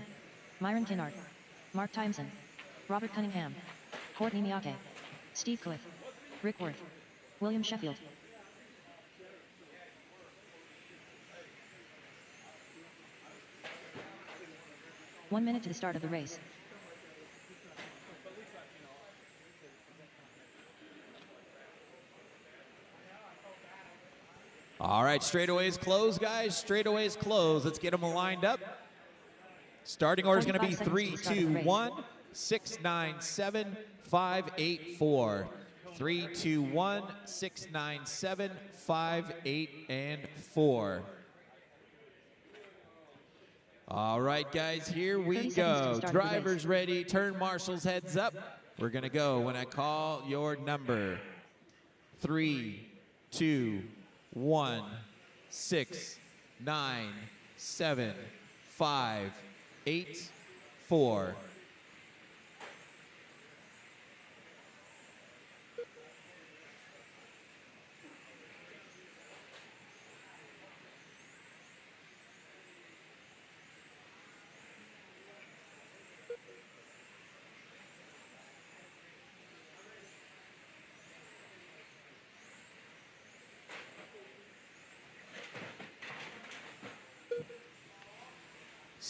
Myron Kinnard. Mark Timeson. Robert Cunningham. Courtney Miyake. Steve Cliff. Rick Worth. William Sheffield. One minute to the start of the race. All right, straightaways close, guys. Straightaways close. Let's get them lined up. Starting order is going to be 3, 2, 1, 6, 9, 7, 5, 8, 4. 3, 2, 1, 6, 9, 7, 5, 8, and 4. All right, guys, here we go. Drivers ready, turn marshals, heads up. We're going to go when I call your number. 3, 2, 1, 6, 9, 7, 5, 8, 4.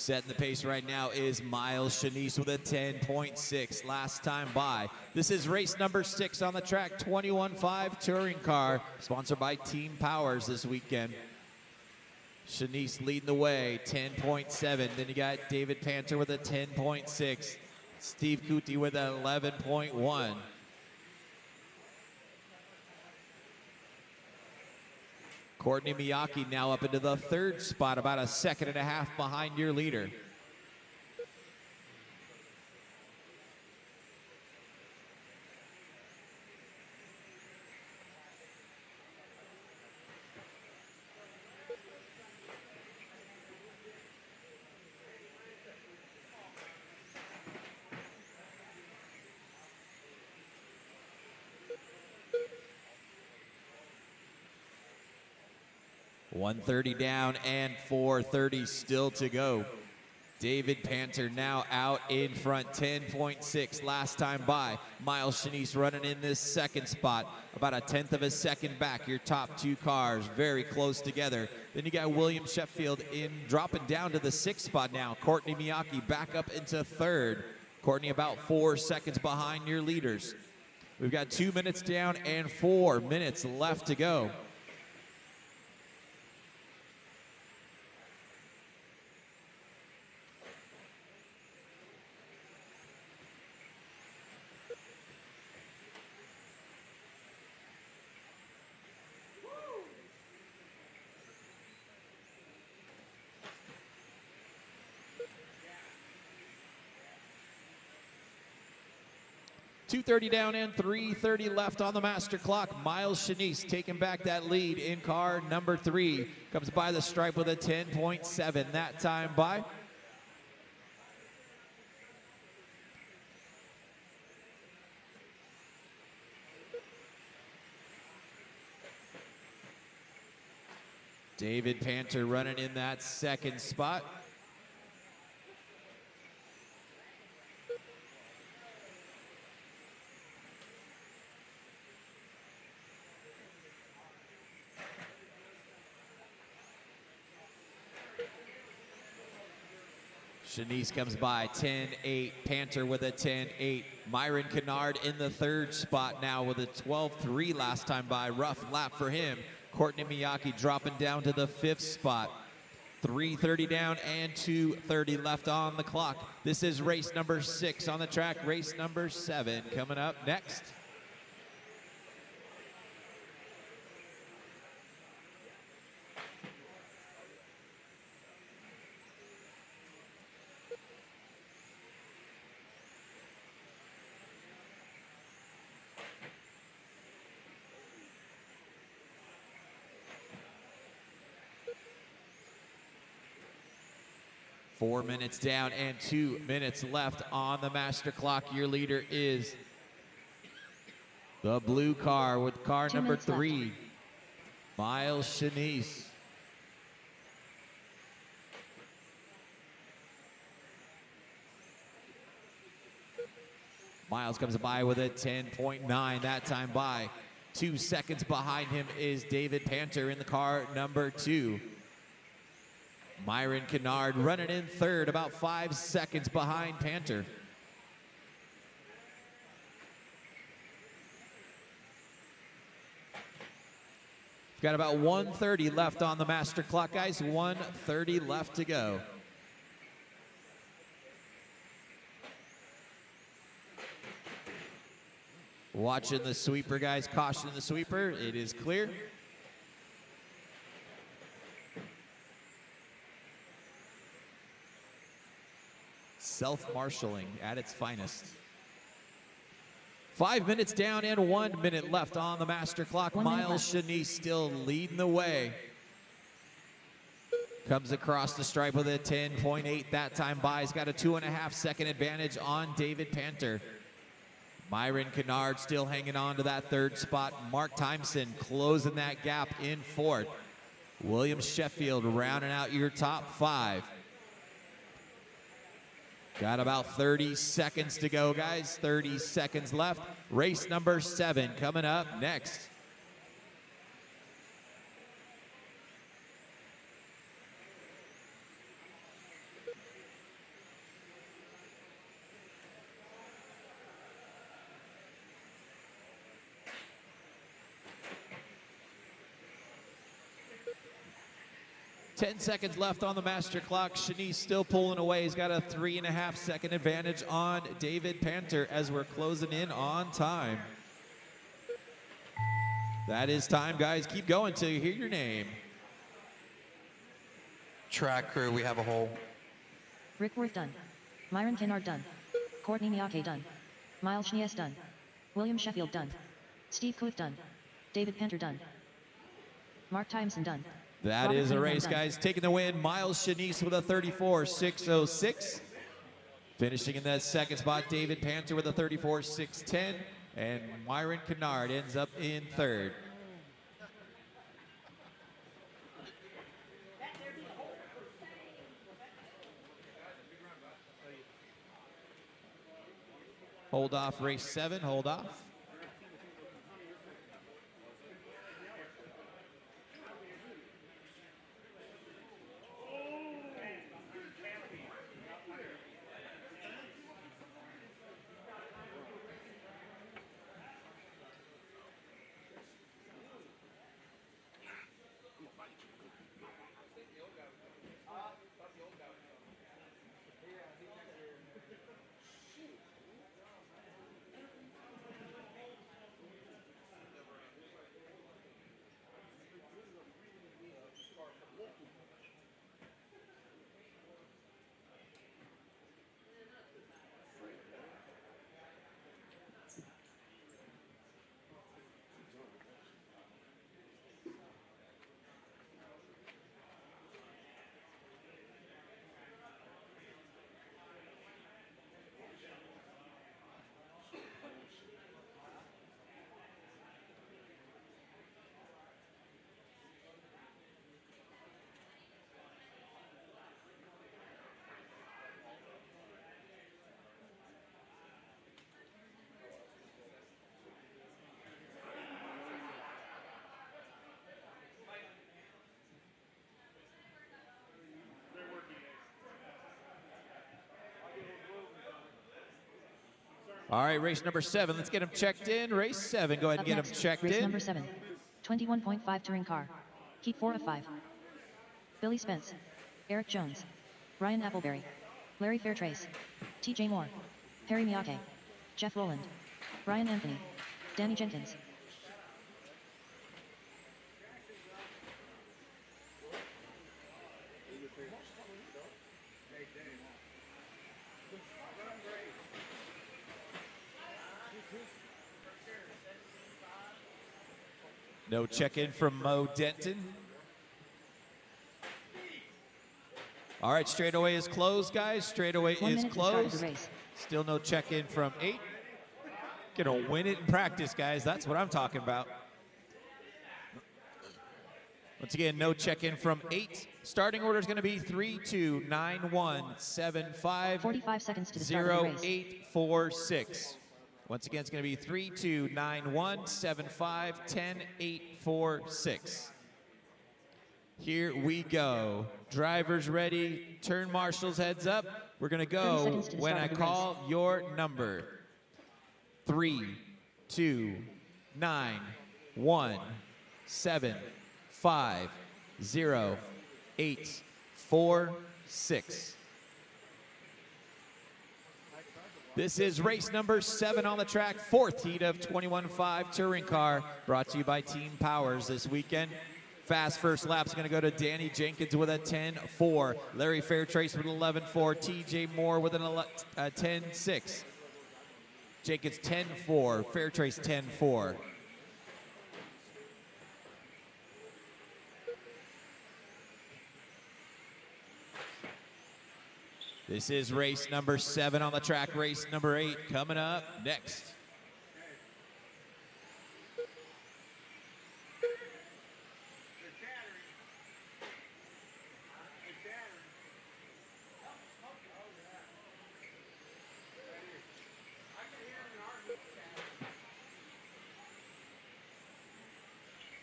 Setting the pace right now is Miles Shanice with a 10.6 last time by. This is race number 6 on the track, 21.5 touring car, sponsored by Team Powers this weekend. Shanice leading the way, 10.7. Then you got David Panter with a 10.6. Steve Kuti with an 11.1. Courtney Miyake now up into the 3rd spot, about a 1.5 seconds behind your leader. .130 down and 4:30 still to go. David Panter now out in front, 10.6 last time by. Miles Shanice running in this 2nd spot, about a 1/10 second back. Your top 2 cars very close together. Then you got William Sheffield in dropping down to the 6th spot now. Courtney Miyake back up into 3rd. Courtney about 4 seconds behind your leaders. We've got 2 minutes down and 4 minutes left to go. .230 down and 3:30 left on the master clock. Miles Shanice taking back that lead in car number 3. Comes by the stripe with a 10.7 that time by. David Panter running in that 2nd spot. Shanice comes by 10.8. Panter with a 10.8. Myron Kennard in the 3rd spot now with a 12.3 last time by. Rough lap for him. Courtney Miyake dropping down to the 5th spot. 3:30 down and 2:30 left on the clock. This is race number 6 on the track. Race number 7 coming up next. Four minutes down and 2 minutes left on the master clock. Your leader is the blue car with car number 3, Miles Shanice. Miles comes by with a 10.9 that time by. 2 seconds behind him is David Panter in the car number 2. Myron Kennard running in 3rd, about 5 seconds behind Panter. We've got about 1:30 left on the master clock, guys. 1:30 left to go. Watching the sweeper, guys. Caution the sweeper. It is clear. Self-marshaling at its finest. 5 minutes down and 1 minute left on the master clock. Miles Shanice still leading the way. Comes across the stripe with a 10.8 that time by. He's got a 2.5 second advantage on David Panter. Myron Kennard still hanging on to that 3rd spot. Mark Timeson closing that gap in 4th. William Sheffield rounding out your top 5. Got about 30 seconds to go, guys. 30 seconds left. Race number 7 coming up next. 10 seconds left on the master clock. Shanice still pulling away. He's got a 3.5-second advantage on David Panter as we're closing in on time. That is time, guys. Keep going till you hear your name. Track crew, we have a hole. Rick Worth done. Myron Kennard done. Courtney Miyake done. Miles Schnees done. William Sheffield done. Steve Kuth done. David Panter done. Mark Timeson done. That Robert is a Cunningham race, done. guys. Taking the win, Miles Shanice with a 34.606. Finishing in that second spot, David Panter with a 34.610. And Myron Kennard ends up in third. Hold off race 7, hold off. All right, race number 7. Let's get him checked in. Race 7. Go ahead and Up get next, him checked race in. number 7. 21.5 touring car. Heat 4 of 5. Billy Spence. Eric Jones. Ryan Appleberry. Larry Fairtrace. TJ Moore. Harry Miyake. Jeff Rowland. Ryan Anthony. Danny Jenkins. No check-in from Mo Denton. All right, straightaway is closed, guys. Straightaway 1 is minute to start of the closed. race. Still no check-in from 8. Gonna win it in practice, guys. That's what I'm talking about. Once again, no check-in from 8. Starting order is going to be 329175 45 seconds to the start of the race. 0846. Once again, it's going to be 329175 10846. Here we go. Drivers ready. Turn marshals heads up. We're going to 30 go seconds to the when start I of the call your number. 3, 2, 9, 1, 7, 5, 0, 8, 4, 6. This is race number 7 on the track, 4th heat of 21.5 touring car, brought to you by Team Powers this weekend. Fast first lap's going to go to Danny Jenkins with a 10.4, Larry Fairtrace with an 11.4, TJ Moore with an 10.6, Jenkins 10.4, Fairtrace 10.4. This is race number 7 on the track. Race number 8 coming up next.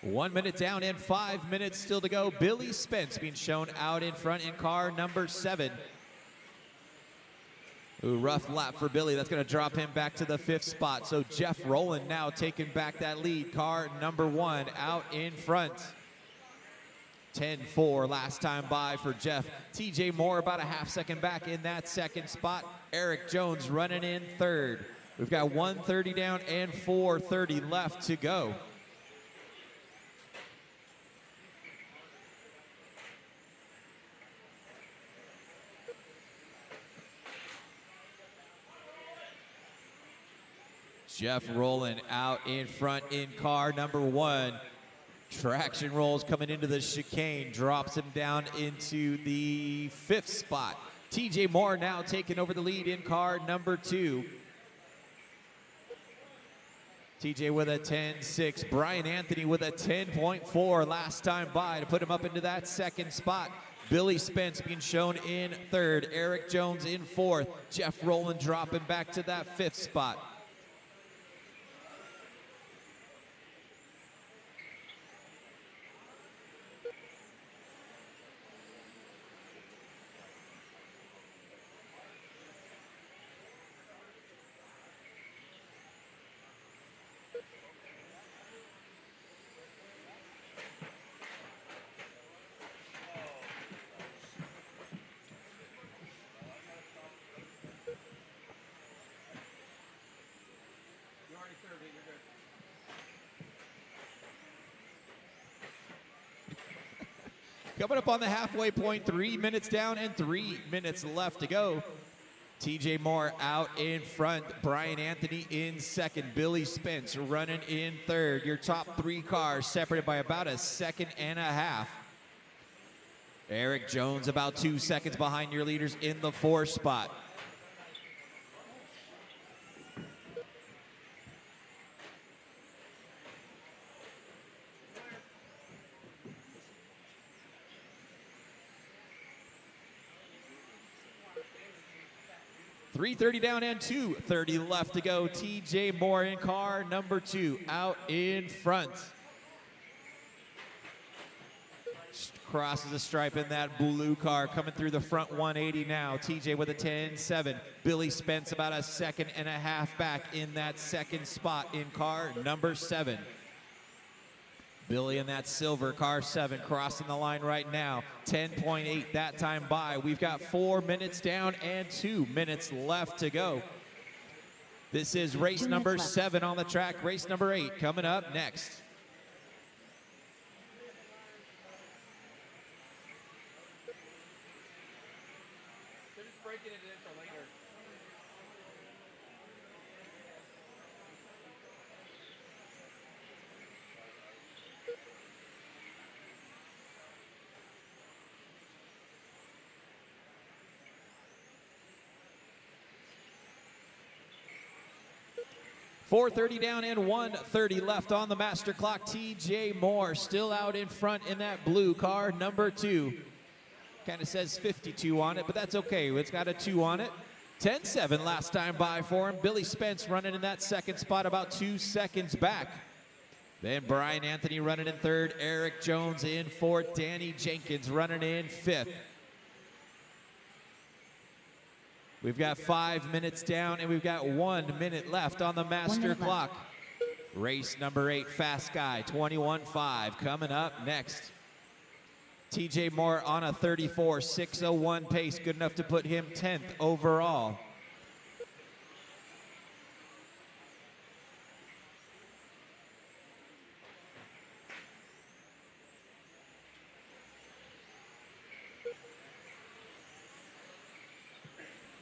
One minute down and 5 minutes still to go. Billy Spence being shown out in front in car number 7. Ooh, rough lap for Billy. That's going to drop him back to the 5th spot. So Jeff Rowland now taking back that lead. Car number 1 out in front. 10-4 last time by for Jeff. TJ Moore about a half second back in that second spot. Eric Jones running in third. We've got 130 down and 430 left to go. Jeff rolling out in front in car number 1. Traction rolls coming into the chicane, drops him down into the 5th spot. TJ Moore now taking over the lead in car number 2. TJ with a 10.6. Brian Anthony with a 10.4 last time by to put him up into that 2nd spot. Billy Spence being shown in 3rd. Eric Jones in 4th. Jeff Rowland dropping back to that 5th spot. Coming up on the halfway point, 3 minutes down and 3 minutes left to go. TJ Moore out in front, Brian Anthony in 2nd, Billy Spence running in 3rd. Your top 3 cars separated by about a second and a half. Eric Jones about 2 seconds behind your leaders in the 4th spot. .330 down and 2:30 left to go. TJ Moore in car number 2 out in front. Crosses the stripe in that blue car coming through the front 180 now. TJ with a 10.7. Billy Spence about a second and a half back in that 2nd spot in car number 7. Billy in that silver car 7 crossing the line right now. 10.8 that time by. We've got 4 minutes down and 2 minutes left to go. This is race number 7 on the track. Race number 8 coming up next. They're just breaking it in for later. .430 down and 1:30 left on the master clock. TJ Moore still out in front in that blue car number 2. Kind of says 52 on it, but that's okay. It's got a 2 on it. 10.7 last time by for him. Billy Spence running in that 2nd spot about 2 seconds back. Then Brian Anthony running in 3rd. Eric Jones in 4th. Danny Jenkins running in 5th. We've got 5 minutes down and we've got 1 minute left on the master clock. Race number 8, Fast Guy, 21.5 coming up next. TJ Moore on a 34.601 pace, good enough to put him 10th overall.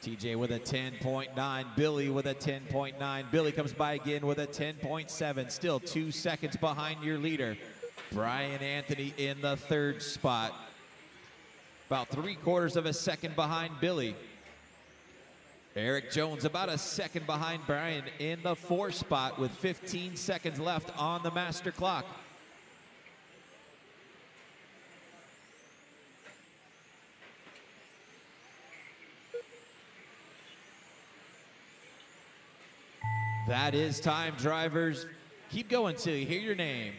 TJ with a 10.9, Billy with a 10.9. Billy comes by again with a 10.7, still 2 seconds behind your leader. Brian Anthony in the 3rd spot. About 3/4 of a second behind Billy. Eric Jones about a second behind Brian in the 4th spot with 15 seconds left on the master clock. That is time, drivers. Keep going till you hear your name.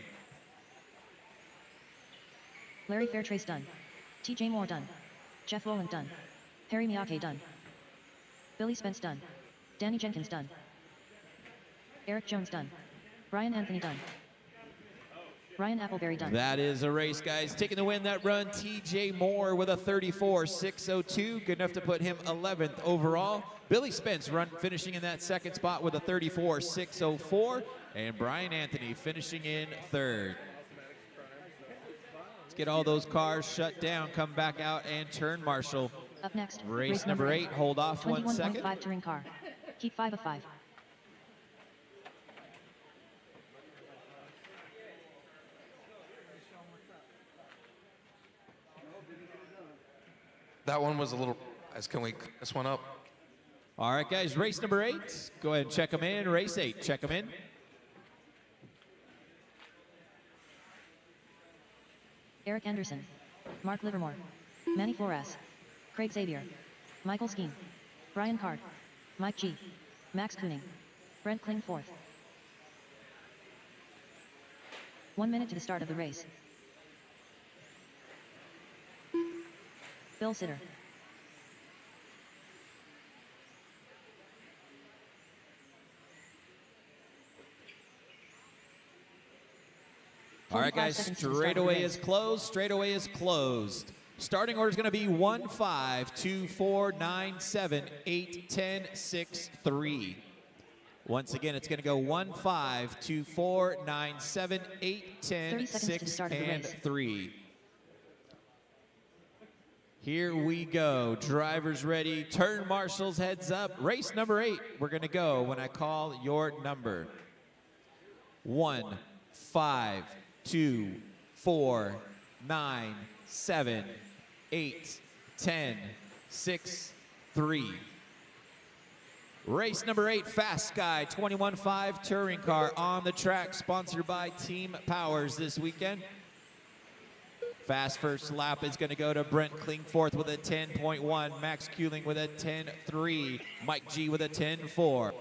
Larry Fairtrace done. TJ Moore done. Jeff Rowland done. Harry Miyake done. Billy Spence done. Danny Jenkins done. Eric Jones done. Brian Anthony done. Ryan Appleberry done. That is a race, guys. Taking the win that run, TJ Moore with a 34.602. Good enough to put him 11th overall. Billy Spence finishing in that second spot with a 34.604. And Brian Anthony finishing in third. Let's get all those cars shut down, come back out, and turn marshal. Up next, Race number 8. Hold off 1 second. 21.5 touring car. Heat 5 of 5. That one was a little. Guys, can we clean this one up? All right, guys, race number 8. Go ahead and check them in. Race 8, check them in. Eric Anderson, Mark Livermore, Manny Flores, Craig Xavier, Michael Skeen, Brian Card, Mike G, Max Kooning, Brent Kling 4th. 1 minute to the start of the race. Bill Sitter. All right, guys, straightaway is closed. Straightaway is closed. Starting order is going to be 1, 5, 2, 4, 9, 7, 8, 10, 6, 3. Once again, it's going to go 1, 5, 2, 4, 9, 7, 8, 10, 6, and 3. Here we go. Drivers ready. Turn marshals, heads up. Race number 8. We're going to go when I call your number. 1, 5, 2, 4, 9, 7, 8, 10, 6, 3. Race number 8, Fast Sky 21.5 touring car on the track, sponsored by Team Powers this weekend. Fast first lap is going to go to Brent Klingforth with a 10.1, Max Kuling with a 10.3, Mike G with a 10.4.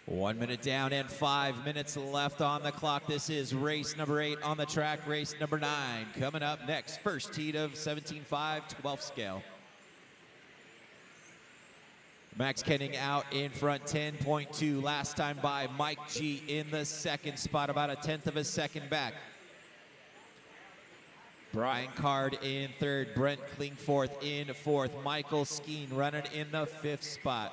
One minute down and 5 minutes left on the clock. This is race number 8 on the track. Race number 9 coming up next. First heat of 17.5, 12th scale. Max Kenning out in front, 10.2. Last time by, Mike G in the second spot, about a 1/10 of a second back. Brian Card in third, Brent Klingforth in fourth, Michael Skeen running in the 5th spot.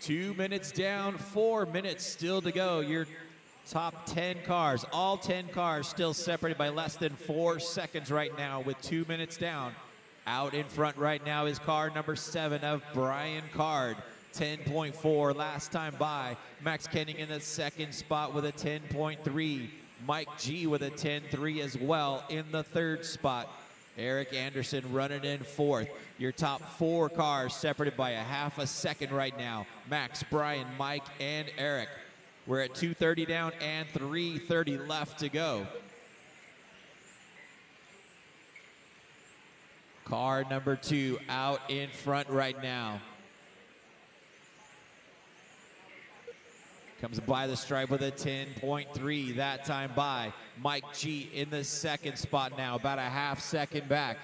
Two minutes down, 4 minutes still to go. Your top 10 cars, all 10 cars still separated by less than 4 seconds right now with 2 minutes down. Out in front right now is car number 7 of Brian Card, 10.4 last time by. Max Kenning in the second spot with a 10.3. Mike G with a 10.3 as well in the third spot. Eric Anderson running in fourth. Your top 4 cars separated by a half a second right now. Max, Brian, Mike, and Eric. We're at 2:30 down and 3:30 left to go. Car number 2 out in front right now. Comes by the stripe with a 10.3 that time by. Mike G in the second spot now, about a half second back.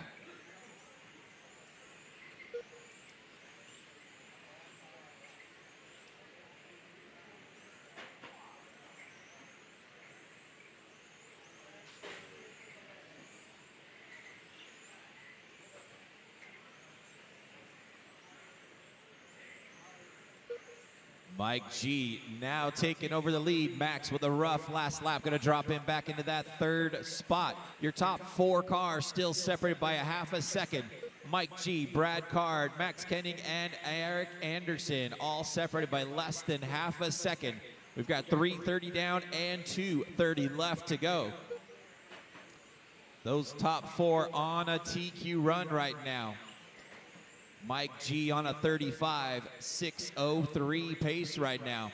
Mike G now taking over the lead. Max with a rough last lap, going to drop in back into that third spot. Your top 4 cars still separated by a half a second. Mike G, Brad Card, Max Kenning, and Eric Anderson, all separated by less than half a second. We've got 3:30 down and 2:30 left to go. Those top 4 on a TQ run right now. Mike G on a 35.603 pace right now.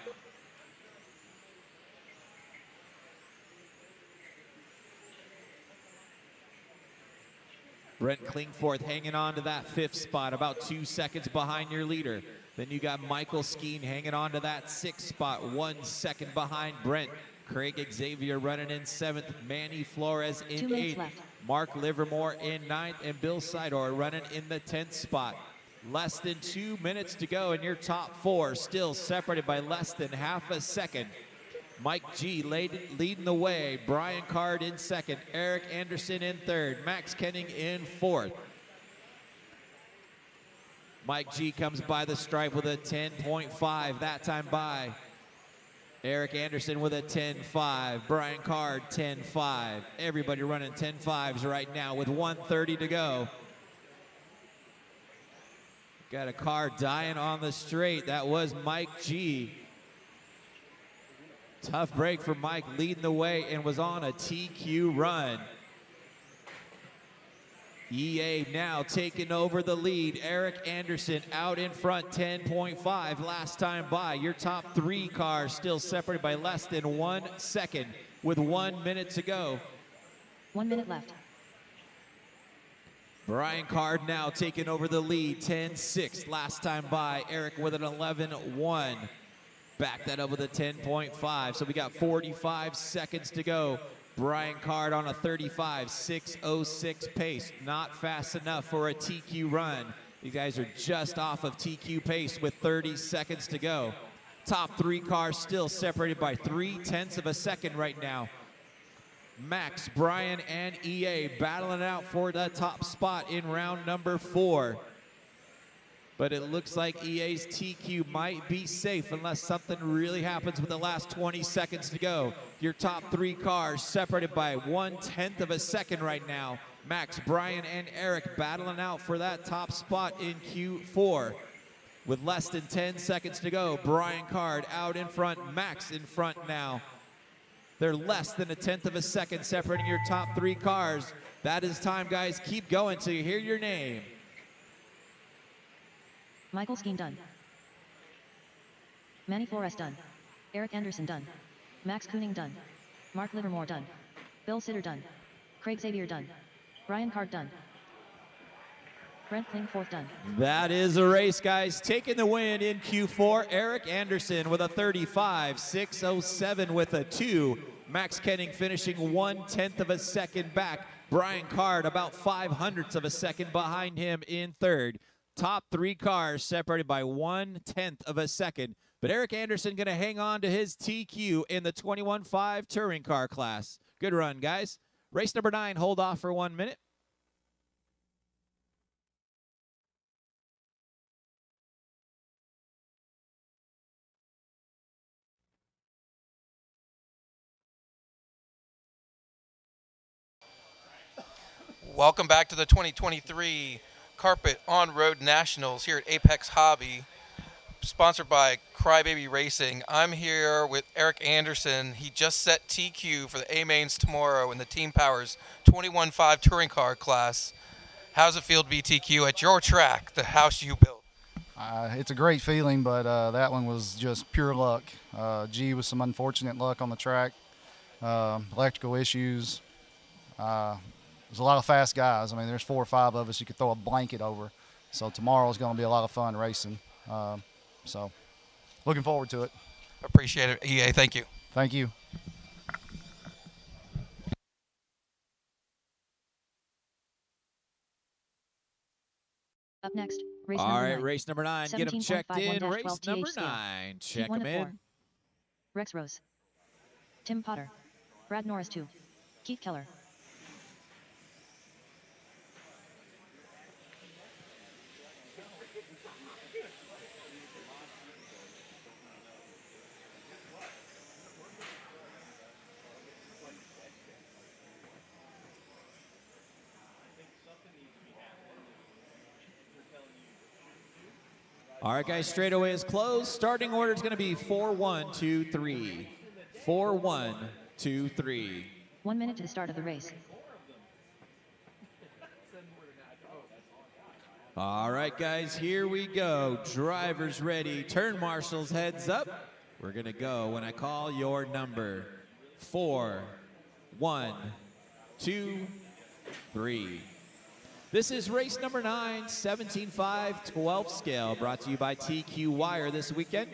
Brent Klingforth hanging on to that 5th spot, about 2 seconds behind your leader. Then you got Michael Skeen hanging on to that 6th spot, 1 second behind Brent. Craig Xavier running in 7th, Manny Flores in 2 minutes 8th, left. Mark Livermore in 9th, and Bill Sidor running in the 10th spot. Less than 2 minutes to go, and your top 4 still separated by less than half a second. Mike G leading the way, Brian Card in 2nd, Eric Anderson in 3rd, Max Kenning in 4th. Mike G comes by the stripe with a 10.5 that time by. Eric Anderson with a 10.5, Brian Card 10.5. Everybody running 10.5s right now with 1:30 to go. Got a car dying on the straight. That was Mike G. Tough break for Mike, leading the way and was on a TQ run. EA now taking over the lead. Eric Anderson out in front, 10.5 last time by. Your top 3 cars still separated by less than 1 second with 1 minute to go. 1 minute left. Brian Card now taking over the lead, 10.6 last time by. Eric with an 11.1. Back that up with a 10.5. So we got 45 seconds to go. Brian Card on a 35.606 pace. Not fast enough for a TQ run. These guys are just off of TQ pace with 30 seconds to go. Top 3 cars still separated by 0.3 of a second right now. Max, Brian, and EA battling out for the top spot in round number 4. But it looks like EA's TQ might be safe unless something really happens with the last 20 seconds to go. Your top 3 cars separated by 1/10 of a second right now. Max, Brian, and Eric battling out for that top spot in Q4. With less than 10 seconds to go, Brian Card out in front, Max in front now. They're less than 1/10 of a second separating your top 3 cars. That is time, guys. Keep going till you hear your name. Michael Skeen done. Manny Flores done. Eric Anderson done. Max Kooning done. Mark Livermore done. Bill Sitter done. Craig Xavier done. Brian Card done. Brent Klingforth done. That is a race, guys. Taking the win in Q4, Eric Anderson with a 35.607 with a 2. Max Kenning finishing 1/10 of a second back. Brian Card about 0.05 of a second behind him in 3rd. Top 3 cars separated by 1/10 of a second. But Eric Anderson going to hang on to his TQ in the 21.5 touring car class. Good run, guys. Race number 9, hold off for 1 minute. Welcome back to the 2023 Carpet On-Road Nationals here at Apex Hobby, sponsored by Crybaby Racing. I'm here with Eric Anderson. He just set TQ for the A-Mains tomorrow in the Team Powers 21.5 touring car class. How's it feel to be TQ at your track, the house you built? It's a great feeling, but that one was just pure luck. G with some unfortunate luck on the track, electrical issues. There's a lot of fast guys. I mean, there's 4 or 5 of us you could throw a blanket over. So tomorrow's going to be a lot of fun racing. So looking forward to it. Appreciate it, EA. Thank you. Thank you. Up next, race All number right, 9. race number 9. Get them checked in. 17.51-12 Race number TH scale. 9. Heat Check 1 them of 4. in. Rex Rose. Tim Potter. Brad Norris 2. Keith Keller. All right, guys, straightaway is closed. Starting order is going to be 4-1-2-3. 4-1-2-3. 1 minute to the start of the race. All right, guys, here we go. Drivers ready. Turn marshals, heads up. We're going to go when I call your number. 4, 1, 2, 3. This is race number 9, 17.5, 12 scale, brought to you by TQ Wire this weekend.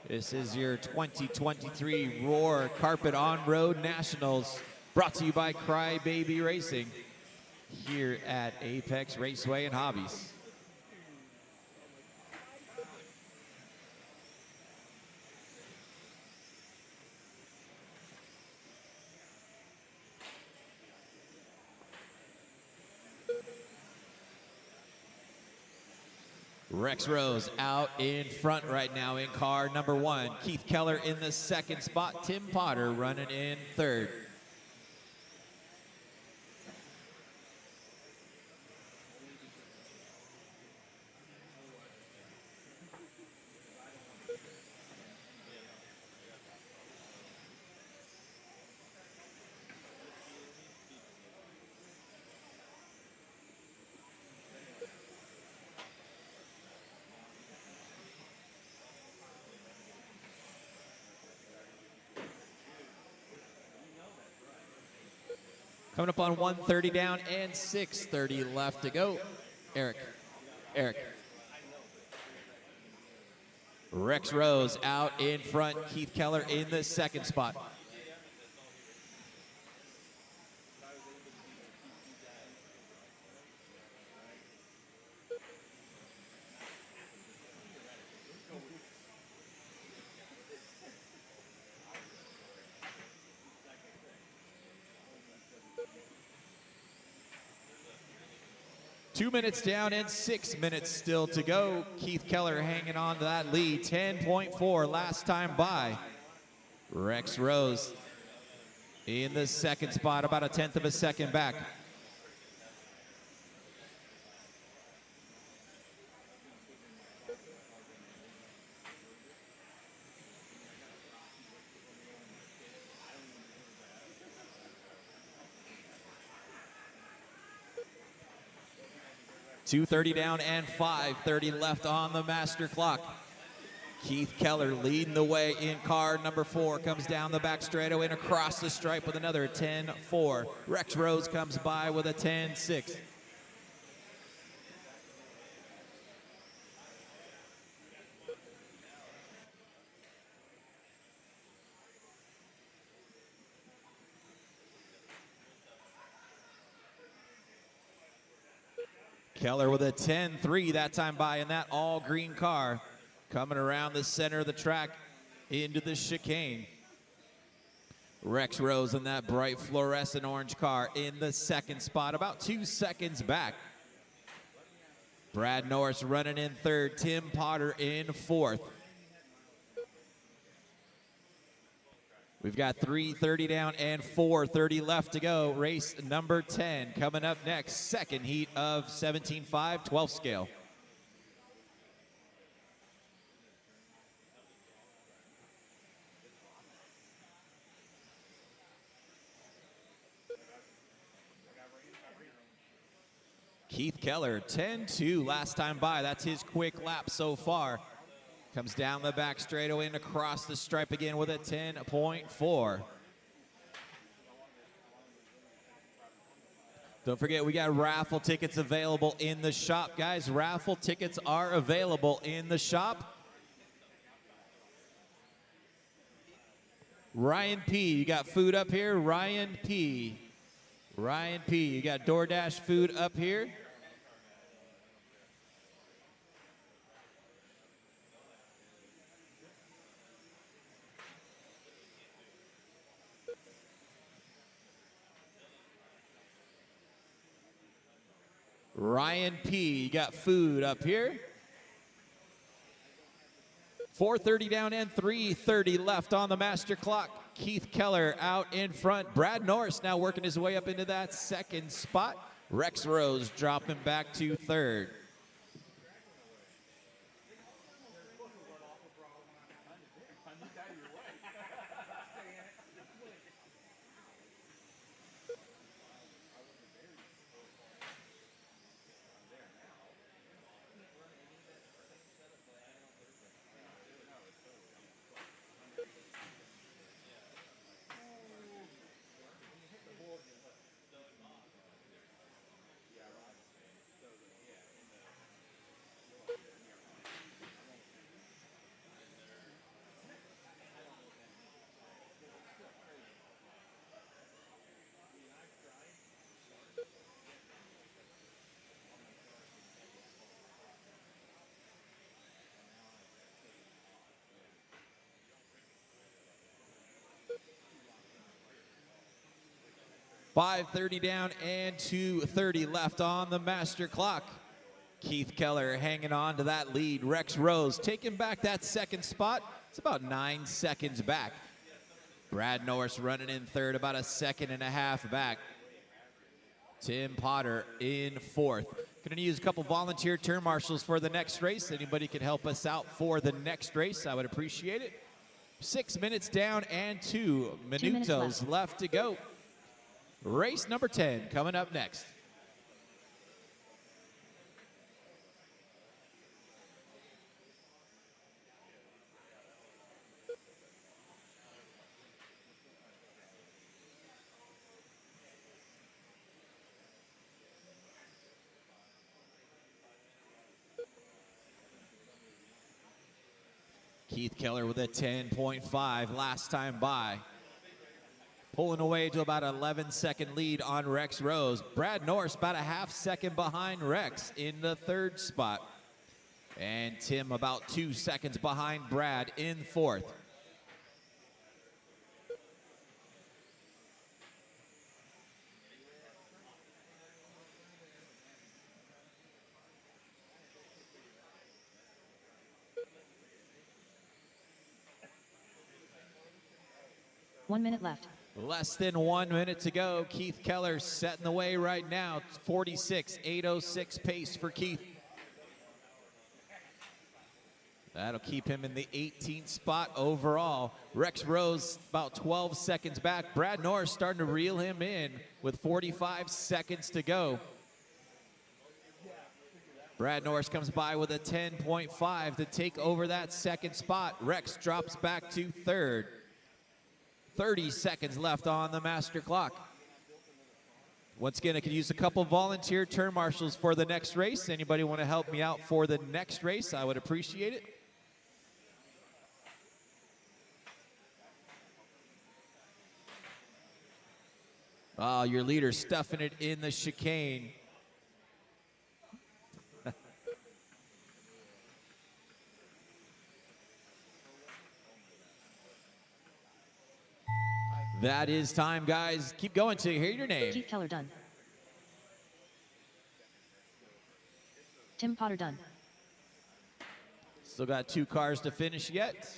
This is your 2023 Roar Carpet On-Road Nationals, brought to you by Crybaby Racing here at Apex Raceway and Hobbies. Rex Rose out in front right now in car number 1. Keith Keller in the second spot. Tim Potter running in third. Coming up on 1:30 down and 6:30 left to go. Eric. Rex Rose out in front. Keith Keller in the second spot. Two minutes down and 6 minutes still to go. Keith Keller hanging on to that lead, 10.4 last time by. Rex Rose in the second spot, about a 1/10 of a second back. .230 down and 5:30 left on the master clock. Keith Keller leading the way in car number 4. Comes down the back straightaway and across the stripe with another 10.4. Rex Rose comes by with a 10.6. Keller with a 10.3 that time by in that all green car. Coming around the center of the track into the chicane. Rex Rose in that bright fluorescent orange car in the second spot, about 2 seconds back. Brad Norris running in third, Tim Potter in fourth. We've got 3:30 down and 4:30 left to go. Race number 10 coming up next. Second heat of 17.5, 12 scale. Keith Keller, 10.2 last time by. That's his quick lap so far. Comes down the back straightaway and across the stripe again with a 10.4. Don't forget, we got raffle tickets available in the shop, guys. Raffle tickets are available in the shop. Ryan P., you got food up here? Ryan P., you got DoorDash food up here? Ryan P., you got food up here. 4:30 down and 3:30 left on the master clock. Keith Keller out in front. Brad Norris now working his way up into that second spot. Rex Rose dropping back to third. 5:30 down and 2:30 left on the master clock. Keith Keller hanging on to that lead. Rex Rose taking back that second spot. It's about 9 seconds back. Brad Norris running in third, about a second and a half back. Tim Potter in fourth. Going to use a couple volunteer turn marshals for the next race. Anybody can help us out for the next race, I would appreciate it. 6 minutes down and 2 minutos left to go. Race number 10 coming up next. Keith Keller with a 10.5 last time by. Pulling away to about an 11-second lead on Rex Rose. Brad Norris about a half second behind Rex in the third spot. And Tim about 2 seconds behind Brad in fourth. One minute left. Less than 1 minute to go. Keith Keller setting the way right now. 46.806 pace for Keith. That'll keep him in the 18th spot overall. Rex Rose about 12 seconds back. Brad Norris starting to reel him in with 45 seconds to go. Brad Norris comes by with a 10.5 to take over that second spot. Rex drops back to third. 30 seconds left on the master clock. Once again, I could use a couple volunteer turn marshals for the next race. Anybody want to help me out for the next race? I would appreciate it. Oh, your leader stuffing it in the chicane. That is time, guys. Keep going till you hear your name. Keith Keller done. Tim Potter done. Still got 2 cars to finish yet.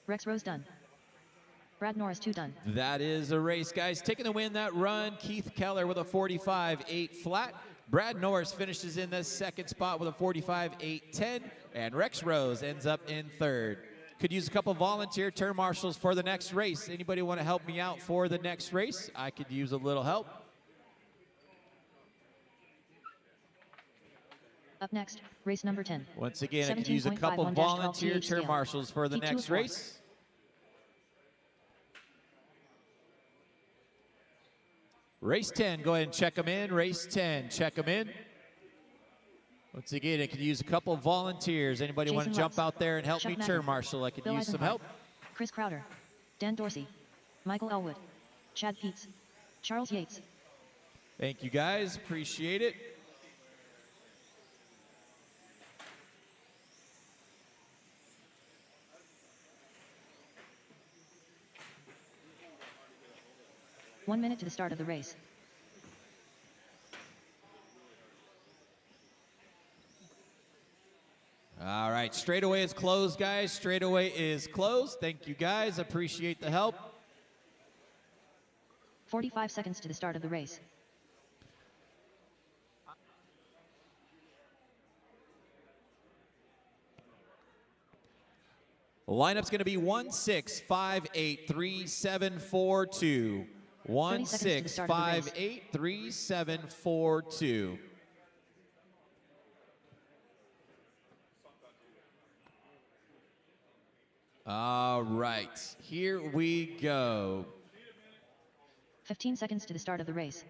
Rex Rose done. Brad Norris 2 done. That is a race, guys. Taking the win that run, Keith Keller with a 45.8 flat. Brad Norris finishes in the second spot with a 45.810. And Rex Rose ends up in third. Could use a couple volunteer turn marshals for the next race. Anybody want to help me out for the next race? I could use a little help. Up next, race number 10. Once again, I could use a couple volunteer turn marshals for the next race. Race 10, go ahead and check them in. Race 10, check them in. Once again, I could use a couple of volunteers. Anybody want to jump out there and help me turn marshal? I could use some help. Chris Crowder, Dan Dorsey, Michael Elwood, Chad Peets, Charles Yates. Thank you, guys. Appreciate it. One minute to the start of the race. All right, straightaway is closed, guys. Straightaway is closed. Thank you, guys. Appreciate the help. 45 seconds to the start of the race. The lineup's going to be 1-6-5-8-3-7-4-2. 1-6-5-8-3-7-4-2. All right, here we go. 15 seconds to the start of the race.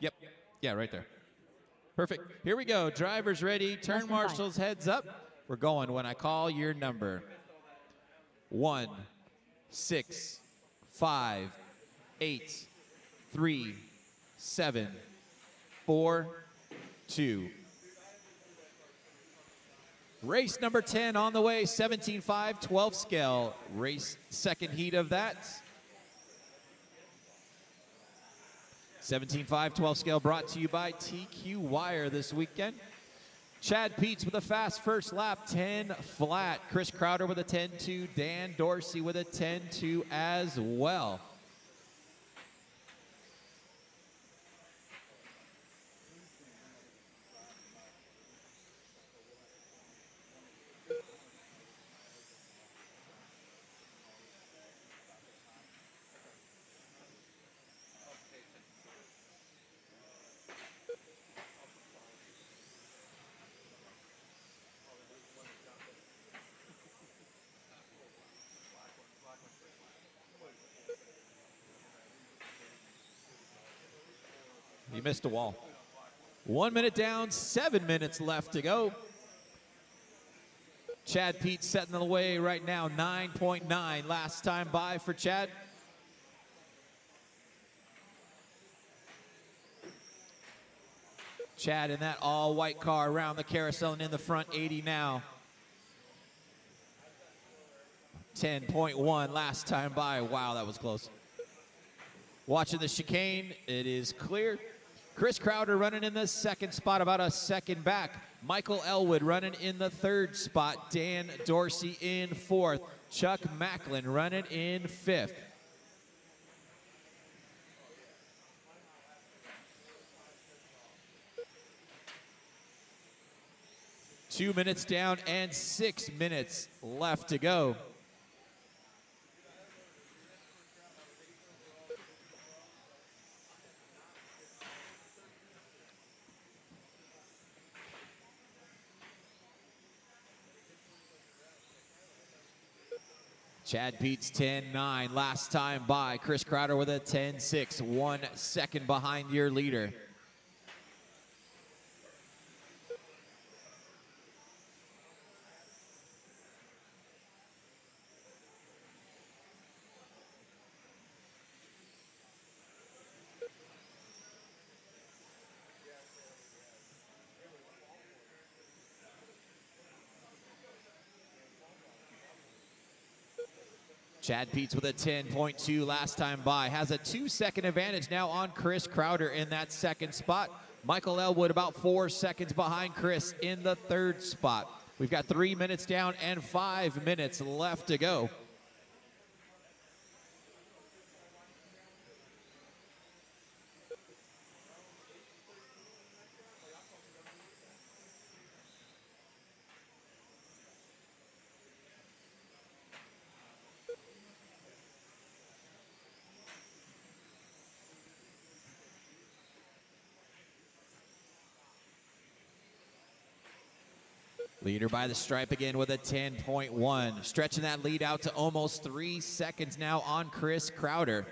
Yep, yeah, right there. Perfect. Here we go. Drivers ready. Turn marshals, heads up. We're going when I call your number. 1, 6, 5, 8, 3, 7, 4, 2. Race number 10 on the way, 17.5, 12 scale. Race second heat of that. 17.5, 12 scale brought to you by TQ Wire this weekend. Chad Peets with a fast first lap, 10 flat. Chris Crowder with a 10.2. Dan Dorsey with a 10.2 as well. You missed a wall. 1 minute down, 7 minutes left to go. Chad Peets setting the way right now, 9.9 last time by for Chad. Chad in that all-white car around the carousel and in the front 80 now. 10.1 last time by. Wow, that was close. Watching the chicane, it is clear. Chris Crowder running in the second spot, about a second back. Michael Elwood running in the third spot. Dan Dorsey in fourth. Chuck Macklin running in fifth. Two minutes down and 6 minutes left to go. Chad Peets 10.9 last time by. Chris Crowder with a 10.6, 1 second behind your leader. Chad Peets with a 10.2 last time by. Has a 2-second advantage now on Chris Crowder in that second spot. Michael Elwood about 4 seconds behind Chris in the third spot. We've got 3 minutes down and 5 minutes left to go. Leader by the stripe again with a 10.1. Stretching that lead out to almost 3 seconds now on Chris Crowder.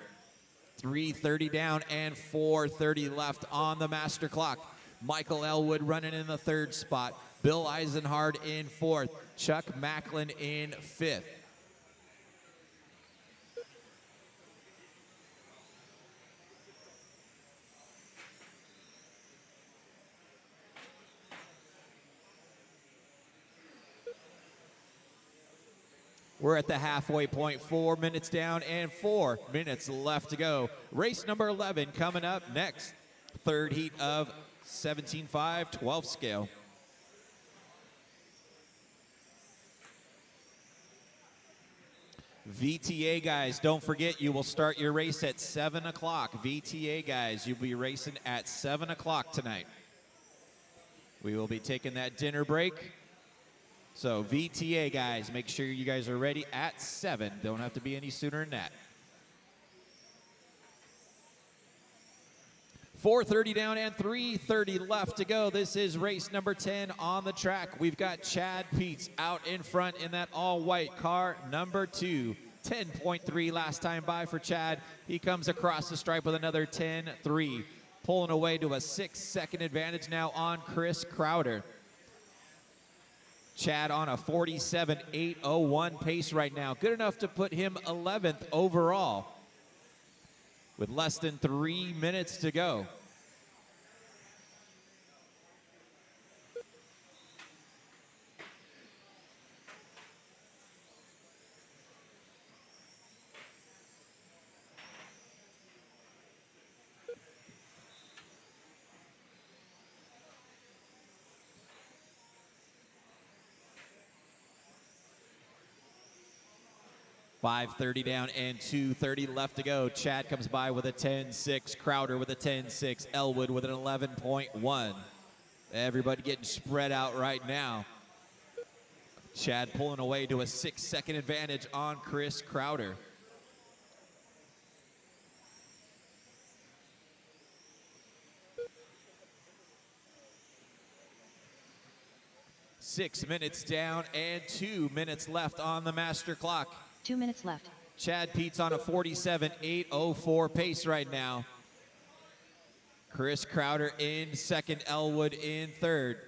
3:30 down and 4:30 left on the master clock. Michael Elwood running in the third spot. Bill Eisenhard in fourth. Chuck Macklin in fifth. We're at the halfway point, 4 minutes down and 4 minutes left to go. Race number 11 coming up next. Third heat of 17.5, 12 scale. VTA guys, don't forget you will start your race at 7 o'clock. VTA guys, you'll be racing at 7 o'clock tonight. We will be taking that dinner break. So VTA guys, make sure you guys are ready at 7. Don't have to be any sooner than that. 4:30 down and 3:30 left to go. This is race number 10 on the track. We've got Chad Peets out in front in that all-white car, number 2. 10.3 last time by for Chad. He comes across the stripe with another 10.3. Pulling away to a 6-second advantage now on Chris Crowder. Chad on a 47.801 pace right now. Good enough to put him 11th overall with less than 3 minutes to go. 5:30 down and 2:30 left to go. Chad comes by with a 10.6. Crowder with a 10.6. Elwood with an 11.1. Everybody getting spread out right now. Chad pulling away to a 6-second advantage on Chris Crowder. Six minutes down and 2 minutes left on the master clock. 2 minutes left. Chad Pete's on a 47.804 pace right now. Chris Crowder in second, Elwood in third.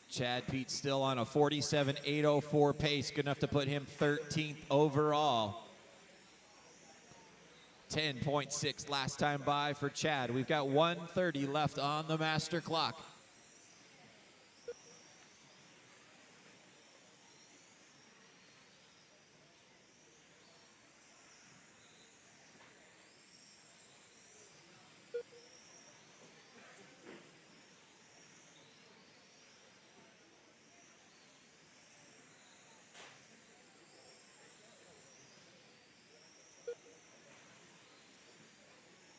Chad Pete still on a 47.804 pace, good enough to put him 13th overall. 10.6 last time by for Chad. We've got 1:30 left on the master clock.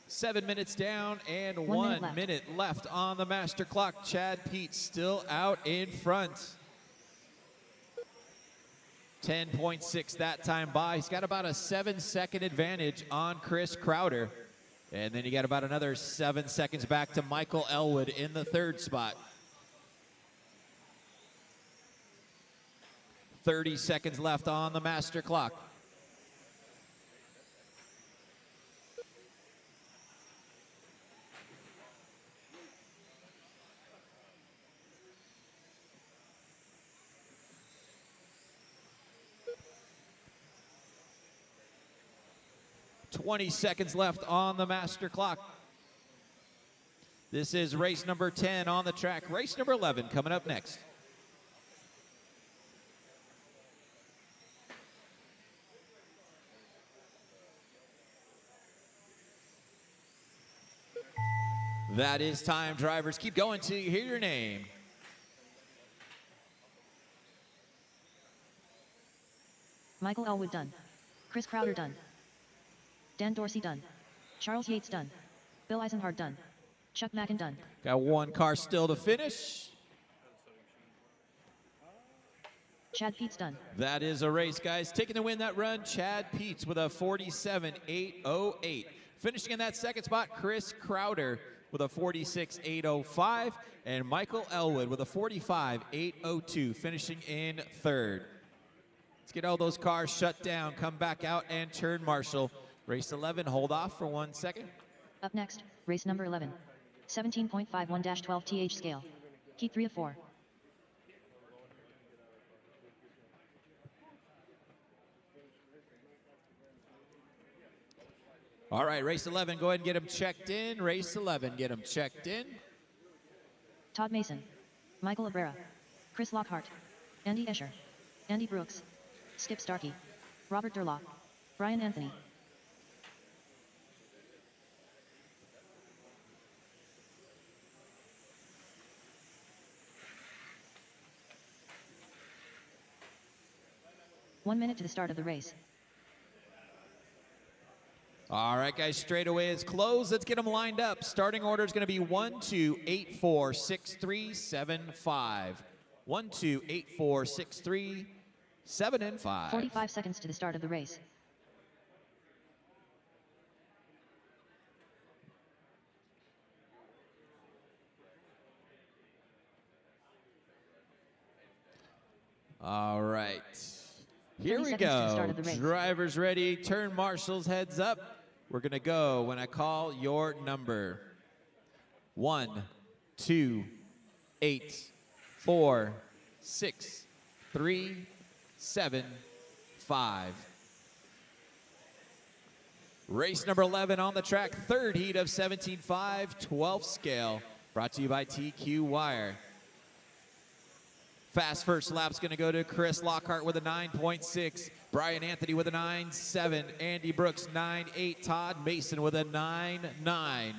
Seven minutes down and 1 minute left on the master clock. Chad Pete still out in front. 10.6 that time by. He's got about a 7-second advantage on Chris Crowder. And then you got about another 7 seconds back to Michael Elwood in the third spot. 30 seconds left on the master clock. Seconds left on the master clock. This is race number 10 on the track. Race number 11 coming up next. That is time, drivers. Keep going till you hear your name. Michael Elwood done. Chris Crowder done. Dan Dorsey done. Charles Yates done. Bill Eisenhart done. Chuck Mackin done. Got one car still to finish. Chad Pete's done. That is a race, guys. Taking the win that run, Chad Pete's with a 47.808. Finishing in that second spot, Chris Crowder with a 46.805. And Michael Elwood with a 45.802, finishing in third. Let's get all those cars shut down, come back out and turn marshal. Race 11, hold off for 1 second. Up next, race number 11. 17.51-12 TH scale. Heat 3 of 4. All right, race 11, go ahead and get them checked in. Race 11, get them checked in. Todd Mason. Michael Abrera. Chris Lockhart. Andy Escher. Andy Brooks. Skip Starkey. Robert Durlaw. Brian Anthony. One minute to the start of the race. All right, guys, straightaway is closed. Let's get them lined up. Starting order is going to be 1, 2, 8, 4, 6, 3, 7, 5. 1, 2, 8, 4, 6, 3, 7, and 5. 45 seconds to the start of the race. All right. Here we seconds to the start go. of the race. Drivers ready. Turn marshals, heads up. We're going to go when I call your number. 1, 2, 8, 4, 6, 3, 7, 5. Race number 11 on the track. Third heat of 17.5, 12th scale. Brought to you by TQ Wire. Fast first lap's going to go to Chris Lockhart with a 9.6. Brian Anthony with a 9.7. Andy Brooks 9.8. Todd Mason with a 9.9.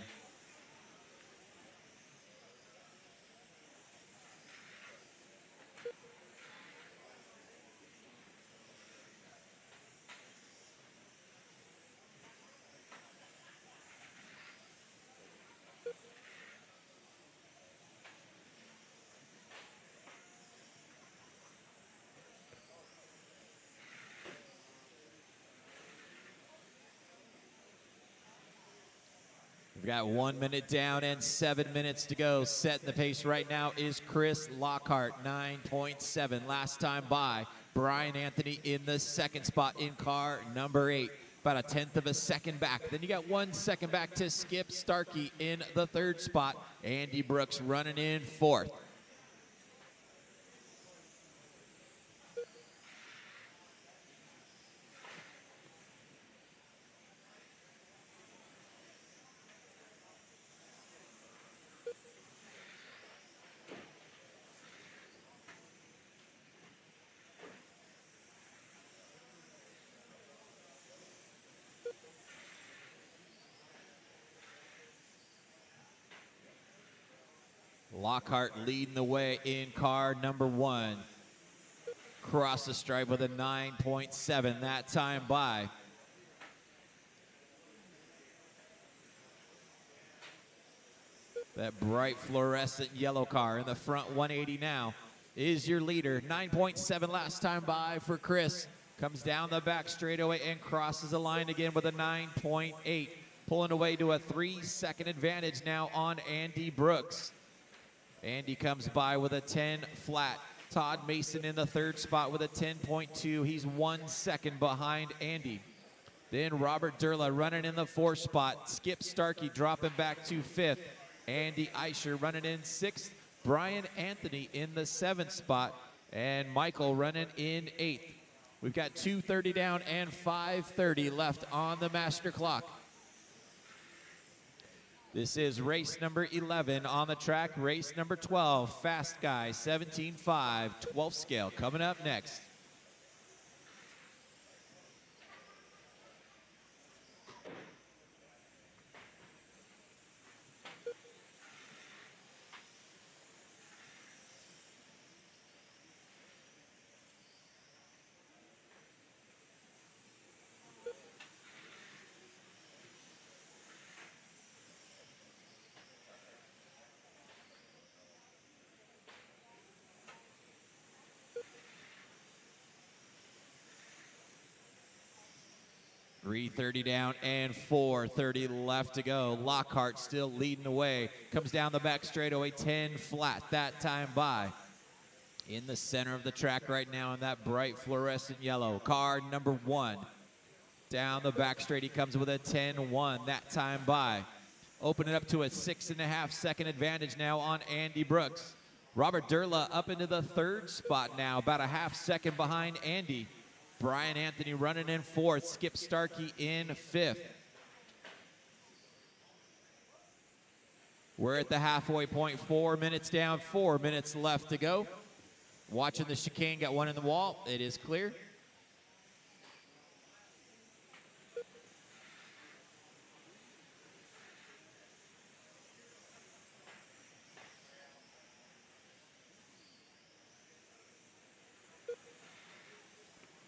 We've got 1 minute down and 7 minutes to go. Setting the pace right now is Chris Lockhart, 9.7. Last time by, Brian Anthony in the second spot in car number 8. About a 1/10 of a second back. Then you got 1 second back to Skip Starkey in the third spot. Andy Brooks running in fourth. Lockhart leading the way in car number 1. Cross the stripe with a 9.7 that time by. That bright fluorescent yellow car in the front 180 now is your leader. 9.7 last time by for Chris. Comes down the back straightaway and crosses the line again with a 9.8. Pulling away to a 3-second advantage now on Andy Brooks. Andy comes by with a 10 flat. Todd Mason in the third spot with a 10.2. He's 1 second behind Andy. Then Robert Durla running in the fourth spot. Skip Starkey dropping back to fifth. Andy Eicher running in sixth. Brian Anthony in the seventh spot. And Michael running in eighth. We've got 2:30 down and 5:30 left on the master clock. This is race number 11 on the track. Race number 12, Fast Guy, 17.5, 12th scale, coming up next. .330 down and 4:30 left to go. Lockhart still leading the way. Comes down the back straightaway, 10 flat that time by. In the center of the track right now in that bright fluorescent yellow. Car number 1. Down the back straight, he comes with a 10-1 that time by. Opening up to a 6.5 second advantage now on Andy Brooks. Robert Durla up into the third spot now, about a half second behind Andy. Brian Anthony running in fourth, Skip Starkey in fifth. We're at the halfway point, 4 minutes down, 4 minutes left to go. Watching the chicane, got one in the wall, it is clear.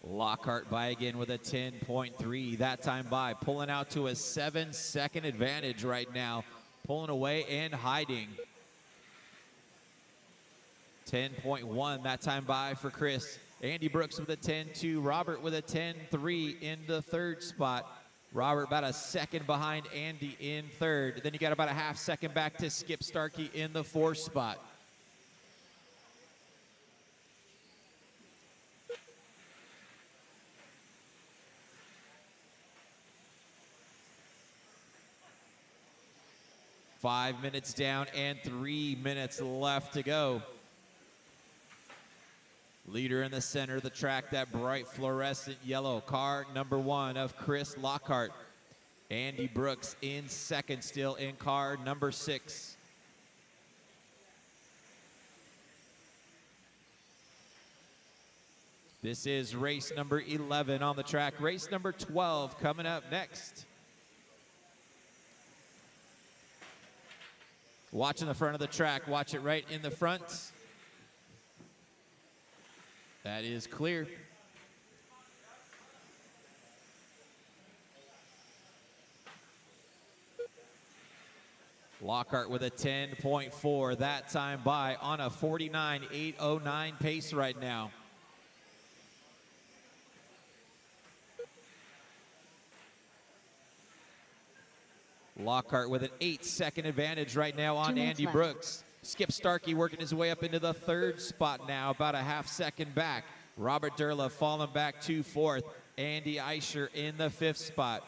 Lockhart by again with a 10.3 that time by, pulling out to a 7-second advantage right now, pulling away and hiding. 10.1 that time by for Chris. Andy Brooks with a 10.2, Robert with a 10.3 in the third spot. Robert about a second behind Andy in third. Then you got about a half second back to Skip Starkey in the fourth spot. Five minutes down and 3 minutes left to go. Leader in the center of the track, that bright fluorescent yellow. Car number 1 of Chris Lockhart. Andy Brooks in second still in car number 6. This is race number 11 on the track. Race number 12 coming up next. Watching the front of the track, watch it right in the front. That is clear. Lockhart with a 10.4 that time by on a 49.809 pace right now. Lockhart with an 8-second advantage right now 2 on minutes Andy left. Brooks. Skip Starkey working his way up into the 3rd spot now, about a half-second back. Robert Durla falling back to 4th. Andy Eicher in the 5th spot.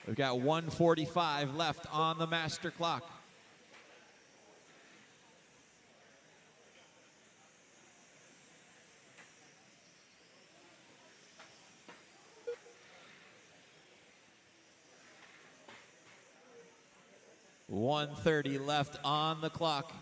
We've got 1:45 left on the master clock. .130 left on the clock.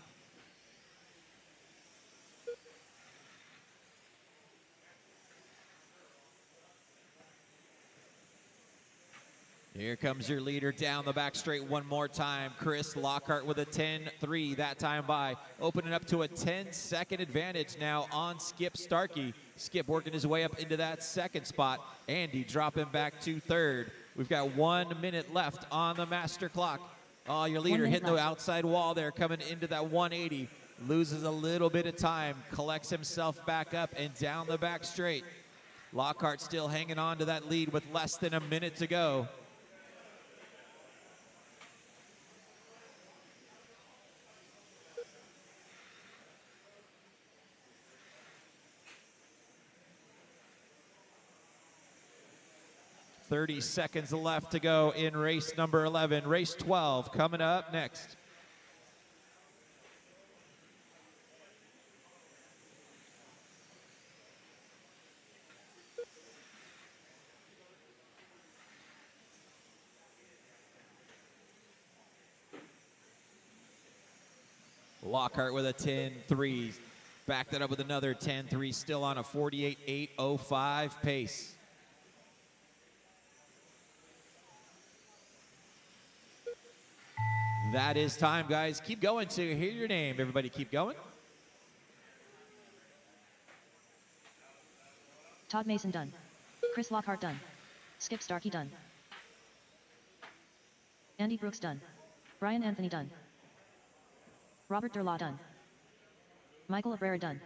Here comes your leader down the back straight one more time. Chris Lockhart with a 10-3 that time by. Opening up to a 10-second advantage now on Skip Starkey. Skip working his way up into that 2nd spot. Andy dropping back to 3rd. We've got 1 minute left on the master clock. Oh, your leader hitting the outside wall there, coming into that 180. Loses a little bit of time, collects himself back up and down the back straight. Lockhart still hanging on to that lead with less than a minute to go. .30 seconds left to go in race number 11. Race 12 coming up next. Lockhart with a 10-3. Back that up with another 10-3, still on a 48.805 pace. That is time, guys. Keep going to hear your name. Everybody keep going. Todd Mason done. Chris Lockhart done. Skip Starkey done. Andy Brooks done. Brian Anthony done. Robert Durla done. Michael Abrera done.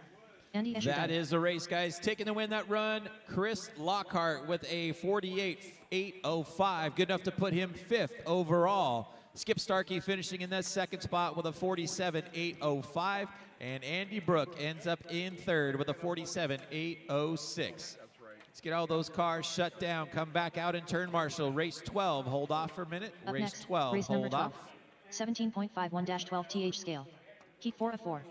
Andy Escher That done. is the race, guys. Taking the win that run, Chris Lockhart with a 48.805. Good enough to put him 5th overall. Skip Starkey finishing in that 2nd spot with a 47.805. And Andy Brook ends up in 3rd with a 47.806. Let's get all those cars shut down. Come back out and turn marshal. Race 12, hold off for a minute. Up Race next, 12, race number hold 12. off. 17.51-12 TH scale. Heat 4 of 4.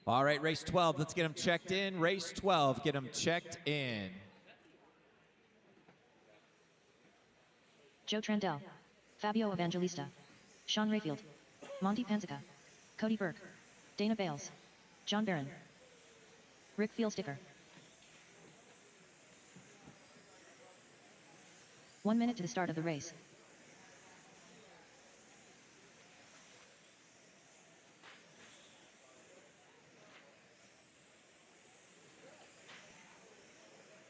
All right, race 12, let's get them checked in. Race 12, get them checked in. Joe Trandell. Fabio Evangelista. Sean Rayfield. Monty Panzica. Cody Burke. Dana Bales. John Barron. Rick Fieldsticker. 1 minute to the start of the race.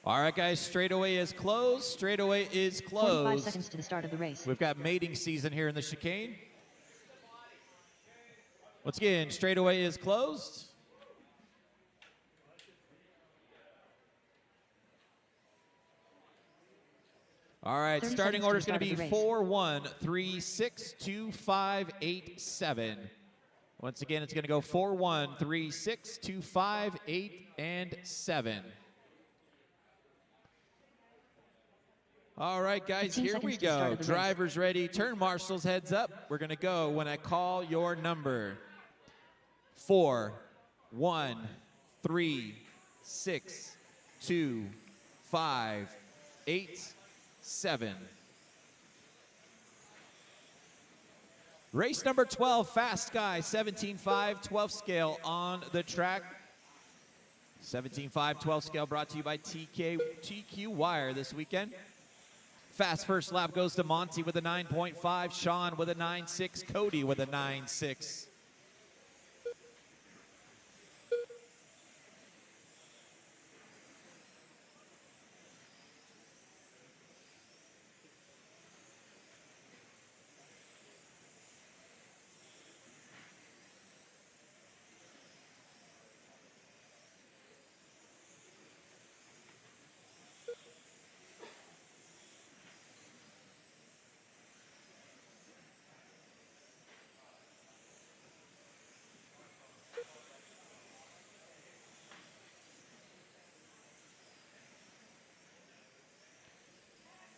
All right, guys, straightaway is closed. Straightaway is 45 closed. seconds to the start of the race. We've got mating season here in the chicane. Once again, straightaway is closed. All right, 30 starting seconds order to is the going to be start of the 4, 1, 3, 6, 2, 5, 8, 7. Once again, it's going to go 4, 1, 3, 6, 2, 5, 8, and 7. All right, guys, 15 here we seconds to the start go. of the race. Drivers ready. Turn marshals, heads up. We're going to go when I call your number. 4, 1, 3, 6, 2, 5, 8, 7. Race number 12, Fast Guy, 17.5, 12 scale on the track. 17.5, 12 scale brought to you by TQ Wire this weekend. Fast first lap goes to Monty with a 9.5, Sean with a 9.6, Cody with a 9.6.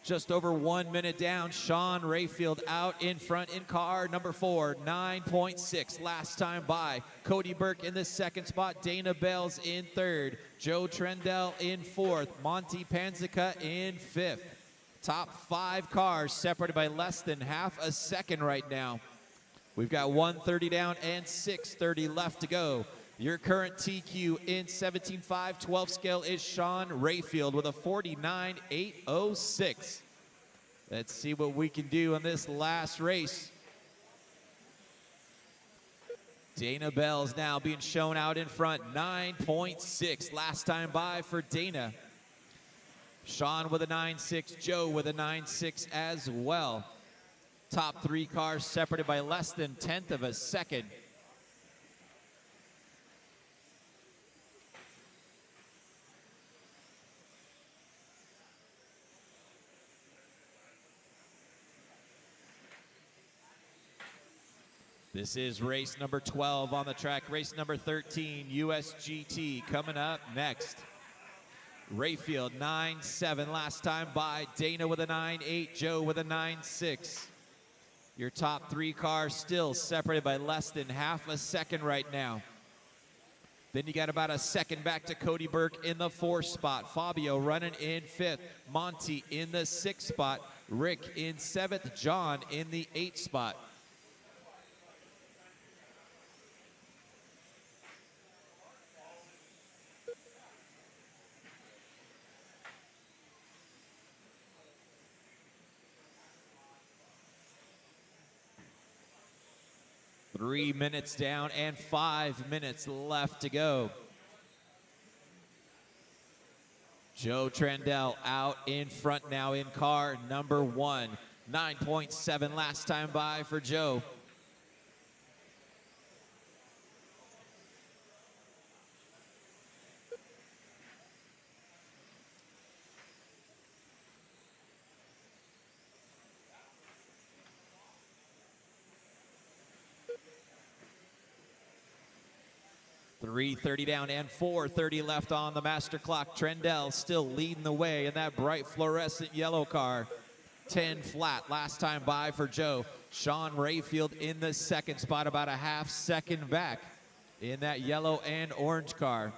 Just over 1 minute down. Sean Rayfield out in front in car number 4, 9.6 last time by. Cody Burke in the second spot. Dana Bales in third. Joe Trendell in fourth. Monty Panzica in fifth. Top 5 cars separated by less than half a second right now. We've got 1:30 down and 6:30 left to go. Your current TQ in 17.5 12 scale is Sean Rayfield with a 49.806. Let's see what we can do in this last race. Dana Bell's now being shown out in front, 9.6 last time by for Dana. Sean with a 9.6, Joe with a 9.6 as well. Top 3 cars separated by less than 1/10 of a second. This is race number 12 on the track. Race number 13, USGT, coming up next. Rayfield, 9.7 last time by. Dana with a 9.8, Joe with a 9.6. Your top 3 cars still separated by less than half a second right now. Then you got about a second back to Cody Burke in the 4th spot. Fabio running in 5th. Monty in the 6th spot. Rick in 7th. John in the 8th spot. Three minutes down and 5 minutes left to go. Joe Trendell out in front now in car number 1. 9.7 last time by for Joe. .330 down and 4:30 left on the master clock. Trendell still leading the way in that bright fluorescent yellow car. 10 flat last time by for Joe. Sean Rayfield in the 2nd spot, about a half second back in that yellow and orange car.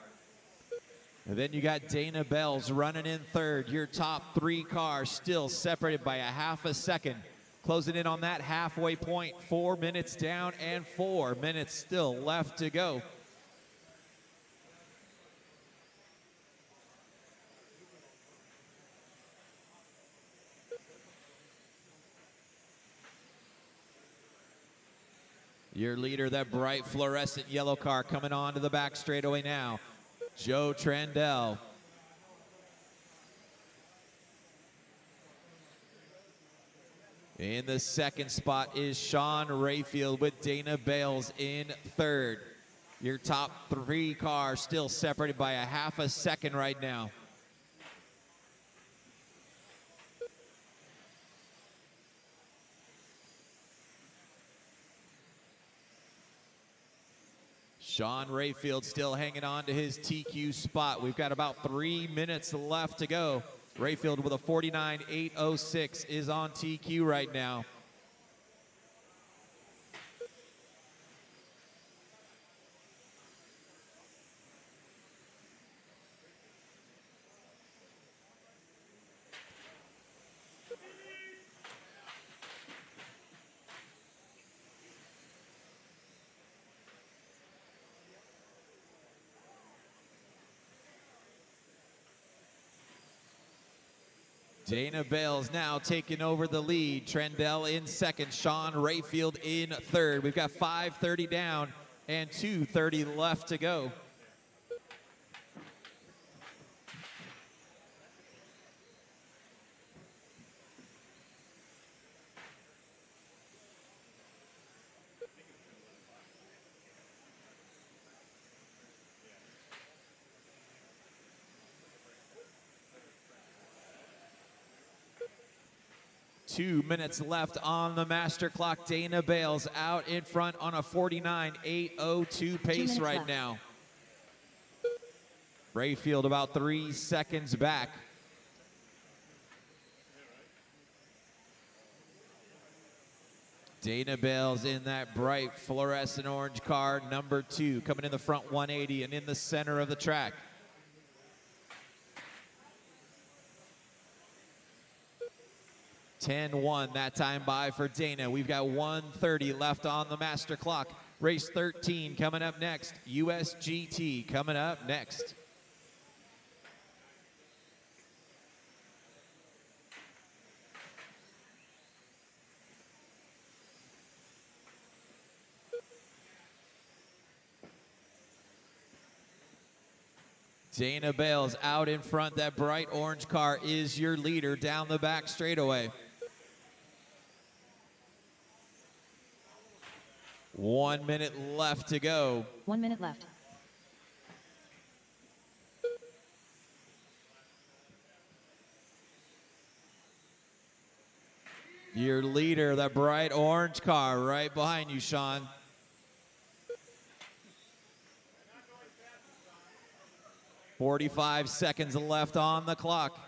And then you got Dana Bales running in 3rd. Your top 3 cars still separated by a half a second. Closing in on that halfway point. 4 minutes down and 4 minutes still left to go. Your leader, that bright fluorescent yellow car, coming on to the back straightaway now. Joe Trendell. In the 2nd spot is Sean Rayfield with Dana Bales in 3rd. Your top 3 cars still separated by a half a second right now. Sean Rayfield still hanging on to his TQ spot. We've got about 3 minutes left to go. Rayfield with a 49.806 is on TQ right now. Dana Bales now taking over the lead. Trendell in 2nd, Sean Rayfield in 3rd. We've got 5:30 down and 2:30 left to go. Two minutes left on the master clock. Dana Bales out in front on a 49.802 pace right left. now. Rayfield about 3 seconds back. Dana Bales in that bright fluorescent orange car, number 2, coming in the front 180 and in the center of the track. (10-1) that time by for Dana. We've got 1:30 left on the master clock. Race 13 coming up next. USGT coming up next. Dana Bales out in front. That bright orange car is your leader down the back straightaway. 1 minute left to go. 1 minute left. Your leader, that bright orange car right behind you, Sean. .45 seconds left on the clock.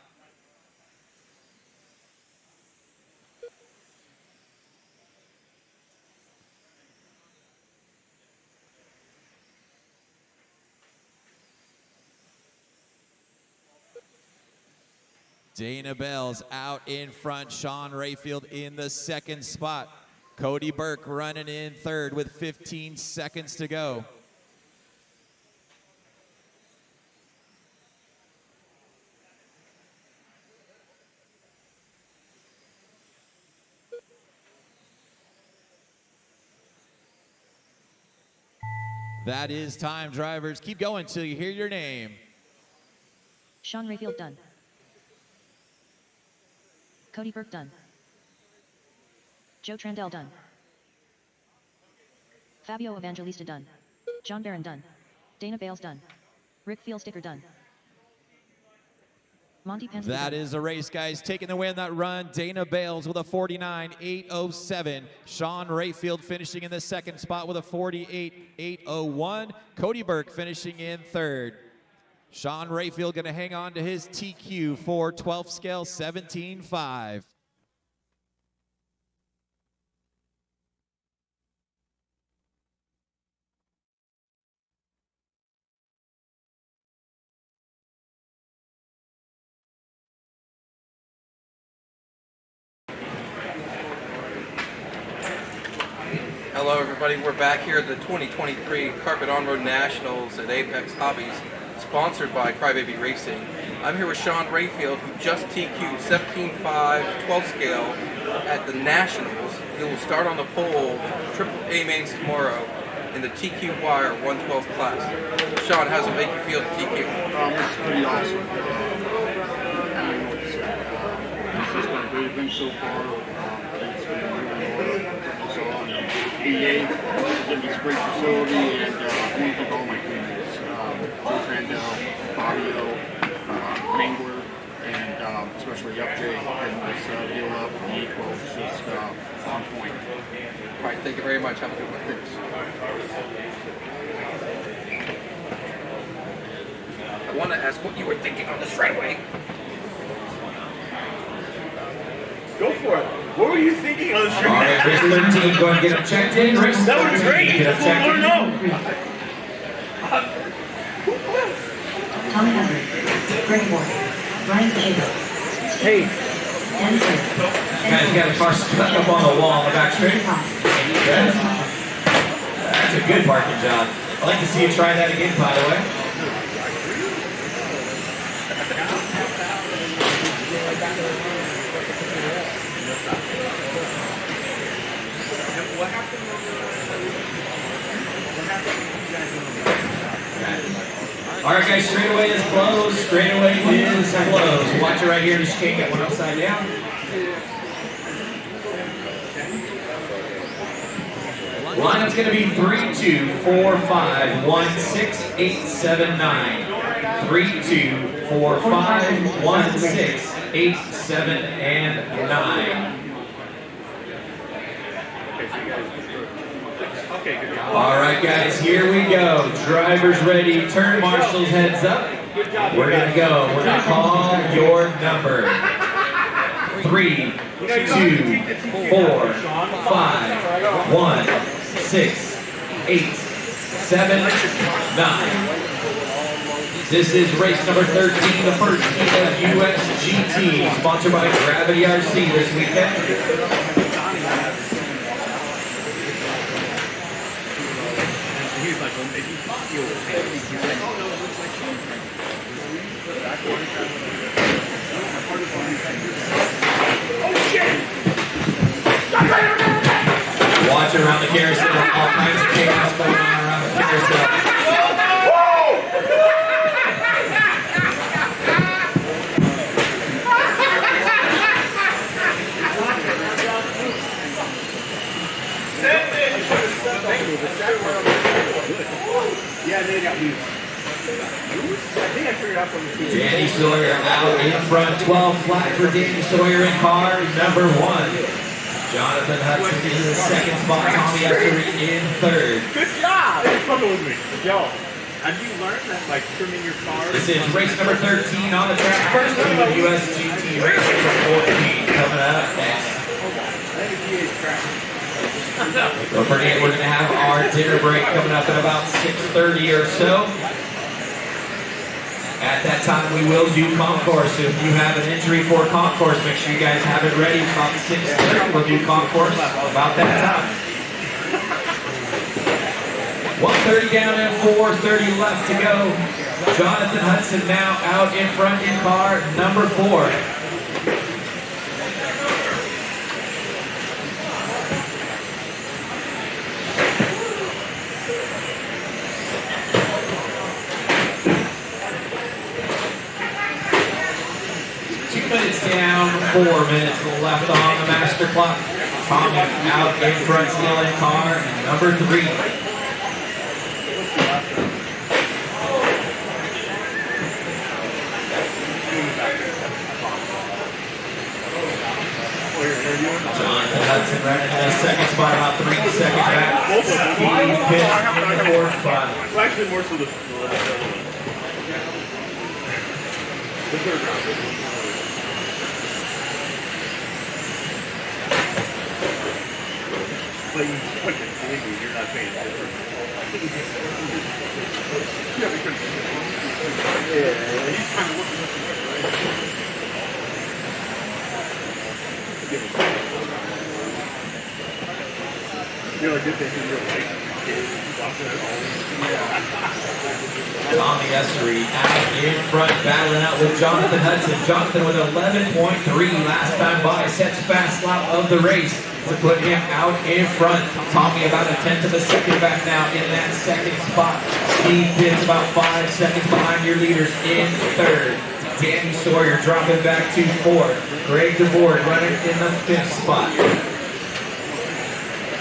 Dana Bales out in front. Sean Rayfield in the second spot. Cody Burke running in third with 15 seconds to go. That is time, drivers. Keep going till you hear your name. Sean Rayfield done. Cody Burke done. Joe Trandell done. Fabio Evangelista done. John Barron done. Dana Bales done. Rick Feelsticker done. Monty Penske That done. is a race, guys. Taking the win that run, Dana Bales with a 49.807. Sean Rayfield finishing in the second spot with a 48.801. Cody Burke finishing in third. Sean Rayfield going to hang on to his TQ for 12th scale 17.5. Hello everybody, we're back here at the 2023 Carpet On-Road Nationals at Apex Hobbies, sponsored by Crybaby Racing. I'm here with Sean Rayfield, who just TQ'd 17.5 12th scale at the Nationals. He will start on the pole, VTA E-Mains tomorrow in the TQ Wire 112 class. Sean, how's it make you feel to TQ? It's pretty awesome. I don't know what to say. It's just been a great event so far. It's been really VTA gave us a great facility, and I want to thank all my teammates, Joe Trandell, Fabio, Mangler, and especially FJ, getting this deal up and the equal. It's just on point. All right, thank you very much. Have a good one. Thanks. I want to ask what you were thinking on the straightaway. Go for it. What were you thinking on the street? All right, race 13, go and get them checked in. Race That was 13, great. get them That's what I checked want in. to know. Tommy Everett. Greg Moore. Ryan Cahill. Hey. Dan Smith. Guys, got a car stuck up on the wall on the back straight. That's a good parking job. I'd like to see you try that again, by the way. All right, guys, straightaway is closed. Straightaway is closed. Watch it right here. Just can't get one upside down. Lineup's going to be 3, 2, 4, 5, 1, 6, 8, 7, 9. 3, 2, 4, 5, 1, 6, 8, 7, and 9. All right, guys, here we go. Drivers ready. Turn marshals, heads up. We're going to go. We're going to call your number. 3, 2, 4, 5, 1, 6, 8, 7, 9. This is race number 13, the first heat of USGT, sponsored by Gravity RC this weekend. Watch around the carousel, all kinds of chaos going on around the carousel. Yeah, they got used. I think I figured out from the TV. Danny Sawyer out in front, 12 flat for Danny Sawyer in car number 1. Jonathan Hudson in the second spot, Tommy Essery in third. Good job! Hey, fucking with me. Yo, have you learned that, like, trimming your car? This is race number 13 on the track. First to the USGT race number 14 coming up next. Don't forget, we're going to have our dinner break coming up at about 6:30 or so. At that time, we will do Concourse. So if you have an entry for Concourse, make sure you guys have it ready. About 6:30, we'll do Concourse about that time. 1:30 down and 4:30 left to go. Jonathan Hudson now out in front in car number 4. Down, 4 minutes left on the master clock. Tommy out in front still in car number 3. Jonathan Hudson running in the second spot, about 3 seconds back. Steve Pitts in the 4th spot. Well, actually, more so the third round. But you put it legally, you're not paying attention. Yeah, because he's kind of looking at you're like, good thing you're like, Tommy Essery out in front, battling out with Jonathan Hudson. Jonathan with 11.3 last time by, sets fast lap of the race to put him out in front. Tommy about a 1/10 of a second back now in that second spot. Steve Pitts about 5 seconds behind your leaders in third. Danny Sawyer dropping back to 4th. Greg DeBoard running in the 5th spot.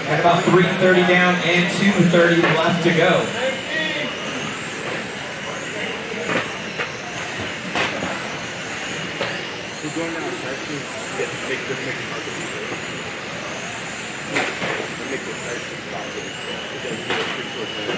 Got about 3:30 down and 2:30 left to go. We're going down to actually make this make it hard to make the tires stop getting it doesn't get a pretty short time.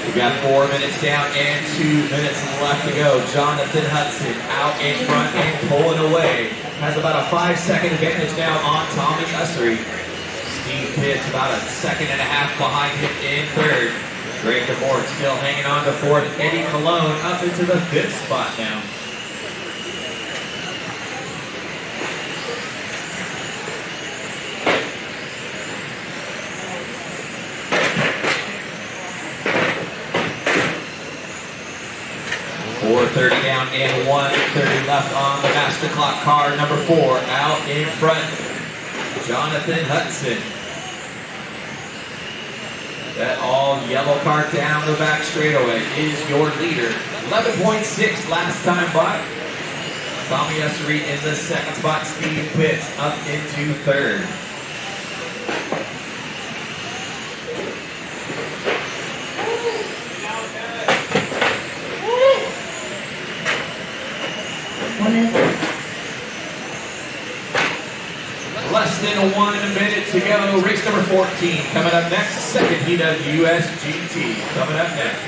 We got 4 minutes down and 2 minutes left to go. Jonathan Hudson out in front and pulling away. Has about a 5-second advantage now on Tommy Essery. Steve Pitts about a 1.5 seconds behind him in third. Greg DeBoard still hanging on to 4th. Eddie Colon up into the 5th spot now. .30 down and 1:30 left on the master clock. Car number 4 out in front. Jonathan Hudson. That all yellow car down the back straightaway is your leader. 11.6 last time by. Tommy Essery in the 2nd spot. Steve Pitts up into 3rd. 1 minute 30. Less than 1 minute to go. Race number 14 coming up next. Second heat of USGT coming up next.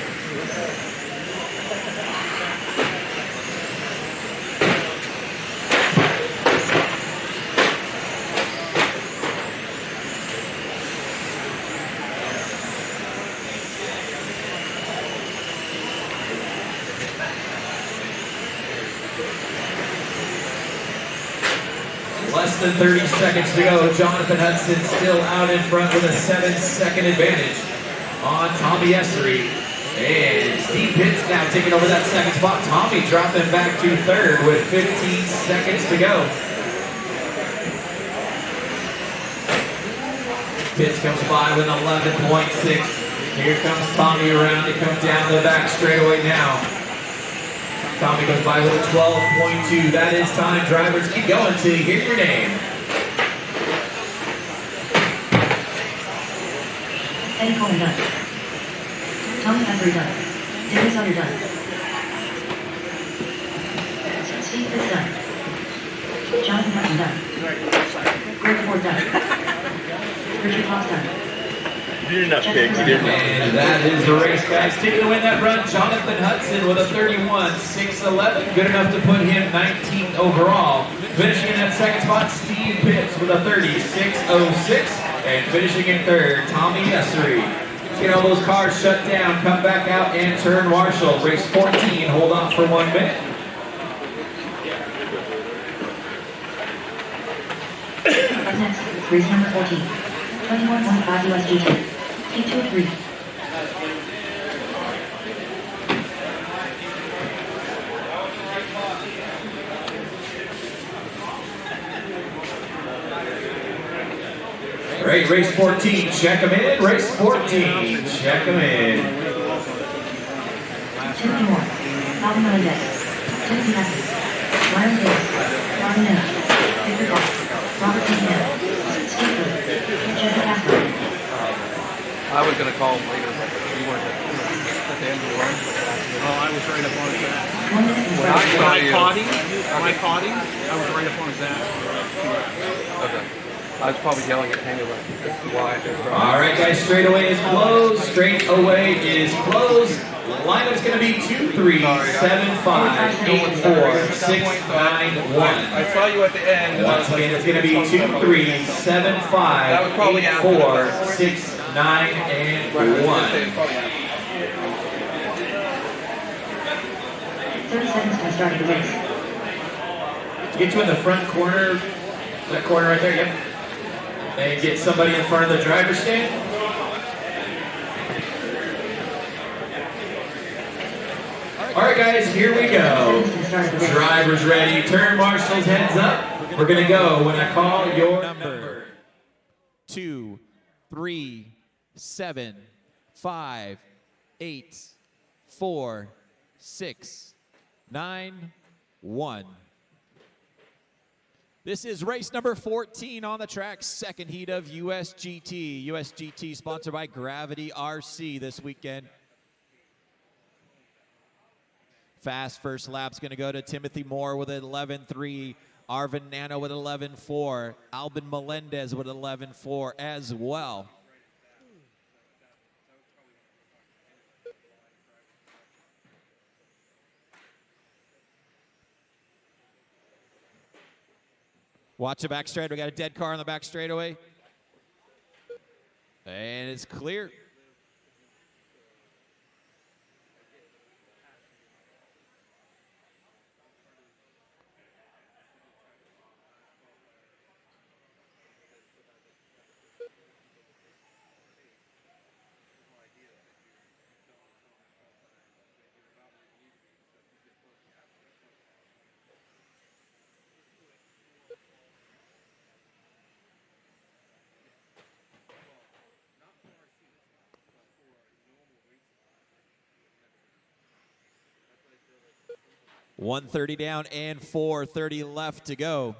Less than 30 seconds to go. Jonathan Hudson still out in front with a 7-second advantage on Tommy Essery. And Steve Pitts now taking over that second spot. Tommy dropping back to third with 15 seconds to go. Pitts comes by with 11.6. Here comes Tommy around to come down the back straightaway now. Tommy goes by with a 12.2. That is time. Drivers, keep going till you hear your name. Eddie Coleman done. Tommy Essery done. Danny Sutter done. Steve Pitts done. Jonathan Hudson done. Greg Ford done. Richard Haas done. You did not pick. You did not. And that is the race, guys. Taking to win that run, Jonathan Hudson with a 31.611. Good enough to put him 19th overall. Finishing in that second spot, Steve Pitts with a 36.06. And finishing in third, Tommy Essery. Let's get all those cars shut down, come back out and turn marshal. Race 14, hold on for 1 minute. Next, race number 14. 21.5 USGT. T2 of 3. Great, race 14, check them in. Race 14, check them in. Timothy Moore. Alvin Melendez. Timothy Matthews. Myron Davis. Robin Miller. Victor Cox. Robert Pignell. Steve Hood. Jeffrey Casper. I was going to call him later, but you weren't at the end of the run. Oh, I was right up on his back. 1 minute and When 30. I caught him, I was right up on his back. Okay. I was probably yelling at him. That's why. All right, guys, straightaway is closed. Straightaway is closed. Lineup's going to be 2, 3, 7, 5, 8, 4, 6, 9, 1. I saw you at the end. Once again, it's going to be 2, 3, 7, 5, 8, 4, 6, 9, and 1. 30 seconds to start the race. Get you in the front corner, that corner right there, yep. And get somebody in front of the driver's stand. All right, guys, here we go. Drivers ready. Turn marshals, heads up. We're going to go when I call your number. 2, 3, 7, 5, 8, 4, 6, 9, 1. This is race number 14 on the track, second heat of USGT. USGT sponsored by Gravity RC this weekend. Fast first lap's going to go to Timothy Moore with an 11.3. Arvin Nano with 11.4. Albin Melendez with 11.4 as well. Watch the back straight. We got a dead car on the back straightaway. And it's clear. .130 down and 4:30 left to go.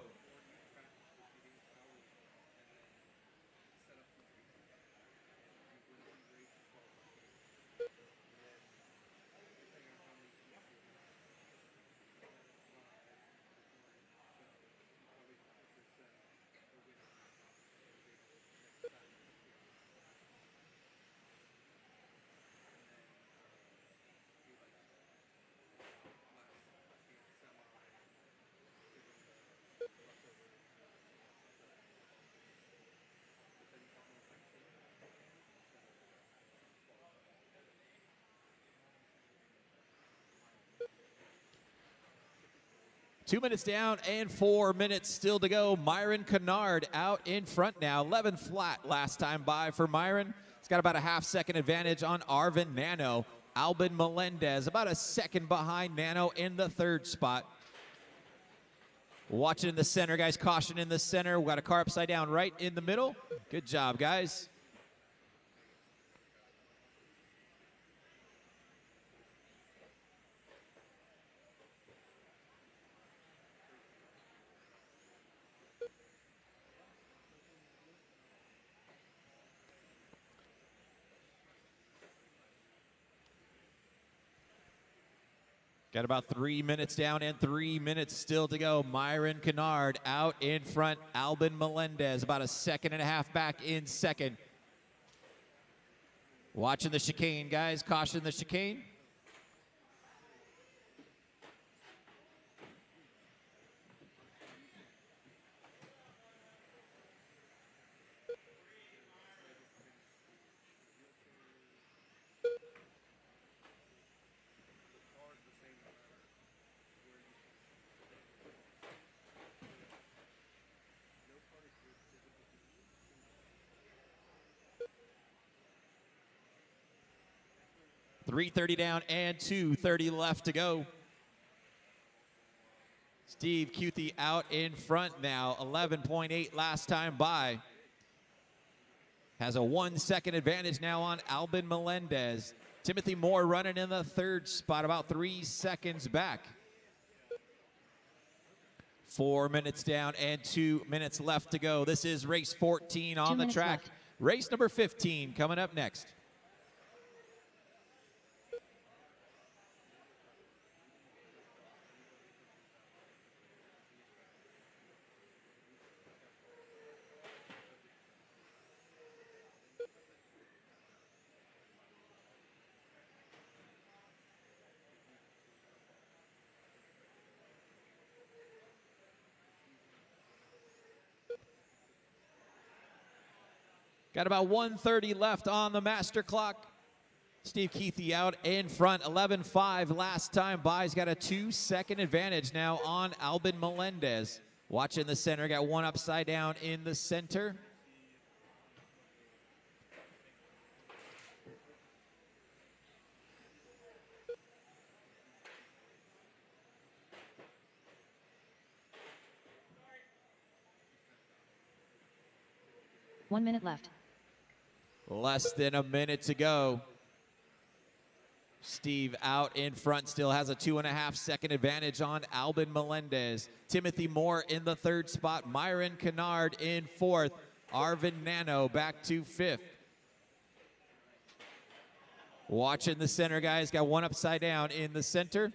2 minutes down and 4 minutes still to go. Myron Kennard out in front now. 11 flat last time by for Myron. He's got about a half-second advantage on Arvin Nano. Albin Melendez about a second behind Nano in the third spot. Watching in the center, guys. Caution in the center. We got a car upside down right in the middle. Good job, guys. Got about 3 minutes down and 3 minutes still to go. Myron Kennard out in front. Albin Melendez about a second and a half back in second. Watching the chicane, guys. Caution the chicane. .330 down and 2:30 left to go. Steve Cuthie out in front now. 11.8 last time by. Has a 1 second advantage now on Albin Melendez. Timothy Moore running in the third spot, about 3 seconds back. 4 minutes down and 2 minutes left to go. This is race 14 on the track. Left. Race number 15 coming up next. Got about 1:30 left on the master clock. Steve Cuthie out in front, 11.5 last time by. He's got a 2 second advantage now on Albin Melendez. Watch in the center, got one upside down in the center. One minute left. Less than a minute to go. Steve out in front, still has a 2.5 second advantage on Albin Melendez. Timothy Moore in the third spot. Myron Kennard in fourth. Arvin Nano back to fifth. Watch in the center, guys. Got one upside down in the center.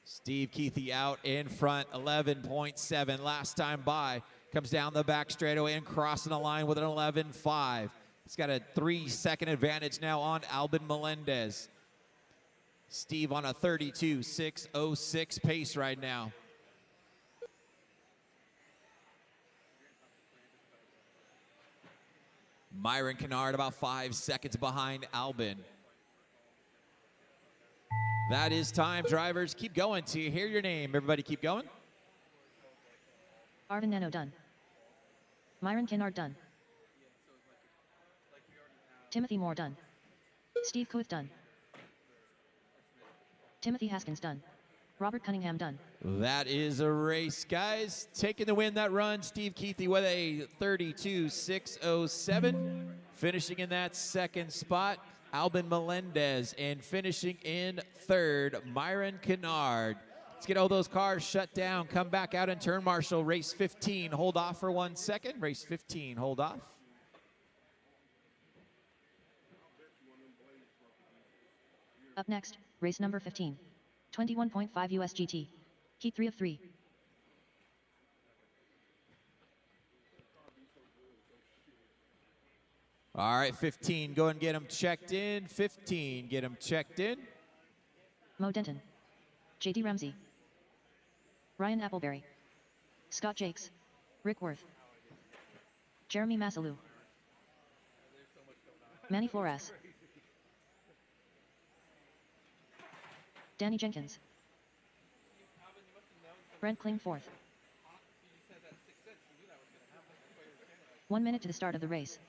Steve Cuthie out in front, 11.7 last time by. Comes down the back straightaway and crossing the line with an 11.5. He's got a 3 second advantage now on Albin Melendez. Steve on a 32.606 pace right now. Myron Kennard about 5 seconds behind Albin. That is time, drivers. Keep going till you hear your name. Everybody keep going. Arvin Nano done. Myron Kennard done. Timothy Moore done. Steve Cuthie done. Timothy Haskins done. Robert Cunningham done. That is a race, guys. Taking the win that run, Steve Cuthie with a 32.607. Finishing in that second spot, Albin Melendez, and finishing in third, Myron Kennard. Let's get all those cars shut down. Come back out and turn marshal. Race 15, hold off for 1 second. Race 15, hold off. Up next, race number 15. 21.5 USGT. Heat 3 of 3. All right, 15, go and get them checked in. 15, get them checked in. Mo Denton. JD Ramsey. Ryan Appleberry. Scott Jakes. Rick Worth. Jeremy Massalou. Manny Flores. Danny Jenkins. Brent Kling fourth. 1 minute to the start of the race.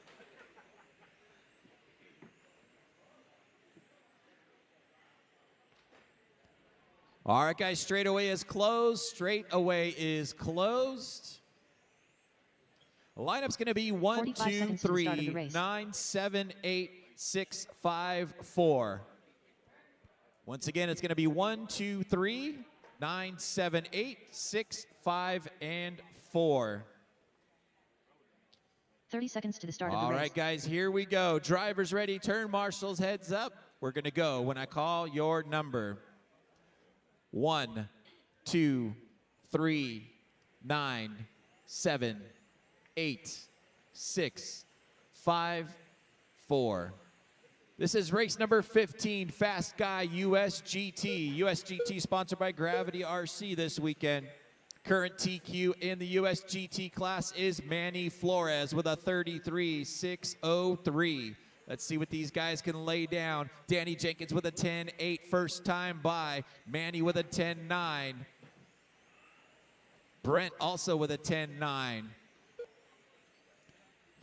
All right, guys, straightaway is closed. Straightaway is closed. The lineup's going to be 1, 2, 3, 9, 7, 8, 6, 5, 4. Once again, it's going to be 1, 2, 3, 9, 7, 8, 6, 5, and 4. 30 seconds to the start of the race. All right, guys, here we go. Drivers ready, turn marshals, heads up. We're going to go when I call your number. 1, 2, 3, 9, 7, 8, 6, 5, 4. This is race number 15, Fast Guy USGT. USGT sponsored by Gravity RC this weekend. Current TQ in the USGT class is Manny Flores with a 33.603. Let's see what these guys can lay down. Danny Jenkins with a 10.8 first time by. Manny with a 10.9. Brent also with a 10.9.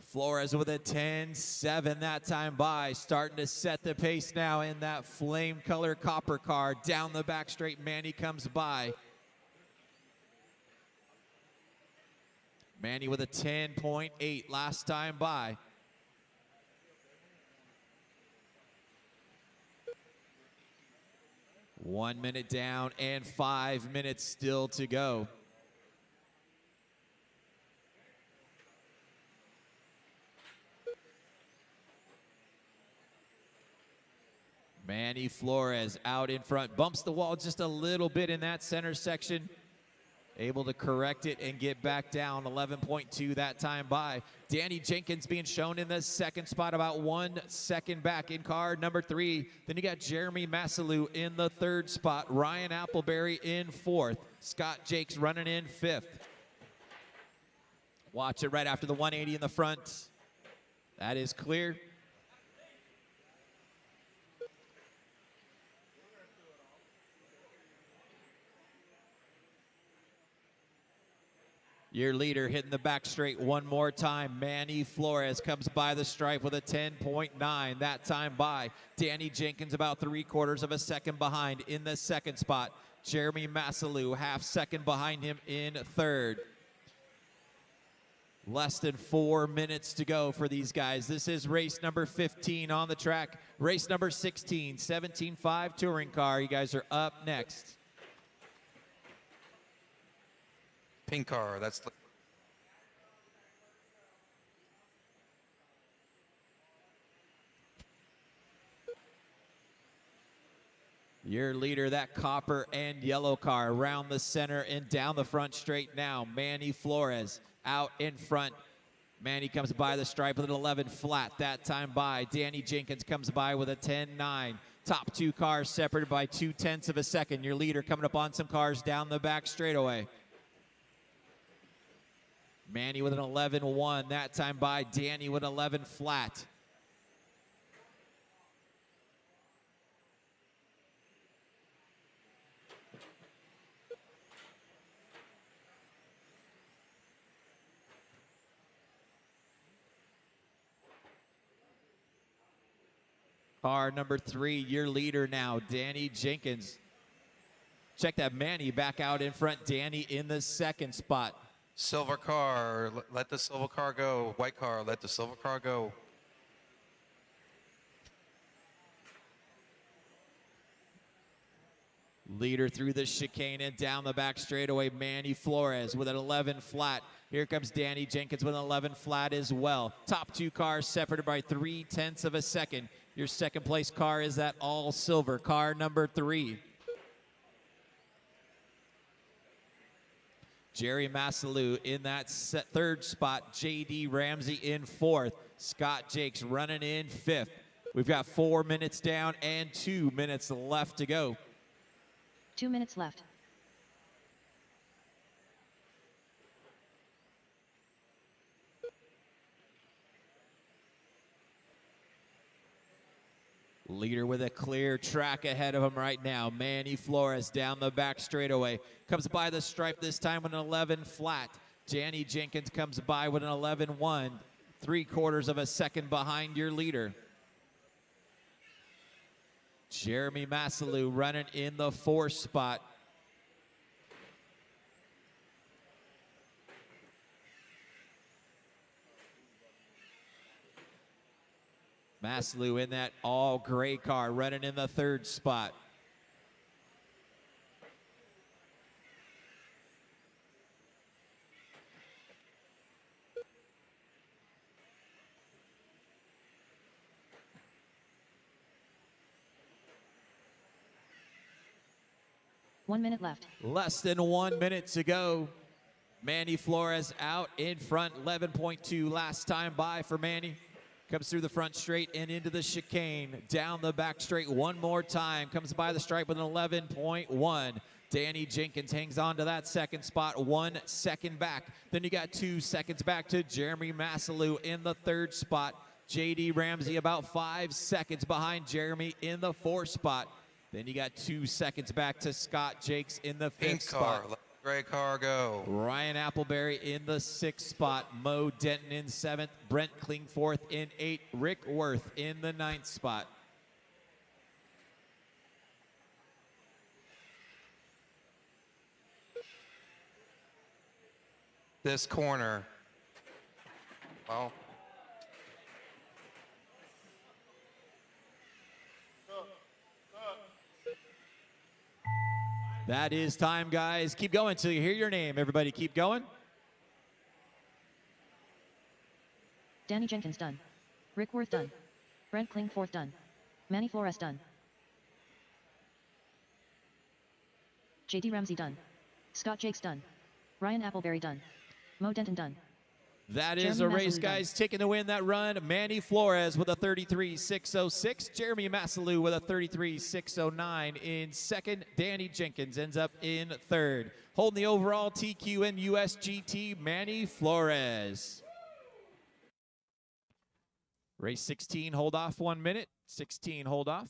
Flores with a 10.7 that time by. Starting to set the pace now in that flame color copper car. Down the back straight, Manny comes by. Manny with a 10.8 last time by. One minute down and 5 minutes still to go. Manny Flores out in front, bumps the wall just a little bit in that center section. Able to correct it and get back down, 11.2 that time by. Danny Jenkins being shown in the second spot, about 1 second back in car number 3. Then you got Jeremy Massalou in the third spot. Ryan Appleberry in fourth. Scott Jakes running in fifth. Watch it right after the 180 in the front. That is clear. Your leader hitting the back straight one more time. Manny Flores comes by the stripe with a 10.9 that time by. Danny Jenkins about 3/4 of a second behind in the second spot. Jeremy Massalou half second behind him in third. Less than 4 minutes to go for these guys. This is race number 15 on the track. Race number 16, 17.5 touring car. You guys are up next. Pink car, that's the Your leader, that copper and yellow car around the center and down the front straight now. Manny Flores out in front. Manny comes by the stripe with an 11 flat that time by. Danny Jenkins comes by with a 10.9. Top two cars separated by 0.2 of a second. Your leader coming up on some cars down the back straightaway. Manny with an 11.1 that time by. Danny with 11 flat. Car number 3, your leader now, Danny Jenkins. Check that, Manny back out in front. Danny in the second spot. silver car. Let the silver car go. White car, let the silver car go. Leader through the chicane and down the back straightaway, Manny Flores with an 11 flat. Here comes Danny Jenkins with an 11 flat as well. Top two cars separated by 0.3 of a second. Your second place car is that all silver car number 3. Jerry Massalou in that third spot. J.D. Ramsey in fourth. Scott Jakes running in fifth. We've got 4 minutes down and 2 minutes left to go. 2 minutes left. Leader with a clear track ahead of him right now. Manny Flores down the back straightaway. Comes by the stripe this time with an 11 flat. Danny Jenkins comes by with an 11-1. 3/4 of a second behind your leader. Jeremy Massalou running in the 4th spot. Massalou in that all gray car running in the 3rd spot. One minute left. Less than 1 minute to go. Manny Flores out in front, 11.2 last time by for Manny. Comes through the front straight and into the chicane. Down the back straight one more time. Comes by the stripe with an 11.1. Danny Jenkins hangs on to that 2nd spot, 1 second back. Then you got 2 seconds back to Jeremy Massalou in the 3rd spot. JD Ramsey about 5 seconds behind Jeremy in the 4th spot. Then you got 2 seconds back to Scott Jakes in the 5th spot. Let the gray car go. Ryan Appleberry in the 6th spot. Mo Denton in 7th. Brent Klingforth in 8th. Rick Worth in the 9th spot. This corner. Well. That is time, guys. Keep going till you hear your name. Everybody keep going. Danny Jenkins done. Rick Worth done. Brent Klingforth done. Manny Flores done. JD Ramsey done. Scott Jakes done. Ryan Appleberry done. Mo Denton done. That is Jeremy a race, Massalou guys. Taking to win that run, Manny Flores with a 33.606. Jeremy Massalou with a 33.609 in 2nd. Danny Jenkins ends up in 3rd. Holding the overall TQ and USGT, Manny Flores. Race 16, hold off 1 minute. 16, hold off.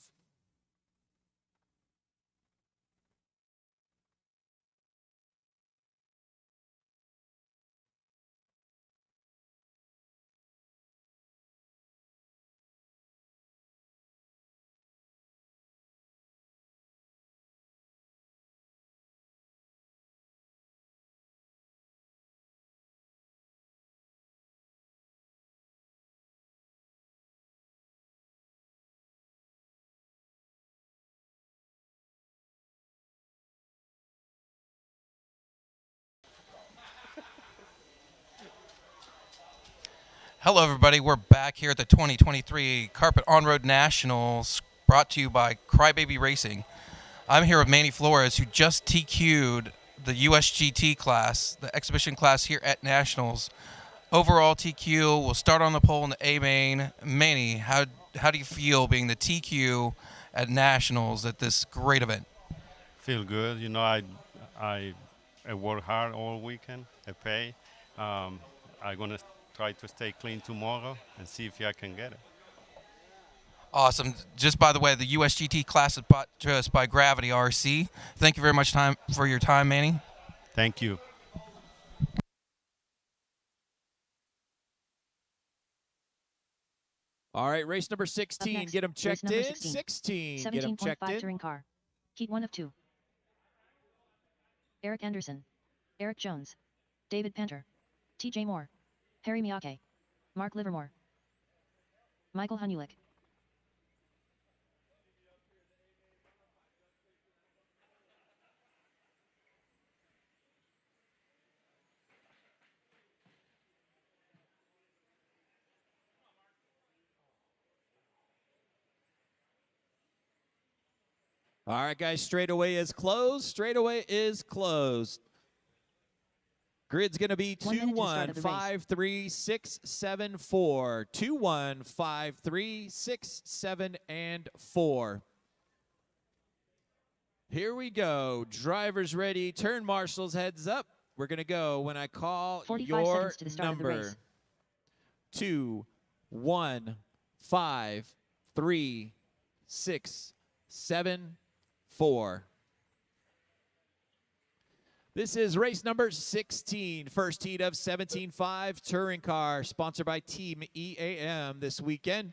Hello, everybody. We're back here at the 2023 Carpet On-Road Nationals, brought to you by Crybaby Racing. I'm here with Manny Flores, who just TQ'd the USGT class, the exhibition class here at Nationals. Overall TQ, we'll start on the pole in the A-Main. Manny, how do you feel being the TQ at Nationals at this great event? Feel good. You know, I work hard all weekend. I pay. I'm going to try to stay clean tomorrow and see if I can get it. Awesome. Just by the way, the USGT class is brought to us by Gravity RC. Thank you very much for your time, Manny. Thank you. All right, race number 16. Get them checked in. 16. Get them checked in. touring car. Heat 1 of 2. Eric Anderson. Eric Jones. David Panter. TJ Moore. Harry Miyake. Mark Livermore. Michael Hanulik. All right, guys, straightaway is closed. Straightaway is closed. Grid's going to be 2-1-5-3-6-7-4. 2-1-5-3-6-7 and 4. Here we go. Drivers ready. Turn marshals, heads up. We're going to go when I call your number. 2, 1, 5, 3, 6, 7, 4. This is race number 16, first heat of 17.5 touring car, sponsored by Team EAM this weekend.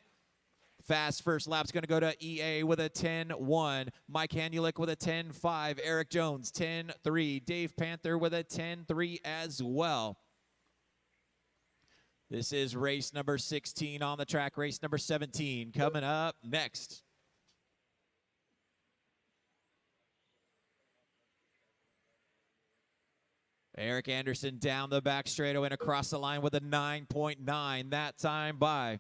Fast first lap's going to go to EA with a 10-1. Mike Hanulik with a 10-5. Eric Jones, 10-3. Dave Panther with a 10-3 as well. This is race number 16 on the track. Race number 17 coming up next. Eric Anderson down the back straightaway and across the line with a 9.9. That time by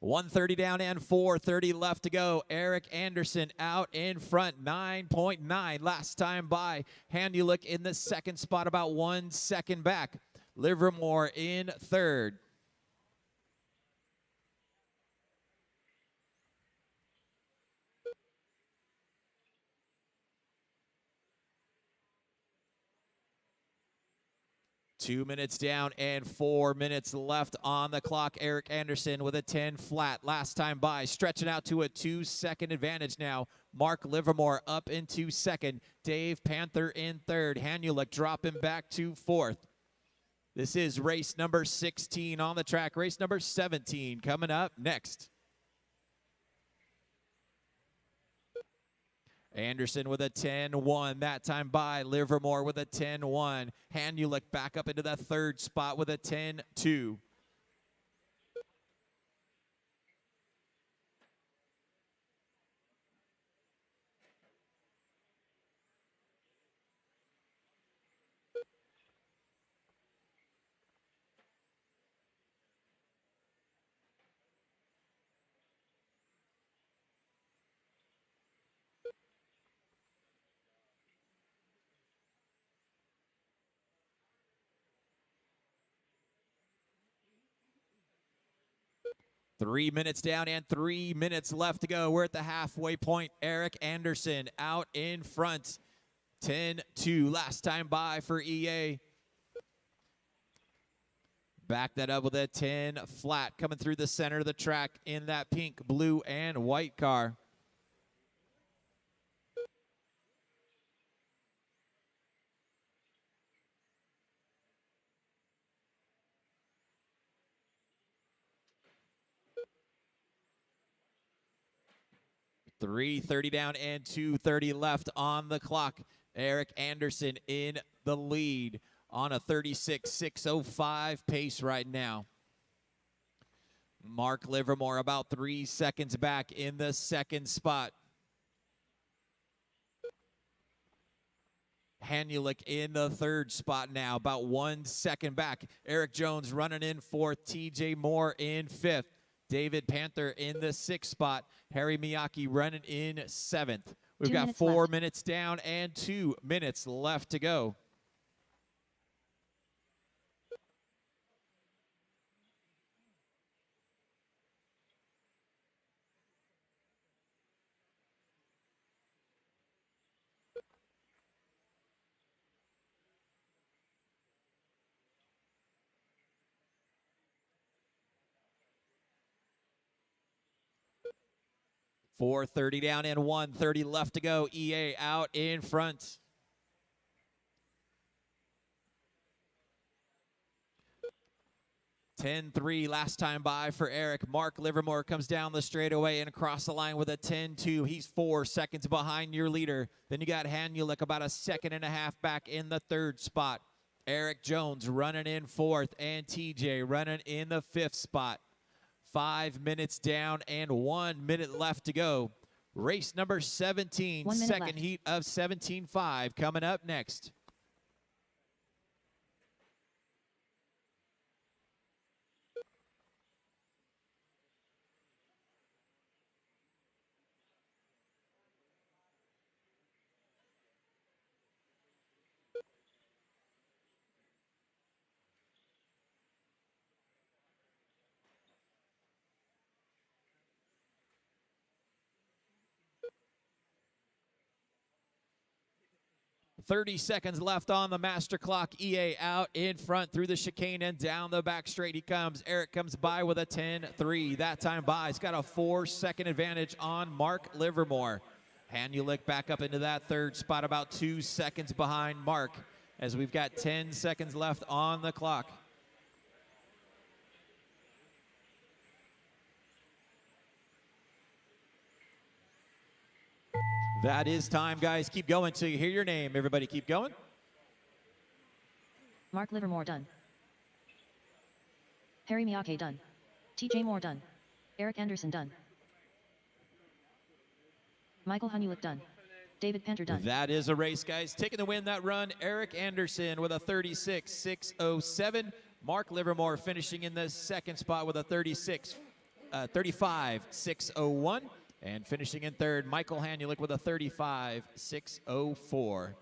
.130 down and 4:30 left to go. Eric Anderson out in front, 9.9. Last time by. Hanulik in the second spot, about 1 second back. Livermore in third. Two minutes down and 4 minutes left on the clock. Eric Anderson with a 10 flat. Last time by, stretching out to a 2-second advantage now. Mark Livermore up into second. Dave Panther in third. Hanulik dropping back to fourth. This is race number 16 on the track. Race number 17 coming up next. Anderson with a 10-1, that time by. Livermore with a 10-1. Hanulik back up into the third spot with a 10-2. Three minutes down and 3 minutes left to go. We're at the halfway point. Eric Anderson out in front. 10-2. Last time by for EA. Back that up with a 10 flat coming through the center of the track in that pink, blue, and white car. .330 down and 2:30 left on the clock. Eric Anderson in the lead on a 36.605 pace right now. Mark Livermore about 3 seconds back in the second spot. Hanulik in the third spot now, about 1 second back. Eric Jones running in fourth. TJ Moore in fifth. David Panther in the sixth spot. Harry Miyake running in seventh. We've got 4 minutes down and 2 minutes left to go. .430 down and 1:30 left to go. EA out in front. .10.3 last time by for Eric. Mark Livermore comes down the straightaway and across the line with a 10.2. He's 4 seconds behind your leader. Then you got Hanulik about a second and a half back in the third spot. Eric Jones running in fourth and TJ running in the fifth spot. 5 minutes down and 1 minute left to go. Race number 17, second heat of 17.5 coming up next. 30 seconds left on the master clock. EA out in front through the chicane and down the back straight he comes. Eric comes by with a 10-3. That time by. He's got a 4-second advantage on Mark Livermore. Hanulik back up into that third spot, about 2 seconds behind Mark, as we've got 10 seconds left on the clock. That is time, guys. Keep going till you hear your name. Everybody keep going. Mark Livermore done. Harry Miyake done. TJ Moore done. Eric Anderson done. Michael Hanulik done. David Penter done. That is a race, guys. Taking the win that run, Eric Anderson with a 36.607. Mark Livermore finishing in the second spot with a 35.601. And finishing in third, Michael Hanulik with a 35.604.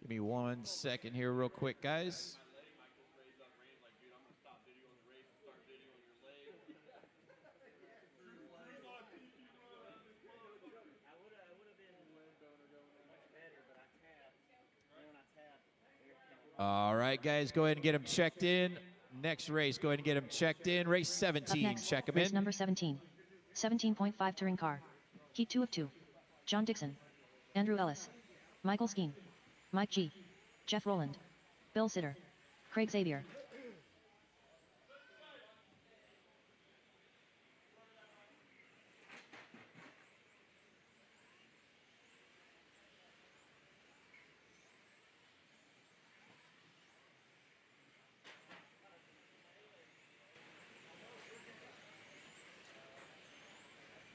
Give me 1 second here real quick, guys. All right, guys, go ahead and get them checked in. Next race, go ahead and get them checked in. Race 17, Up next, check them race in. number 17. 17.5 touring car. Heat 2 of 2. John Dixon. Andrew Ellis. Michael Skeen. Mike G. Jeff Rowland. Bill Sitter. Craig Xavier.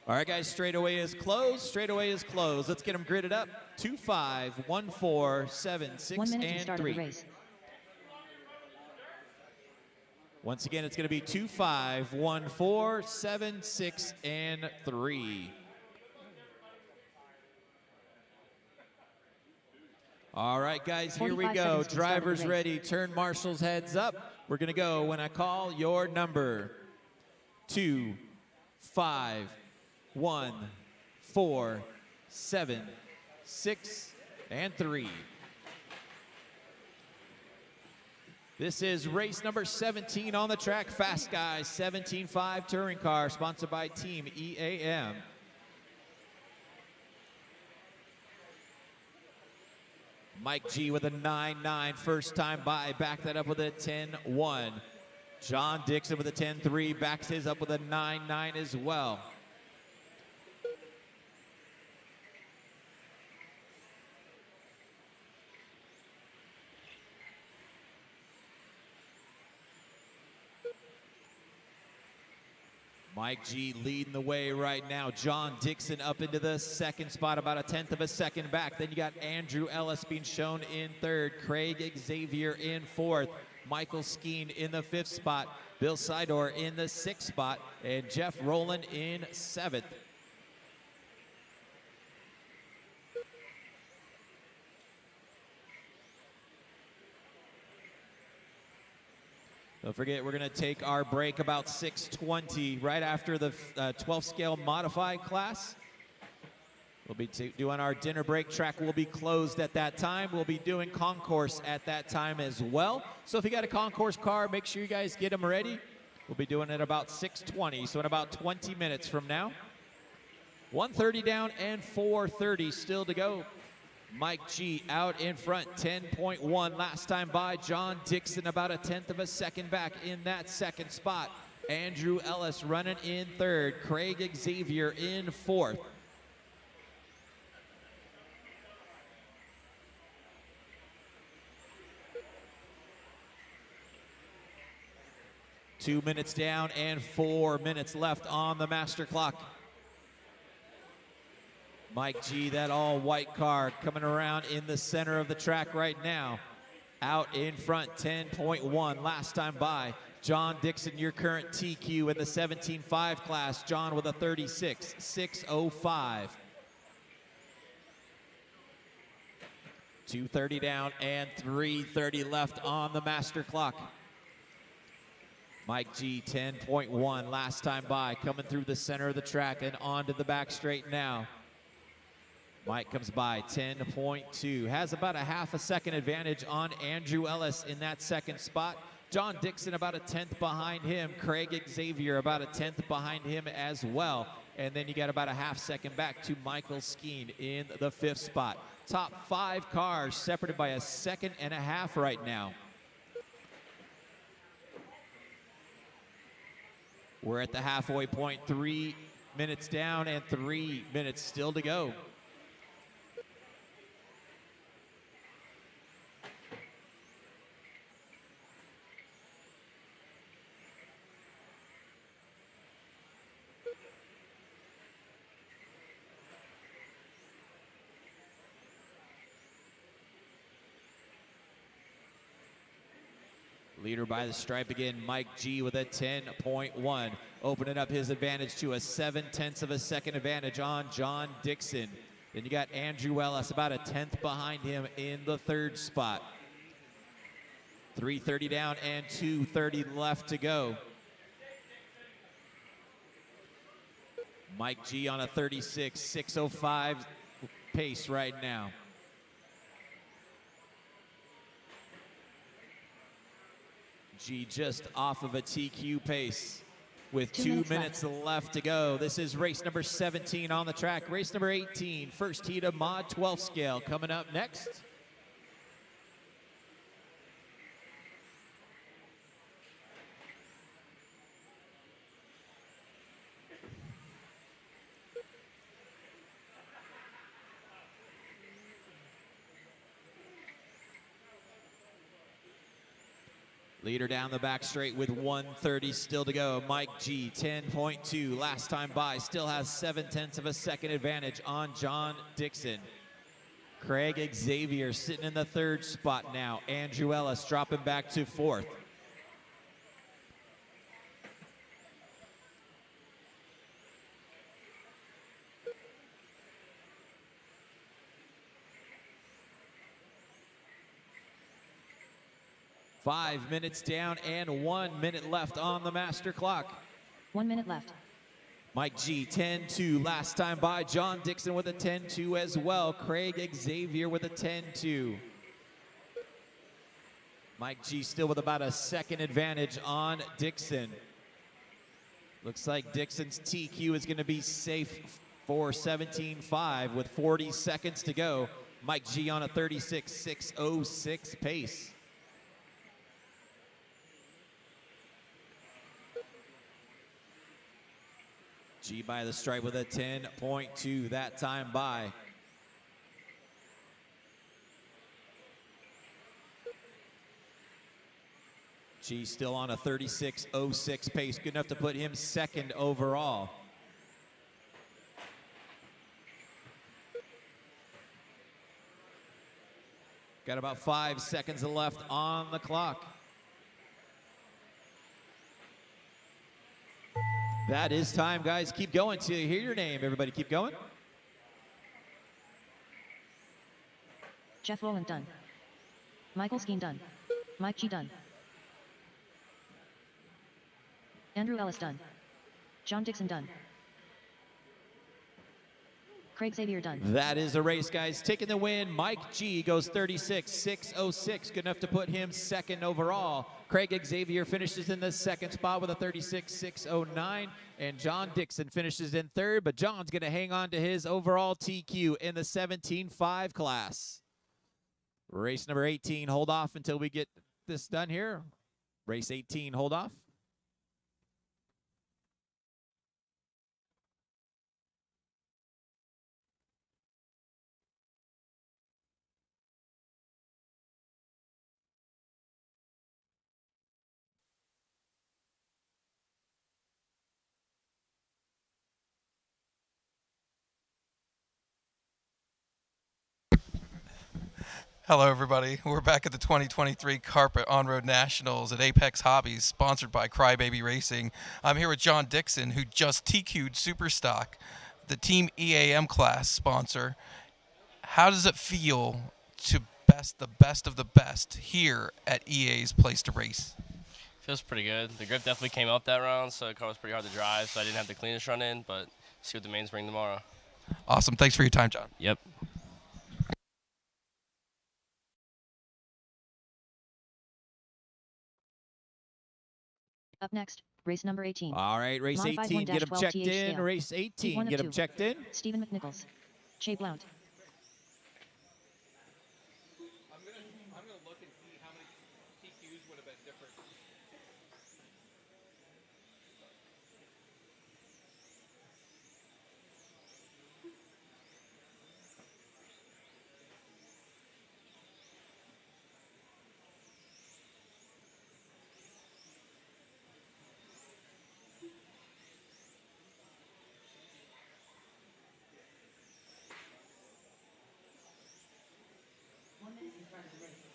All right, guys, straightaway is closed. Straightaway is closed. Let's get them gridded up. 2, 5, 1, 4, 7, 6, 1 minute to and start 3. of the race. Once again, it's going to be 2, 5, 1, 4, 7, 6, and 3. All right, guys, here we 45 go. seconds to start of the Drivers race. ready. Turn marshals heads up. We're going to go when I call your number. 2, 5, 1, 4, 7, 6, and 3. This is race number 17 on the track. Fast Guys 17.5 touring car, sponsored by Team EAM. Mike G with a 9.9 first time by. Back that up with a 10.1. John Dixon with a 10.3. Backs his up with a 9.9 as well. Mike G leading the way right now. John Dixon up into the second spot, about a 1/10 of a second back. Then you got Andrew Ellis being shown in third. Craig Xavier in fourth. Michael Skeen in the 5th spot. Bill Sidor in the 6th spot. And Jeff Rowland in 7th. Don't forget, we're going to take our break about 6:20, right after the 12 scale modified class. We'll be doing our dinner break. Track will be closed at that time. We'll be doing Concourse at that time as well. So if you got a Concourse car, make sure you guys get them ready. We'll be doing it about 6:20, so in about 20 minutes from now. 1:30 down and 4:30 still to go. Mike G out in front, 10.1 last time by. John Dixon about a 1/10 of a second back in that second spot. Andrew Ellis running in third. Craig Xavier in fourth. Two minutes down and 4 minutes left on the master clock. Mike G, that all white car, coming around in the center of the track right now. out in front, 10.1 last time by. John Dixon, your current TQ in the 17.5 class. John with a 36.605. 2:30 down and 3:30 left on the master clock. Mike G, 10.1 last time by, coming through the center of the track and onto the back straight now. Mike comes by 10.2, has about a half a second advantage on Andrew Ellis in that second spot. John Dixon about a 10th behind him. Craig Xavier about a 10th behind him as well. And then you got about a half second back to Michael Skeen in the 5th spot. Top 5 cars separated by a second and a half right now. We're at the halfway point, 3 minutes down and 3 minutes still to go. Leader by the stripe again, Mike G with a 10.1, opening up his advantage to a 0.7 of a second advantage on John Dixon. Then you got Andrew Ellis about a 10th behind him in the 3rd spot. 3:30 down and 2:30 left to go. Mike G on a 36.605 pace right now. G just off of a TQ pace with 2 minutes left to go. This is race number 17 on the track. Race number 18, first heat of Mod 12 scale coming up next. Leader down the back straight with 1:30 still to go. Mike G, 10.2 last time by, still has 0.7 of a second advantage on John Dixon. Craig Xavier sitting in the 3rd spot now. Andrew Ellis dropping back to 4th. Five minutes down and 1 minute left on the master clock. 1 minute left. Mike G, 10.2 last time by. John Dixon with a 10.2 as well. Craig Xavier with a 10.2. Mike G still with about a second advantage on Dixon. Looks like Dixon's TQ is going to be safe for 17.5 with 40 seconds to go. Mike G on a 36.606 pace. G by the stripe with a 10.2 that time by. G still on a 36.06 pace, good enough to put him 2nd overall. Got about 5 seconds left on the clock. That is time, guys. Keep going till you hear your name. Everybody keep going. Jeff Rowland done. Michael Skeen done. Mike G done. Andrew Ellis done. John Dixon done. Craig Xavier done. That is a race, guys. Taking the win, Mike G goes 36.606. Good enough to put him 2nd overall. Craig Xavier finishes in the 2nd spot with a 36.609. And John Dixon finishes in 3rd, but John's going to hang on to his overall TQ in the 17.5 class. Race number 18, hold off until we get this done here. Race 18, hold off. Hello, everybody. We're back at the 2023 Carpet On-Road Nationals at Apex Hobbies, sponsored by Crybaby Racing. I'm here with John Dixon, who just TQ'd Superstock, the Team EAM class sponsor. How does it feel to the best of the best here at EA's place to race? Feels pretty good. The grip definitely came up that round, so the car was pretty hard to drive, so I didn't have the cleanest run in, but see what the mains bring tomorrow. Awesome. Thanks for your time, John. Yep. Up next, race number 18. All right, race Modified 18, get them 1-12 checked TH in. scale. Race Heat 18, 1 of get them 2. checked in. Stephen McNichols. Shea Blount. I'm gonna look and see how many TQs would have been different.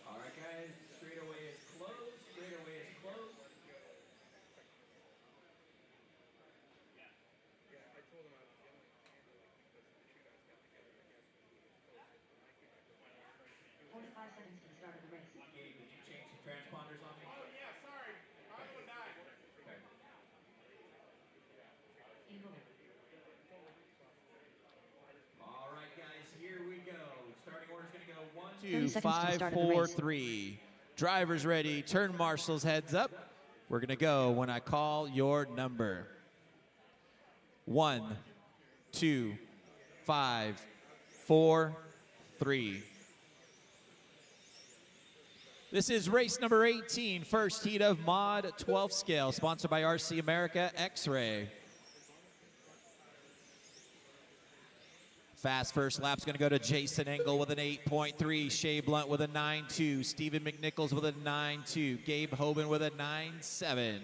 All right, guys, straightaway is closed. Straightaway is closed. Gabe, did you change the transponders on me? Oh, yeah, sorry. My other one died. Okay. All right, guys, here we go. Starting order's going to go 1, 2, 5, 4, 3. Drivers ready. Turn marshals heads up. We're going to go when I call your number. 1, 2, 5, 4, 3. This is race number 18, first heat of Mod 12 scale, sponsored by RC America X-Ray. Fast first lap's going to go to Jason Engel with an 8.3, Shea Blount with a 9.2, Stephen McNichols with a 9.2, Gabe Hoban with a 9.7.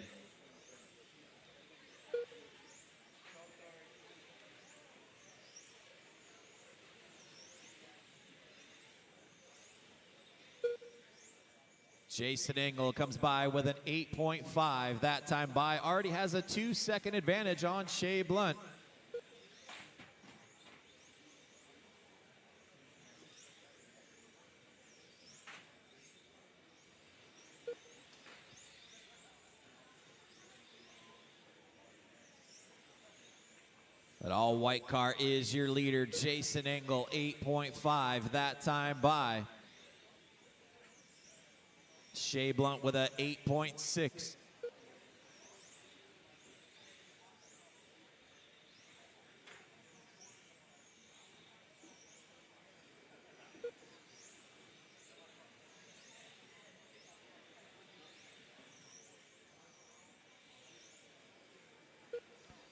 Jason Engel comes by with an 8.5. That time by already has a 2-second advantage on Shea Blount. That all-white car is your leader, Jason Engel, 8.5. That time by Shea Blount with a 8.6.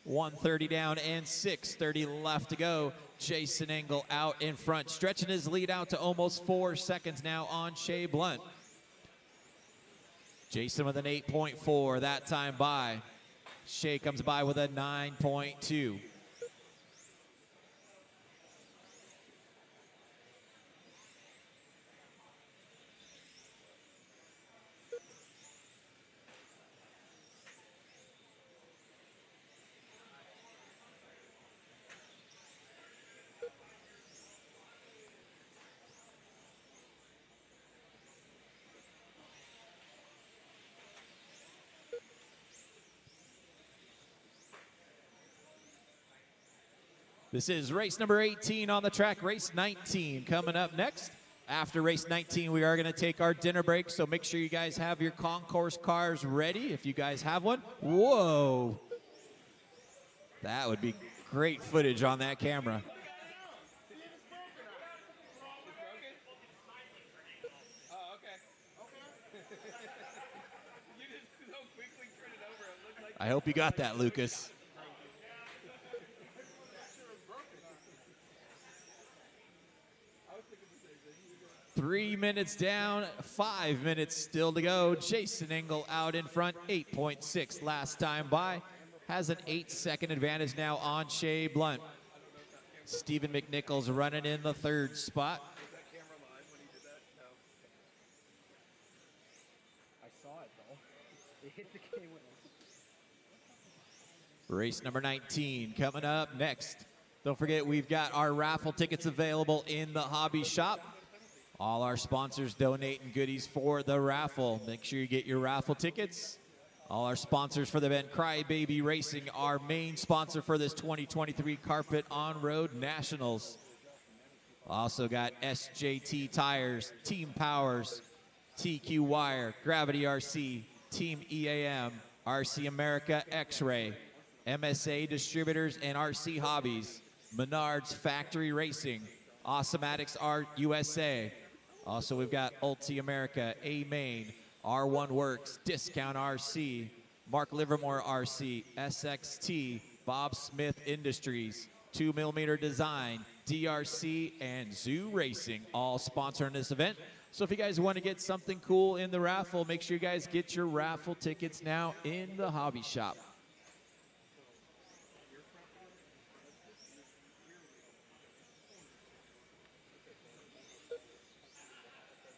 .130 down and 6:30 left to go. Jason Engel out in front, stretching his lead out to almost 4 seconds now on Shea Blount. Jason with an 8.4, that time by. Shea comes by with a 9.2. This is race number 18 on the track, race 19 coming up next. After race 19, we are going to take our dinner break, so make sure you guys have your Concourse cars ready if you guys have one. Whoa. That would be great footage on that camera. I hope you got that, Lucas. Three minutes down, 5 minutes still to go. Jason Engel out in front, 8.6 last time by. Has an 8-second advantage now on Shea Blount. Stephen McNichols running in the third spot. saw it though. It hit the game winner. Race number 19 coming up next. Don't forget, we've got our raffle tickets available in the hobby shop. All our sponsors donating goodies for the raffle. Make sure you get your raffle tickets. All our sponsors for the event, Crybaby Racing, our main sponsor for this 2023 Carpet On-Road Nationals. Also got SJT Tires, Team Powers, TQ Wire, Gravity RC, Team EAM, RC America X-Ray, MSA Distributors and RC Hobbies, Menards Factory Racing, Awesomatics Art USA. Also, we've got Ulti America, E-Main, R1 Works, Discount RC, Mark Livermore RC, SXT, Bob Smith Industries, 2mm Design, DRC, and Zoo Racing, all sponsoring this event. So if you guys want to get something cool in the raffle, make sure you guys get your raffle tickets now in the hobby shop.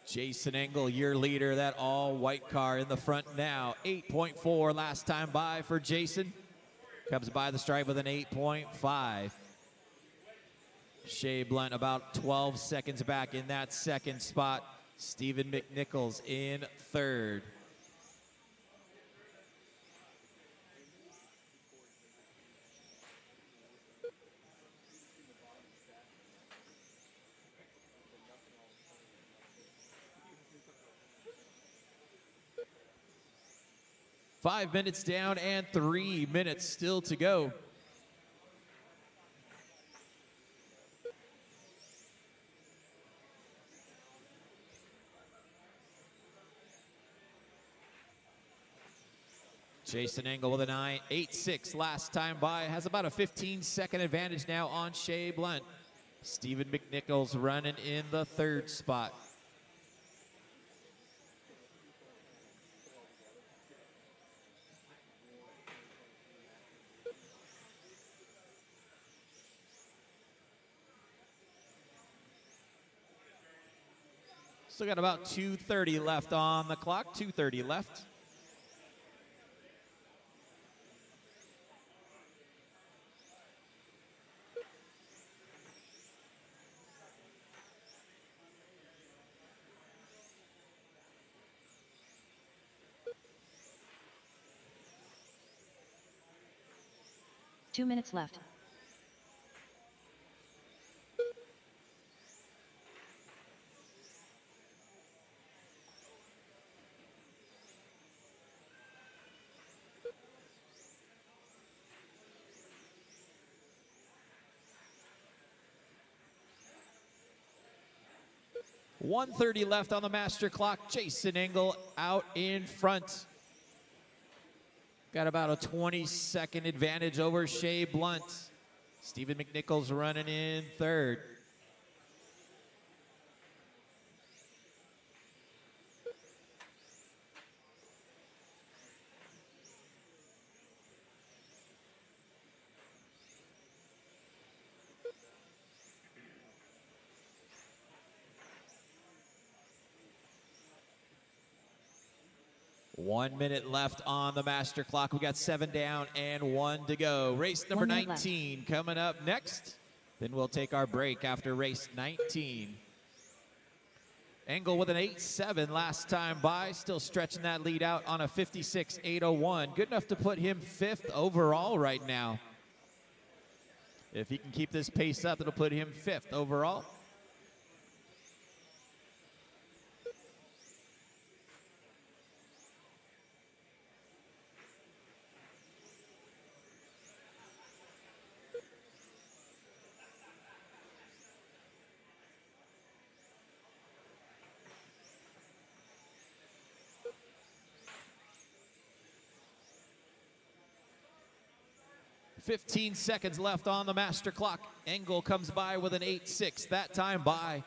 Jason Engel, your leader, that all-white car in the front now. 8.4 last time by for Jason. Comes by the stripe with an 8.5. Shea Blunt about 12 seconds back in that second spot. Stephen McNichols in third. Five minutes down and 3 minutes still to go. Jason Engel with a 9.86 last time by. Has about a 15-second advantage now on Shea Blunt. Stephen McNichols running in the third spot. Still got about 2:30 left on the clock, 2:30 left. Two minutes left. .130 left on the master clock. Jason Engel out in front. Got about a 20-second advantage over Shea Blunt. Stephen McNichols running in third. .1 minute left on the master clock. We got 7 down and 1 to go. Race number 19 coming up next. Then we'll take our break after race 19. Engel with an 8.7 last time by. Still stretching that lead out on a 56.801. Good enough to put him 5th overall right now. If he can keep this pace up, it'll put him 5th overall. .15 seconds left on the master clock. Engel comes by with an 8.6 that time by.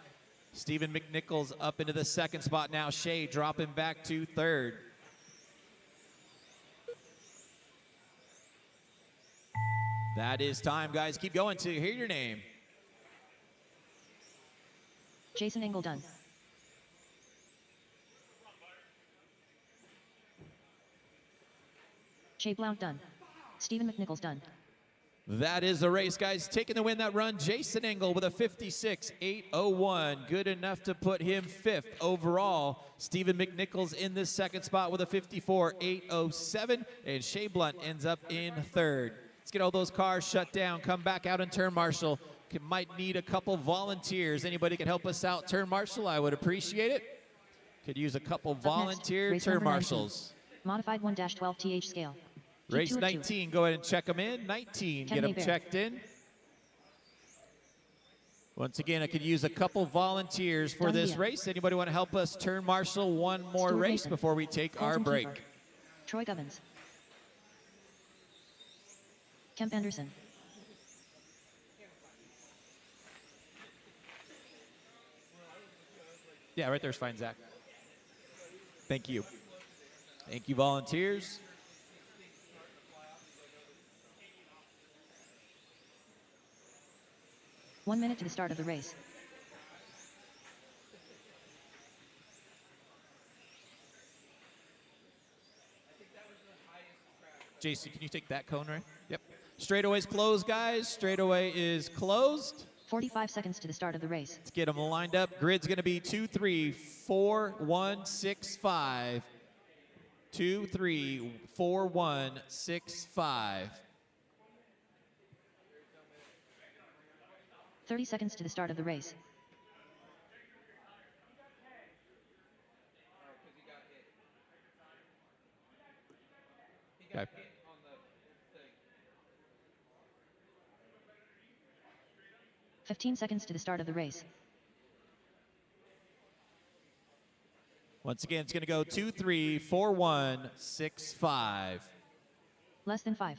Stephen McNichols up into the second spot now. Shea dropping back to third. That is time, guys. Keep going to hear your name. Jason Engel done. Shea Blount done. Stephen McNichols done. That is the race, guys. Taking the win that run, Jason Engel with a 56.801. Good enough to put him 5th overall. Stephen McNichols in the 2nd spot with a 54.807. And Shea Blount ends up in 3rd. Let's get all those cars shut down. Come back out in turn marshal. Might need a couple volunteers. Anybody can help us out, turn marshal? I would appreciate it. Could use a couple volunteer race turn number 19. marshals. Modified 1-12 TH scale. Race Heat 2 of 2. 19, go ahead and check them in. 19, get them Bear. checked in. Once again, I could use a couple volunteers for this Done. race. Anybody want to help us turn marshal one more Stuart race Mason. before we take our Colton break? Kiefer. Troy Gubbins. Kemp Anderson. Yeah, right there's fine, Zach. Thank you. Thank you, volunteers. One minute to the start of the race. Jason, can you take that cone, right? Yep. Straightaway's closed, guys. Straightaway is closed. 45 seconds to the start of the race. Let's get them lined up. Grid's going to be 2, 3, 4, 1, 6, 5. 2, 3, 4, 1, 6, 5. 30 seconds to the start of the race. Okay. 15 seconds to the start of the race. Once again, it's going to go 2, 3, 4, 1, 6, 5. Less than 5.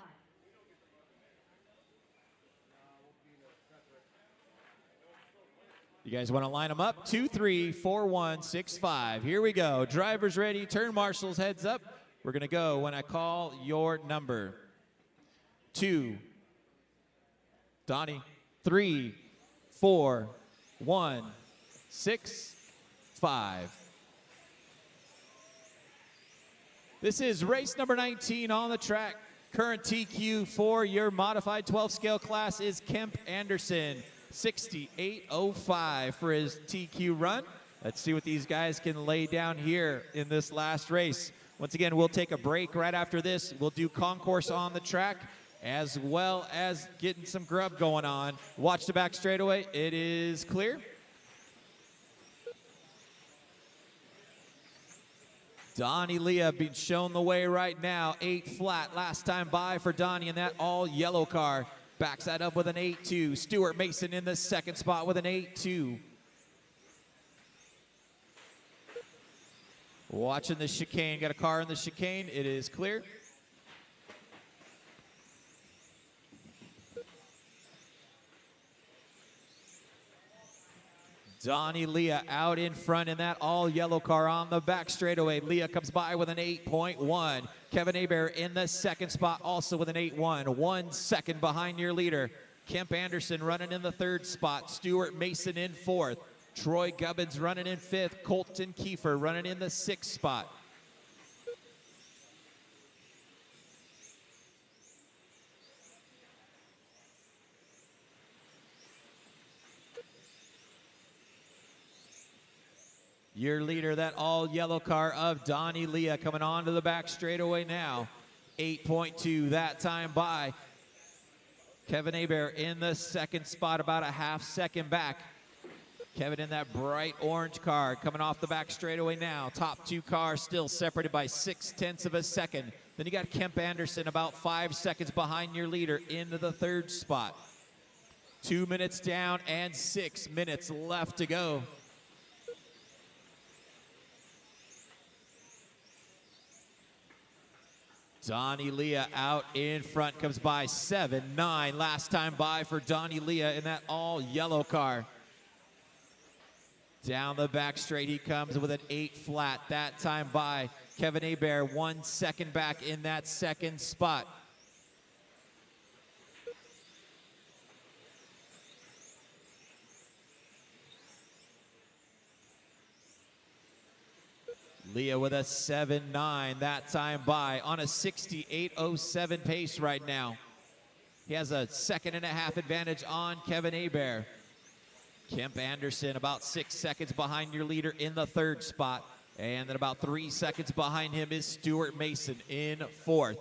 You guys want to line them up? 2, 3, 4, 1, 6, 5. Here we go. Drivers ready. Turn marshals, heads up. We're going to go when I call your number. 2. Donnie. 3, 4, 1, 6, 5. This is race number 19 on the track. Current TQ for your modified 12 scale class is Kemp Anderson. 68.05 for his TQ run. Let's see what these guys can lay down here in this last race. Once again, we'll take a break right after this. We'll do concourse on the track as well as getting some grub going on. Watch the back straightaway. It is clear. Donnie Leah being shown the way right now. 8 flat last time by for Donnie in that all yellow car. Backs that up with an 8-2. Stuart Mason in the 2nd spot with an 8-2. Watching the chicane. Got a car in the chicane. It is clear. Donnie Leah out in front in that all yellow car on the back straightaway. Leah comes by with an 8.1. Kevin Hebert in the 2nd spot also with an 8.1. 1 second behind your leader. Kemp Anderson running in the 3rd spot. Stuart Mason in 4th. Troy Gubbins running in 5th. Colton Kiefer running in the 6th spot. Your leader, that all yellow car of Donnie Leah coming onto the back straightaway now. 8.2 that time by. Kevin Hebert in the 2nd spot, about a half second back. Kevin in that bright orange car coming off the back straightaway now. Top 2 cars still separated by 0.6 of a second. Then you got Kemp Anderson about 5 seconds behind your leader into the 3rd spot. 2 minutes down and 6 minutes left to go. Donnie Leah out in front, comes by 7.9. Last time by for Donnie Leah in that all yellow car. Down the back straight he comes with an 8 flat. That time by Kevin Hebert, 1 second back in that 2nd spot. Leah with a 7.9 that time by on a 68.07 pace right now. He has a 2.5 advantage on Kevin Hebert. Kemp Anderson about 6 seconds behind your leader in the third spot. And then about 3 seconds behind him is Stuart Mason in fourth.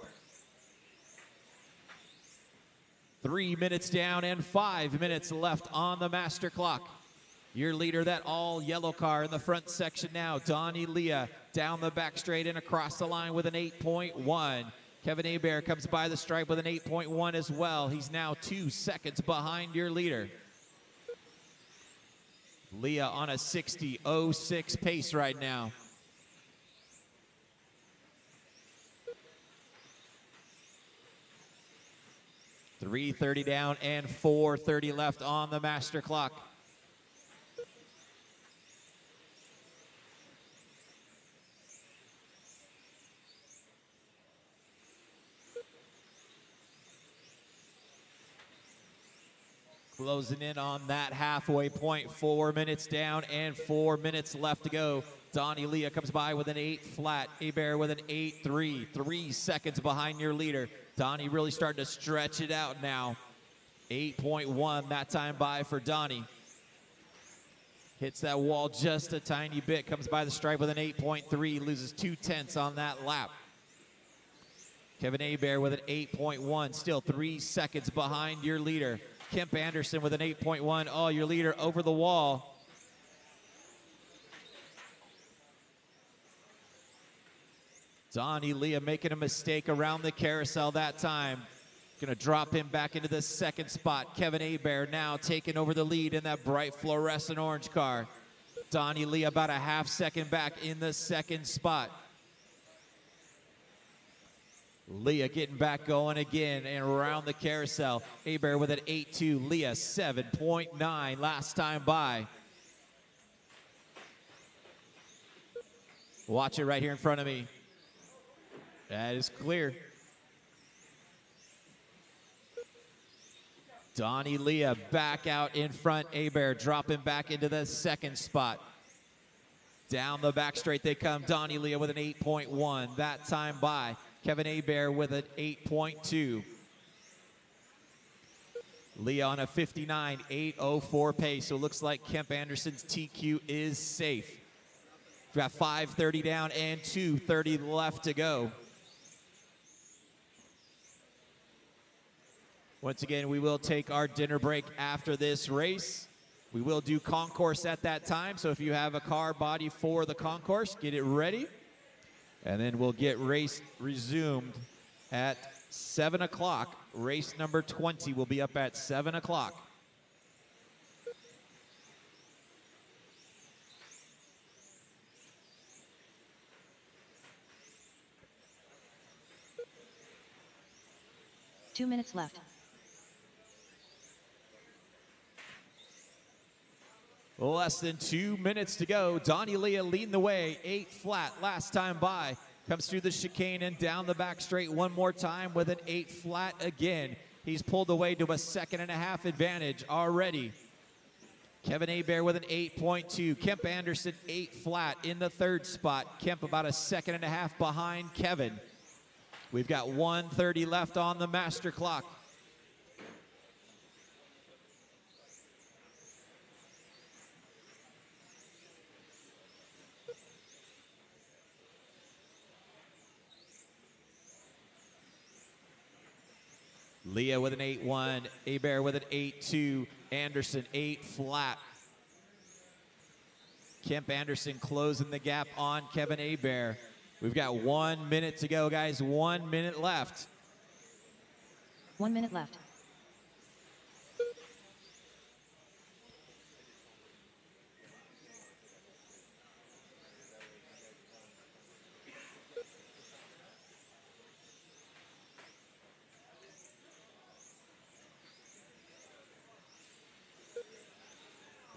3 minutes down and 5 minutes left on the master clock. Your leader, that all yellow car in the front section now, Donnie Leah, down the back straight and across the line with an 8.1. Kevin Hebert comes by the stripe with an 8.1 as well. He's now 2 seconds behind your leader. Leah on a 60.06 pace right now. .330 down and 4:30 left on the master clock. Closing in on that halfway point, 4 minutes down and 4 minutes left to go. Donnie Leah comes by with an 8 flat. Hebert with an 8.3, 3 seconds behind your leader. Donnie really starting to stretch it out now. 8.1 that time by for Donnie. Hits that wall just a tiny bit, comes by the stripe with an 8.3, loses 2/10 on that lap. Kevin Hebert with an 8.1, still 3 seconds behind your leader. Kemp Anderson with an 8.1. Oh, your leader over the wall. Donnie Leah making a mistake around the carousel that time. Gonna drop him back into the second spot. Kevin Hebert now taking over the lead in that bright fluorescent orange car. Donnie Leah about a half second back in the second spot. Leah getting back going again and around the carousel. Hebert with an 8.2, Leah 7.9 last time by. Watch it right here in front of me. That is clear. Donnie Leah back out in front. Hebert dropping back into the second spot. Down the back straight they come. Donnie Leah with an 8.1 that time by. Kevin Hebert with an 8.2. Leah on a 59, 8.04 pace. So it looks like Kemp Anderson's TQ is safe. We've got 5:30 down and 2:30 left to go. Once again, we will take our dinner break after this race. We will do Concourse at that time. So if you have a car body for the Concourse, get it ready. And then we'll get race resumed at 7 o'clock. Race number 20 will be up at 7 o'clock. Two minutes left. Less than 2 minutes to go. Donnie Leah leading the way, 8 flat last time by. Comes through the chicane and down the back straight one more time with an 8 flat again. He's pulled away to a 2.5 advantage already. Kevin Hebert with an 8.2. Kemp Anderson 8 flat in the third spot. Kemp about a 2.5 behind Kevin. We've got 1:30 left on the master clock. Leah with an 8.1, Hebert with an 8.2, Anderson 8 flat. Kemp Anderson closing the gap on Kevin Hebert. We've got 1 minute to go, guys. 1 minute left. 1 minute left.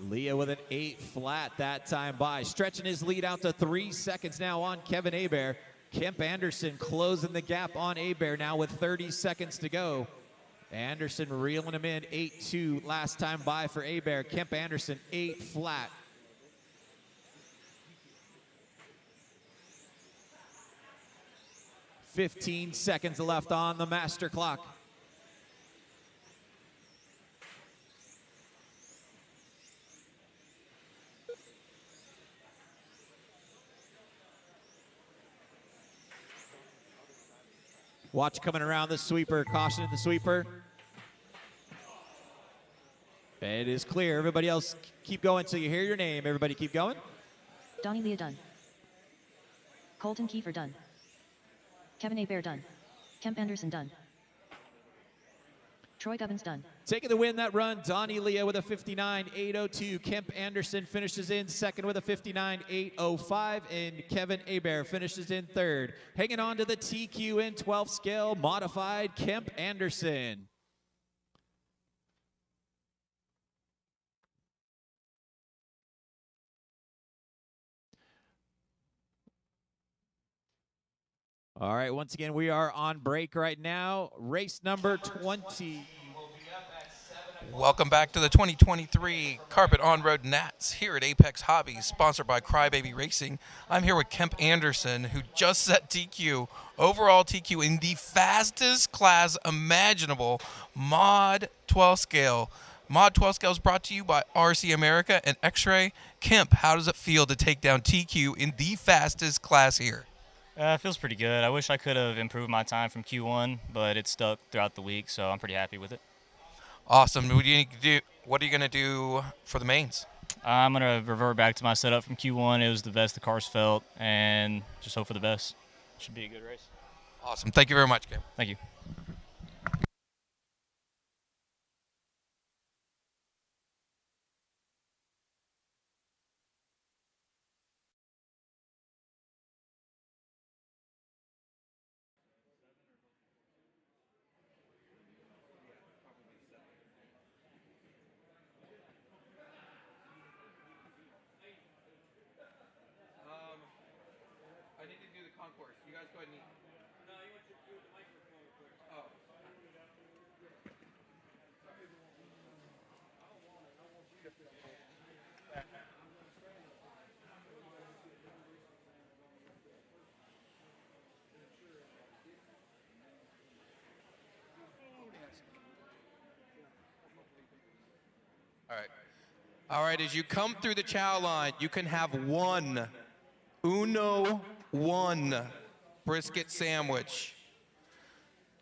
Leah with an 8 flat that time by. Stretching his lead out to 3 seconds now on Kevin Hebert. Kemp Anderson closing the gap on Hebert now with 30 seconds to go. Anderson reeling him in, 8-2 last time by for Hebert. Kemp Anderson 8 flat. 15 seconds left on the master clock. Watch coming around the sweeper. Caution in the sweeper. It is clear. Everybody else keep going until you hear your name. Everybody keep going. Donnie Leah done. Colton Kiefer done. Kevin Abair done. Kemp Anderson done. Troy Gubbins done. Taking the win that run, Donnie Leah with a 59.802. Kemp Anderson finishes in second with a 59.805. And Kevin Abair finishes in third. Hanging on to the TQ in 12th scale, modified Kemp Anderson. All right, once again, we are on break right now. Race number 20. Welcome back to the 2023 Carpet On-Road Nats here at Apex Hobbies, sponsored by Crybaby Racing. I'm here with Kemp Anderson, who just set TQ, overall TQ, in the fastest class imaginable, Mod 12 scale. Mod 12 scale is brought to you by RC America and X-Ray. Kemp, how does it feel to take down TQ in the fastest class here? It feels pretty good. I wish I could have improved my time from Q1, but it stuck throughout the week, so I'm pretty happy with it. Awesome. What are you going to do for the mains? I'm going to revert back to my setup from Q1. It was the best the cars felt, and just hope for the best. Should be a good race. Awesome. Thank you very much, Kemp. Thank you. I need to do the concourse. You guys go ahead and eat. No, you want to do the microphone quick. Oh. All right. All right, as you come through the chow line, you can have one brisket sandwich.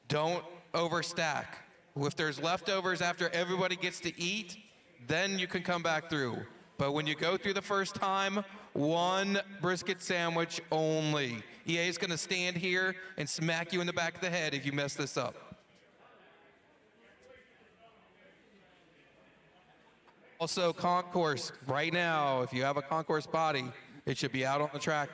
Don't overstack. If there's leftovers after everybody gets to eat, then you can come back through. But when you go through the first time, one brisket sandwich only. EA is going to stand here and smack you in the back of the head if you mess this up. Also, Concourse, right now, if you have a Concourse body, it should be out on the track.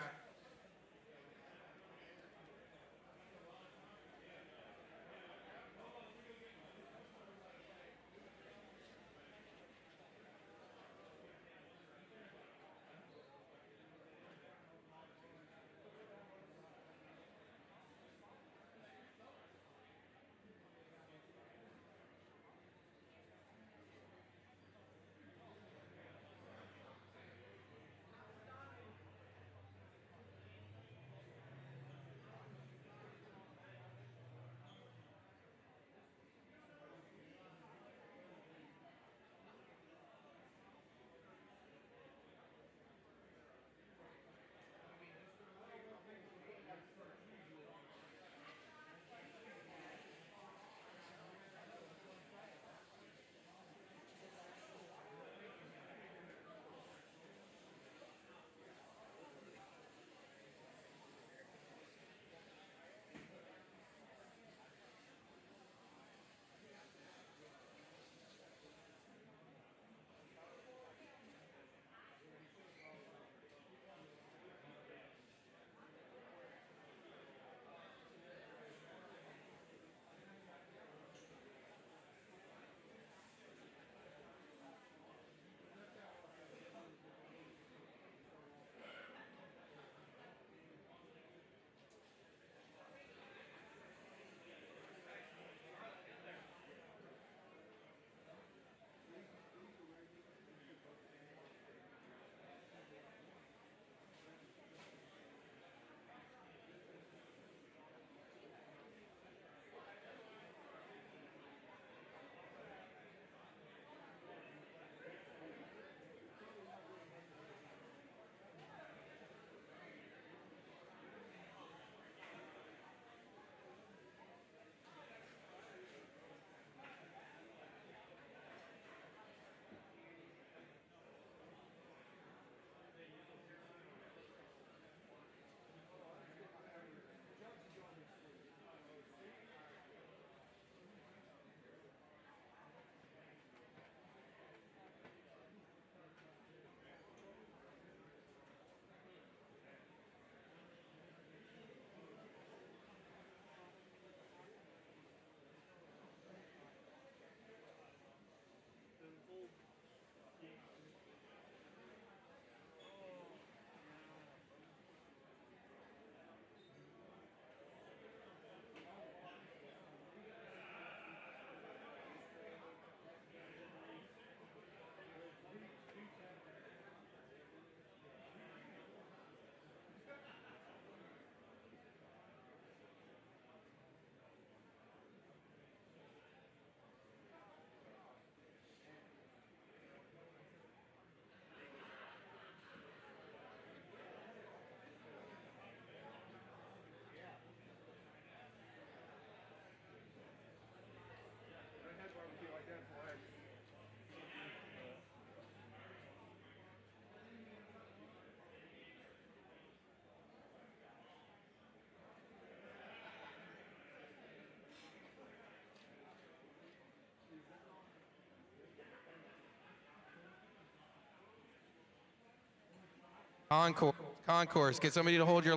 Concourse, get somebody to hold your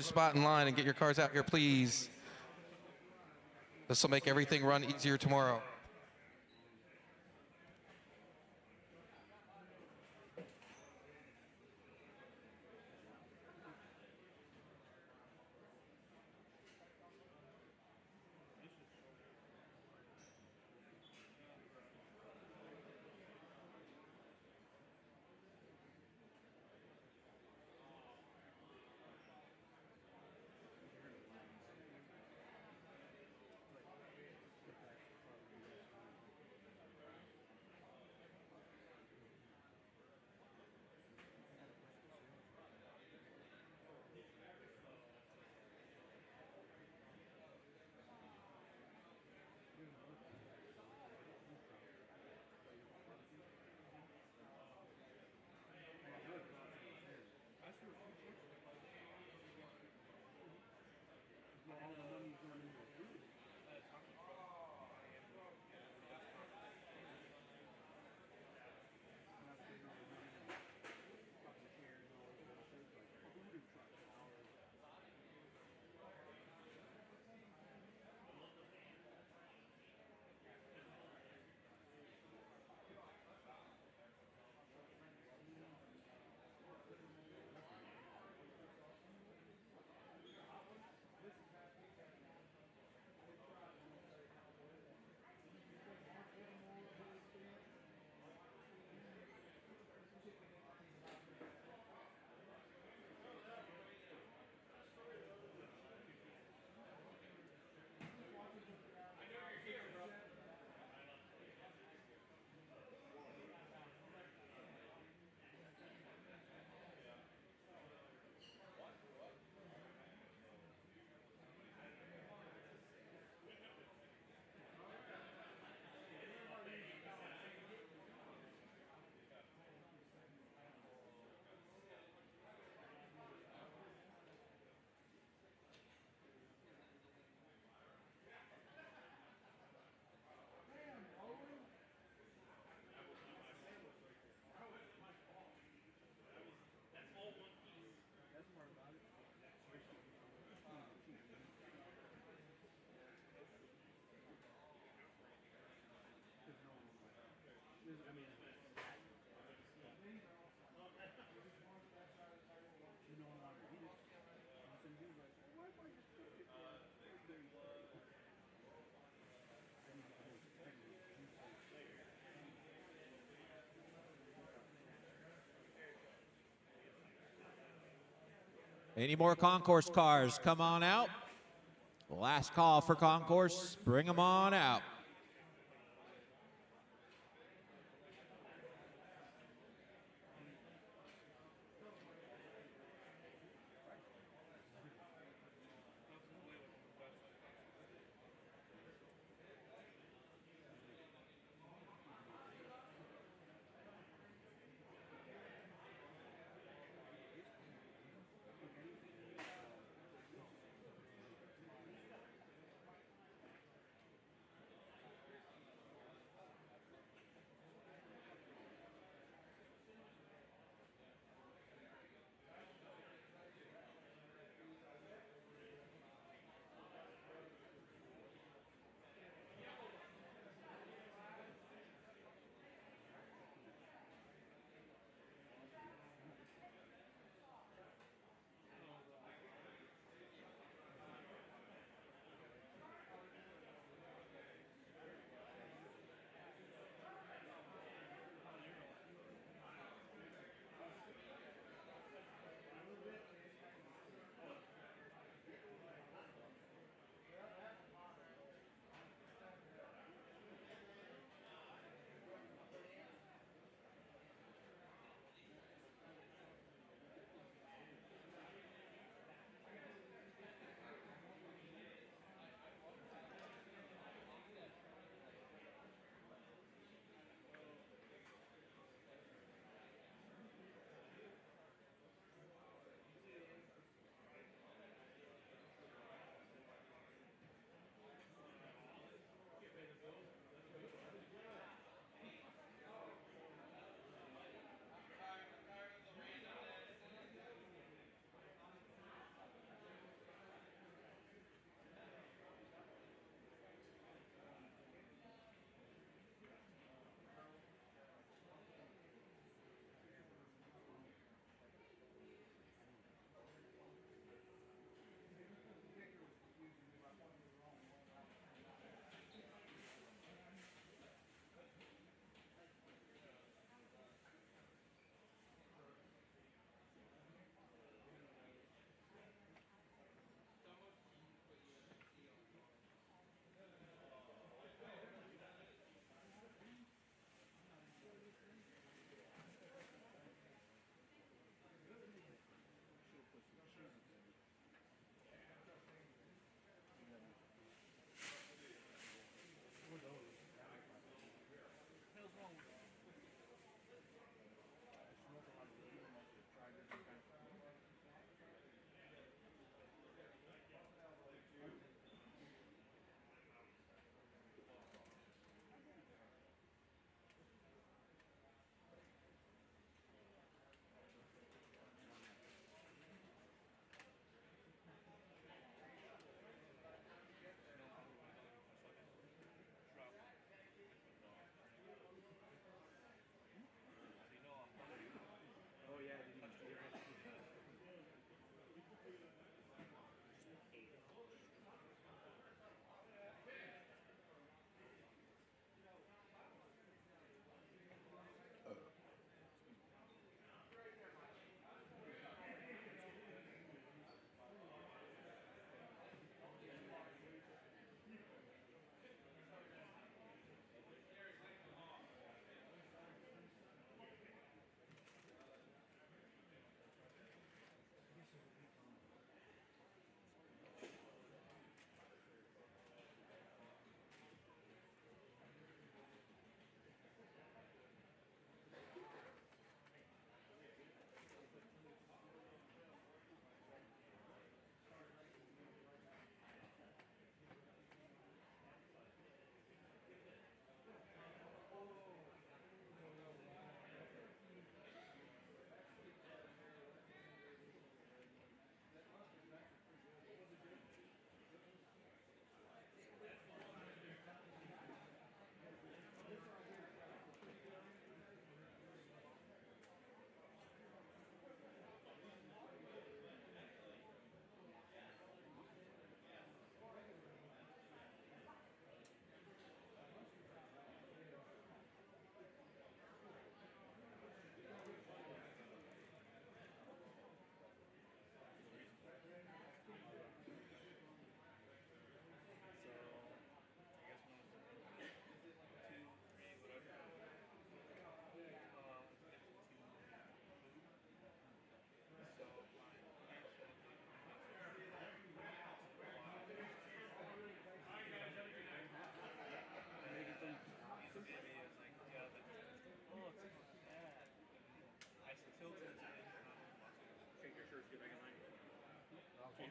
spot in line and get your cars out here, please. This will make everything run easier tomorrow. Any more Concourse cars? Come on out. Last call for Concourse. Bring them on out.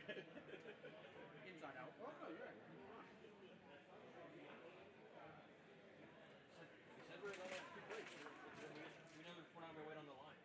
Inside out. Oh, yeah. We said we're not two breaks. We know we're not going to wait on the line.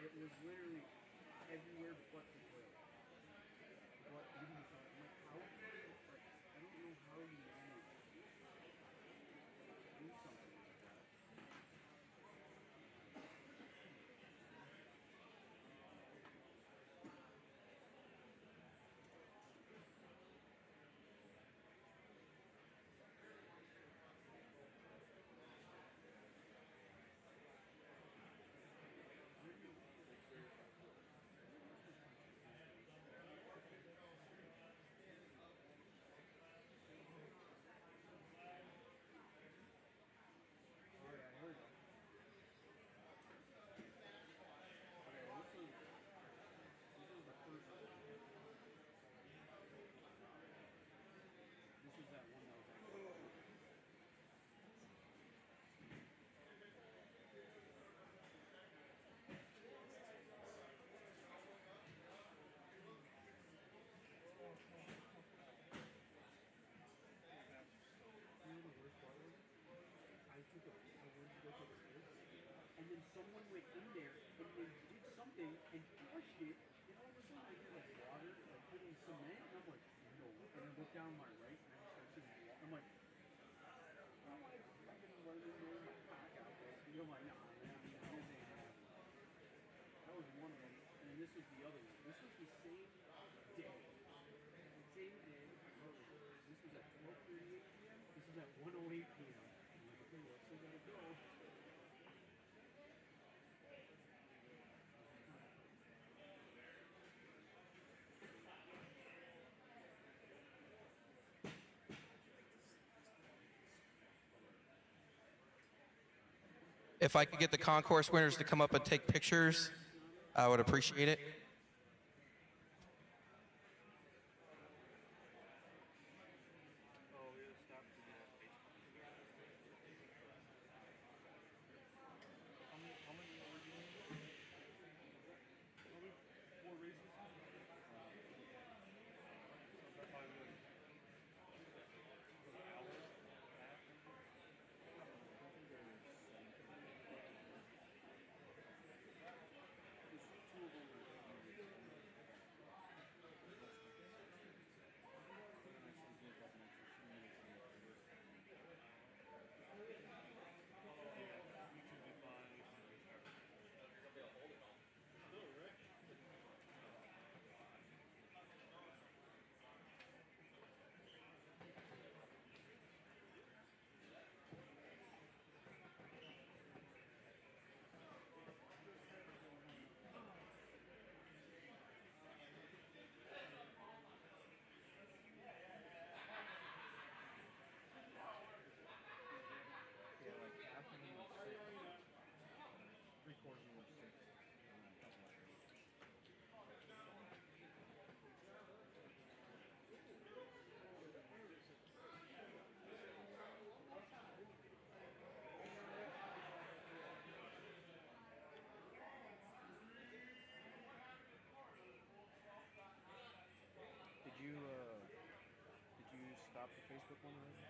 It was literally everywhere but the grill. But even the front, I'm like, how do you, like, I don't know how you manage to do something like that. Oh yeah, here we go. Okay, this is the first one. This is that one that was actually. You know the worst part was? I went to go take a piss, and then someone went in there and they did something and flushed it, and all of a sudden I hear like water, like hitting cement, and I'm like, no. And I look down my right, and I start seeing water. I'm like, oh, I fucking running in there with my cock out there. And I'm like, nah, man, this ain't happening. That was one of them, and then this was the other one. This was the same day. The same day. This was at 12:38 p.m. This was at 1:08 p.m. I'm like, okay, well, I still gotta go. If I could get the concourse winners to come up and take pictures, I would appreciate it. How many were you in? Probably 4 races. There's 2 of them. Facebook one already?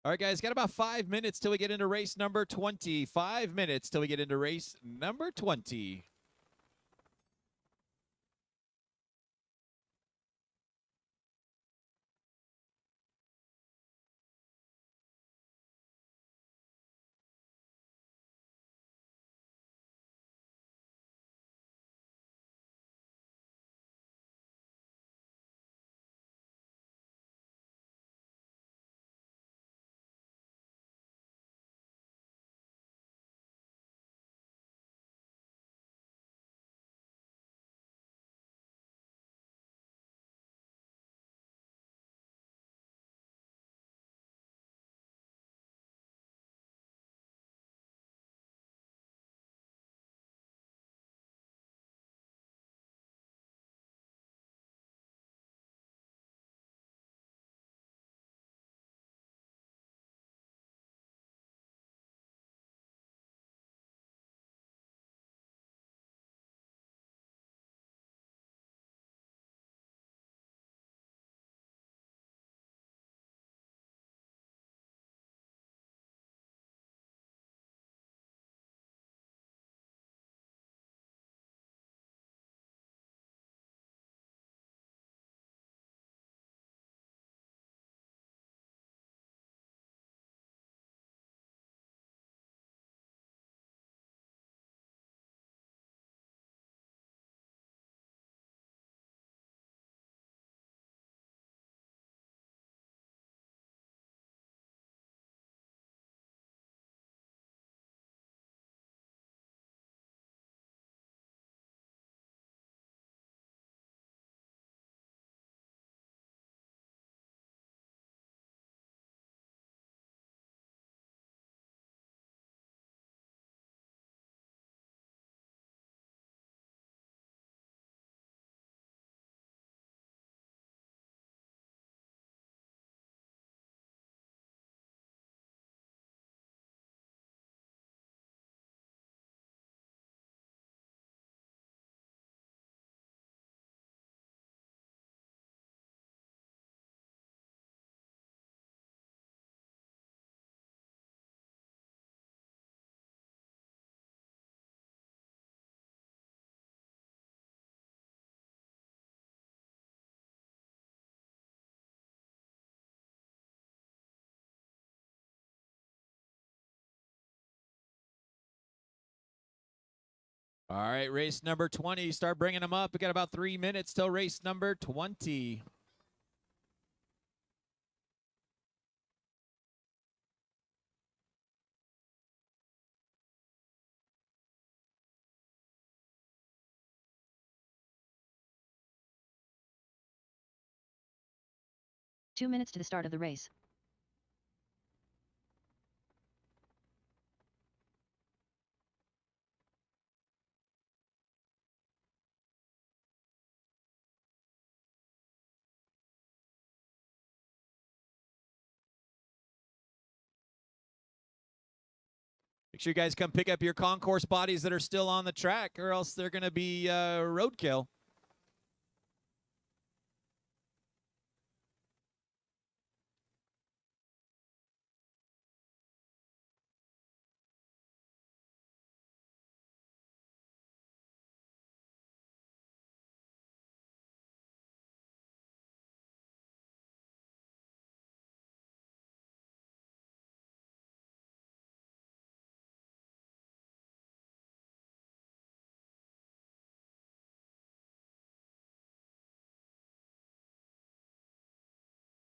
All right, guys, got about 5 minutes till we get into race number 20. 5 minutes till we get into race number 20. All right, race number 20. Start bringing them up. We got about 3 minutes till race number 20. Two minutes to the start of the race. Make sure you guys come pick up your concourse bodies that are still on the track, or else they're going to be roadkill.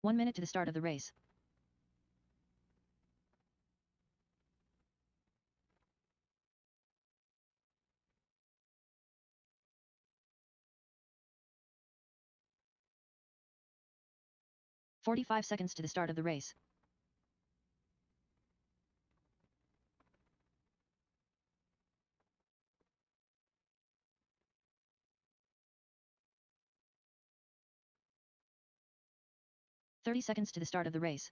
One minute to the start of the race. "45 seconds to the start of the race. "30 seconds to the start of the race.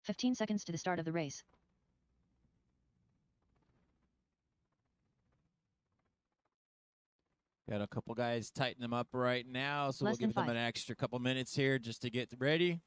"15 seconds to the start of the race. Got a couple guys tighten them up right now, so we'll Less than give them 5. an extra couple minutes here just to get ready.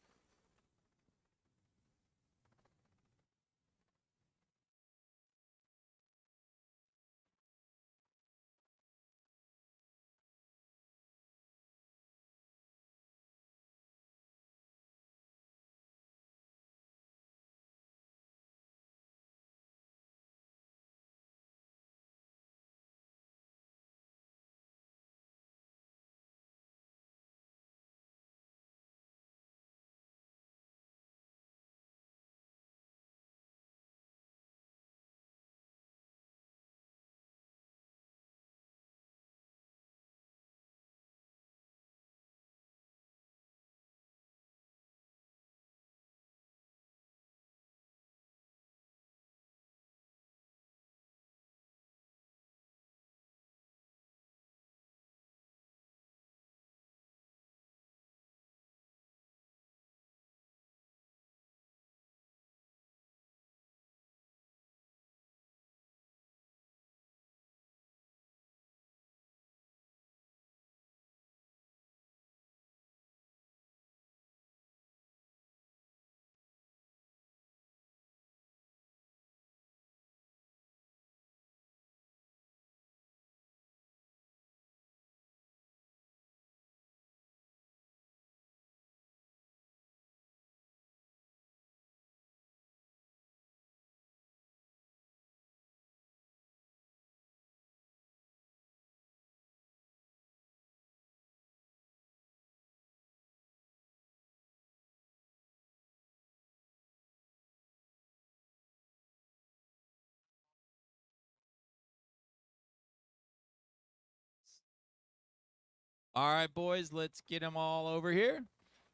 All right, boys, let's get them all over here.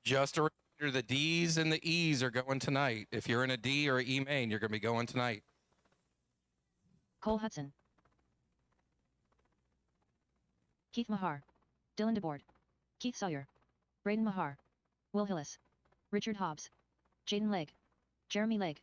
Just a reminder, the D's and the E's are going tonight. If you're in a D or an E-Main, you're going to be going tonight. Cole Hudson. Keith Mahar. Dylan DeBoard. Keith Sawyer. Braden Mahar. Will Hillis. Richard Hobbs. Jaden Legg. Jeremy Legg.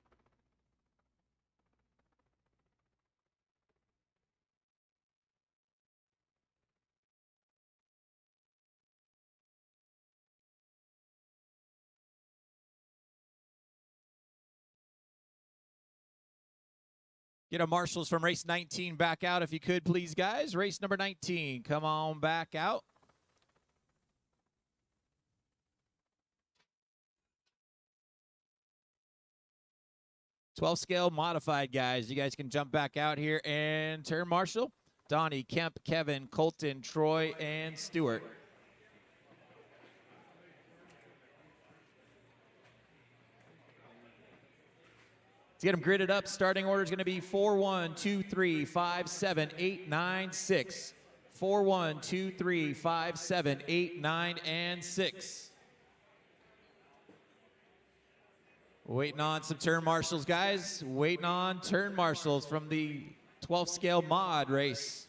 Get a marshals from race 19 back out if you could, please, guys. Race number 19, come on back out. '12 scale modified, guys. You guys can jump back out here and turn marshal. Donnie, Kemp, Kevin, Colton, Troy, and Stewart. To get them gridded up, starting order is going to be 4, 1, 2, 3, 5, 7, 8, 9, 6. 4, 1, 2, 3, 5, 7, 8, 9, and 6. Waiting on some turn marshals, guys. Waiting on turn marshals from the 12 scale mod race.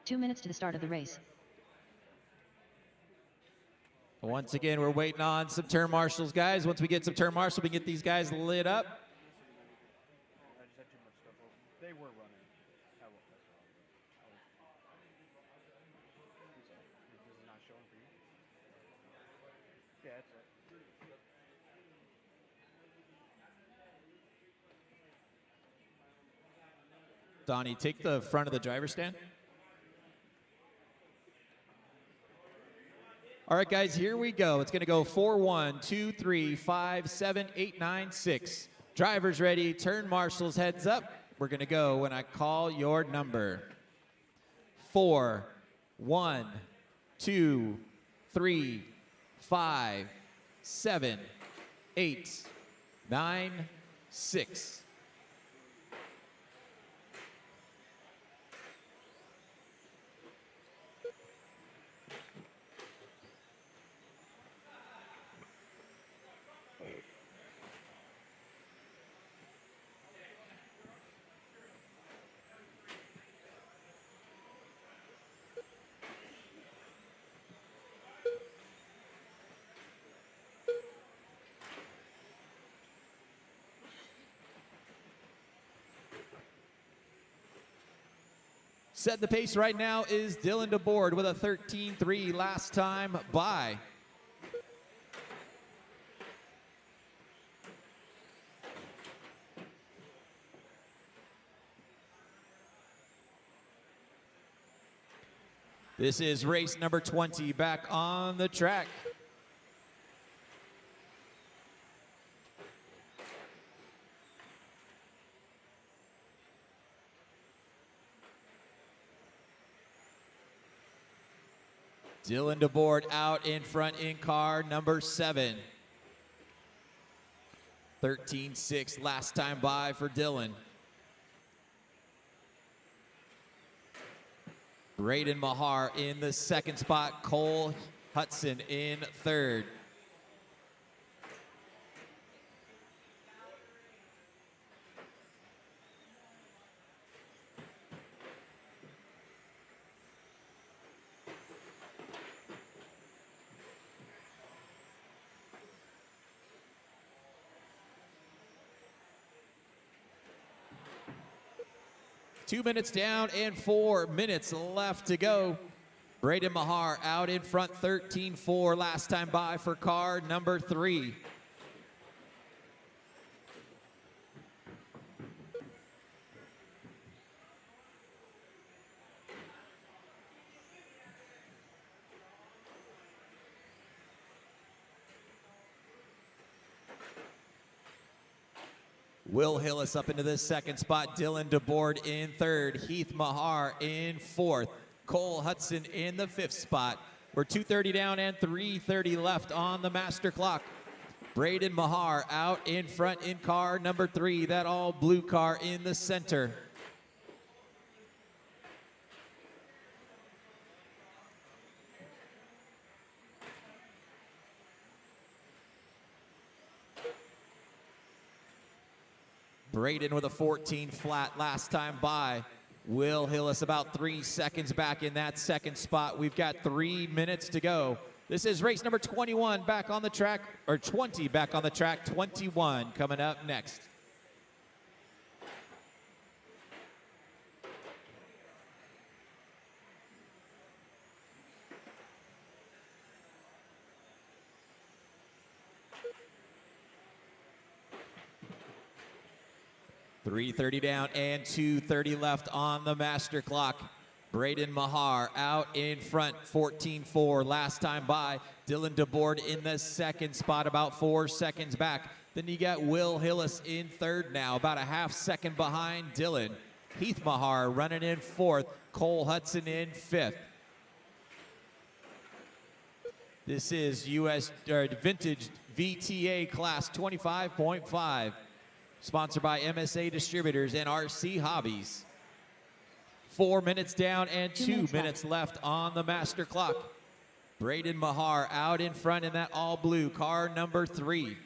Two minutes to the start of the race. Once again, we're waiting on some turn marshals, guys. Once we get some turn marshals, we can get these guys lit up. They were running. This is not showing for you. Yeah, that's it. Donnie, take the front of the driver's stand. All right, guys, here we go. It's going to go 4, 1, 2, 3, 5, 7, 8, 9, 6. Drivers ready. Turn marshals, heads up. We're going to go when I call your number. 4, 1, 2, 3, 5, 7, 8, 9, 6. Setting the pace right now is Dylan DeBoard with a 13.3 last time by. This is race number 20 back on the track. Dylan DeBoard out in front in car number 7. 13.6 last time by for Dylan. Braden Mahar in the second spot. Cole Hudson in third. Two minutes down and 4 minutes left to go. Braden Mahar out in front, 13.4 last time by for car number 3. Will Hillis up into the second spot. Dylan DeBoard in third. Heath Mahar in fourth. Cole Hudson in the fifth spot. We're 2:30 down and 3:30 left on the master clock. Braden Mahar out in front in car number 3. That all blue car in the center. Braden with a 14 flat last time by. Will Hillis about 3 seconds back in that second spot. We've got 3 minutes to go. This is race number 21 back on the track, or 20 back on the track, 21 coming up next. 3:30 down and 2:30 left on the master clock. Braden Mahar out in front, 14-4 last time by. Dylan DeBoard in the second spot, about 4 seconds back. Then you got Will Hillis in third now, about a half second behind Dylan. Heath Mahar running in fourth, Cole Hudson in fifth. This is vintage VTA class 25.5, sponsored by MSA Distributors and RC Hobbies. 4 minutes down and 2 minutes left on the master clock. Braden Mahar out in front in that all blue, car number 3.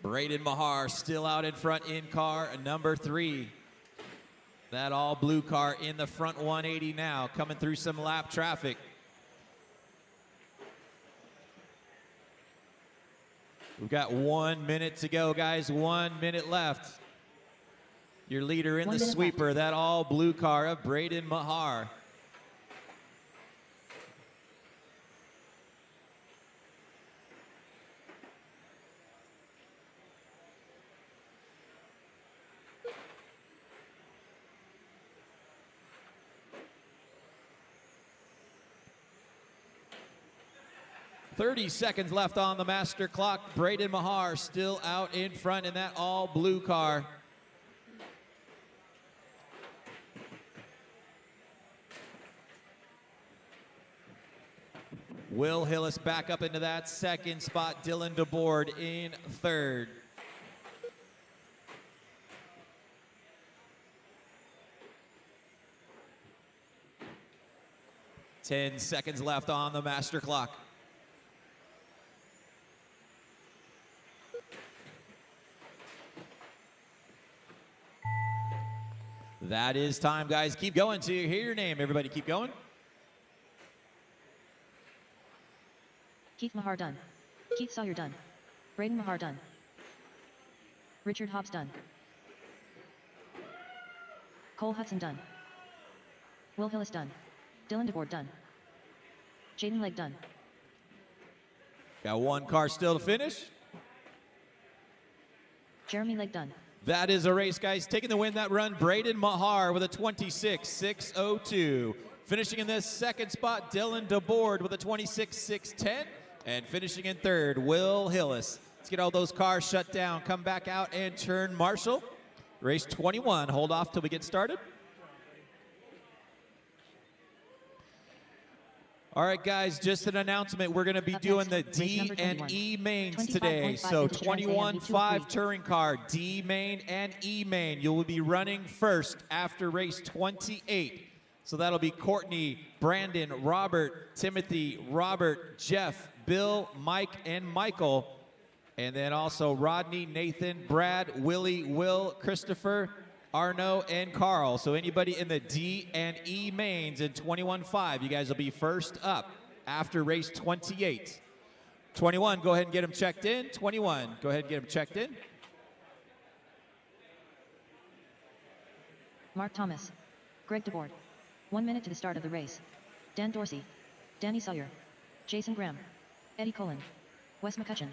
Braden Mahar still out in front in car number 3. That all blue car in the front 180 now, coming through some lap traffic. We've got 1 minute to go, guys. 1 minute left. Your leader in the sweeper, that all blue car of Braden Mahar. .30 seconds left on the master clock. Braden Mahar still out in front in that all blue car. Will Hillis back up into that second spot. Dylan DeBoard in third. .10 seconds left on the master clock. That is time, guys. Keep going till you hear your name. Everybody keep going. Keith Mahar done. Keith Sawyer done. Braden Mahar done. Richard Hobbs done. Cole Hudson done. Will Hillis done. Dylan DeBoard done. Jaden Legg done. Got one car still to finish. Jeremy Legg done. That is a race, guys. Taking the win that run, Braden Mahar with a 26.602. Finishing in this second spot, Dylan DeBoard with a 26.610. And finishing in third, Will Hillis. Let's get all those cars shut down. Come back out and turn marshal. Race 21. Hold off till we get started. All right, guys, just an announcement. We're going to be doing the D and E mains today. So 21.5 touring car, D main and E main. You will be running first after race 28. So that'll be Courtney, Brandon, Robert, Timothy, Robert, Jeff, Bill, Mike, and Michael. And then also Rodney, Nathan, Brad, Willie, Will, Christopher, Arno, and Carl. So anybody in the D and E mains in 21.5, you guys will be first up after race 28. 21, go ahead and get them checked in. 21, go ahead and get them checked in. Mark Thomas. Greg DeBoard. 1 minute to the start of the race. Dan Dorsey. Danny Sawyer. Jason Graham. Eddie Cullen. Wes McCutcheon.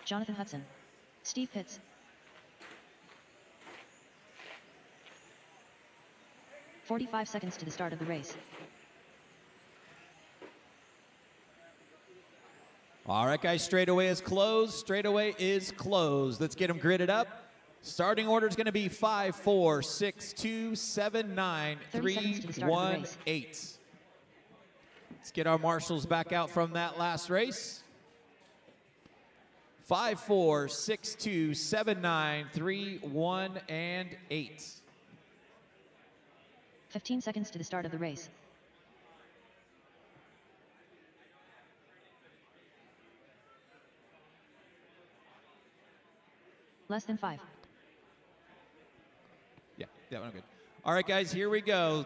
Jonathan Hudson. Steve Pitts. .45 seconds to the start of the race. All right, guys, straightaway is closed. Straightaway is closed. Let's get them gridded up. Starting order is going to be 5, 4, 6, 2, 7, 9, 3, 1, 8. Let's get our marshals back out from that last race. 5, 4, 6, 2, 7, 9, 3, 1, and 8. 15 seconds to the start of the race. Less than 5. Yeah, that one good. All right, guys, here we go.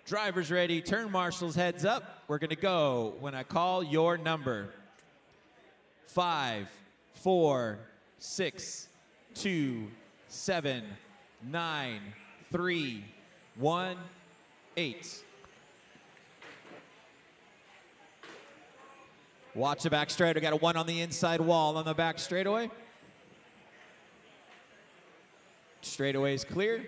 Drivers ready. Turn marshals, heads up. We're going to go when I call your number. 5, 4, 6, 2, 7, 9, 3, 1, 8. Watch the back straight. We got a 1 on the inside wall on the back straightaway. Straightaway is clear.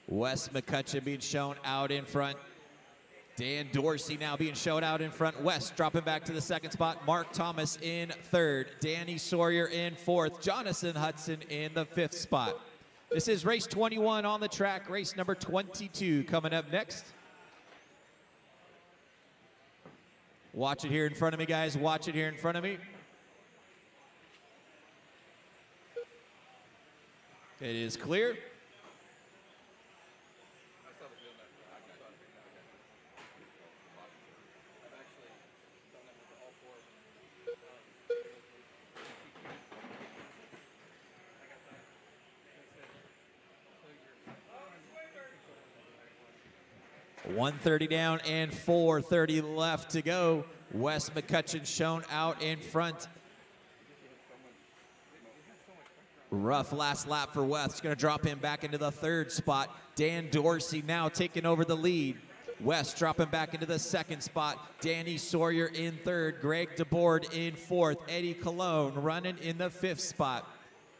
Wes McCutcheon being shown out in front. Dan Dorsey now being shown out in front. Wes dropping back to the second spot. Mark Thomas in third. Danny Sawyer in fourth. Jonathan Hudson in the fifth spot. This is race 21 on the track. Race number 22 coming up next. Watch it here in front of me, guys. Watch it here in front of me. It is clear. .130 down and 4:30 left to go. Wes McCutcheon shown out in front. Rough last lap for Wes. Going to drop him back into the third spot. Dan Dorsey now taking over the lead. Wes dropping back into the second spot. Danny Sawyer in third. Greg DeBoard in fourth. Eddie Colon running in the fifth spot.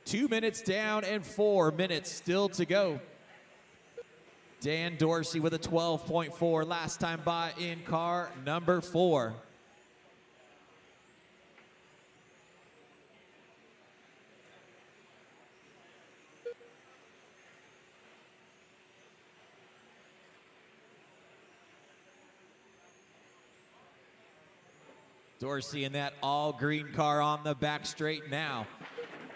2 minutes down and 4 minutes still to go. Dan Dorsey with a 12.4 last time by in car number 4. Dorsey in that all green car on the back straight now.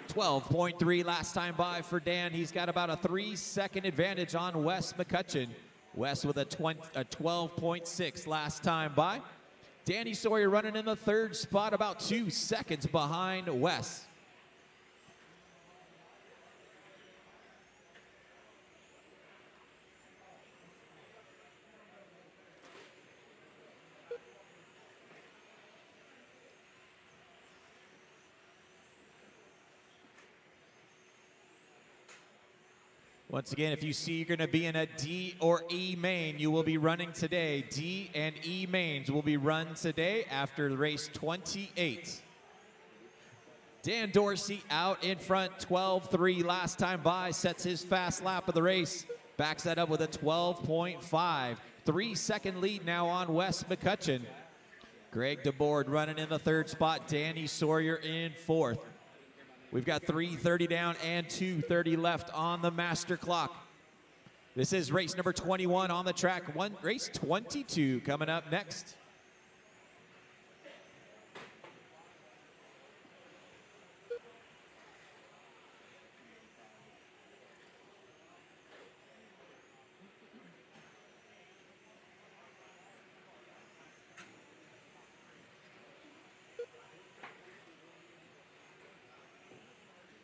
12.3 last time by for Dan. He's got about a 3-second advantage on Wes McCutcheon. Wes with a 12.6 last time by. Danny Sawyer running in the third spot, about 2 seconds behind Wes. Once again, if you see you're going to be in a D or E main, you will be running today. D and E mains will be run today after race 28. Dan Dorsey out in front, 12.3 last time by, sets his fast lap of the race. Backs that up with a 12.5. 3-second lead now on Wes McCutcheon. Greg DeBoard running in the third spot. Danny Sawyer in fourth. We've got 3:30 down and 2:30 left on the master clock. This is race number 21 on the track. Race 22 coming up next.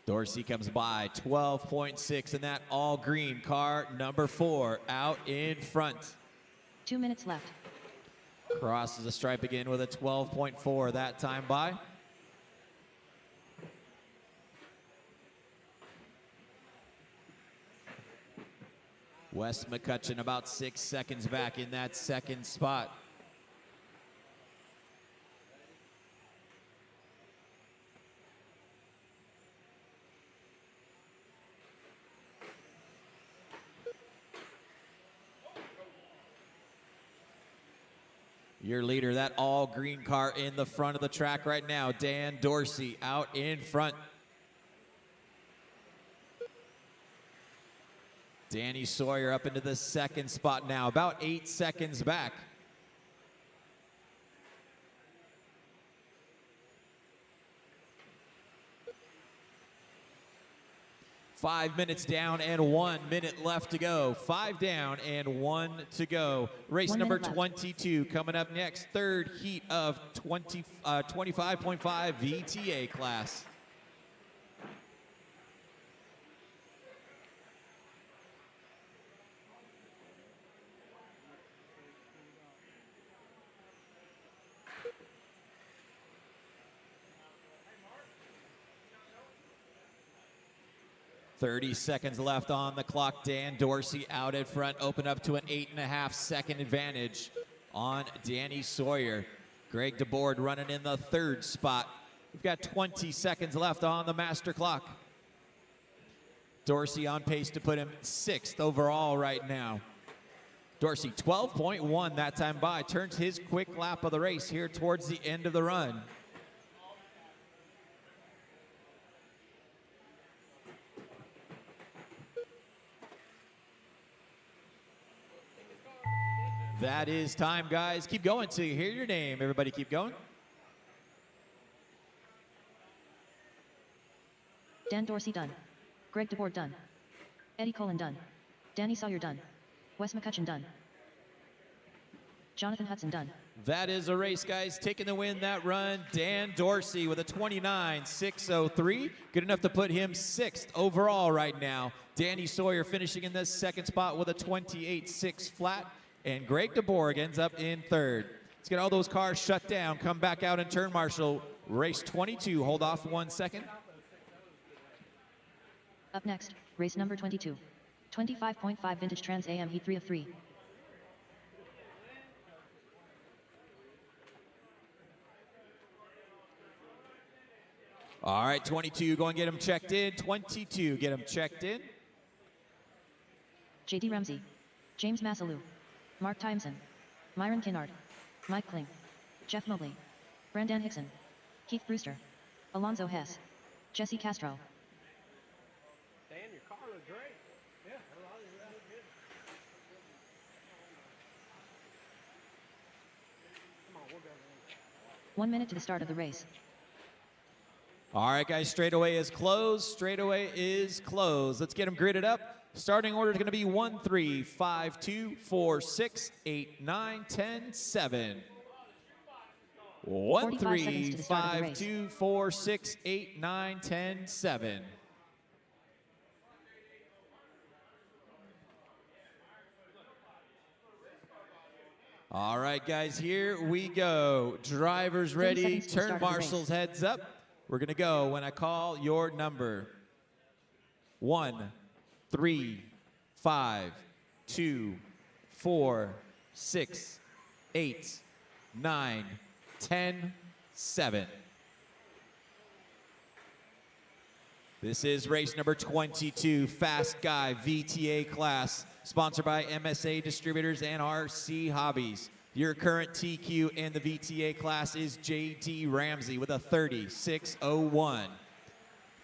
Dorsey comes by, 12.6 in that all green car number 4 out in front. 2 minutes left. Crosses the stripe again with a 12.4 that time by. Wes McCutcheon about 6 seconds back in that second spot. Your leader, that all green car in the front of the track right now, Dan Dorsey out in front. Danny Sawyer up into the second spot now, about 8 seconds back. 5 minutes down and 1 minute left to go. 5 down and 1 to go. Race 1 number minute left. 22 coming up next. Third heat of 25.5 VTA class. .30 seconds left on the clock. Dan Dorsey out in front, open up to an 8.5 second advantage on Danny Sawyer. Greg DeBoard running in the third spot. We've got 20 seconds left on the master clock. Dorsey on pace to put him 6th overall right now. Dorsey 12.1 that time by, turns his quick lap of the race here towards the end of the run. That is time, guys. Keep going till you hear your name. Everybody keep going. Dan Dorsey done. Greg DeBoard done. Eddie Cullen done. Danny Sawyer done. Wes McCutcheon done. Jonathan Hudson done. That is a race, guys. Taking the win that run, Dan Dorsey with a 29.603. Good enough to put him 6th overall right now. Danny Sawyer finishing in the 2nd spot with a 28.6 flat. And Greg DeBoard ends up in 3rd. Let's get all those cars shut down. Come back out and turn marshal. Race 22. Hold off 1 second. Up next, race number 22. 25.5 Vintage Trans AM Heat 3 of 3. All right, 22. Go and get him checked in. 22. Get him checked in. JD Ramsey. James Massalou. Mark Timeson, Myron Kinnard, Mike Kling, Jeff Mobley, Brandon Hickson, Keith Brewster, Alonzo Hess, Jesse Castro. Dan, your car looked great. Yeah, that looked good. Come on, we'll go. 1 minute to the start of the race. All right, guys, straightaway is closed. Straightaway is closed. Let's get them gridded up. Starting order is going to be 1, 3, 5, 2, 4, 6, 8, 9, 10, 7. 1, 3, 5, 2, 4, 6, 8, 9, 10, 7. All right, guys, here we go. Drivers ready. Turn marshals heads up. We're going to go when I call your number. 1, 3, 5, 2, 4, 6, 8, 9, 10, 7. This is race number 22, Fast Guy VTA class, sponsored by MSA Distributors and RC Hobbies. Your current TQ in the VTA class is JD Ramsey with a 36.01.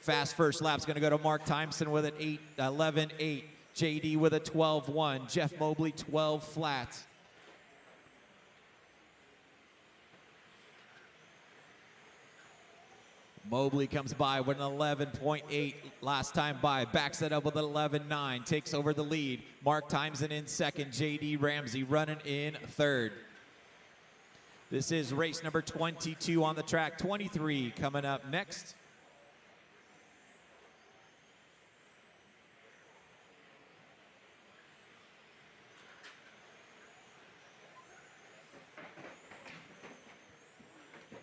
Fast first lap's going to go to Mark Timeson with an 11.8. JD with a 12.1. Jeff Mobley 12 flat. Mobley comes by with an 11.8 last time by. Backs it up with an 11.9. Takes over the lead. Mark Timeson in 2nd. JD Ramsey running in 3rd. This is race number 22 on the track. 23 coming up next.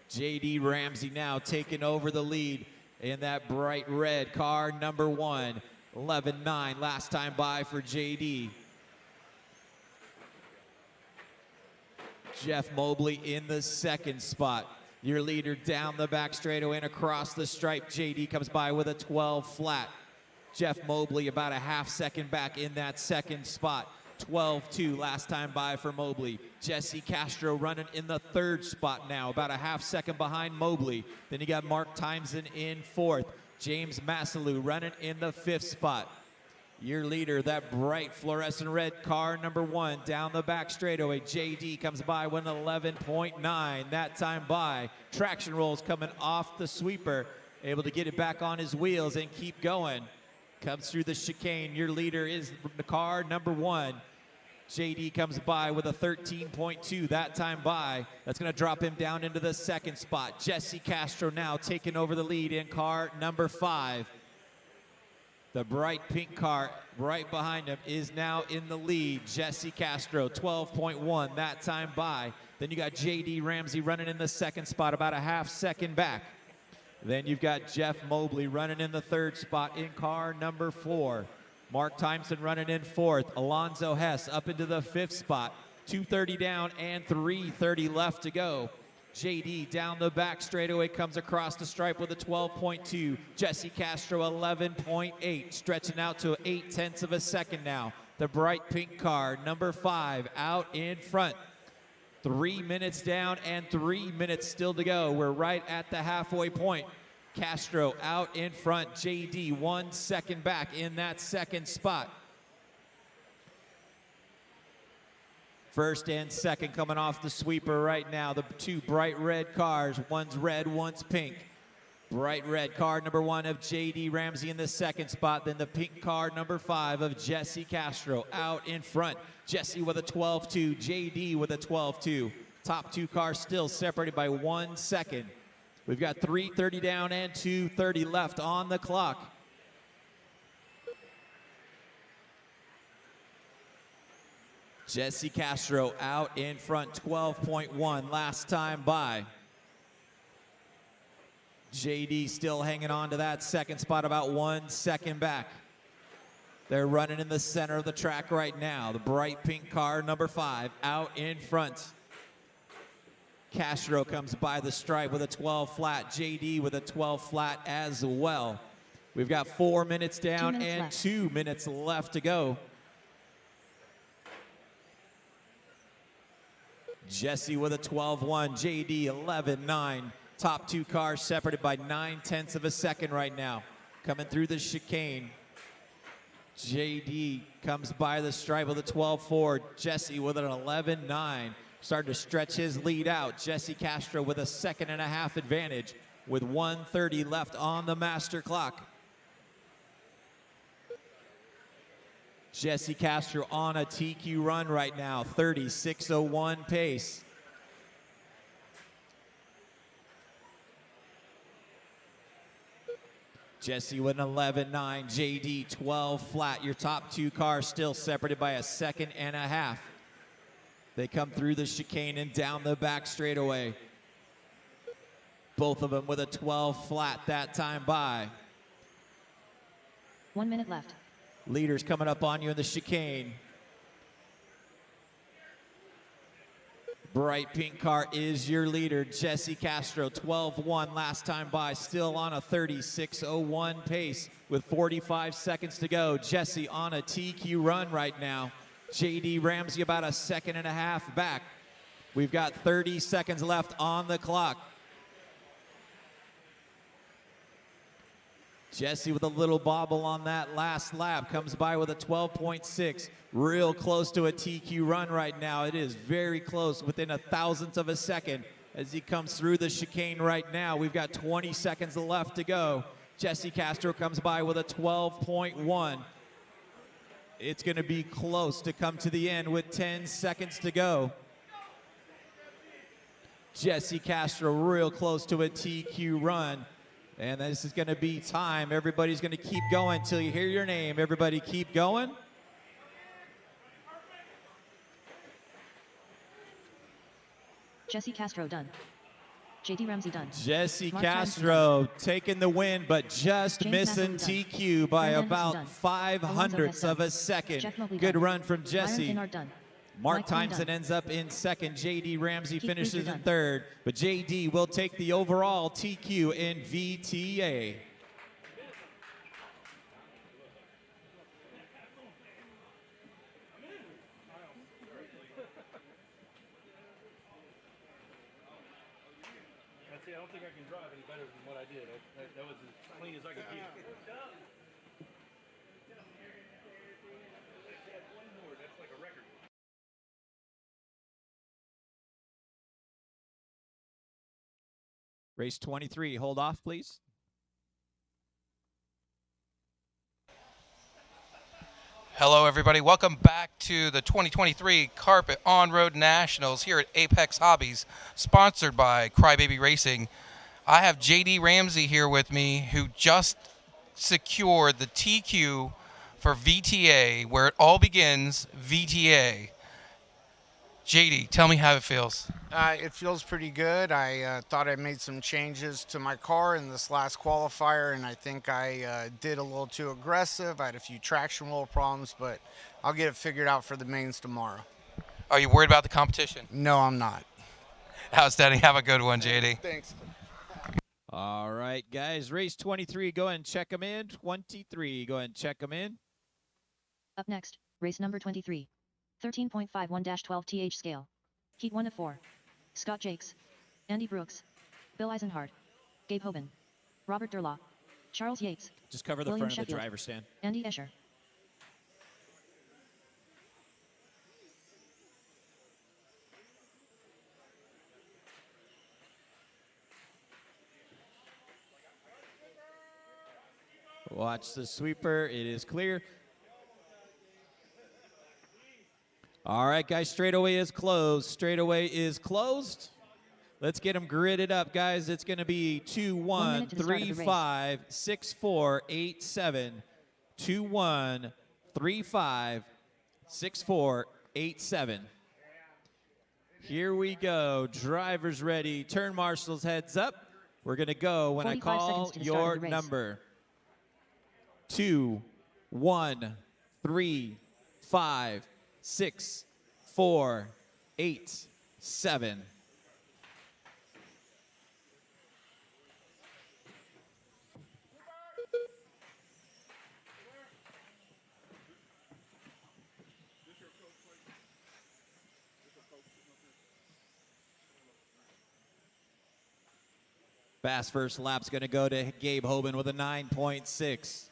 JD Ramsey now taking over the lead in that bright red car, number 1, 11.9 last time by for JD. Jeff Mobley in the 2nd spot. Your leader down the back straightaway and across the stripe. JD comes by with a 12 flat. Jeff Mobley about a half second back in that 2nd spot. 12.2 last time by for Mobley. Jesse Castro running in the 3rd spot now, about a half second behind Mobley. Then you got Mark Timeson in 4th. James Massalou running in the 5th spot. Your leader, that bright fluorescent red car, number 1, down the back straightaway. JD comes by with an 11.9 that time by. Traction rolls coming off the sweeper, able to get it back on his wheels and keep going. comes through the chicane. Your leader is the car number 1. JD comes by with a 13.2 that time by. That's going to drop him down into the second spot. Jesse Castro now taking over the lead in car number 5. The bright pink car right behind him is now in the lead. Jesse Castro, 12.1 that time by. Then you got JD Ramsey running in the second spot, about a half second back. Then you've got Jeff Mobley running in the third spot in car number 4. Mark Timeson running in 4th. Alonzo Hess up into the 5th spot. 2:30 down and 3:30 left to go. JD down the back straightaway comes across the stripe with a 12.2. Jesse Castro 11.8, stretching out to 0.8 of a second now. The bright pink car, number 5, out in front. 3 minutes down and 3 minutes still to go. We're right at the halfway point. Castro out in front. JD 1 second back in that second spot. First and second coming off the sweeper right now. The 2 bright red cars. One's red, one's pink. Bright red car number 1 of JD Ramsey in the second spot. Then the pink car number 5 of Jesse Castro out in front. Jesse with a 12.2. JD with a 12.2. Top 2 cars still separated by 1 second. We've got 3:30 down and 2:30 left on the clock. Jesse Castro out in front, 12.1 last time by. JD still hanging on to that second spot, about 1 second back. They're running in the center of the track right now. The bright pink car, number 5, out in front. Castro comes by the stripe with a 12 flat. JD with a 12 flat as well. We've got 4 minutes down and 2 minutes left to go. Jesse with a 12.1, JD 11.9. Top 2 cars separated by 0.9 of a second right now. Coming through the chicane. JD comes by the stripe with a 12.4. Jesse with an 11.9. Starting to stretch his lead out. Jesse Castro with a 1.5 advantage with 1:30 left on the master clock. Jesse Castro on a TQ run right now, 36.01 pace. Jesse with an 11.9, JD 12 flat. Your top 2 cars still separated by 1.5 seconds. They come through the chicane and down the back straightaway. Both of them with a 12 flat that time by. 1 minute left. Leaders coming up on you in the chicane. Bright pink car is your leader, Jesse Castro, 12.1 last time by, still on a 36.01 pace with 45 seconds to go. Jesse on a TQ run right now. JD Ramsey about 1.5 seconds back. We've got 30 seconds left on the clock. Jesse with a little bobble on that last lap, comes by with a 12.6, real close to a TQ run right now. It is very close, within 1,000th of a second as he comes through the chicane right now. We've got 20 seconds left to go. Jesse Castro comes by with a 12.1. It's going to be close to come to the end with 10 seconds to go. Jesse Castro real close to a TQ run. And this is going to be time. Everybody's going to keep going until you hear your name. Everybody keep going. Jesse Castro done. JD Ramsey done. Jesse Mark Castro taking the win, but just James missing Massey TQ by Brandon about done. 0.05 of a second. Jeff Mobley Good done. run from Byron Jesse. Kennard done. Mark Mike Quinn Timeson done. ends up in second. JD Ramsey Keith finishes Booster in done. third. But JD will take the overall TQ in VTA. I don't think I can drive any better than what I did. That was as clean as I could keep it. That's like a record. Race 23, hold off, please. Hello, everybody. Welcome back to the 2023 Carpet On-Road Nationals here at Apex Hobbies, sponsored by Crybaby Racing. I have JD Ramsey here with me, who just secured the TQ for VTA, where it all begins, VTA. JD, tell me how it feels. It feels pretty good. I thought I made some changes to my car in this last qualifier, and I think I did a little too aggressive. I had a few traction wheel problems, but I'll get it figured out for the mains tomorrow. Are you worried about the competition? No, I'm not. Outstanding. Have a good one, JD. Thanks. All right, guys. Race 23. Go ahead and check them in. 23. Go ahead and check them in. Up next, race number 23. 13.51-12 TH scale. Heat 1 of 4. Scott Jakes. Andy Brooks. Bill Eisenhart. Gabe Hoban. Robert Durlaw. Charles Yates. Just cover the William front of the Sheffield, driver's stand. Andy Escher. Watch the sweeper. It is clear. All right, guys. Straightaway is closed. Straightaway is closed. Let's get them gridded up, guys. It's going to be 2-1, 3-5, 6-4, 8-7. 2-1, 3-5, 6-4, 8-7. Here we go. Drivers ready. Turn marshals heads up. We're going to go when I call your number. 2, 1, 3, 5, 6, 4, 8, 7. Fast first lap's going to go to Gabe Hoban with a 9.6.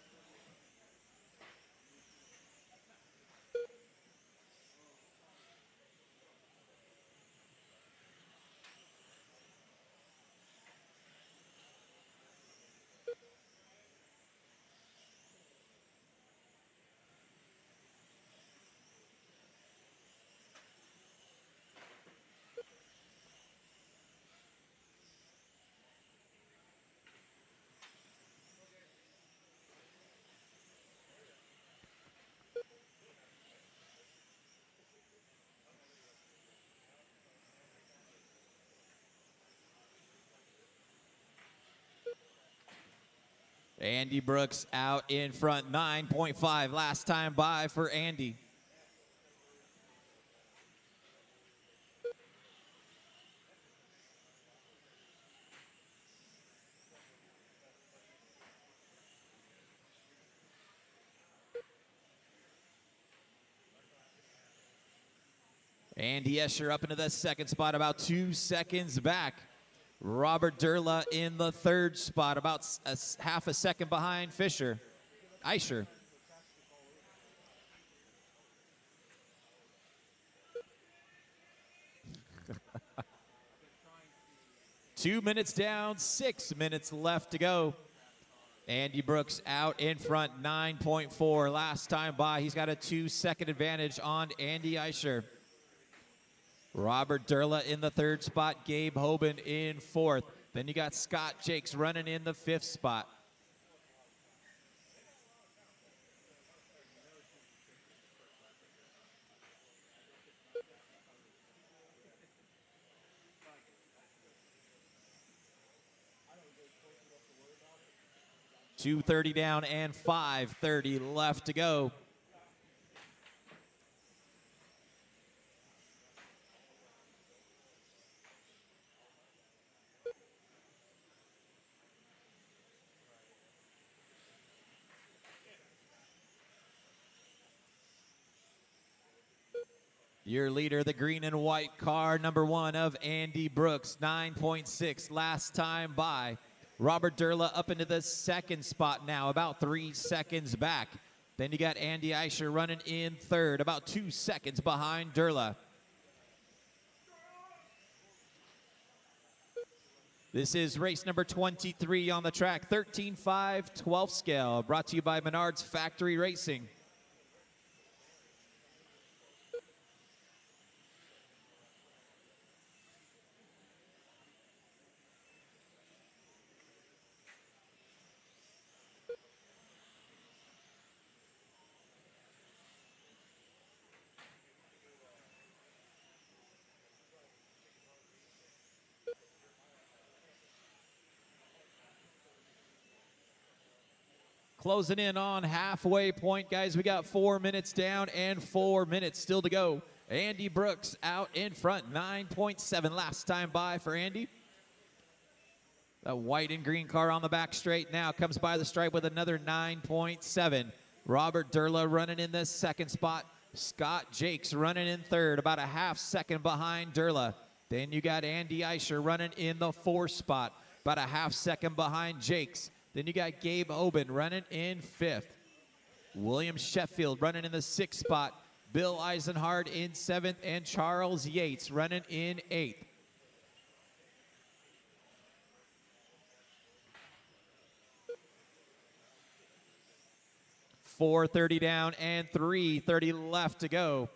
Andy Brooks out in front, 9.5 last time by for Andy. Andy Escher up into the second spot, about 2 seconds back. Robert Durla in the third spot, about half a second behind Eicher. 2 minutes down, 6 minutes left to go. Andy Brooks out in front, 9.4 last time by. He's got a 2-second advantage on Andy Eicher. Robert Durla in the third spot, Gabe Hoban in fourth. Then you got Scott Jakes running in the fifth spot. .230 down and 5:30 left to go. Your leader, the green and white car, number 1 of Andy Brooks, 9.6 last time by. Robert Durla up into the second spot now, about 3 seconds back. Then you got Andy Eicher running in third, about 2 seconds behind Durla. This is race number 23 on the track, 13.5, 12 scale, brought to you by Menard's Factory Racing. Closing in on halfway point, guys. We got 4 minutes down and 4 minutes still to go. Andy Brooks out in front, 9.7 last time by for Andy. The white and green car on the back straight now comes by the stripe with another 9.7. Robert Durla running in the second spot. Scott Jakes running in third, about a half second behind Durla. Then you got Andy Eicher running in the fourth spot, about a half second behind Jakes. Then you got Gabe Oben running in fifth. William Sheffield running in the sixth spot. Bill Eisenhard in seventh, and Charles Yates running in eighth. .430 down and 3:30 left to go.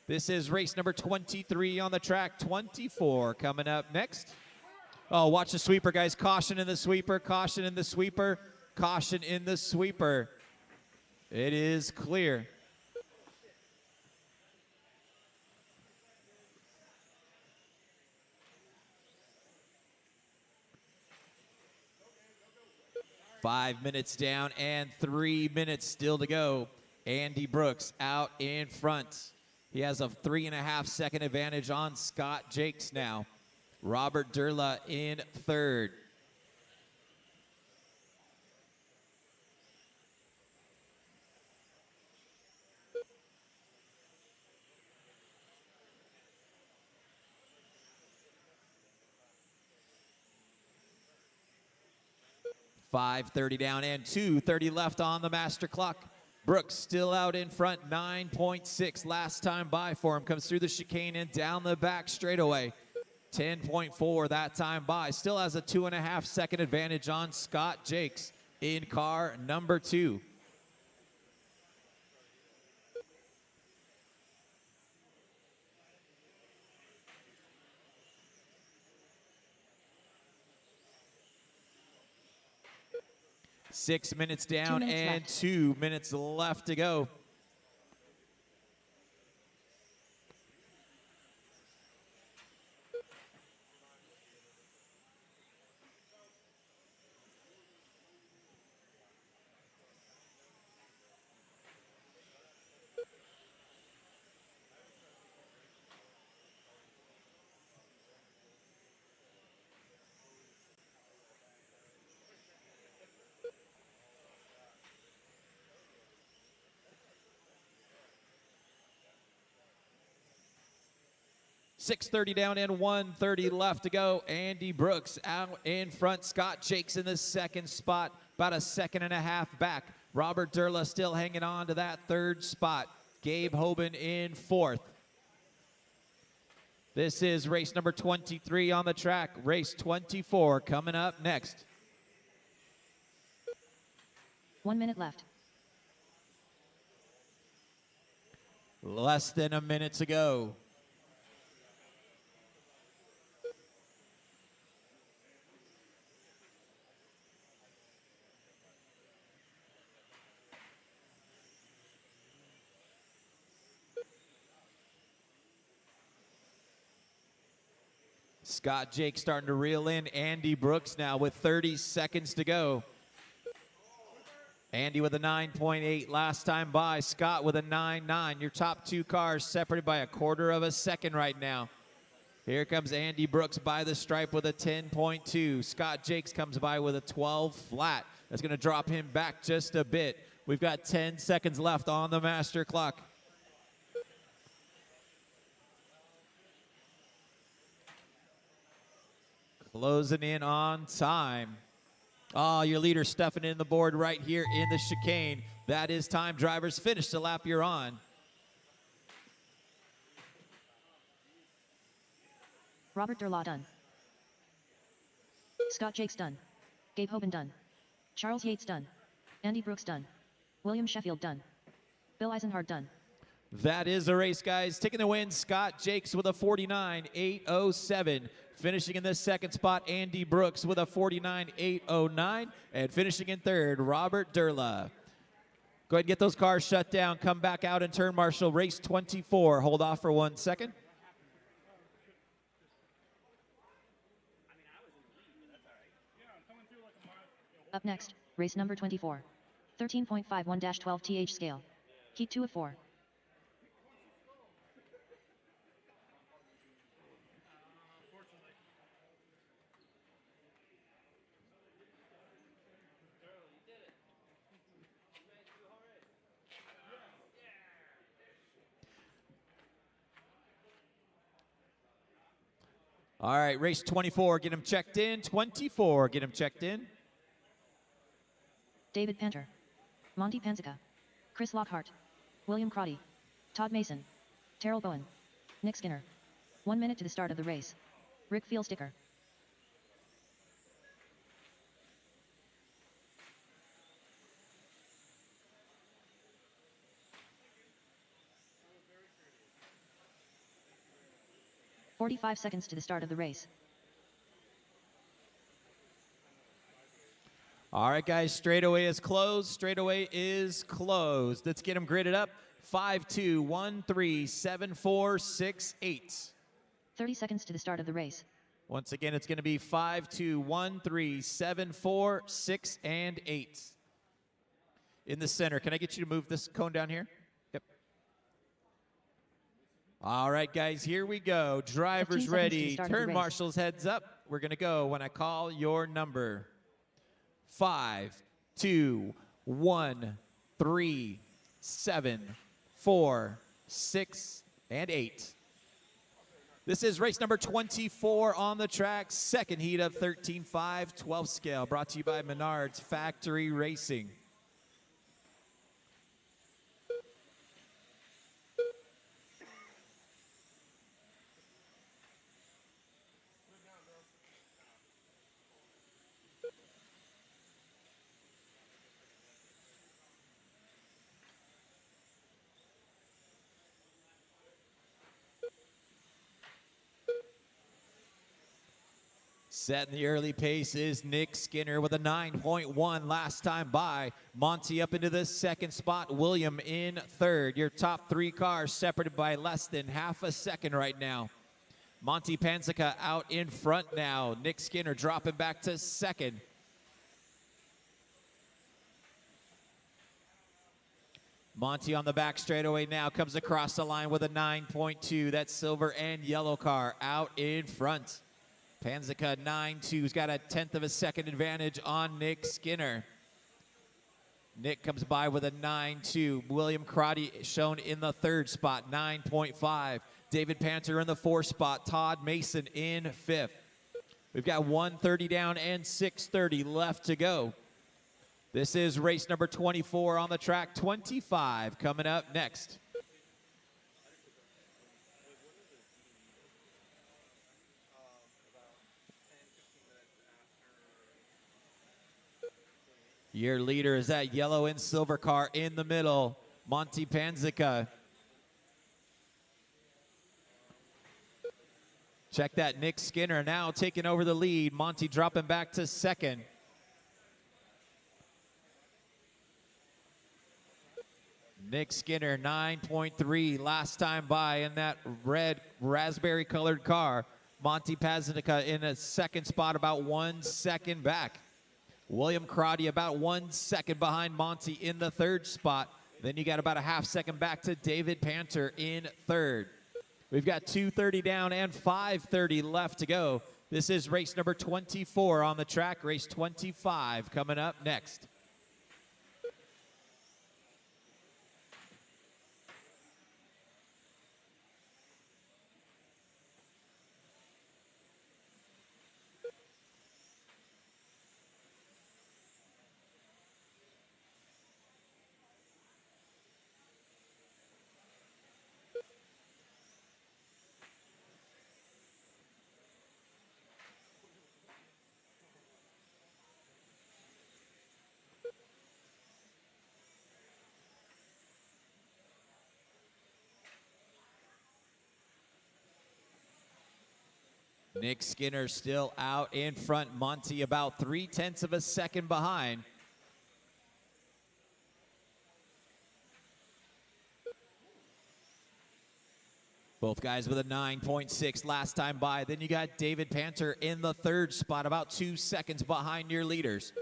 This is race number 23 on the track. 24 coming up next. Oh, watch the sweeper, guys. Caution in the sweeper, caution in the sweeper, caution in the sweeper. It is clear. .5 minutes down and 3 minutes still to go. Andy Brooks out in front. He has a 3.5 second advantage on Scott Jakes now. Robert Durla in third. .530 down and 2:30 left on the master clock. Brooks still out in front, 9.6 last time by for him. Comes through the chicane and down the back straightaway. 10.4 that time by. Still has a 2.5 second advantage on Scott Jakes in car number 2. .6 minutes down 2 minutes and left. 2 minutes left to go. .630 down and 1:30 left to go. Andy Brooks out in front. Scott Jakes in the second spot, about a 1.5 seconds back. Robert Durla still hanging on to that third spot. Gabe Hoban in fourth. This is race number 23 on the track. Race 24 coming up next. 1 minute left. Less than a minute to go. Scott Jakes starting to reel in Andy Brooks now with 30 seconds to go. Andy with a 9.8 last time by. Scott with a 9.9. Your top two cars separated by a 1/4 second right now. Here comes Andy Brooks by the stripe with a 10.2. Scott Jakes comes by with a 12 flat. That's going to drop him back just a bit. We've got 10 seconds left on the master clock. Closing in on time. Oh, your leader stuffing in the board right here in the chicane. That is time. Drivers, finish the lap you're on. Robert Durla done. Scott Jakes done. Gabe Hoban done. Charles Yates done. Andy Brooks done. William Sheffield done. Bill Eisenhard done. That is a race, guys. Taking the win, Scott Jakes with a 49.807. Finishing in the second spot, Andy Brooks with a 49.809. And finishing in third, Robert Durla. Go ahead and get those cars shut down. Come back out and turn marshal. Race 24. Hold off for 1 second. Up next, race number 24. 13.51-12 TH scale. Heat 2 of 4. All right, race 24, get him checked in. 24, get him checked in. David Panter. Monty Panzica. Chris Lockhart. William Crotty. Todd Mason. Terrell Bowen. Nick Skinner. 1 minute to the start of the race. Rick Feelsticker. "45 seconds to the start of the race. All right, guys, straightaway is closed. Straightaway is closed. Let's get them gridded up. 5, 2, 1, 3, 7, 4, 6, 8. 30 seconds to the start of the race. Once again, it's going to be 5, 2, 1, 3, 7, 4, 6, and 8. In the center. Can I get you to move this cone down here? Yep. All right, guys, here we go. Drivers ready. Turn marshals heads up. We're going to go when I call your number. 5, 2, 1, 3, 7, 4, 6, and 8. This is race number 24 on the track. Second heat of 13.5, 12 scale. Brought to you by Menards Factory Racing. Setting the early pace is Nick Skinner with a 9.1 last time by. Monty up into the second spot. William in third. Your top three cars separated by less than half a second right now. Monty Panzica out in front now. Nick Skinner dropping back to second. Monty on the back straightaway now comes across the line with a 9.2. That silver and yellow car out in front. Panzica 9.2's got a 1/10 of a second advantage on Nick Skinner. Nick comes by with a 9.2. William Crotty shown in the third spot, 9.5. David Panter in the fourth spot. Todd Mason in fifth. We've got 1:30 down and 6:30 left to go. This is race number 24 on the track. 25 coming up next. Your leader is that yellow and silver car in the middle, Monty Panzica. Check that, Nick Skinner now taking over the lead. Monty dropping back to second. Nick Skinner, 9.3 last time by in that red raspberry colored car. Monty Panzica in a second spot, about 1 second back. William Crotty about 1 second behind Monty in the third spot. Then you got about a half second back to David Panter in third. We've got 2:30 down and 5:30 left to go. This is race number 24 on the track. Race 25 coming up next. Nick Skinner still out in front. Monty about 3/10 of a second behind. Both guys with a 9.6 last time by. Then you got David Panter in the third spot, about 2 seconds behind your leaders.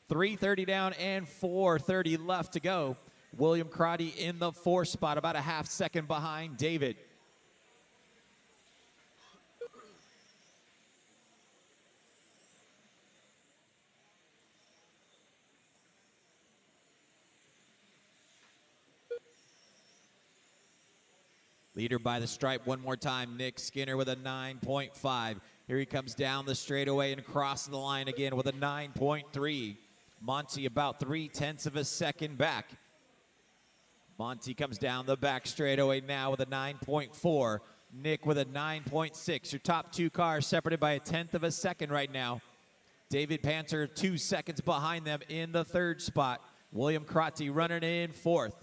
3:30 down and 4:30 left to go. William Crotty in the 4th spot, about a half second behind David. Leader by the stripe one more time, Nick Skinner with a 9.5. Here he comes down the straightaway and across the line again with a 9.3. Monty about 0.3 of a second back. Monty comes down the back straightaway now with a 9.4. Nick with a 9.6. Your top two cars separated by 1/10 of a second right now. David Panther 2 seconds behind them in the 3rd spot. William Crotty running in 4th.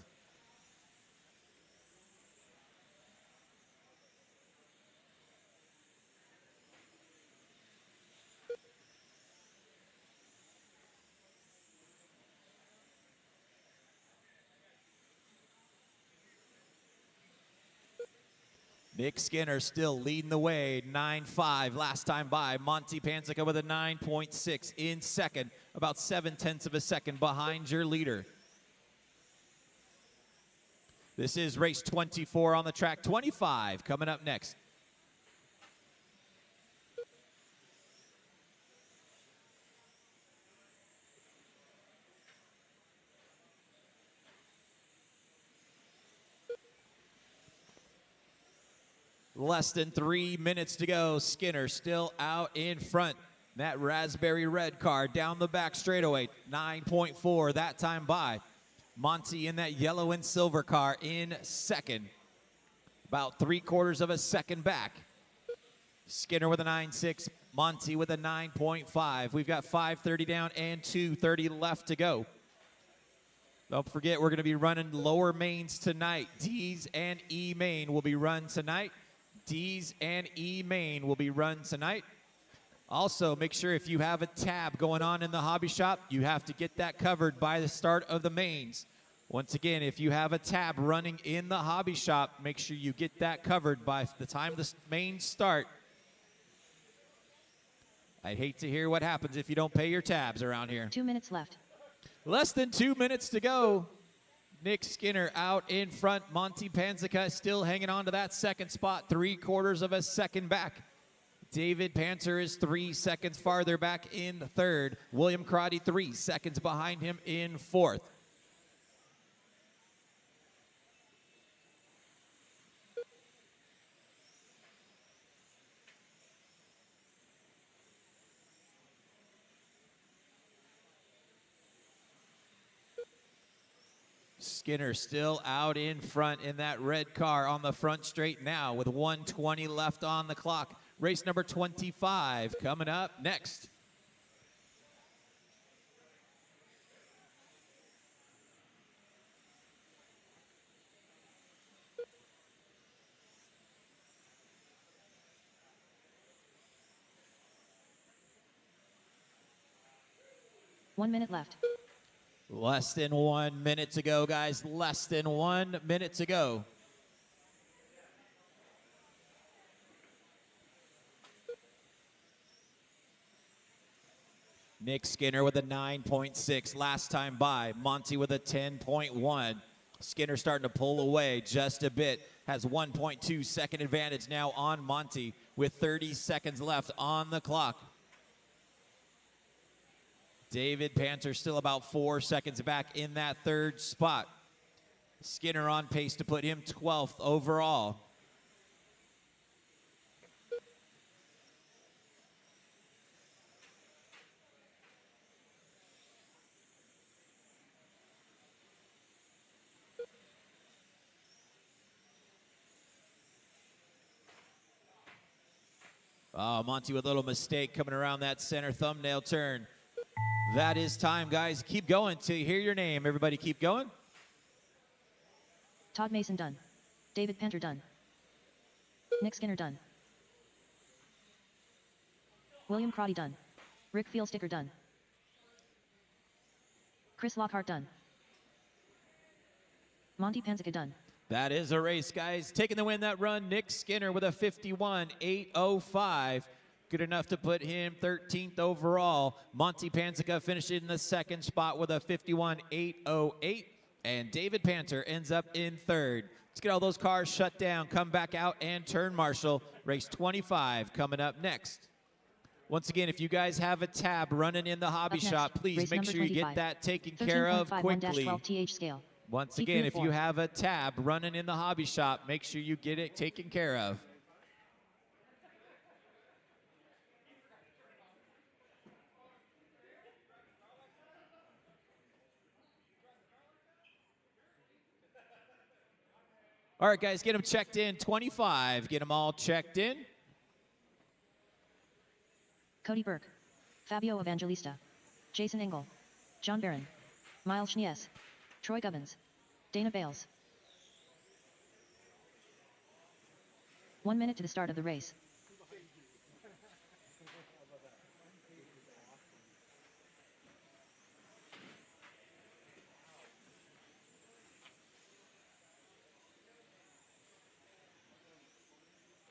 Nick Skinner still leading the way, 9.5 last time by. Monty Panzica with a 9.6 in second, about 0.7 of a second behind your leader. This is race 24 on the track, 25 coming up next. Less than 3 minutes to go. Skinner still out in front. That raspberry red car down the back straightaway. 9.4 that time by. Monty in that yellow and silver car in second. About 3/4 of a second back. Skinner with a 9.6. Monty with a 9.5. We've got 5:30 down and 2:30 left to go. Don't forget, we're going to be running lower mains tonight. D's and E-Main will be run tonight. D's and E-Main will be run tonight. Also, make sure if you have a tab going on in the hobby shop, you have to get that covered by the start of the mains. Once again, if you have a tab running in the hobby shop, make sure you get that covered by the time the mains start. I'd hate to hear what happens if you don't pay your tabs around here. 2 minutes left. Less than 2 minutes to go. Nick Skinner out in front. Monty Panzica still hanging on to that second spot, 3/4 of a second back. David Panther is 3 seconds farther back in the 3rd. William Crotty 3 seconds behind him in 4th. Skinner still out in front in that red car on the front straight now with 1:20 left on the clock. Race number 25 coming up next. One minute left. Less than 1 minute to go, guys. Less than 1 minute to go. Nick Skinner with a 9.6 last time by. Monty with a 10.1. Skinner starting to pull away just a bit. Has 1.2 second advantage now on Monty with 30 seconds left on the clock. David Panther still about 4 seconds back in that 3rd spot. Skinner on pace to put him 12th overall. Monty with a little mistake coming around that center thumbnail turn. That is time, guys. Keep going till you hear your name. Everybody keep going. Todd Mason done. David Panther done. Nick Skinner done. William Crotty done. Rick Feelsticker done. Chris Lockhart done. Monty Panzica done. That is a race, guys. Taking the win that run, Nick Skinner with a 51.805. Good enough to put him 13th overall. Monty Panzica finished in the second spot with a 51.808. And David Panter ends up in third. Let's get all those cars shut down, come back out and turn marshal. Race 25 coming up next. Once again, if you guys have a tab running in the hobby shop, please make sure you get that taken care of quickly. Scale. Once again, if you have a tab running in the hobby shop, make sure you get it taken care of. All right, guys, get them checked in. 25, get them all checked in. Cody Burke, Fabio Evangelista, Jason Engel, John Barron, Miles Schnees, Troy Gubbins, Dana Bales. 1 minute to the start of the race.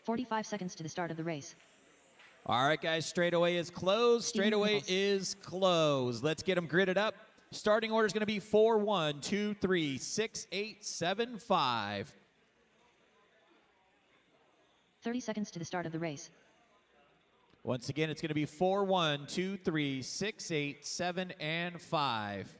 "45 seconds to the start of the race. All right, guys, straightaway is closed. Straightaway is closed. Let's get them gridded up. Starting order is going to be 4, 1, 2, 3, 6, 8, 7, 5. 30 seconds to the start of the race. Once again, it's going to be 4, 1, 2, 3, 6, 8, 7, and 5.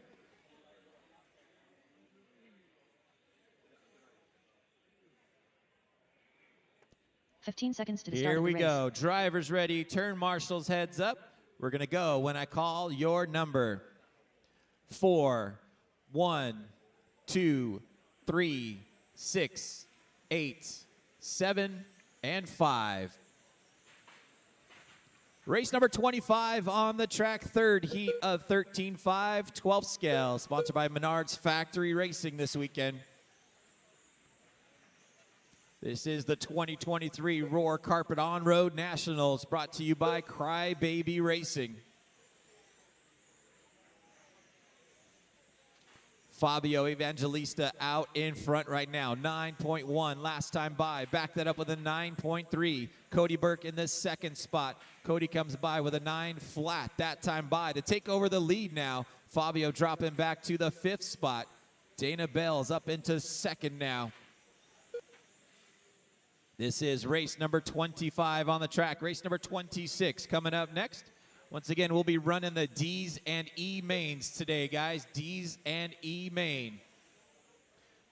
"15 seconds to the start Here of the we race. go. Drivers ready. Turn marshals heads up. We're going to go when I call your number. 4, 1, 2, 3, 6, 8, 7, and 5. Race number 25 on the track, third heat of 13.5, 12th scale, sponsored by Menards Factory Racing this weekend. This is the 2023 Roar Carpet On-Road Nationals, brought to you by Crybaby Racing. Fabio Evangelista out in front right now, 9.1 last time by. Back that up with a 9.3. Cody Burke in the second spot. Cody comes by with a 9 flat that time by to take over the lead now. Fabio dropping back to the 5th spot. Dana Bell's up into second now. This is race number 25 on the track. Race number 26 coming up next. Once again, we'll be running the D's and E-Mains today, guys. D's and E-Main.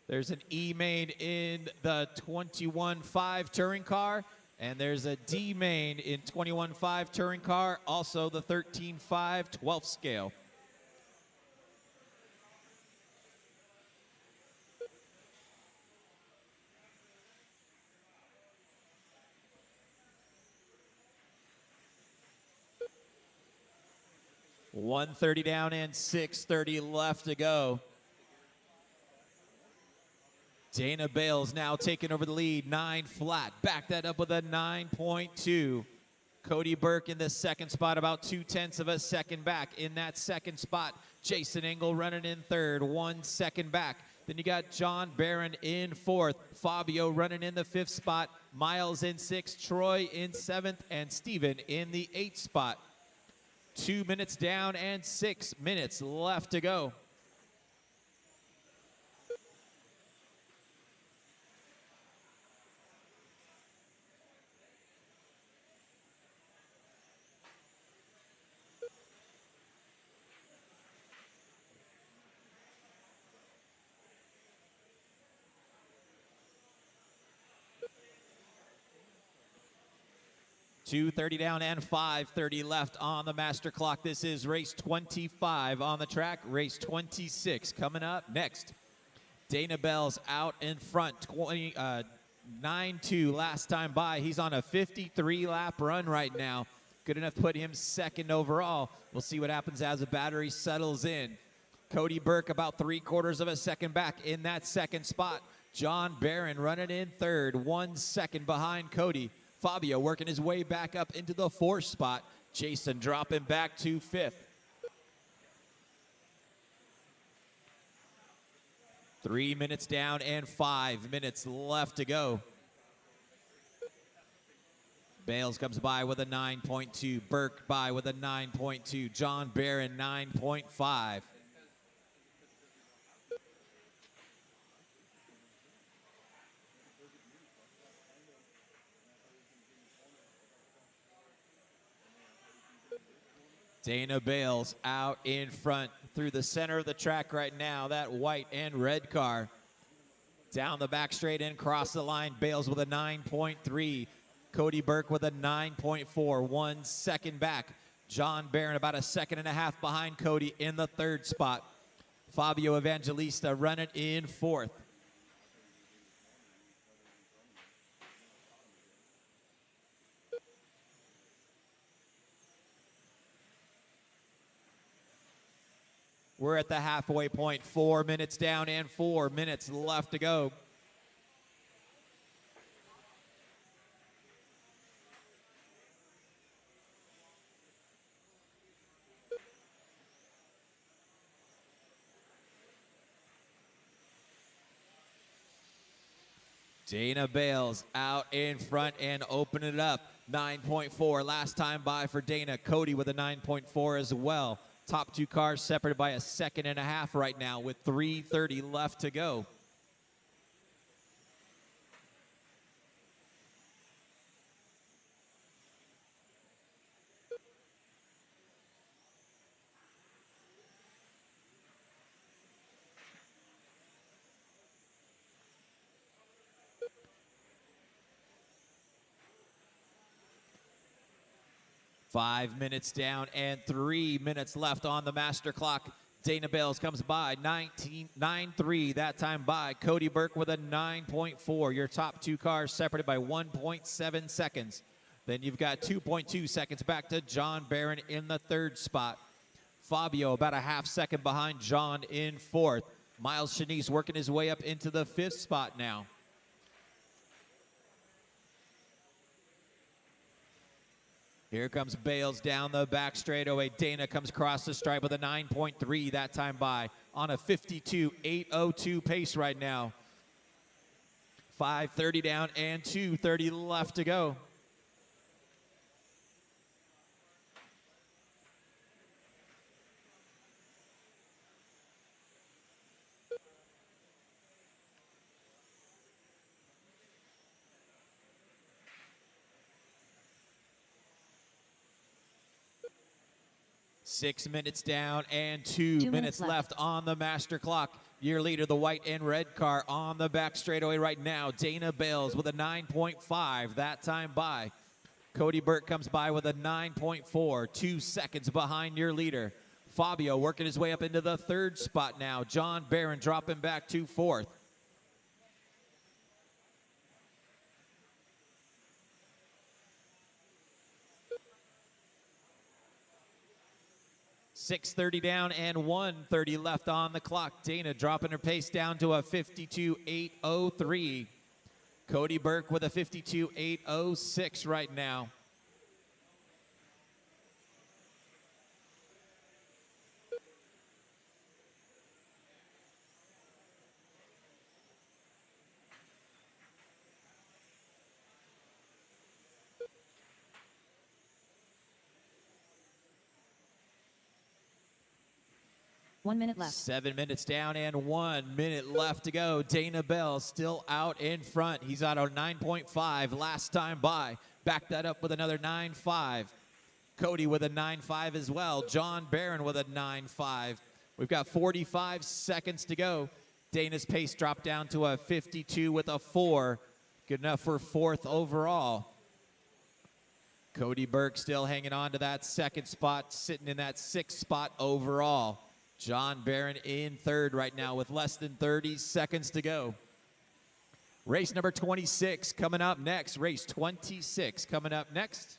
There's an E-Main in the 21.5 touring car, and there's a D-Main in 21.5 touring car, also the 13.5 12th scale. .130 down and 6:30 left to go. Dana Bales now taking over the lead, 9 flat. Back that up with a 9.2. Cody Burke in the second spot, about 0.2 of a second back in that second spot. Jason Engel running in third, 1 second back. Then you got John Barron in fourth. Fabio running in the 5th spot. Miles in 6th, Troy in 7th, and Steven in the 8th spot. 2 minutes down and 6 minutes left to go. .230 down and 5:30 left on the master clock. This is race 25 on the track. Race 26 coming up next. Dana Bell's out in front, 9.2 last time by. He's on a 53-lap run right now. Good enough to put him second overall. We'll see what happens as the battery settles in. Cody Burke about 3/4 of a second back in that second spot. John Barron running in third, 1 second behind Cody. Fabio working his way back up into the 4th spot. Jason dropping back to 5th. 3 minutes down and 5 minutes left to go. Bales comes by with a 9.2. Burke by with a 9.2. John Barron 9.5. Dana Bales out in front through the center of the track right now. That white and red car. Down the back straight and cross the line. Bales with a 9.3. Cody Burke with a 9.4. 1 second back. John Barron about a second and a half behind Cody in the third spot. Fabio Evangelista running in fourth. We're at the halfway point. 4 minutes down and 4 minutes left to go. Dana Bales out in front and open it up. 9.4 last time by for Dana. Cody with a 9.4 as well. Top two cars separated by a second and a half right now with 3:30 left to go. Five minutes down and 3 minutes left on the master clock. Dana Bales comes by 9.3 that time by. Cody Burke with a 9.4. Your top two cars separated by 1.7 seconds. Then you've got 2.2 seconds back to John Barron in the third spot. Fabio about a half second behind John in fourth. Miles Shanice working his way up into the fifth spot now. Here comes Bales down the back straightaway. Dana comes across the stripe with a 9.3 that time by on a 52.802 pace right now. 5:30 down and 2:30 left to go. Six minutes down and 2 minutes left on the master clock. Your leader, the white and red car on the back straightaway right now. Dana Bales with a 9.5 that time by. Cody Burke comes by with a 9.4, 2 seconds behind your leader. Fabio working his way up into the third spot now. John Barron dropping back to fourth. .630 down and 1:30 left on the clock. Dana dropping her pace down to a 52.803. Cody Burke with a 52.806 right now. One minute left. 7 minutes down and 1 minute left to go. Dana Bales still out in front. He's at a 9.5 last time by. Back that up with another 9.5. Cody with a 9.5 as well. John Barron with a 9.5. We've got 45 seconds to go. Dana's pace dropped down to a 52 with a 4. Good enough for fourth overall. Cody Burke still hanging on to that second spot, sitting in that sixth spot overall. John Barron in third right now with less than 30 seconds to go. Race number 26 coming up next. Race 26 coming up next.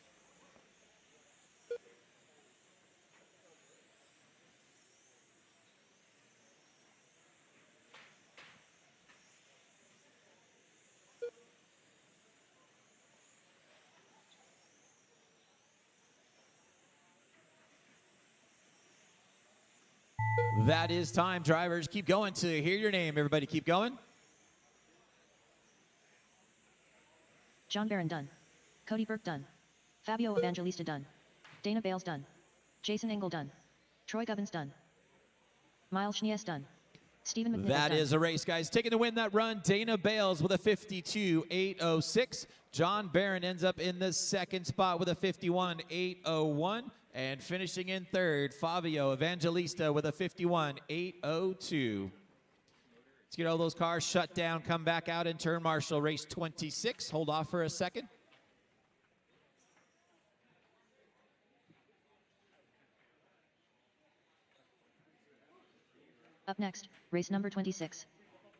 That is time, drivers. Keep going to hear your name. Everybody keep going. John Barron done. Cody Burke done. Fabio Evangelista done. Dana Bales done. Jason Engel done. Troy Gubbins done. Miles Schnees done. Stephen McNichols That done. is a race, guys. Taking to win that run, Dana Bales with a 52.806. John Barron ends up in the second spot with a 51.801. And finishing in third, Fabio Evangelista with a 51.802. Let's get all those cars shut down, come back out and turn marshal. Race 26. Hold off for a second. Up next, race number 26.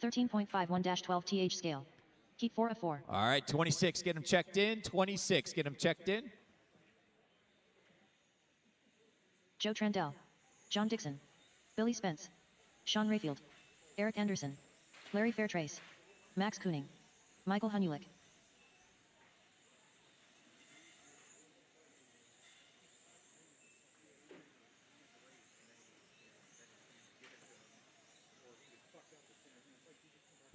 13.51-12 TH scale. Heat 4 of 4. All right, 26, get them checked in. 26, get them checked in. Joe Trandell. John Dixon. Billy Spence. Sean Rayfield. Eric Anderson. Larry Fairtrace. Max Kooning. Michael Hunulik.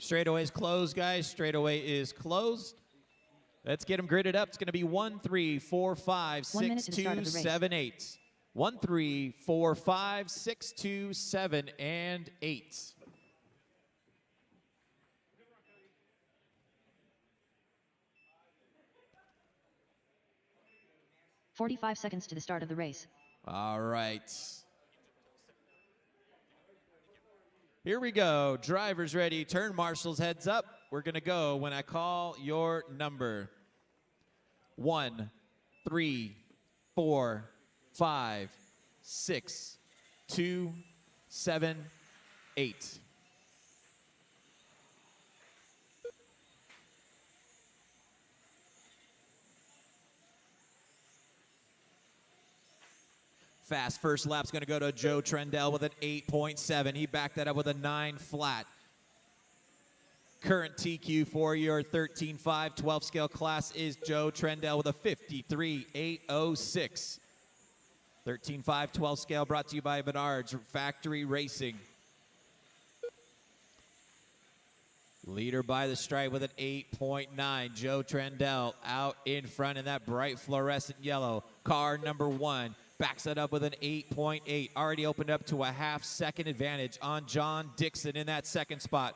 Straightaway is closed, guys. Straightaway is closed. Let's get them gridded up. It's going to be 1, 3, 4, 5, 6, 2, 7, 8. 1, 3, 4, 5, 6, 2, 7, and 8. "45 seconds to the start of the race. All right. Here we go. Drivers ready. Turn marshals, heads up. We're going to go when I call your number. 1, 3, 4, 5, 6, 2, 7, 8. Fast first lap's going to go to Joe Trendell with an 8.7. He backed that up with a 9 flat. Current TQ for your 13.5 12 scale class is Joe Trendell with a 53.806. 13.5 12 scale brought to you by Menards Factory Racing. Leader by the stripe with an 8.9. Joe Trendell out in front in that bright fluorescent yellow. Car number 1 backs it up with an 8.8. Already opened up to a half-second advantage on John Dixon in that second spot.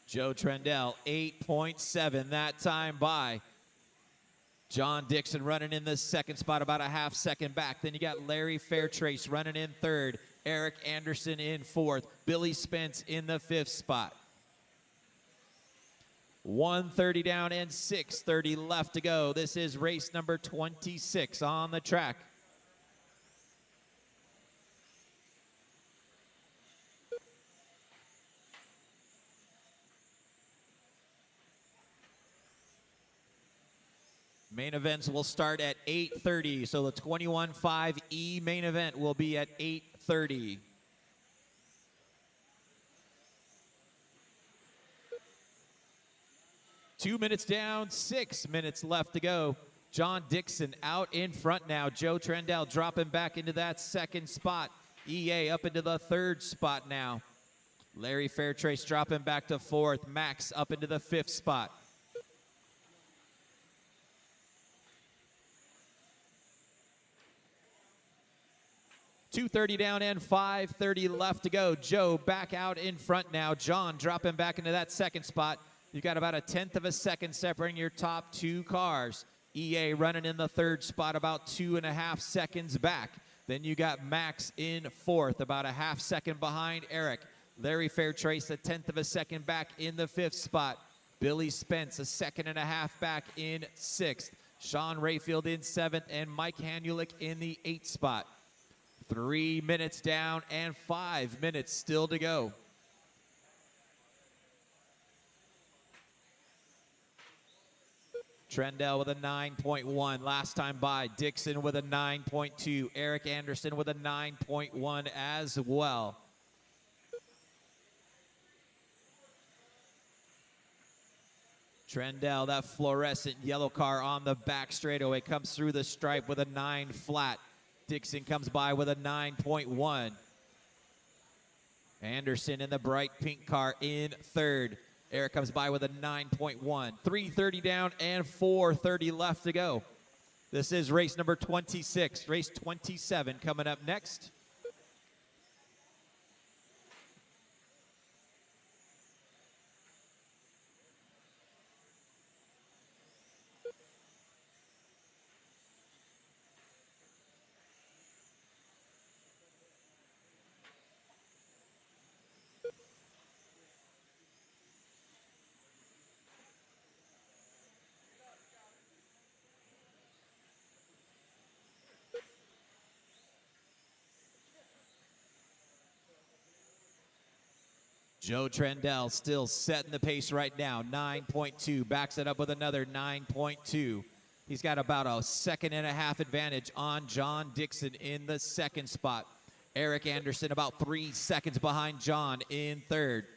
Joe Trendell, 8.7 that time by John Dixon running in the second spot, about a half-second back. Then you got Larry Fairtrace running in third, Eric Anderson in fourth, Billy Spence in the fifth spot. 1:30 down and 6:30 left to go. This is race number 26 on the track. Main events will start at 8:30, so the 21.5 E main event will be at 8:30. Two minutes down, 6 minutes left to go. John Dixon out in front now. Joe Trendell dropping back into that second spot. EA up into the third spot now. Larry Fairtrace dropping back to fourth. Max up into the fifth spot. .230 down and 5:30 left to go. Joe back out in front now. John dropping back into that second spot. You've got about a 1/10 of a second separating your top two cars. EA running in the third spot, about 2.5 seconds back. Then you got Max in fourth, about a half second behind Eric. Larry Fairtrace, a 1/10 of a second back in the fifth spot. Billy Spence, a 1.5 back in sixth. Sean Rayfield in seventh, and Mike Hanulik in the eighth spot. 3 minutes down and 5 minutes still to go. Trendell with a 9.1 last time by. Dixon with a 9.2. Eric Anderson with a 9.1 as well. Trendell, that fluorescent yellow car on the back straightaway, comes through the stripe with a 9 flat. Dixon comes by with a 9.1. Anderson in the bright pink car in third. Eric comes by with a 9.1. 3:30 down and 4:30 left to go. This is race number 26. Race 27 coming up next. Joe Trendell still setting the pace right now, 9.2. Backs it up with another 9.2. He's got about a 1.5 advantage on John Dixon in the second spot. Eric Anderson about 3 seconds behind John in third.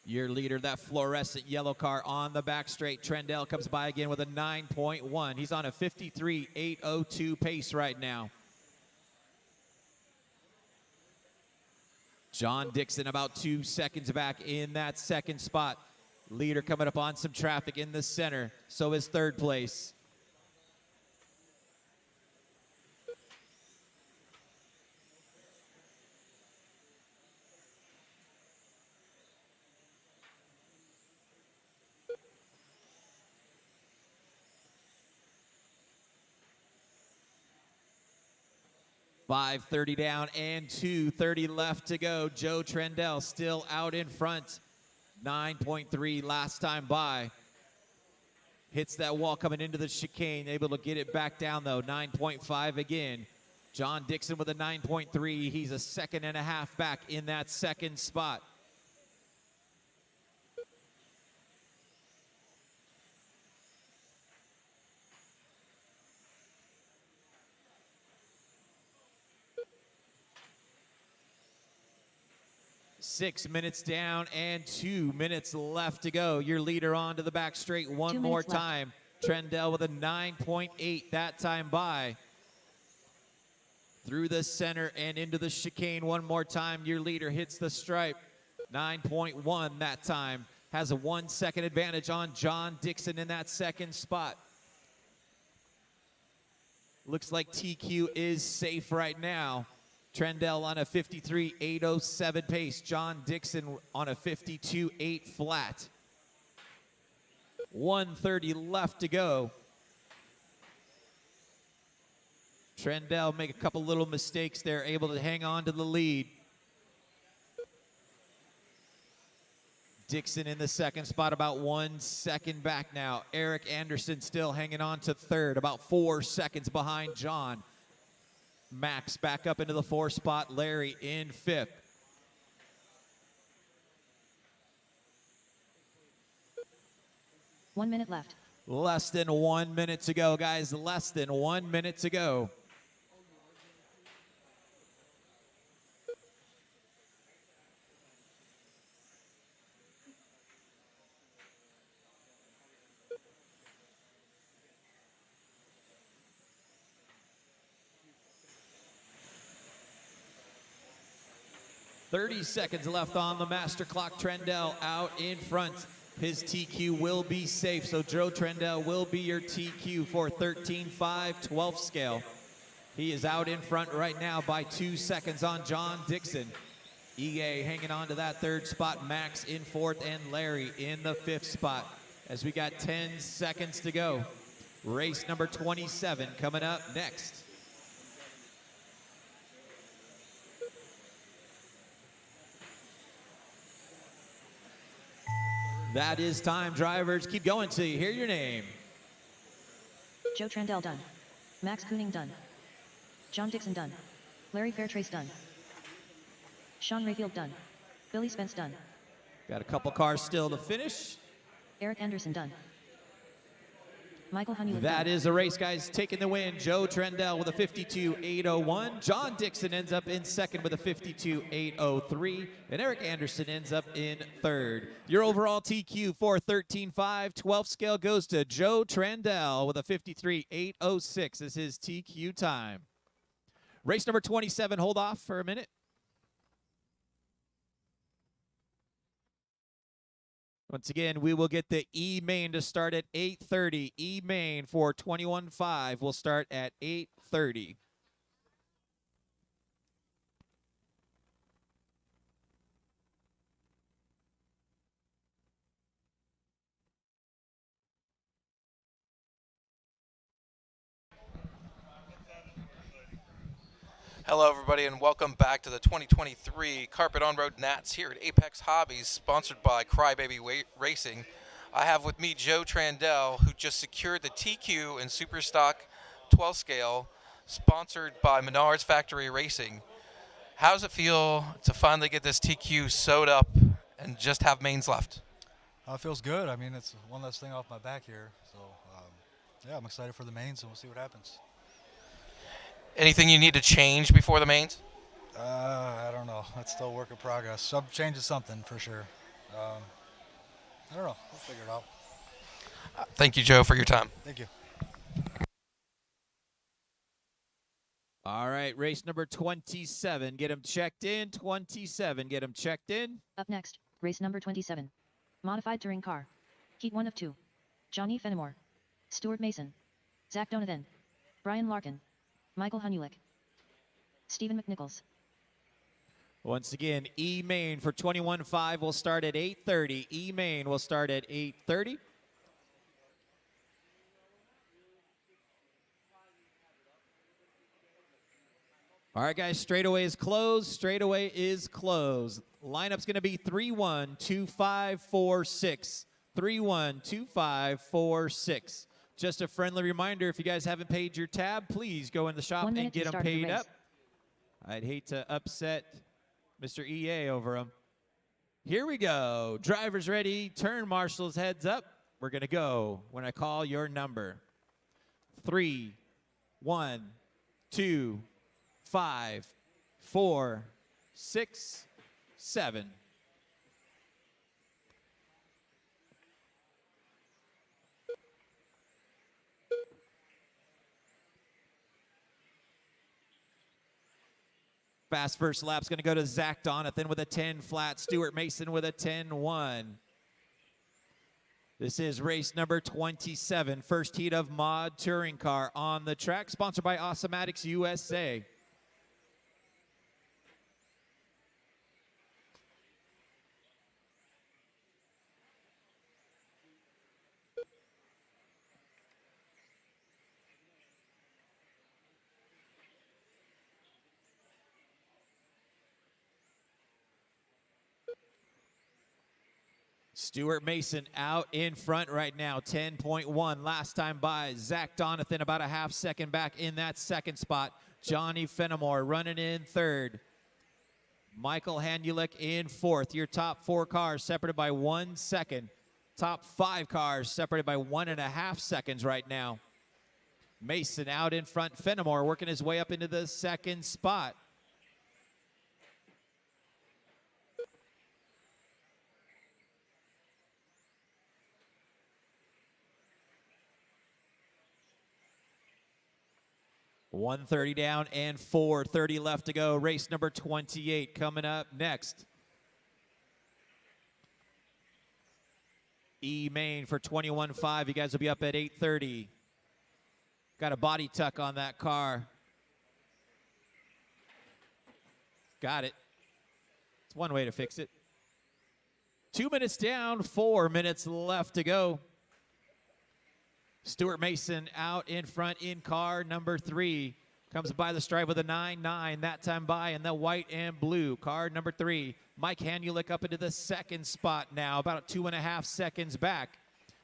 Your leader, that fluorescent yellow car on the back straight. Trendell comes by again with a 9.1. He's on a 53.802 pace right now. John Dixon about 2 seconds back in that second spot. Leader coming up on some traffic in the center. So is third place. .530 down and 2:30 left to go. Joe Trendell still out in front. 9.3 last time by. Hits that wall coming into the chicane. Able to get it back down though. 9.5 again. John Dixon with a 9.3. He's a 1.5 back in that second spot. .6 minutes down and 2 minutes left to go. Your leader on to the back straight one more time. Trendell with a 9.8 that time by. Through the center and into the chicane one more time. Your leader hits the stripe. 9.1 that time. Has a 1 second advantage on John Dixon in that second spot. Looks like TQ is safe right now. Trendell on a 53.807 pace. John Dixon on a 52.8 flat. 1:30 left to go. Trendell make a couple little mistakes there, able to hang on to the lead. Dixon in the second spot, about 1 second back now. Eric Anderson still hanging on to third, about 4 seconds behind John. Max back up into the 4th spot. Larry in 5th. One minute left. Less than 1 minute to go, guys. Less than 1 minute to go. .30 seconds left on the master clock. Trendell out in front. His TQ will be safe, so Joe Trendell will be your TQ for 13.5/12 scale. He is out in front right now by 2 seconds on John Dixon. EA hanging on to that 3rd spot. Max in 4th and Larry in the 5th spot. As we got 10 seconds to go. Race number 27 coming up next. That is time, drivers. Keep going till you hear your name. Joe Trendell done. Max Kooning done. John Dixon done. Larry Fairtrace done. Sean Rayfield done. Billy Spence done. Got a couple cars still to finish. Eric Anderson done. Michael Honeywell. That is the race, guys. Taking the win, Joe Trendell with a 52.801. John Dixon ends up in second with a 52.803. And Eric Anderson ends up in third. Your overall TQ for 13.5, 12th scale goes to Joe Trendell with a 53.806 as his TQ time. Race number 27, hold off for a minute. Once again, we will get the E-Main to start at 8:30. E-Main for 21.5 will start at 8:30. Hello, everybody, and welcome back to the 2023 Carpet On-Road Nats here at Apex Hobbies, sponsored by Crybaby Racing. I have with me Joe Trendell, who just secured the TQ in Superstock 12 scale, sponsored by Menards Factory Racing. How does it feel to finally get this TQ sewed up and just have mains left? It feels good. I mean, it's one less thing off my back here. So, yeah, I'm excited for the mains, and we'll see what happens. Anything you need to change before the mains? I don't know. It's still a work in progress. Changes something for sure. I don't know. We'll figure it out. Thank you, Joe, for your time. Thank you. All right, race number 27. Get him checked in. 27. Get him checked in. Up next, race number 27. Modified touring car. Heat 1 of 2. Johnny Fenimore. Stuart Mason. Zach Donovan. Brian Larkin. Michael Honeywell. Stephen McNichols. Once again, E-Main for 21.5 will start at 8:30. E-Main will start at 8:30. All right, guys, straightaway is closed. Straightaway is closed. Lineup's going to be 3-1, 2-5, 4-6. 3-1, 2-5, 4-6. Just a friendly reminder, if you guys haven't paid your tab, please go in the shop and get them paid up. I'd hate to upset Mr. EA over them. Here we go. Drivers ready. Turn marshals heads up. We're going to go when I call your number. 3, 1, 2, 5, 4, 6, 7. Fast first lap's going to go to Zach Donathan with a 10 flat. Stuart Mason with a 10-1. This is race number 27. First heat of Mod Touring Car on the track. Sponsored by Awesomatics USA. Stuart Mason out in front right now, 10.1. Last time by, Zach Donathan about a half second back in that second spot. Johnny Fenimore running in third. Michael Hanulik in fourth. Your top 4 cars separated by 1 second. Top 5 cars separated by 1.5 seconds right now. Mason out in front. Fenimore working his way up into the second spot. .130 down and 4:30 left to go. Race number 28 coming up next. E-Main for 21.5. You guys will be up at 8:30. Got a body tuck on that car. Got it. It's one way to fix it. 2 minutes down, 4 minutes left to go. Stuart Mason out in front in car number 3. Comes by the stripe with a 9-9. That time by in the white and blue. Car number 3. Mike Hanulik up into the second spot now, about 2.5 seconds back.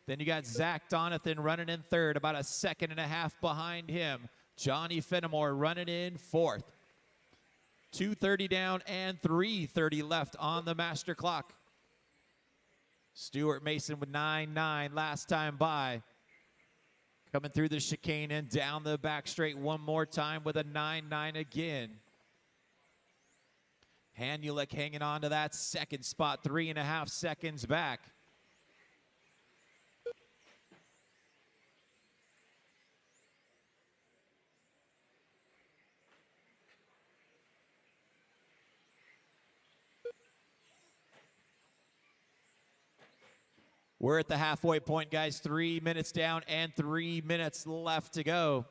Then you got Zach Donathan running in third, about 1.5 seconds behind him. Johnny Fenimore running in fourth. 2:30 down and 3:30 left on the master clock. Stuart Mason with 9-9 last time by. Coming through the chicane and down the back straight one more time with a 9-9 again. Hanulik hanging on to that second spot, 3.5 seconds back. We're at the halfway point, guys. 3 minutes down and 3 minutes left to go.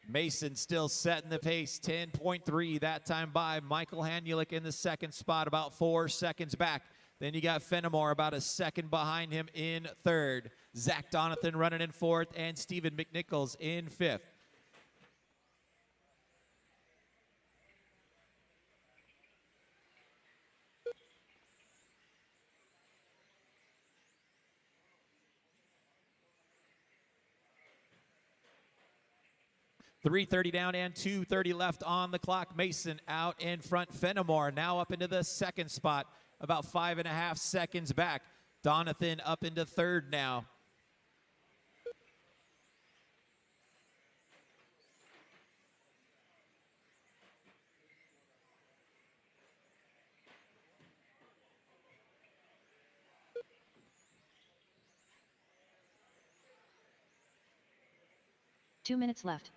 Mason still setting the pace, 10.3 that time by. Michael Hanulik in the second spot, about 4 seconds back. Then you got Fenimore about a second behind him in third. Zach Donathan running in fourth, and Stephen McNichols in fifth. .330 down and 2:30 left on the clock. Mason out in front. Fenimore now up into the second spot, about 5.5 seconds back. Donathan up into third now. Two minutes left.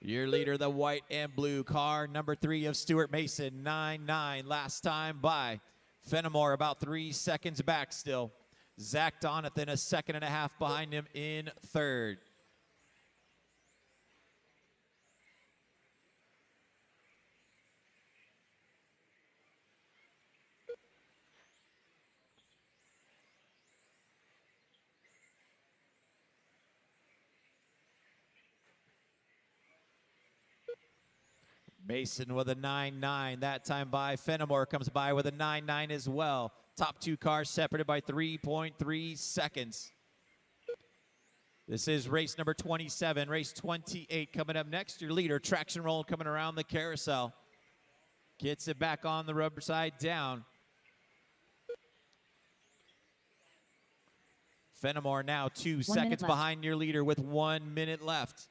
Your leader, the white and blue car, number 3 of Stuart Mason, 9-9 last time by. Fenimore about 3 seconds back still. Zach Donathan a 1.5 seconds behind him in third. Mason with a 9-9 that time by. Fenimore comes by with a 9-9 as well. Top 2 cars separated by 3.3 seconds. This is race number 27. Race 28 coming up next. Your leader, traction roll coming around the carousel. Gets it back on the rubber side down. Fenimore now 2 seconds behind your leader with 1 minute left.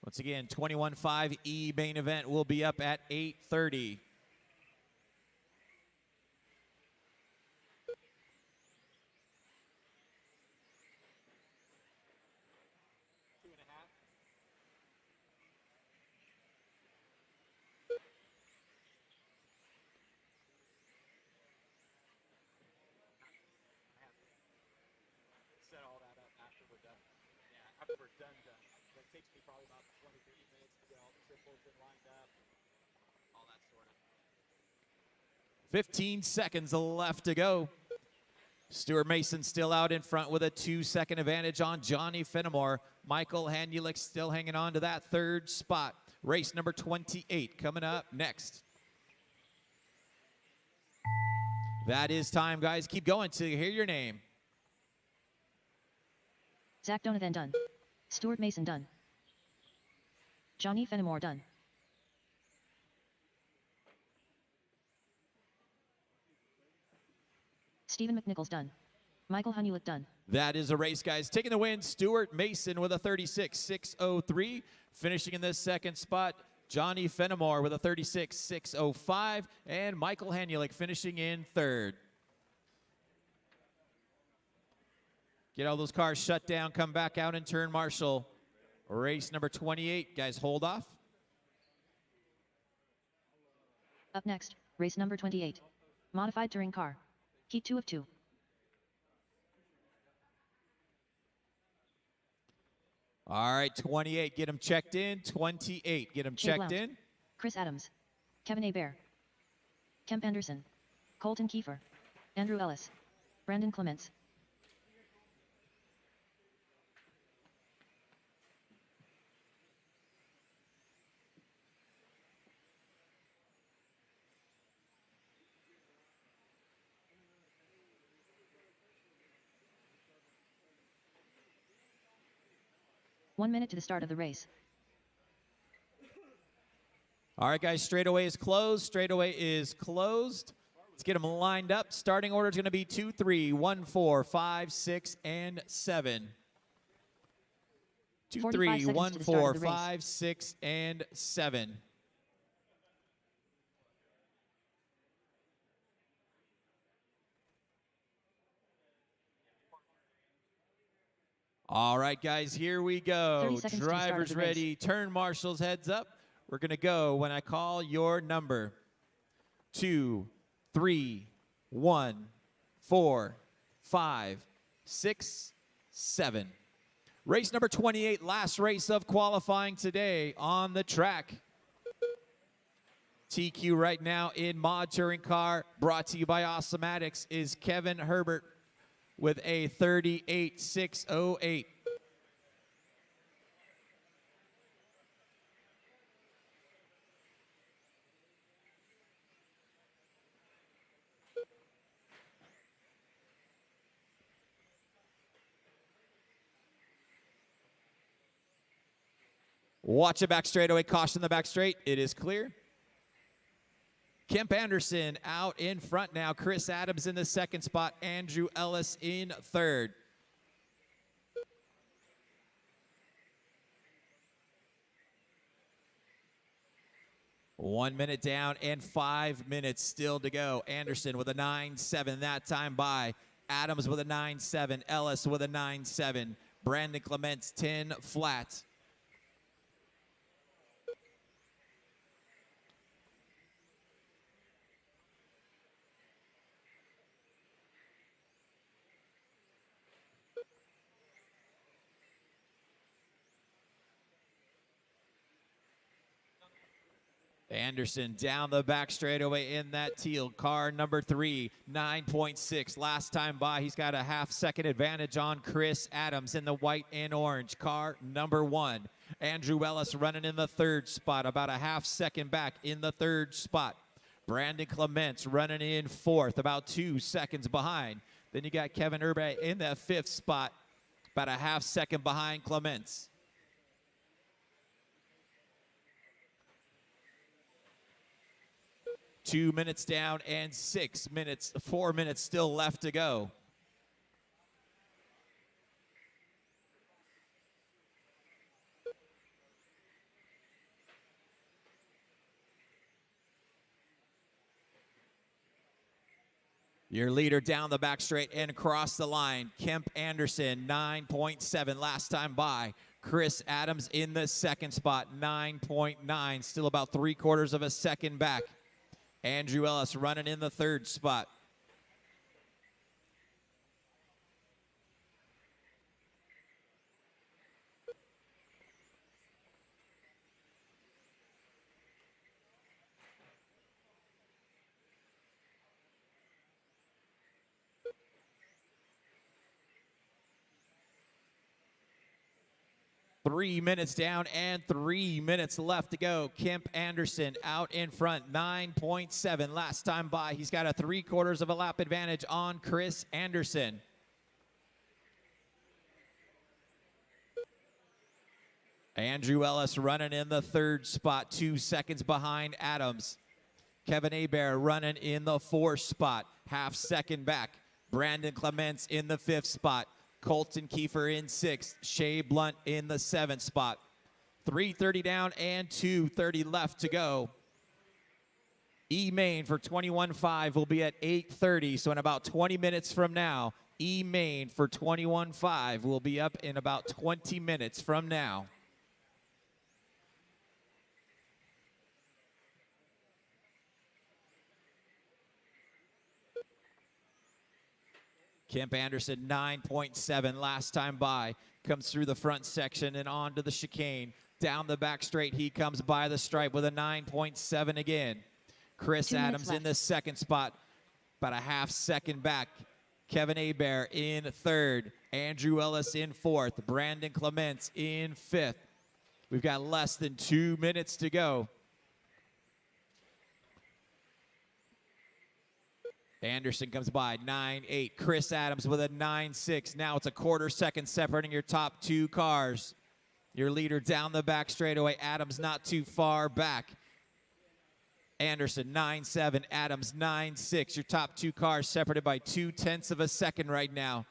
Once again, 21.5 E-Main event will be up at 8:30. Set all that up after we're done. Yeah, after we're done. It takes me probably about 20, 30 minutes to get all the triples in lined up, all that sort of. 15 seconds left to go. Stuart Mason still out in front with a 2-second advantage on Johnny Fenimore. Michael Hanulik still hanging on to that third spot. Race number 28 coming up next. That is time, guys. Keep going till you hear your name. Zach Donathan done. Stuart Mason done. Johnny Fenimore done. Stephen McNichols done. Michael Hanulik done. That is a race, guys. Taking the win, Stuart Mason with a 36.603. Finishing in the second spot, Johnny Fenimore with a 36.605. And Michael Hanulik finishing in third. Get all those cars shut down, come back out and turn marshal. Race number 28. Guys, hold off. Up next, race number 28. Modified touring car. Heat 2 of 2. All right, 28. Get them checked in. 28. Get them checked in. Chris Adams. Kevin Hebert. Kemp Anderson. Colton Kiefer. Andrew Ellis. Brandon Clements. One minute to the start of the race. All right, guys, straightaway is closed. Straightaway is closed. Let's get them lined up. Starting order is going to be 2, 3, 1, 4, 5, 6, and 7. 2, 3, 1, 4, 5, 6, and 7. All right, guys, here we go. Drivers ready. Turn marshals, heads up. We're going to go when I call your number. 2, 3, 1, 4, 5, 6, 7. Race number 28, last race of qualifying today on the track. TQ right now in Mod Touring Car, brought to you by Awesomatics, is Kevin Herbert with a 38.608. Watch it back straightaway. Caution the back straight. It is clear. Kemp Anderson out in front now. Chris Adams in the second spot. Andrew Ellis in third. One minute down and 5 minutes still to go. Anderson with a 9.7 that time by. Adams with a 9.7. Ellis with a 9.7. Brandon Clements 10 flat. Anderson down the back straightaway in that teal. Car number 3, 9.6. Last time by, he's got a half-second advantage on Chris Adams in the white and orange. Car number 1. Andrew Ellis running in the third spot, about a half-second back in the third spot. Brandon Clements running in fourth, about 2 seconds behind. Then you got Kevin Herbert in that fifth spot, about a half-second behind Clements. 2 minutes down and 4 minutes still left to go. Your leader down the back straight and across the line. Kemp Anderson, 9.7 last time by. Chris Adams in the second spot, 9.9, still about 3/4 of a second back. Andrew Ellis running in the third spot. Three minutes down and 3 minutes left to go. Kemp Anderson out in front, 9.7 last time by. He's got a 3/4 of a lap advantage on Chris Anderson. Andrew Ellis running in the third spot, 2 seconds behind Adams. Kevin Hebert running in the fourth spot, half-second back. Brandon Clements in the fifth spot. Colton Kiefer in sixth. Shea Blunt in the seventh spot. 3:30 down and 2:30 left to go. E-Main for 21.5 will be at 8:30, so in about 20 minutes from now. E-Main for 21.5 will be up in about 20 minutes from now. Kemp Anderson, 9.7 last time by. Comes through the front section and onto the chicane. Down the back straight, he comes by the stripe with a 9.7 again. Chris Adams in the second spot, about a half-second back. Kevin Hebert in third. Andrew Ellis in fourth. Brandon Clements in fifth. We've got less than 2 minutes to go. Anderson comes by, 9.8. Chris Adams with a 9.6. Now it's a 1/4 second separating your top 2 cars. Your leader down the back straightaway. Adams not too far back. Anderson 9.7, Adams 9.6. Your top two cars separated by 0.2 of a second right now.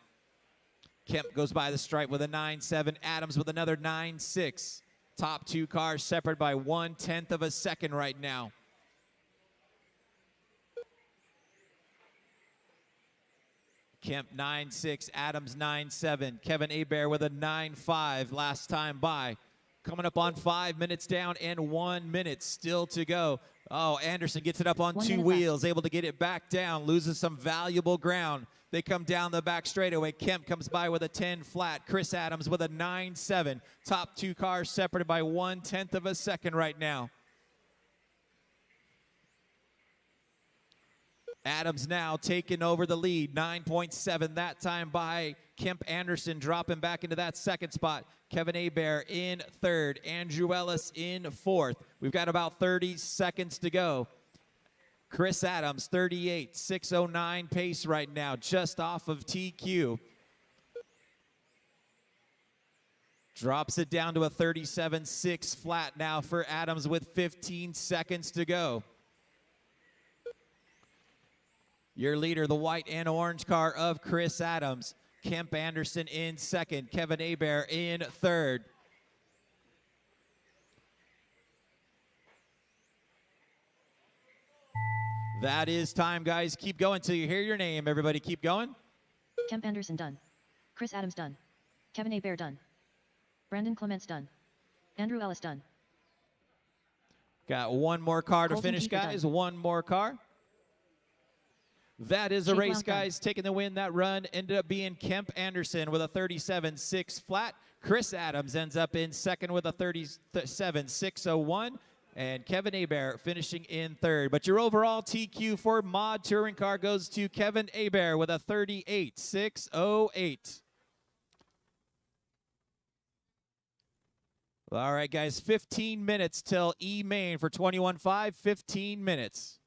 Kemp goes by the stripe with a 9.7, Adams with another 9.6. Top two cars separated by 0.1 of a second right now. Kemp 9.6, Adams 9.7. Kevin Hebert with a 9.5 last time by. Coming up on 5 minutes down and 1 minute still to go. Oh, Anderson gets it up on 2 wheels, able to get it back down, loses some valuable ground. They come down the back straightaway. Kemp comes by with a 10 flat. Chris Adams with a 9.7. Top two cars separated by 0.1 of a second right now. Adams now taking over the lead, 9.7 that time by Kemp. Anderson dropping back into that second spot. Kevin Hebert in third, Andrew Ellis in fourth. We've got about 30 seconds to go. Chris Adams, 38.609 pace right now, just off of TQ. Drops it down to a 37.6 flat now for Adams with 15 seconds to go. Your leader, the white and orange car of Chris Adams. Kemp Anderson in second. Kevin Hebert in third. That is time, guys. Keep going till you hear your name. Everybody keep going. Kemp Anderson done. Chris Adams done. Kevin Hebert done. Brandon Clements done. Andrew Ellis done. Got one more car to Colton finish, Kiefer guys. done. One more car. That is a Jake race, Blount done. guys. Taking the win. That run ended up being Kemp Anderson with a 37.6 flat. Chris Adams ends up in second with a 37.601. And Kevin Hebert finishing in third. But your overall TQ for Mod Touring Car goes to Kevin Hebert with a 38.608. All right, guys, 15 minutes till E-Main for 21.5, 15 minutes.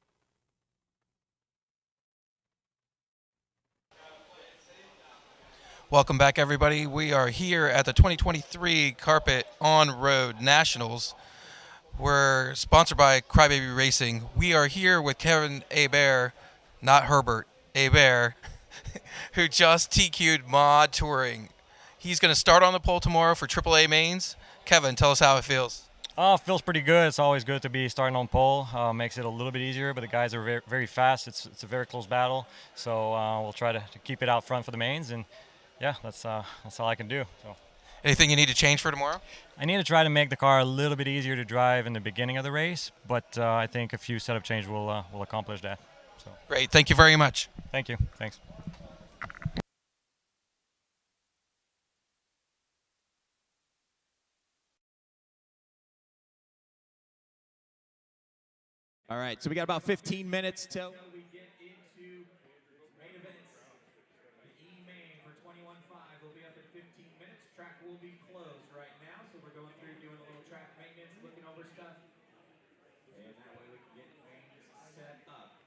Welcome back, everybody. We are here at the 2023 Carpet On-Road Nationals. We're sponsored by Crybaby Racing. We are here with Kevin Hebert, not Herbert, Hebert, who just TQ'd Mod Touring. He's going to start on the pole tomorrow for VTA Mains. Kevin, tell us how it feels. It feels pretty good. It's always good to be starting on pole. Makes it a little bit easier, but the guys are very, very fast. It's a very close battle, so we'll try to keep it out front for the mains, and yeah, that's all I can do. So. Anything you need to change for tomorrow? I need to try to make the car a little bit easier to drive in the beginning of the race, but I think a few setup changes will accomplish that. So. Great. Thank you very much. Thank you. Thanks. All right, so we got about 15 minutes till we get into main events. The E-Main for 21.5 will be up in 15 minutes. Track will be closed right now, so we're going through doing a little track maintenance, looking over stuff, and that way we can get mains set up.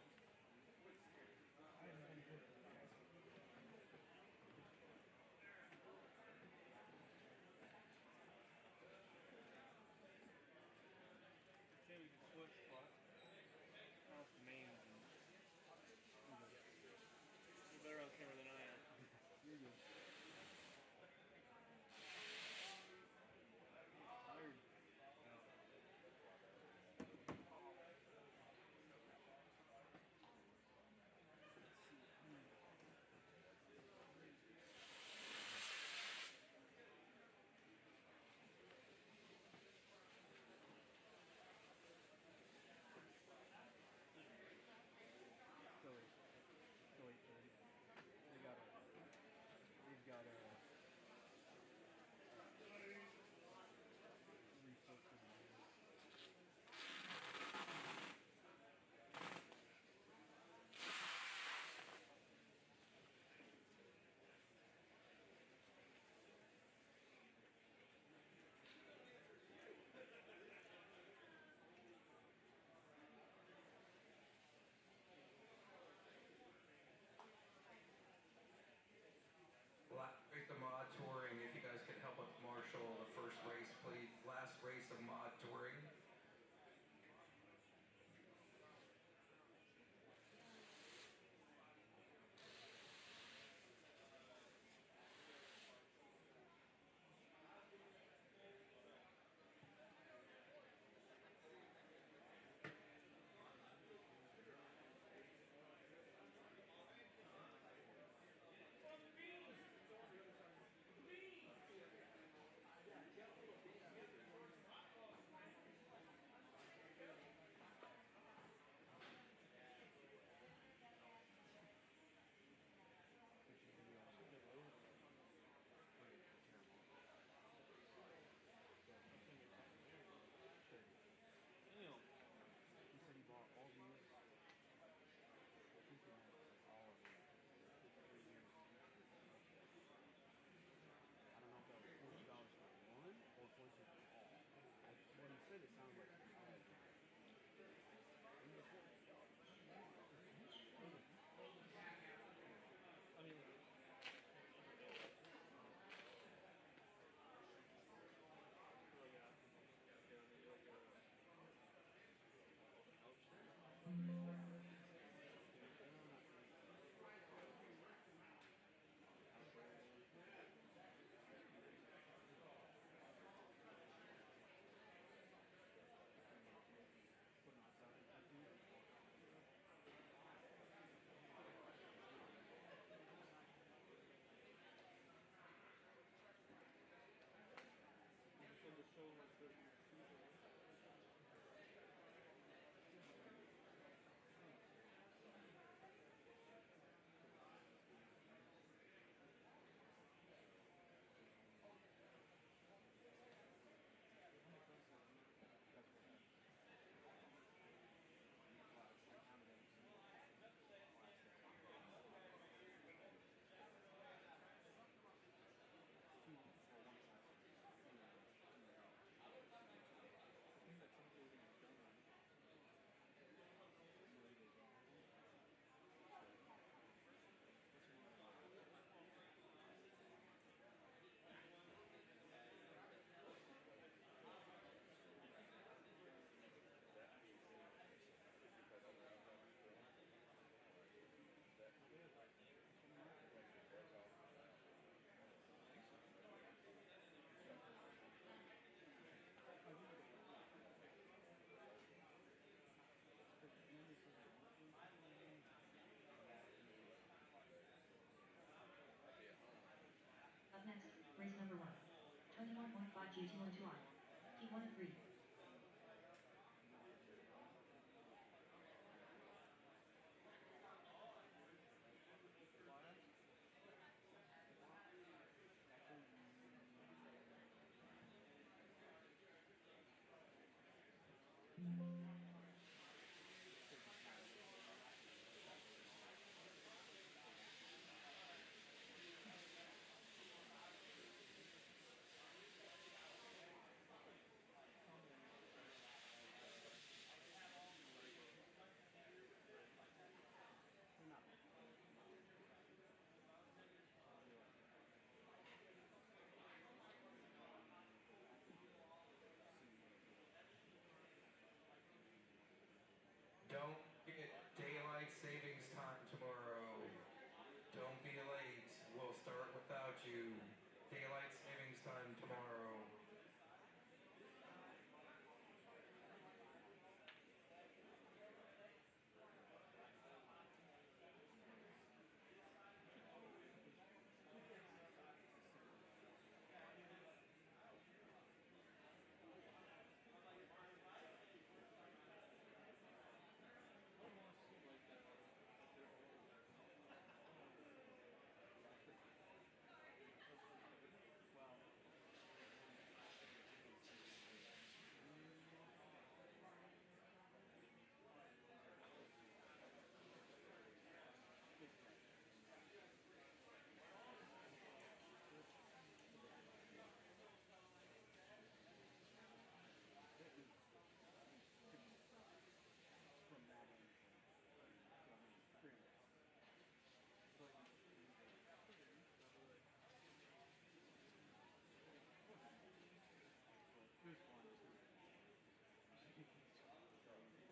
5Q212R. Heat 1 and 3. Don't get daylight savings time tomorrow. Don't be late. We'll start without you. Daylight savings time tomorrow.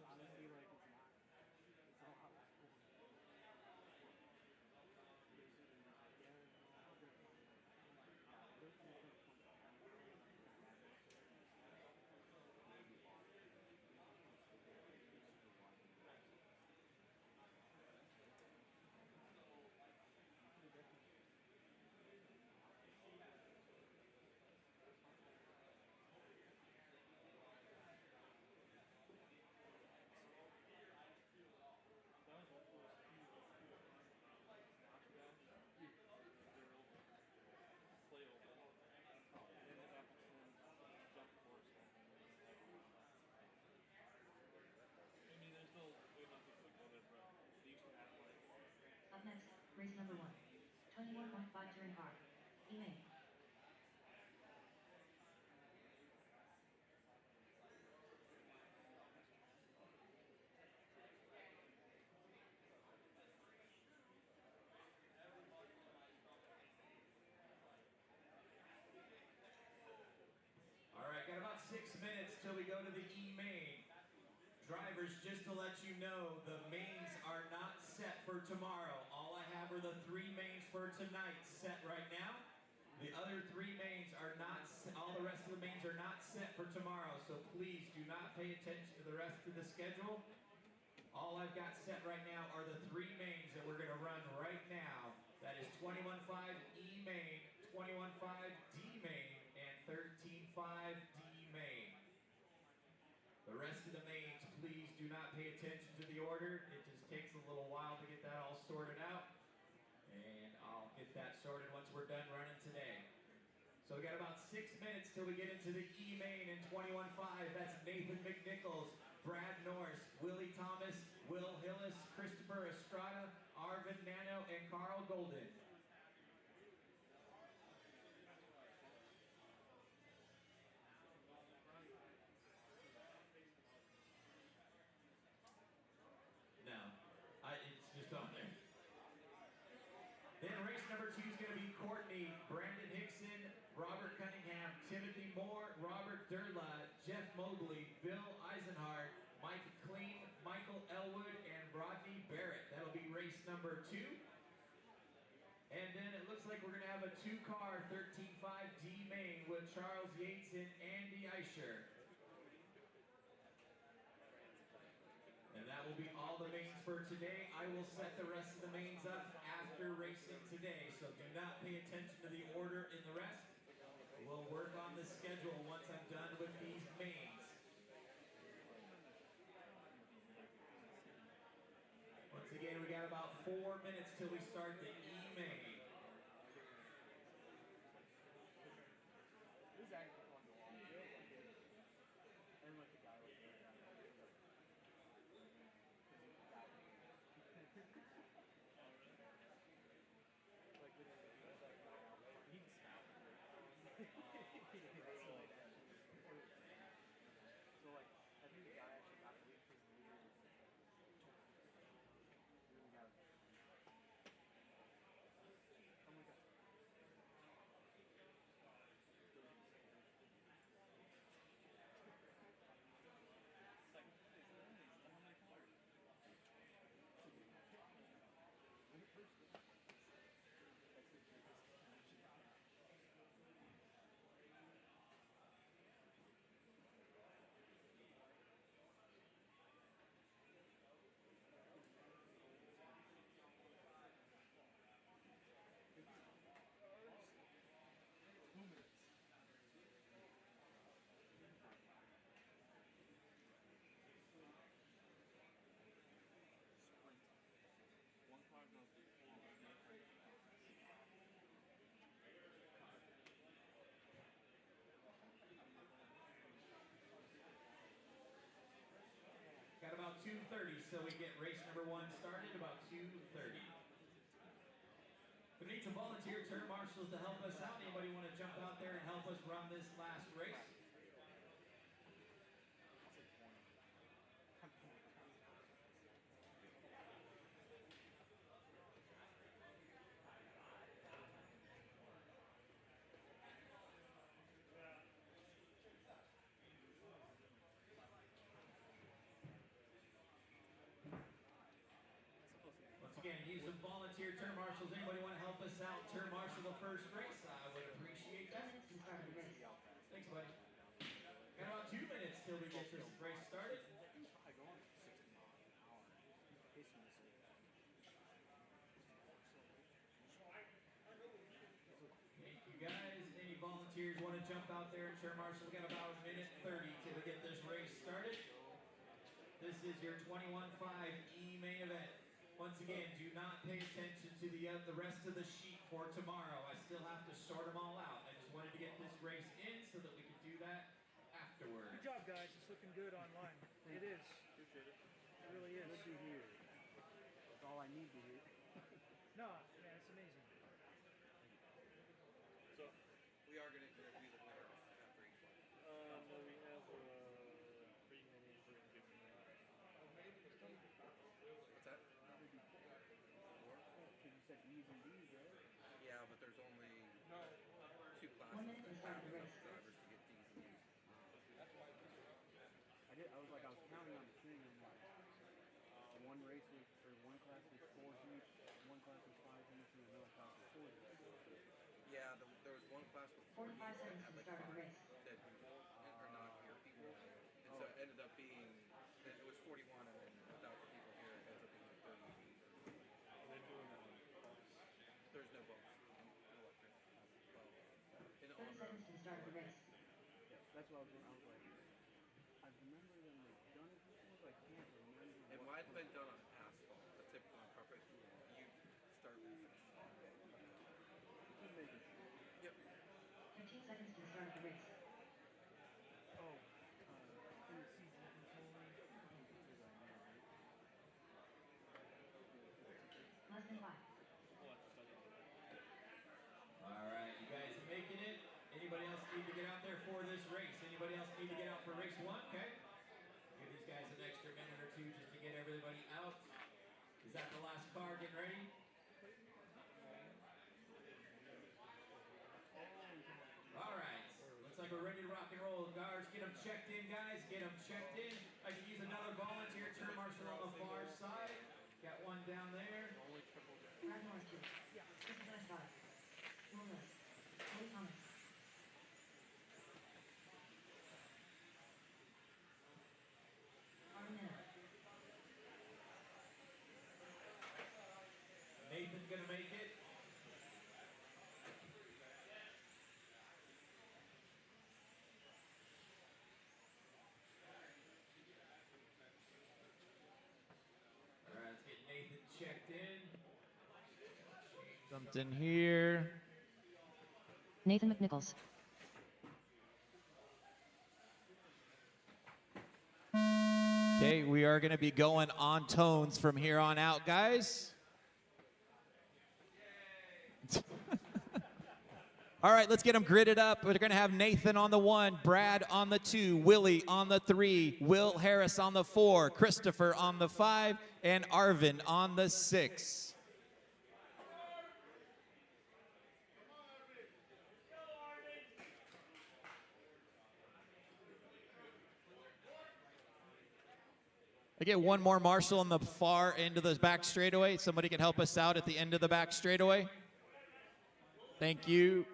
Honestly, like, it's not. It's all how it's going. Up next, race number 1. 21.5 turn car. E-Main. All right, got about 6 minutes till we go to the E-Main. Drivers, just to let you know, the mains are not set for tomorrow. All I have are the 3 mains for tonight set right now. The other 3 mains are not, all the rest of the mains are not set for tomorrow, so please do not pay attention to the rest of the schedule. All I've got set right now are the 3 mains that we're gonna run right now. That is 21.5 E-Main, 21.5 D-Main, and 13.5 D-Main. The rest of the mains, please do not pay attention to the order. It just takes a little while to get that all sorted out. And I'll get that sorted once we're done running today. So we got about 6 minutes till we get into the E-Main in 21.5. That's Nathan McNichols, Brad Norris, Willie Thomas, Will Hillis, Christopher Estrada, Arvin Nano, and Carl Golden. No, it's just on there. Then race number 2 is going to be Courtney, Brandon Hickson, Robert Cunningham, Timothy Moore, Robert Durla, Jeff Mobley, Bill Eisenhardt, Mike Clean, Michael Elwood, and Rodney Barrett. That'll be race number 2. And then it looks like we're going to have a 2-car 13.5 D-Main with Charles Yates and Andy Eicher. And that will be all the mains for today. I will set the rest of the mains up after racing today, so do not pay attention to the order in the rest. We'll We'll work on the schedule once I'm done with these mains. Once again, we got about 4 minutes till we start the E-Main. This is actually fun to watch. And like the guy like he can snap. So like I think the guy actually got the lead because the leader was really got it. Oh my god. One car goes Got about 2:30, so we get race number 1 started about 2:30. We need some volunteer turn marshals to help us out. Anybody want to jump out there and help us run this last race? Once again, use some volunteer turn marshals. Anybody want to help us out? Turn marshal the first race. I would appreciate that. Thanks, buddy. Got about 2 minutes till we get this race started. I go on 60 miles an hour. Pacing this week. Thank you guys. Any volunteers want to jump out there and turn marshal? We got about 1:30 till we get this race started. This is your 21.5 E-Main event. Once again, do not pay attention to the rest of the sheet for tomorrow. I still have to sort them all out. I just wanted to get this race in so that we could do that afterwards. Good job, guys. It's looking good online. It is. Appreciate it. It really is. Good to hear. That's all I need to hear. No, man, it's amazing. So we are going to interview the winner after each one. No, we have pre-mini for What's that? Because you said E's and D's, right? Yeah, but there's only 2 classes that have enough drivers to get D's and E's. I was counting on the thing and one race was, or one class was 4 each, one class was 5 each, and another class was 4 each. Yeah, there was one class with 4 E's that had like 5 dead people or not here people, and so it ended up being it was 41, and then without the people here, it ends up being 30 E's. They're doing that on bumps. There's no bumps in electric. Well, in 30 seconds to start the race. Yeah, that's what I was like, I remember them done it before, but I can't remember. It might have been done on asphalt, but typically on carpet, you start and finish. Keep making sure. Yep. 15 seconds to start the race. Oh, in the season controller. Less than 5. All right, you guys are making it. Anybody else need to get out there for this race? Anybody else need to get out for race 1? Okay. Give these guys an extra minute or 2 just to get everybody out. Is that the last car getting ready? All right. Looks like we're ready to rock and roll. Guards, get them checked in, guys. Get them checked in. I can use another volunteer turn marshal on the far side. Got one down there. Brad Norris, 2. This is West 5. Will Lewis. Cody Thomas. Nathan's gonna make it. Something here. Nathan McNichols. Okay, we are going to be going on tones from here on out, guys. All right, let's get them gridded up. We're going to have Nathan on the 1, Brad on the 2, Willie on the 3, Will Harris on the 4, Christopher on the 5, and Arvin on the 6. I get one more marshal on the far end of the back straightaway. Somebody can help us out at the end of the back straightaway. Thank you.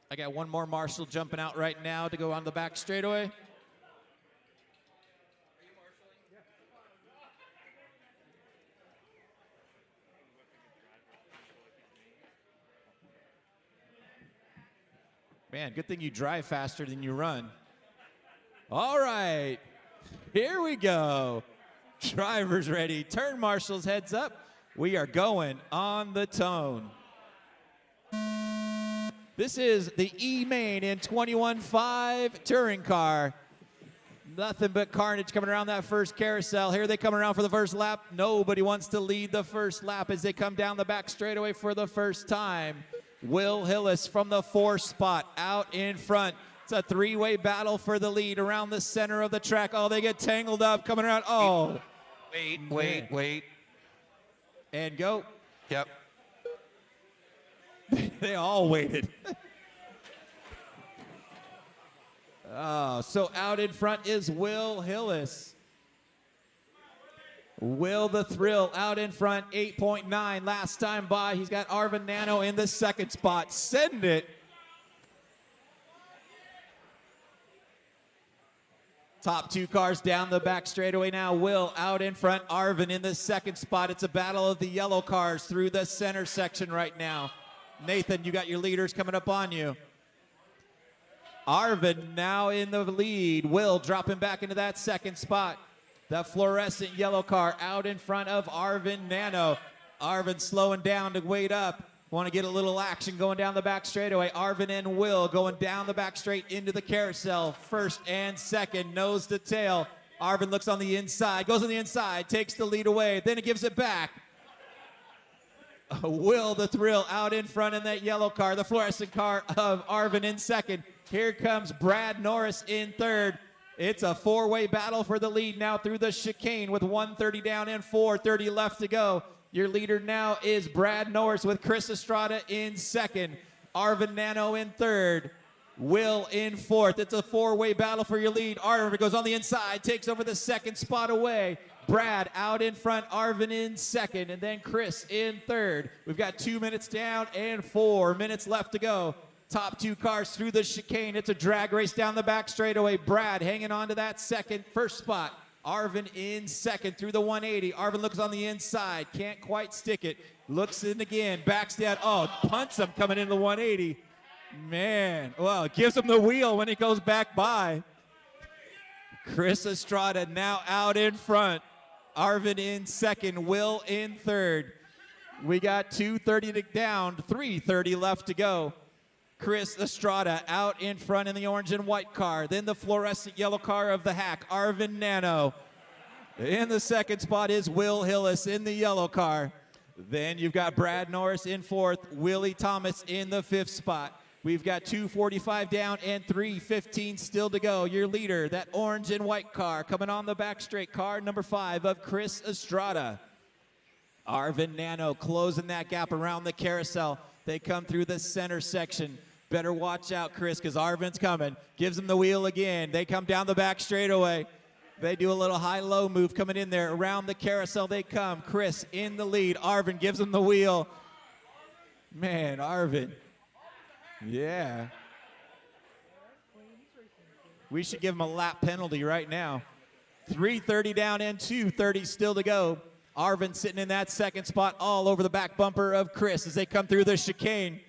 I got one more marshal jumping out right now to go on the back straightaway. Man, good thing you drive faster than you run. All right. Here we go. Drivers ready. Turn marshals, heads up. We are going on the tone. This is the E-Main in 21.5 touring car. Nothing but carnage coming around that first carousel. Here they come around for the first lap. Nobody wants to lead the first lap as they come down the back straightaway for the first time. Will Hillis from the 4 spot out in front. It's a three-way battle for the lead around the center of the track. Oh, they get tangled up coming around. Oh. Wait. And go. Yep. They all waited. Oh, so out in front is Will Hillis. Will the Thrill out in front, 8.9. Last time by, he's got Arvin Nano in the 2nd spot. Send it. Top 2 cars down the back straightaway now. Will out in front, Arvin in the 2nd spot. It's a battle of the yellow cars through the center section right now. Nathan, you got your leaders coming up on you. Arvin now in the lead. Will dropping back into that 2nd spot. The fluorescent yellow car out in front of Arvin Nano. Arvin slowing down to wait up. Want to get a little action going down the back straightaway. Arvin and Will going down the back straight into the carousel. 1st and 2nd, nose to tail. Arvin looks on the inside, goes on the inside, takes the lead away, then it gives it back. Will the Thrill out in front in that yellow car, the fluorescent car of Arvin in 2nd. Here comes Brad Norris in 3rd. It's a 4-way battle for the lead now through the chicane with 130 down and 430 left to go. Your leader now is Brad Norris with Chris Estrada in 2nd. Arvin Nano in 3rd. Will in 4th. It's a 4-way battle for your lead. Arvin goes on the inside, takes over the 2nd spot away. Brad out in front, Arvin in 2nd, and then Chris in 3rd. We've got 2 minutes down and 4 minutes left to go. Top 2 cars through the chicane. It's a drag race down the back straightaway. Brad hanging on to that 1st spot. Arvin in 2nd through the 180. Arvin looks on the inside. Can't quite stick it. Looks in again. Backs down. Oh, punts him coming into the 180. Man. Well, gives him the wheel when he goes back by. Chris Estrada now out in front. Arvin in 2nd. Will in 3rd. We got 2:30 down. 3:30 left to go. Chris Estrada out in front in the orange and white car. Then the fluorescent yellow car of the hack, Arvin Nano. In the 2nd spot is Will Hillis in the yellow car. Then you've got Brad Norris in 4th, Willie Thomas in the 5th spot. We've got 2:45 down and 3:15 still to go. Your leader, that orange and white car, coming on the back straight, car number 5 of Chris Estrada. Arvin Nano closing that gap around the carousel. They come through the center section. Better watch out, Chris, because Arvin's coming. Gives him the wheel again. They come down the back straightaway. They do a little high-low move coming in there. Around the carousel they come. Chris in the lead. Arvin gives him the wheel. Man, Arvin. Yeah. We should give him a lap penalty right now. 3:30 down and 2:30 still to go. Arvin sitting in that 2nd spot all over the back bumper of Chris as they come through the chicane.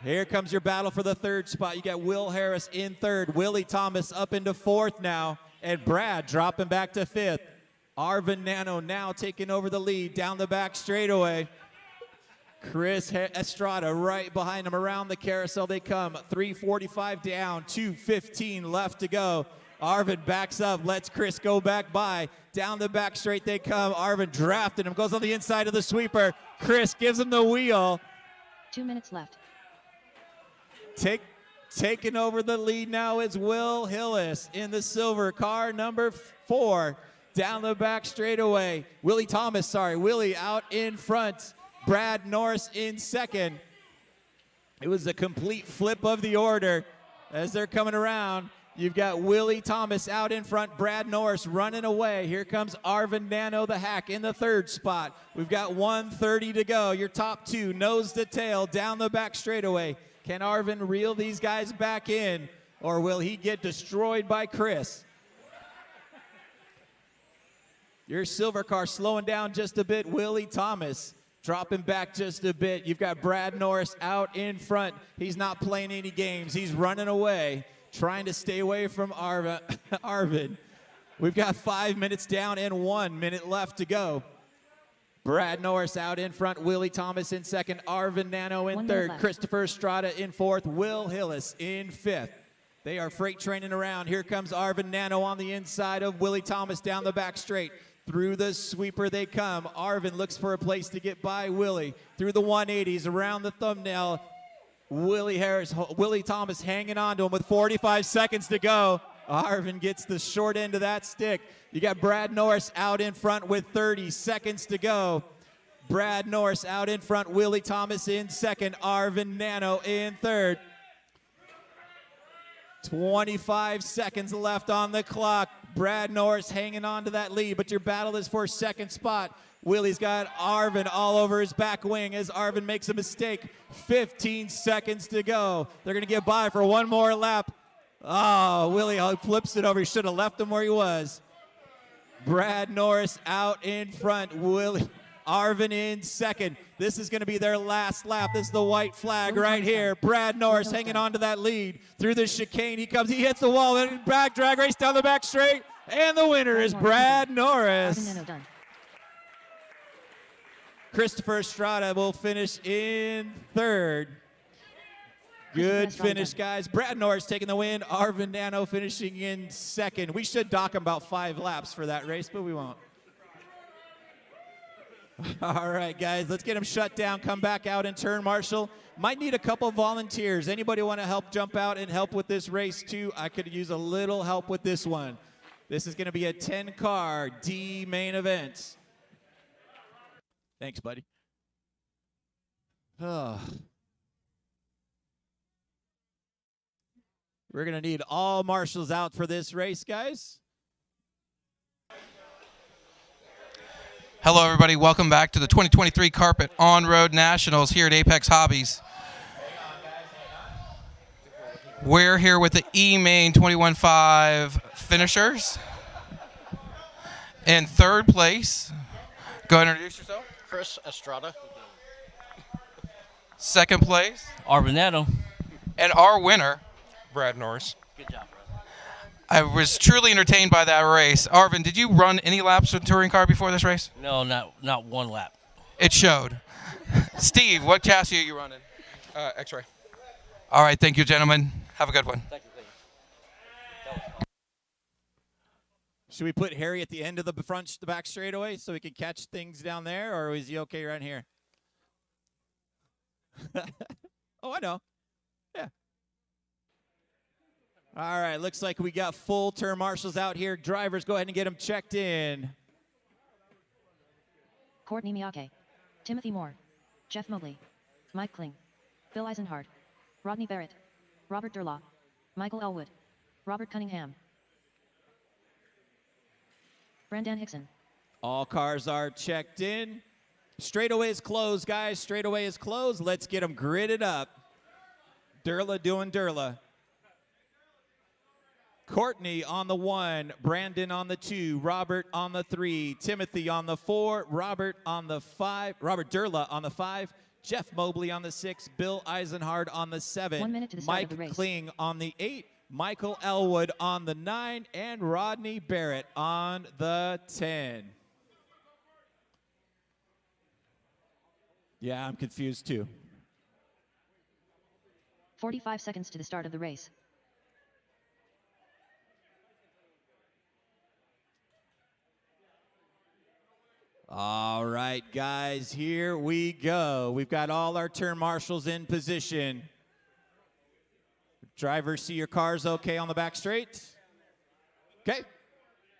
Here comes your battle for the 3rd spot. You got Will Harris in 3rd. Willie Thomas up into 4th now. And Brad dropping back to 5th. Arvin Nano now taking over the lead down the back straightaway. Chris Estrada right behind him around the carousel they come. 3:45 down, 2:15 left to go. Arvin backs up, lets Chris go back by. Down the back straight they come. Arvin drafting him, goes on the inside of the sweeper. Chris gives him the wheel. 2 minutes left. Taking over the lead now is Will Hillis in the silver car, number 4. Down the back straightaway. Willie out in front. Brad Norris in second. It was a complete flip of the order as they're coming around. You've got Willie Thomas out in front, Brad Norris running away. Here comes Arvin Nano, the hack, in the 3rd spot. We've got 1:30 to go. Your top 2, nose to tail, down the back straightaway. Can Arvin reel these guys back in, or will he get destroyed by Chris? Your silver car slowing down just a bit. Willie Thomas dropping back just a bit. You've got Brad Norris out in front. He's not playing any games. He's running away, trying to stay away from Arvin. We've got 5 minutes down and 1 minute left to go. Brad Norris out in front, Willie Thomas in second, Arvin Nano in third, Christopher Estrada in fourth, Will Hillis in fifth. They are freight training around. Here comes Arvin Nano on the inside of Willie Thomas down the back straight. Through the sweeper they come. Arvin looks for a place to get by Willie. Through the 180s, around the thumbnail. Willie Thomas hanging on to him with 45 seconds to go. Arvin gets the short end of that stick. You got Brad Norris out in front with 30 seconds to go. Brad Norris out in front, Willie Thomas in second, Arvin Nano in third. 25 seconds left on the clock. Brad Norris hanging on to that lead, but your battle is for second spot. Willie's got Arvin all over his back wing as Arvin makes a mistake. 15 seconds to go. They're going to get by for one more lap. Oh, Willie flips it over. He should have left him where he was. Brad Norris out in front. Arvin in second. This is going to be their last lap. This is the white flag right here. Brad Norris hanging on to that lead. Through the chicane he comes. He hits the wall. Then back drag race down the back straight. And the winner is Brad Norris. Christopher Estrada will finish in third. Good finish, guys. Brad Norris taking the win. Arvin Nano finishing in second. We should dock him about 5 laps for that race, but we won't. All right, guys, let's get him shut down. Come back out and turn marshal. Might need a couple volunteers. Anybody want to help jump out and help with this race too? I could use a little help with this one. This is going to be a 10-car D-Main event. Thanks, buddy. Oh. We're going to need all marshals out for this race, guys. Hello, everybody. Welcome back to the 2023 Carpet On-Road Nationals here at Apex Hobbies. We're here with the E-Main 21.5 finishers. In third place, go ahead and introduce yourself. Chris Estrada. Second place, Arvin Nano. And our winner, Brad Norris. Good job, Brad. I was truly entertained by that race. Arvin, did you run any laps with a touring car before this race? No, not one lap. It showed. Steve, what chassis are you running? X-Ray. All right, thank you, gentlemen. Have a good one. Thank you. Should we put Harry at the end of the back straightaway so we can catch things down there, or is he okay right here? Oh, I know. Yeah. All right, looks like we got full turn marshals out here. Drivers, go ahead and get them checked in. Courtney Miyake, Timothy Moore, Jeff Mobley, Mike Kling, Bill Eisenhard, Rodney Barrett, Robert Durlaw, Michael Elwood, Robert Cunningham, Brendan Hickson. All cars are checked in. Straightaway is closed, guys. Straightaway is closed. Let's get them gridded up. Durla doing Durla. Courtney on the 1, Brandon on the 2, Robert on the 3, Timothy on the 4, Robert on the 5, Robert Durla on the 5, Jeff Mobley on the 6, Bill Eisenhard on the 7, 1 minute to the start Mike of the race. Kling on the 8, Michael Elwood on the 9, and Rodney Barrett on the 10. Yeah, I'm confused too. 45 seconds to the start of the race. All right, guys, here we go. We've got all our turn marshals in position. Drivers, see your cars okay on the back straight? Okay,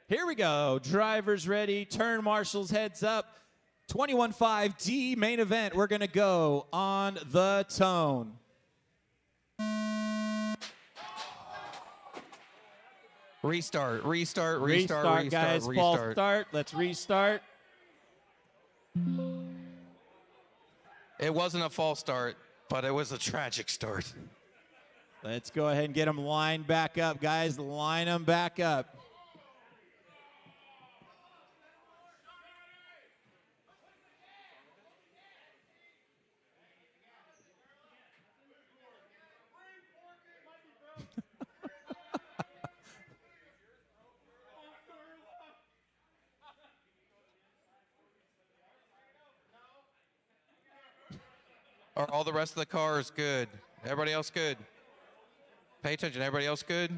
here we go. Drivers ready, turn marshals heads up. 21.5 D main event. We're gonna go on the tone. Restart, restart, restart, Restart, restart, guys. restart. False start. Let's restart. It wasn't a false start, but it was a tragic start. Let's go ahead and get them lined back up, guys. Line them back up. Are all the rest of the cars good? Everybody else good? Pay attention, everybody else good?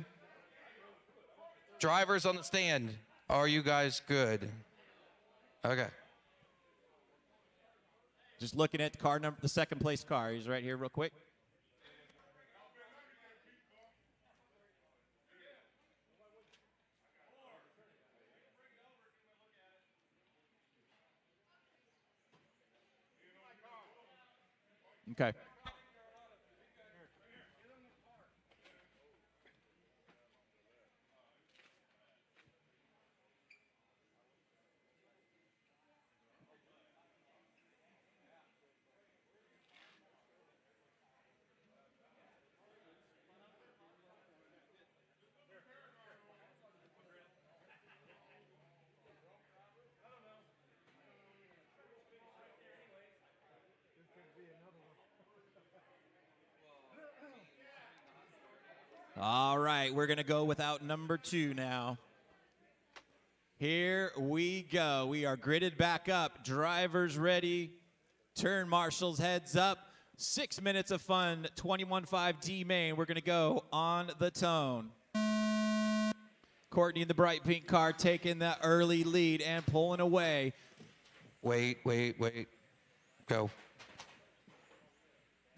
Drivers on the stand, are you guys good? Okay. Just looking at the car number, the second place car. He's right here real quick. Okay. All right, we're going to go without number 2 now. Here we go. We are gridded back up. Drivers ready. Turn marshals heads up. 6 minutes of fun. 21.5 D-Main. We're going to go on the tone. Courtney in the bright pink car taking the early lead and pulling away. Wait, wait, wait. Go.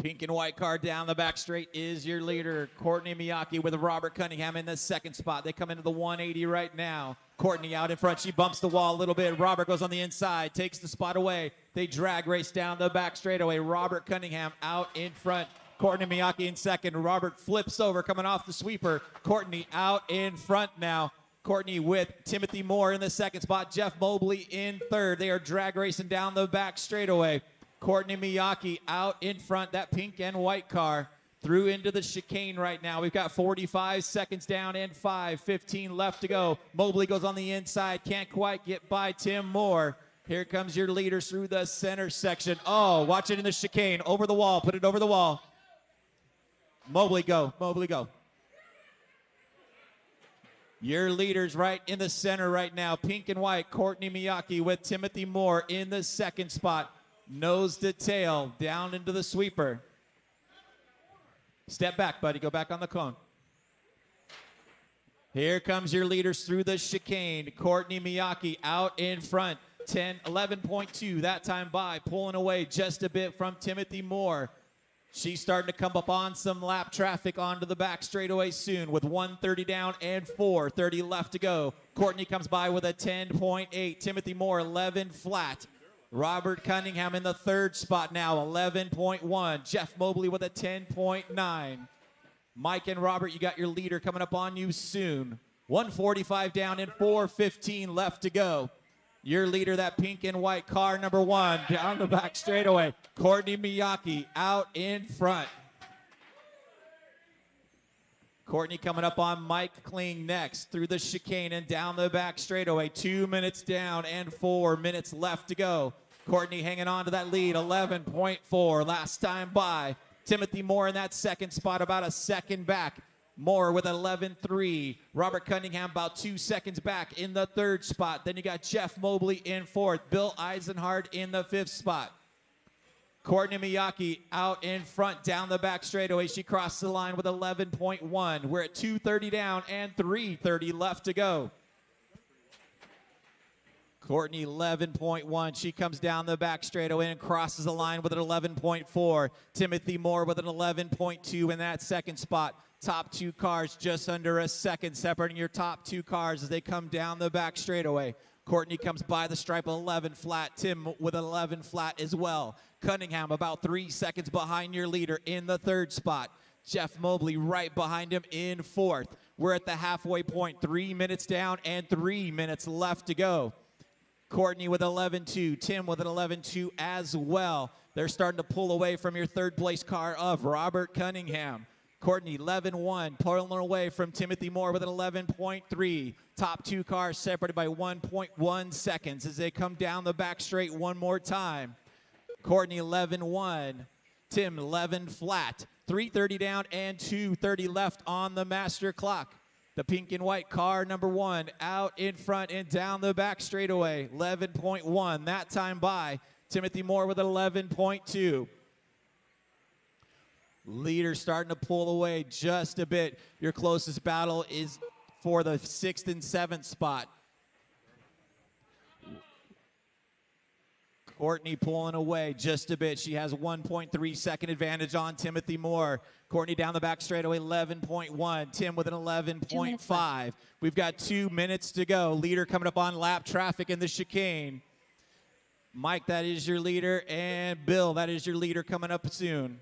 Pink and white car down the back straight is your leader. Courtney Miyake with Robert Cunningham in the second spot. They come into the 180 right now. Courtney out in front. She bumps the wall a little bit. Robert goes on the inside, takes the spot away. They drag race down the back straightaway. Robert Cunningham out in front. Courtney Miyake in second. Robert flips over coming off the sweeper. Courtney out in front now. Courtney with Timothy Moore in the second spot. Jeff Mobley in third. They are drag racing down the back straightaway. Courtney Miyake out in front, that pink and white car through into the chicane right now. We've got 45 seconds down and 15 left to go. Mobley goes on the inside, can't quite get by Tim Moore. Here comes your leaders through the center section. Oh, watch it in the chicane, over the wall, put it over the wall. Mobley go, Mobley go. Your leaders right in the center right now, pink and white, Courtney Miyake with Timothy Moore in the second spot. Nose to tail, down into the sweeper. Step back, buddy. Go back on the cone. Here comes your leaders through the chicane. Courtney Miyake out in front. 11.2 that time by. Pulling away just a bit from Timothy Moore. She's starting to come up on some lap traffic onto the back straightaway soon with 130 down and 4:30 left to go. Courtney comes by with a 10.8. Timothy Moore 11 flat. Robert Cunningham in the third spot now, 11.1. Jeff Mobley with a 10.9. Mike and Robert, you got your leader coming up on you soon. 145 down and 4:15 left to go. Your leader, that pink and white car, number 1, down the back straightaway. Courtney Miyake out in front. Courtney coming up on Mike Kling next through the chicane and down the back straightaway. 2 minutes down and 4 minutes left to go. Courtney hanging on to that lead, 11.4 last time by. Timothy Moore in that second spot, about a second back. Moore with 11.3. Robert Cunningham about 2 seconds back in the 3rd spot. Then you got Jeff Mobley in 4th. Bill Eisenhardt in the 5th spot. Courtney Miyake out in front down the back straightaway. She crossed the line with 11.1. We're at 2:30 down and 3:30 left to go. Courtney 11.1. She comes down the back straightaway and crosses the line with an 11.4. Timothy Moore with an 11.2 in that 2nd spot. Top 2 cars just under a second separating your top 2 cars as they come down the back straightaway. Courtney comes by the stripe 11 flat. Tim with 11 flat as well. Cunningham about 3 seconds behind your leader in the 3rd spot. Jeff Mobley right behind him in 4th. We're at the halfway point. 3 minutes down and 3 minutes left to go. Courtney with 11.2. Tim with an 11.2 as well. They're starting to pull away from your 3rd place car of Robert Cunningham. Courtney 11.1, pulling away from Timothy Moore with an 11.3. Top 2 cars separated by 1.1 seconds as they come down the back straight one more time. Courtney 11.1, Tim 11 flat. 3:30 down and 2:30 left on the master clock. The pink and white car number 1 out in front and down the back straightaway. 11.1, that time by Timothy Moore with 11.2. Leader starting to pull away just a bit. Your closest battle is for the 6th and 7th spot. Courtney pulling away just a bit. She has 1.3 second advantage on Timothy Moore. Courtney down the back straightaway, 11.1. Tim with an 11.5. We've got 2 minutes to go. Leader coming up on lap traffic in the chicane. Mike, that is your leader, and Bill, that is your leader coming up soon.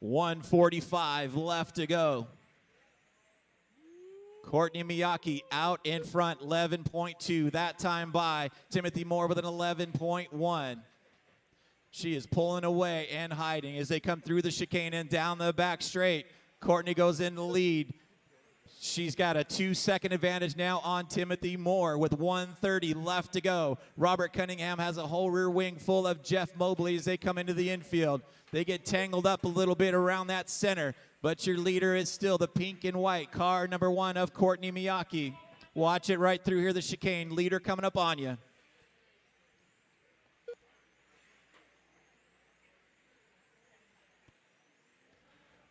1:45 left to go. Courtney Miyake out in front, 11.2. That time by Timothy Moore with an 11.1. She is pulling away and hiding as they come through the chicane and down the back straight. Courtney goes in the lead. She's got a 2-second advantage now on Timothy Moore with 1:30 left to go. Robert Cunningham has a whole rear wing full of Jeff Mobley as they come into the infield. They get tangled up a little bit around that center, but your leader is still the pink and white car number 1 of Courtney Miyake. Watch it right through here, the chicane. Leader coming up on you.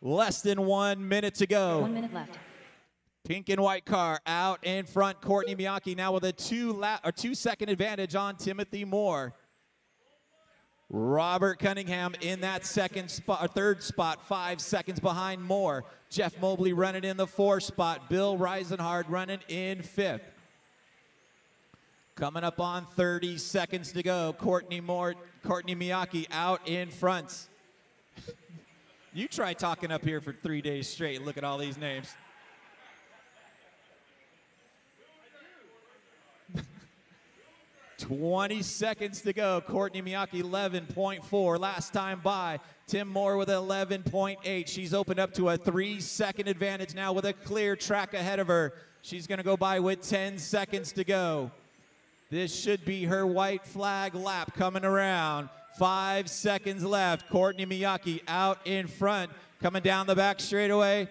Less than 1 minute to go. 1 minute left. Pink and white car out in front. Courtney Miyake now with a 2-second advantage on Timothy Moore. Robert Cunningham in that 3rd spot, 5 seconds behind Moore. Jeff Mobley running in the 4th spot. Bill Eisenhardt running in 5th. Coming up on 30 seconds to go. Courtney Miyake out in front. You try talking up here for 3 days straight and look at all these names. $20 seconds to go. Courtney Miyake 11.4. Last time by Tim Moore with 11.8. She's opened up to a 3-second advantage now with a clear track ahead of her. She's going to go by with 10 seconds to go. This should be her white flag lap coming around. 5 seconds left. Courtney Miyake out in front. Coming down the back straightaway.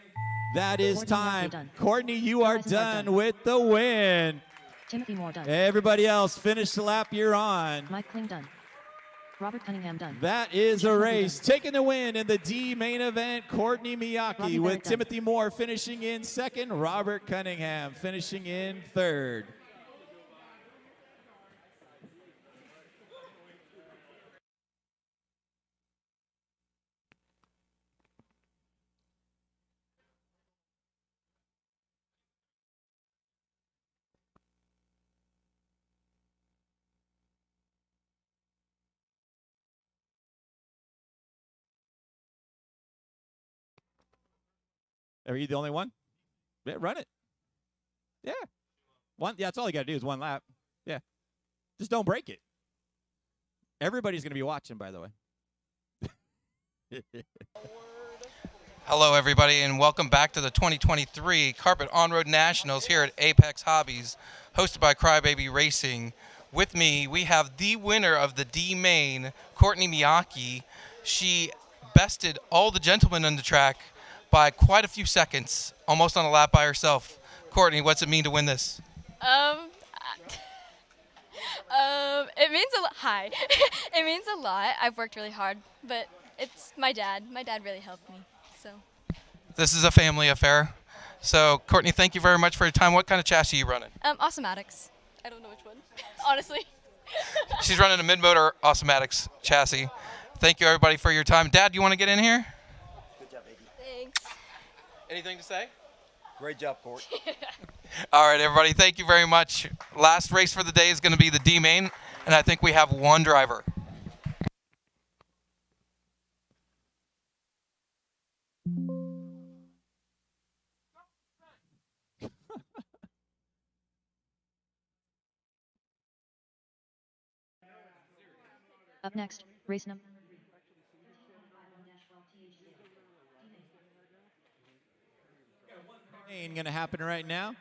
That is time. Courtney, you are done with the win. Timothy Moore done. Everybody else, finish the lap you're on. Mike Kling done. Robert Cunningham done. That is a race. Taking the win in the D main event, Courtney Miyake with Timothy Moore finishing in 2nd, Robert Cunningham finishing in 3rd. Are you the only one? Yeah, run it. Yeah. Yeah, that's all you got to do is 1 lap. Yeah. Just don't break it. Everybody's going to be watching, by the way. Hello, everybody, and welcome back to the 2023 Carpet On-Road Nationals here at Apex Hobbies, hosted by Crybaby Racing. With me, we have the winner of the D-Main, Courtney Miyake. She bested all the gentlemen on the track by quite a few seconds, almost on a lap by herself. Courtney, what's it mean to win this? It means a lot. Hi. It means a lot. I've worked really hard, but it's my dad. My dad really helped me. So. This is a family affair. So, Courtney, thank you very much for your time. What kind of chassis are you running? Automatics. I don't know which one, honestly. She's running a mid-motor Automatics chassis. Thank you, everybody, for your time. Dad, you want to get in here? Good job, baby. Thanks. Anything to say? Great job, Court. All right, everybody, thank you very much. Last race for the day is going to be the D-Main, and I think we have one driver. Up next, race number. Ain't gonna happen right now.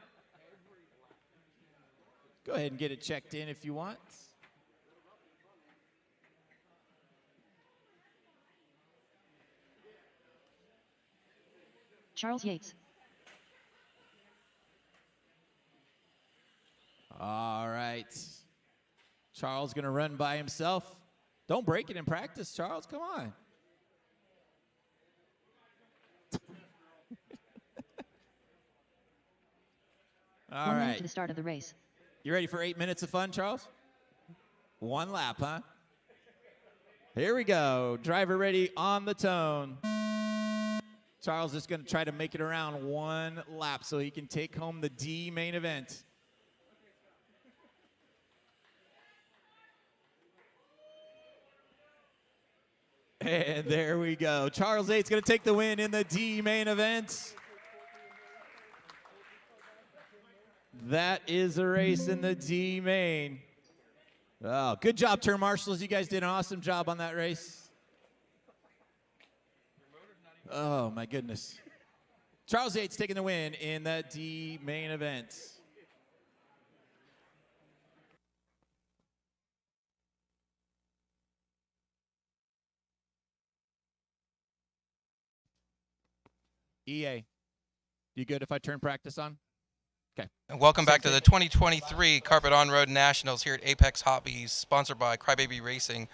Go ahead and get it checked in if you want. Charles Yates. All right. Charles gonna run by himself. Don't break it in practice, Charles. Come on. All 1 minute right. to the start of the race. You ready for 8 minutes of fun, Charles? One lap, huh? Here we go. Driver ready on the tone. Charles is going to try to make it around one lap so he can take home the D main event. And there we go. Charles Yates going to take the win in the D main event. That is a race in the D main. Oh, good job, turn marshals. You guys did an awesome job on that race. Oh, my goodness. Charles Yates taking the win in the D main event. EA, you good if I turn practice on? Okay. And welcome back to the 2023 Carpet On-Road Nationals here at Apex Hobbies, sponsored by Crybaby Racing.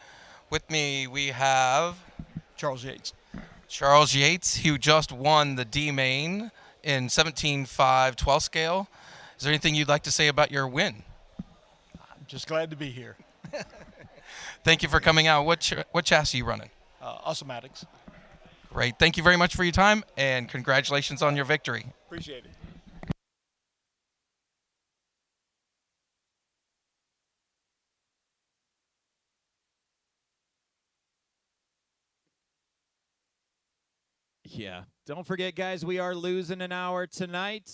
With me, we have Charles Yates. Charles Yates, who just won the D-Main in 17.5 12 scale. Is there anything you'd like to say about your win? I'm just glad to be here. Thank you for coming out. What chassis are you running? Automatics. Great. Thank you very much for your time, and congratulations on your victory. Appreciate it. Yeah. Don't forget, guys, we are losing an hour tonight.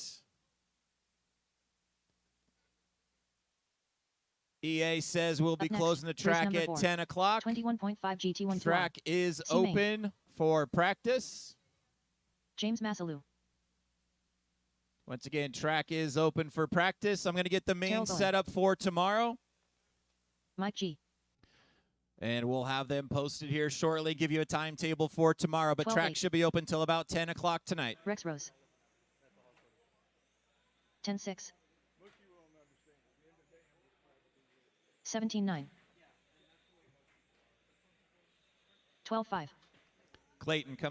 EA says we'll be closing the track at 10 o'clock. 21.5 GT1. Track is C-Main. open for practice. James Massalou. Once again, track is open for practice. I'm going to get the main Carol Bowen. set up for tomorrow. Mike G. And we'll have them posted here shortly, give you a timetable for tomorrow. But 12-8. track should be open till about 10 o'clock tonight. Rex Rose. 10-6. 17-9. 12-5. Clayton, come.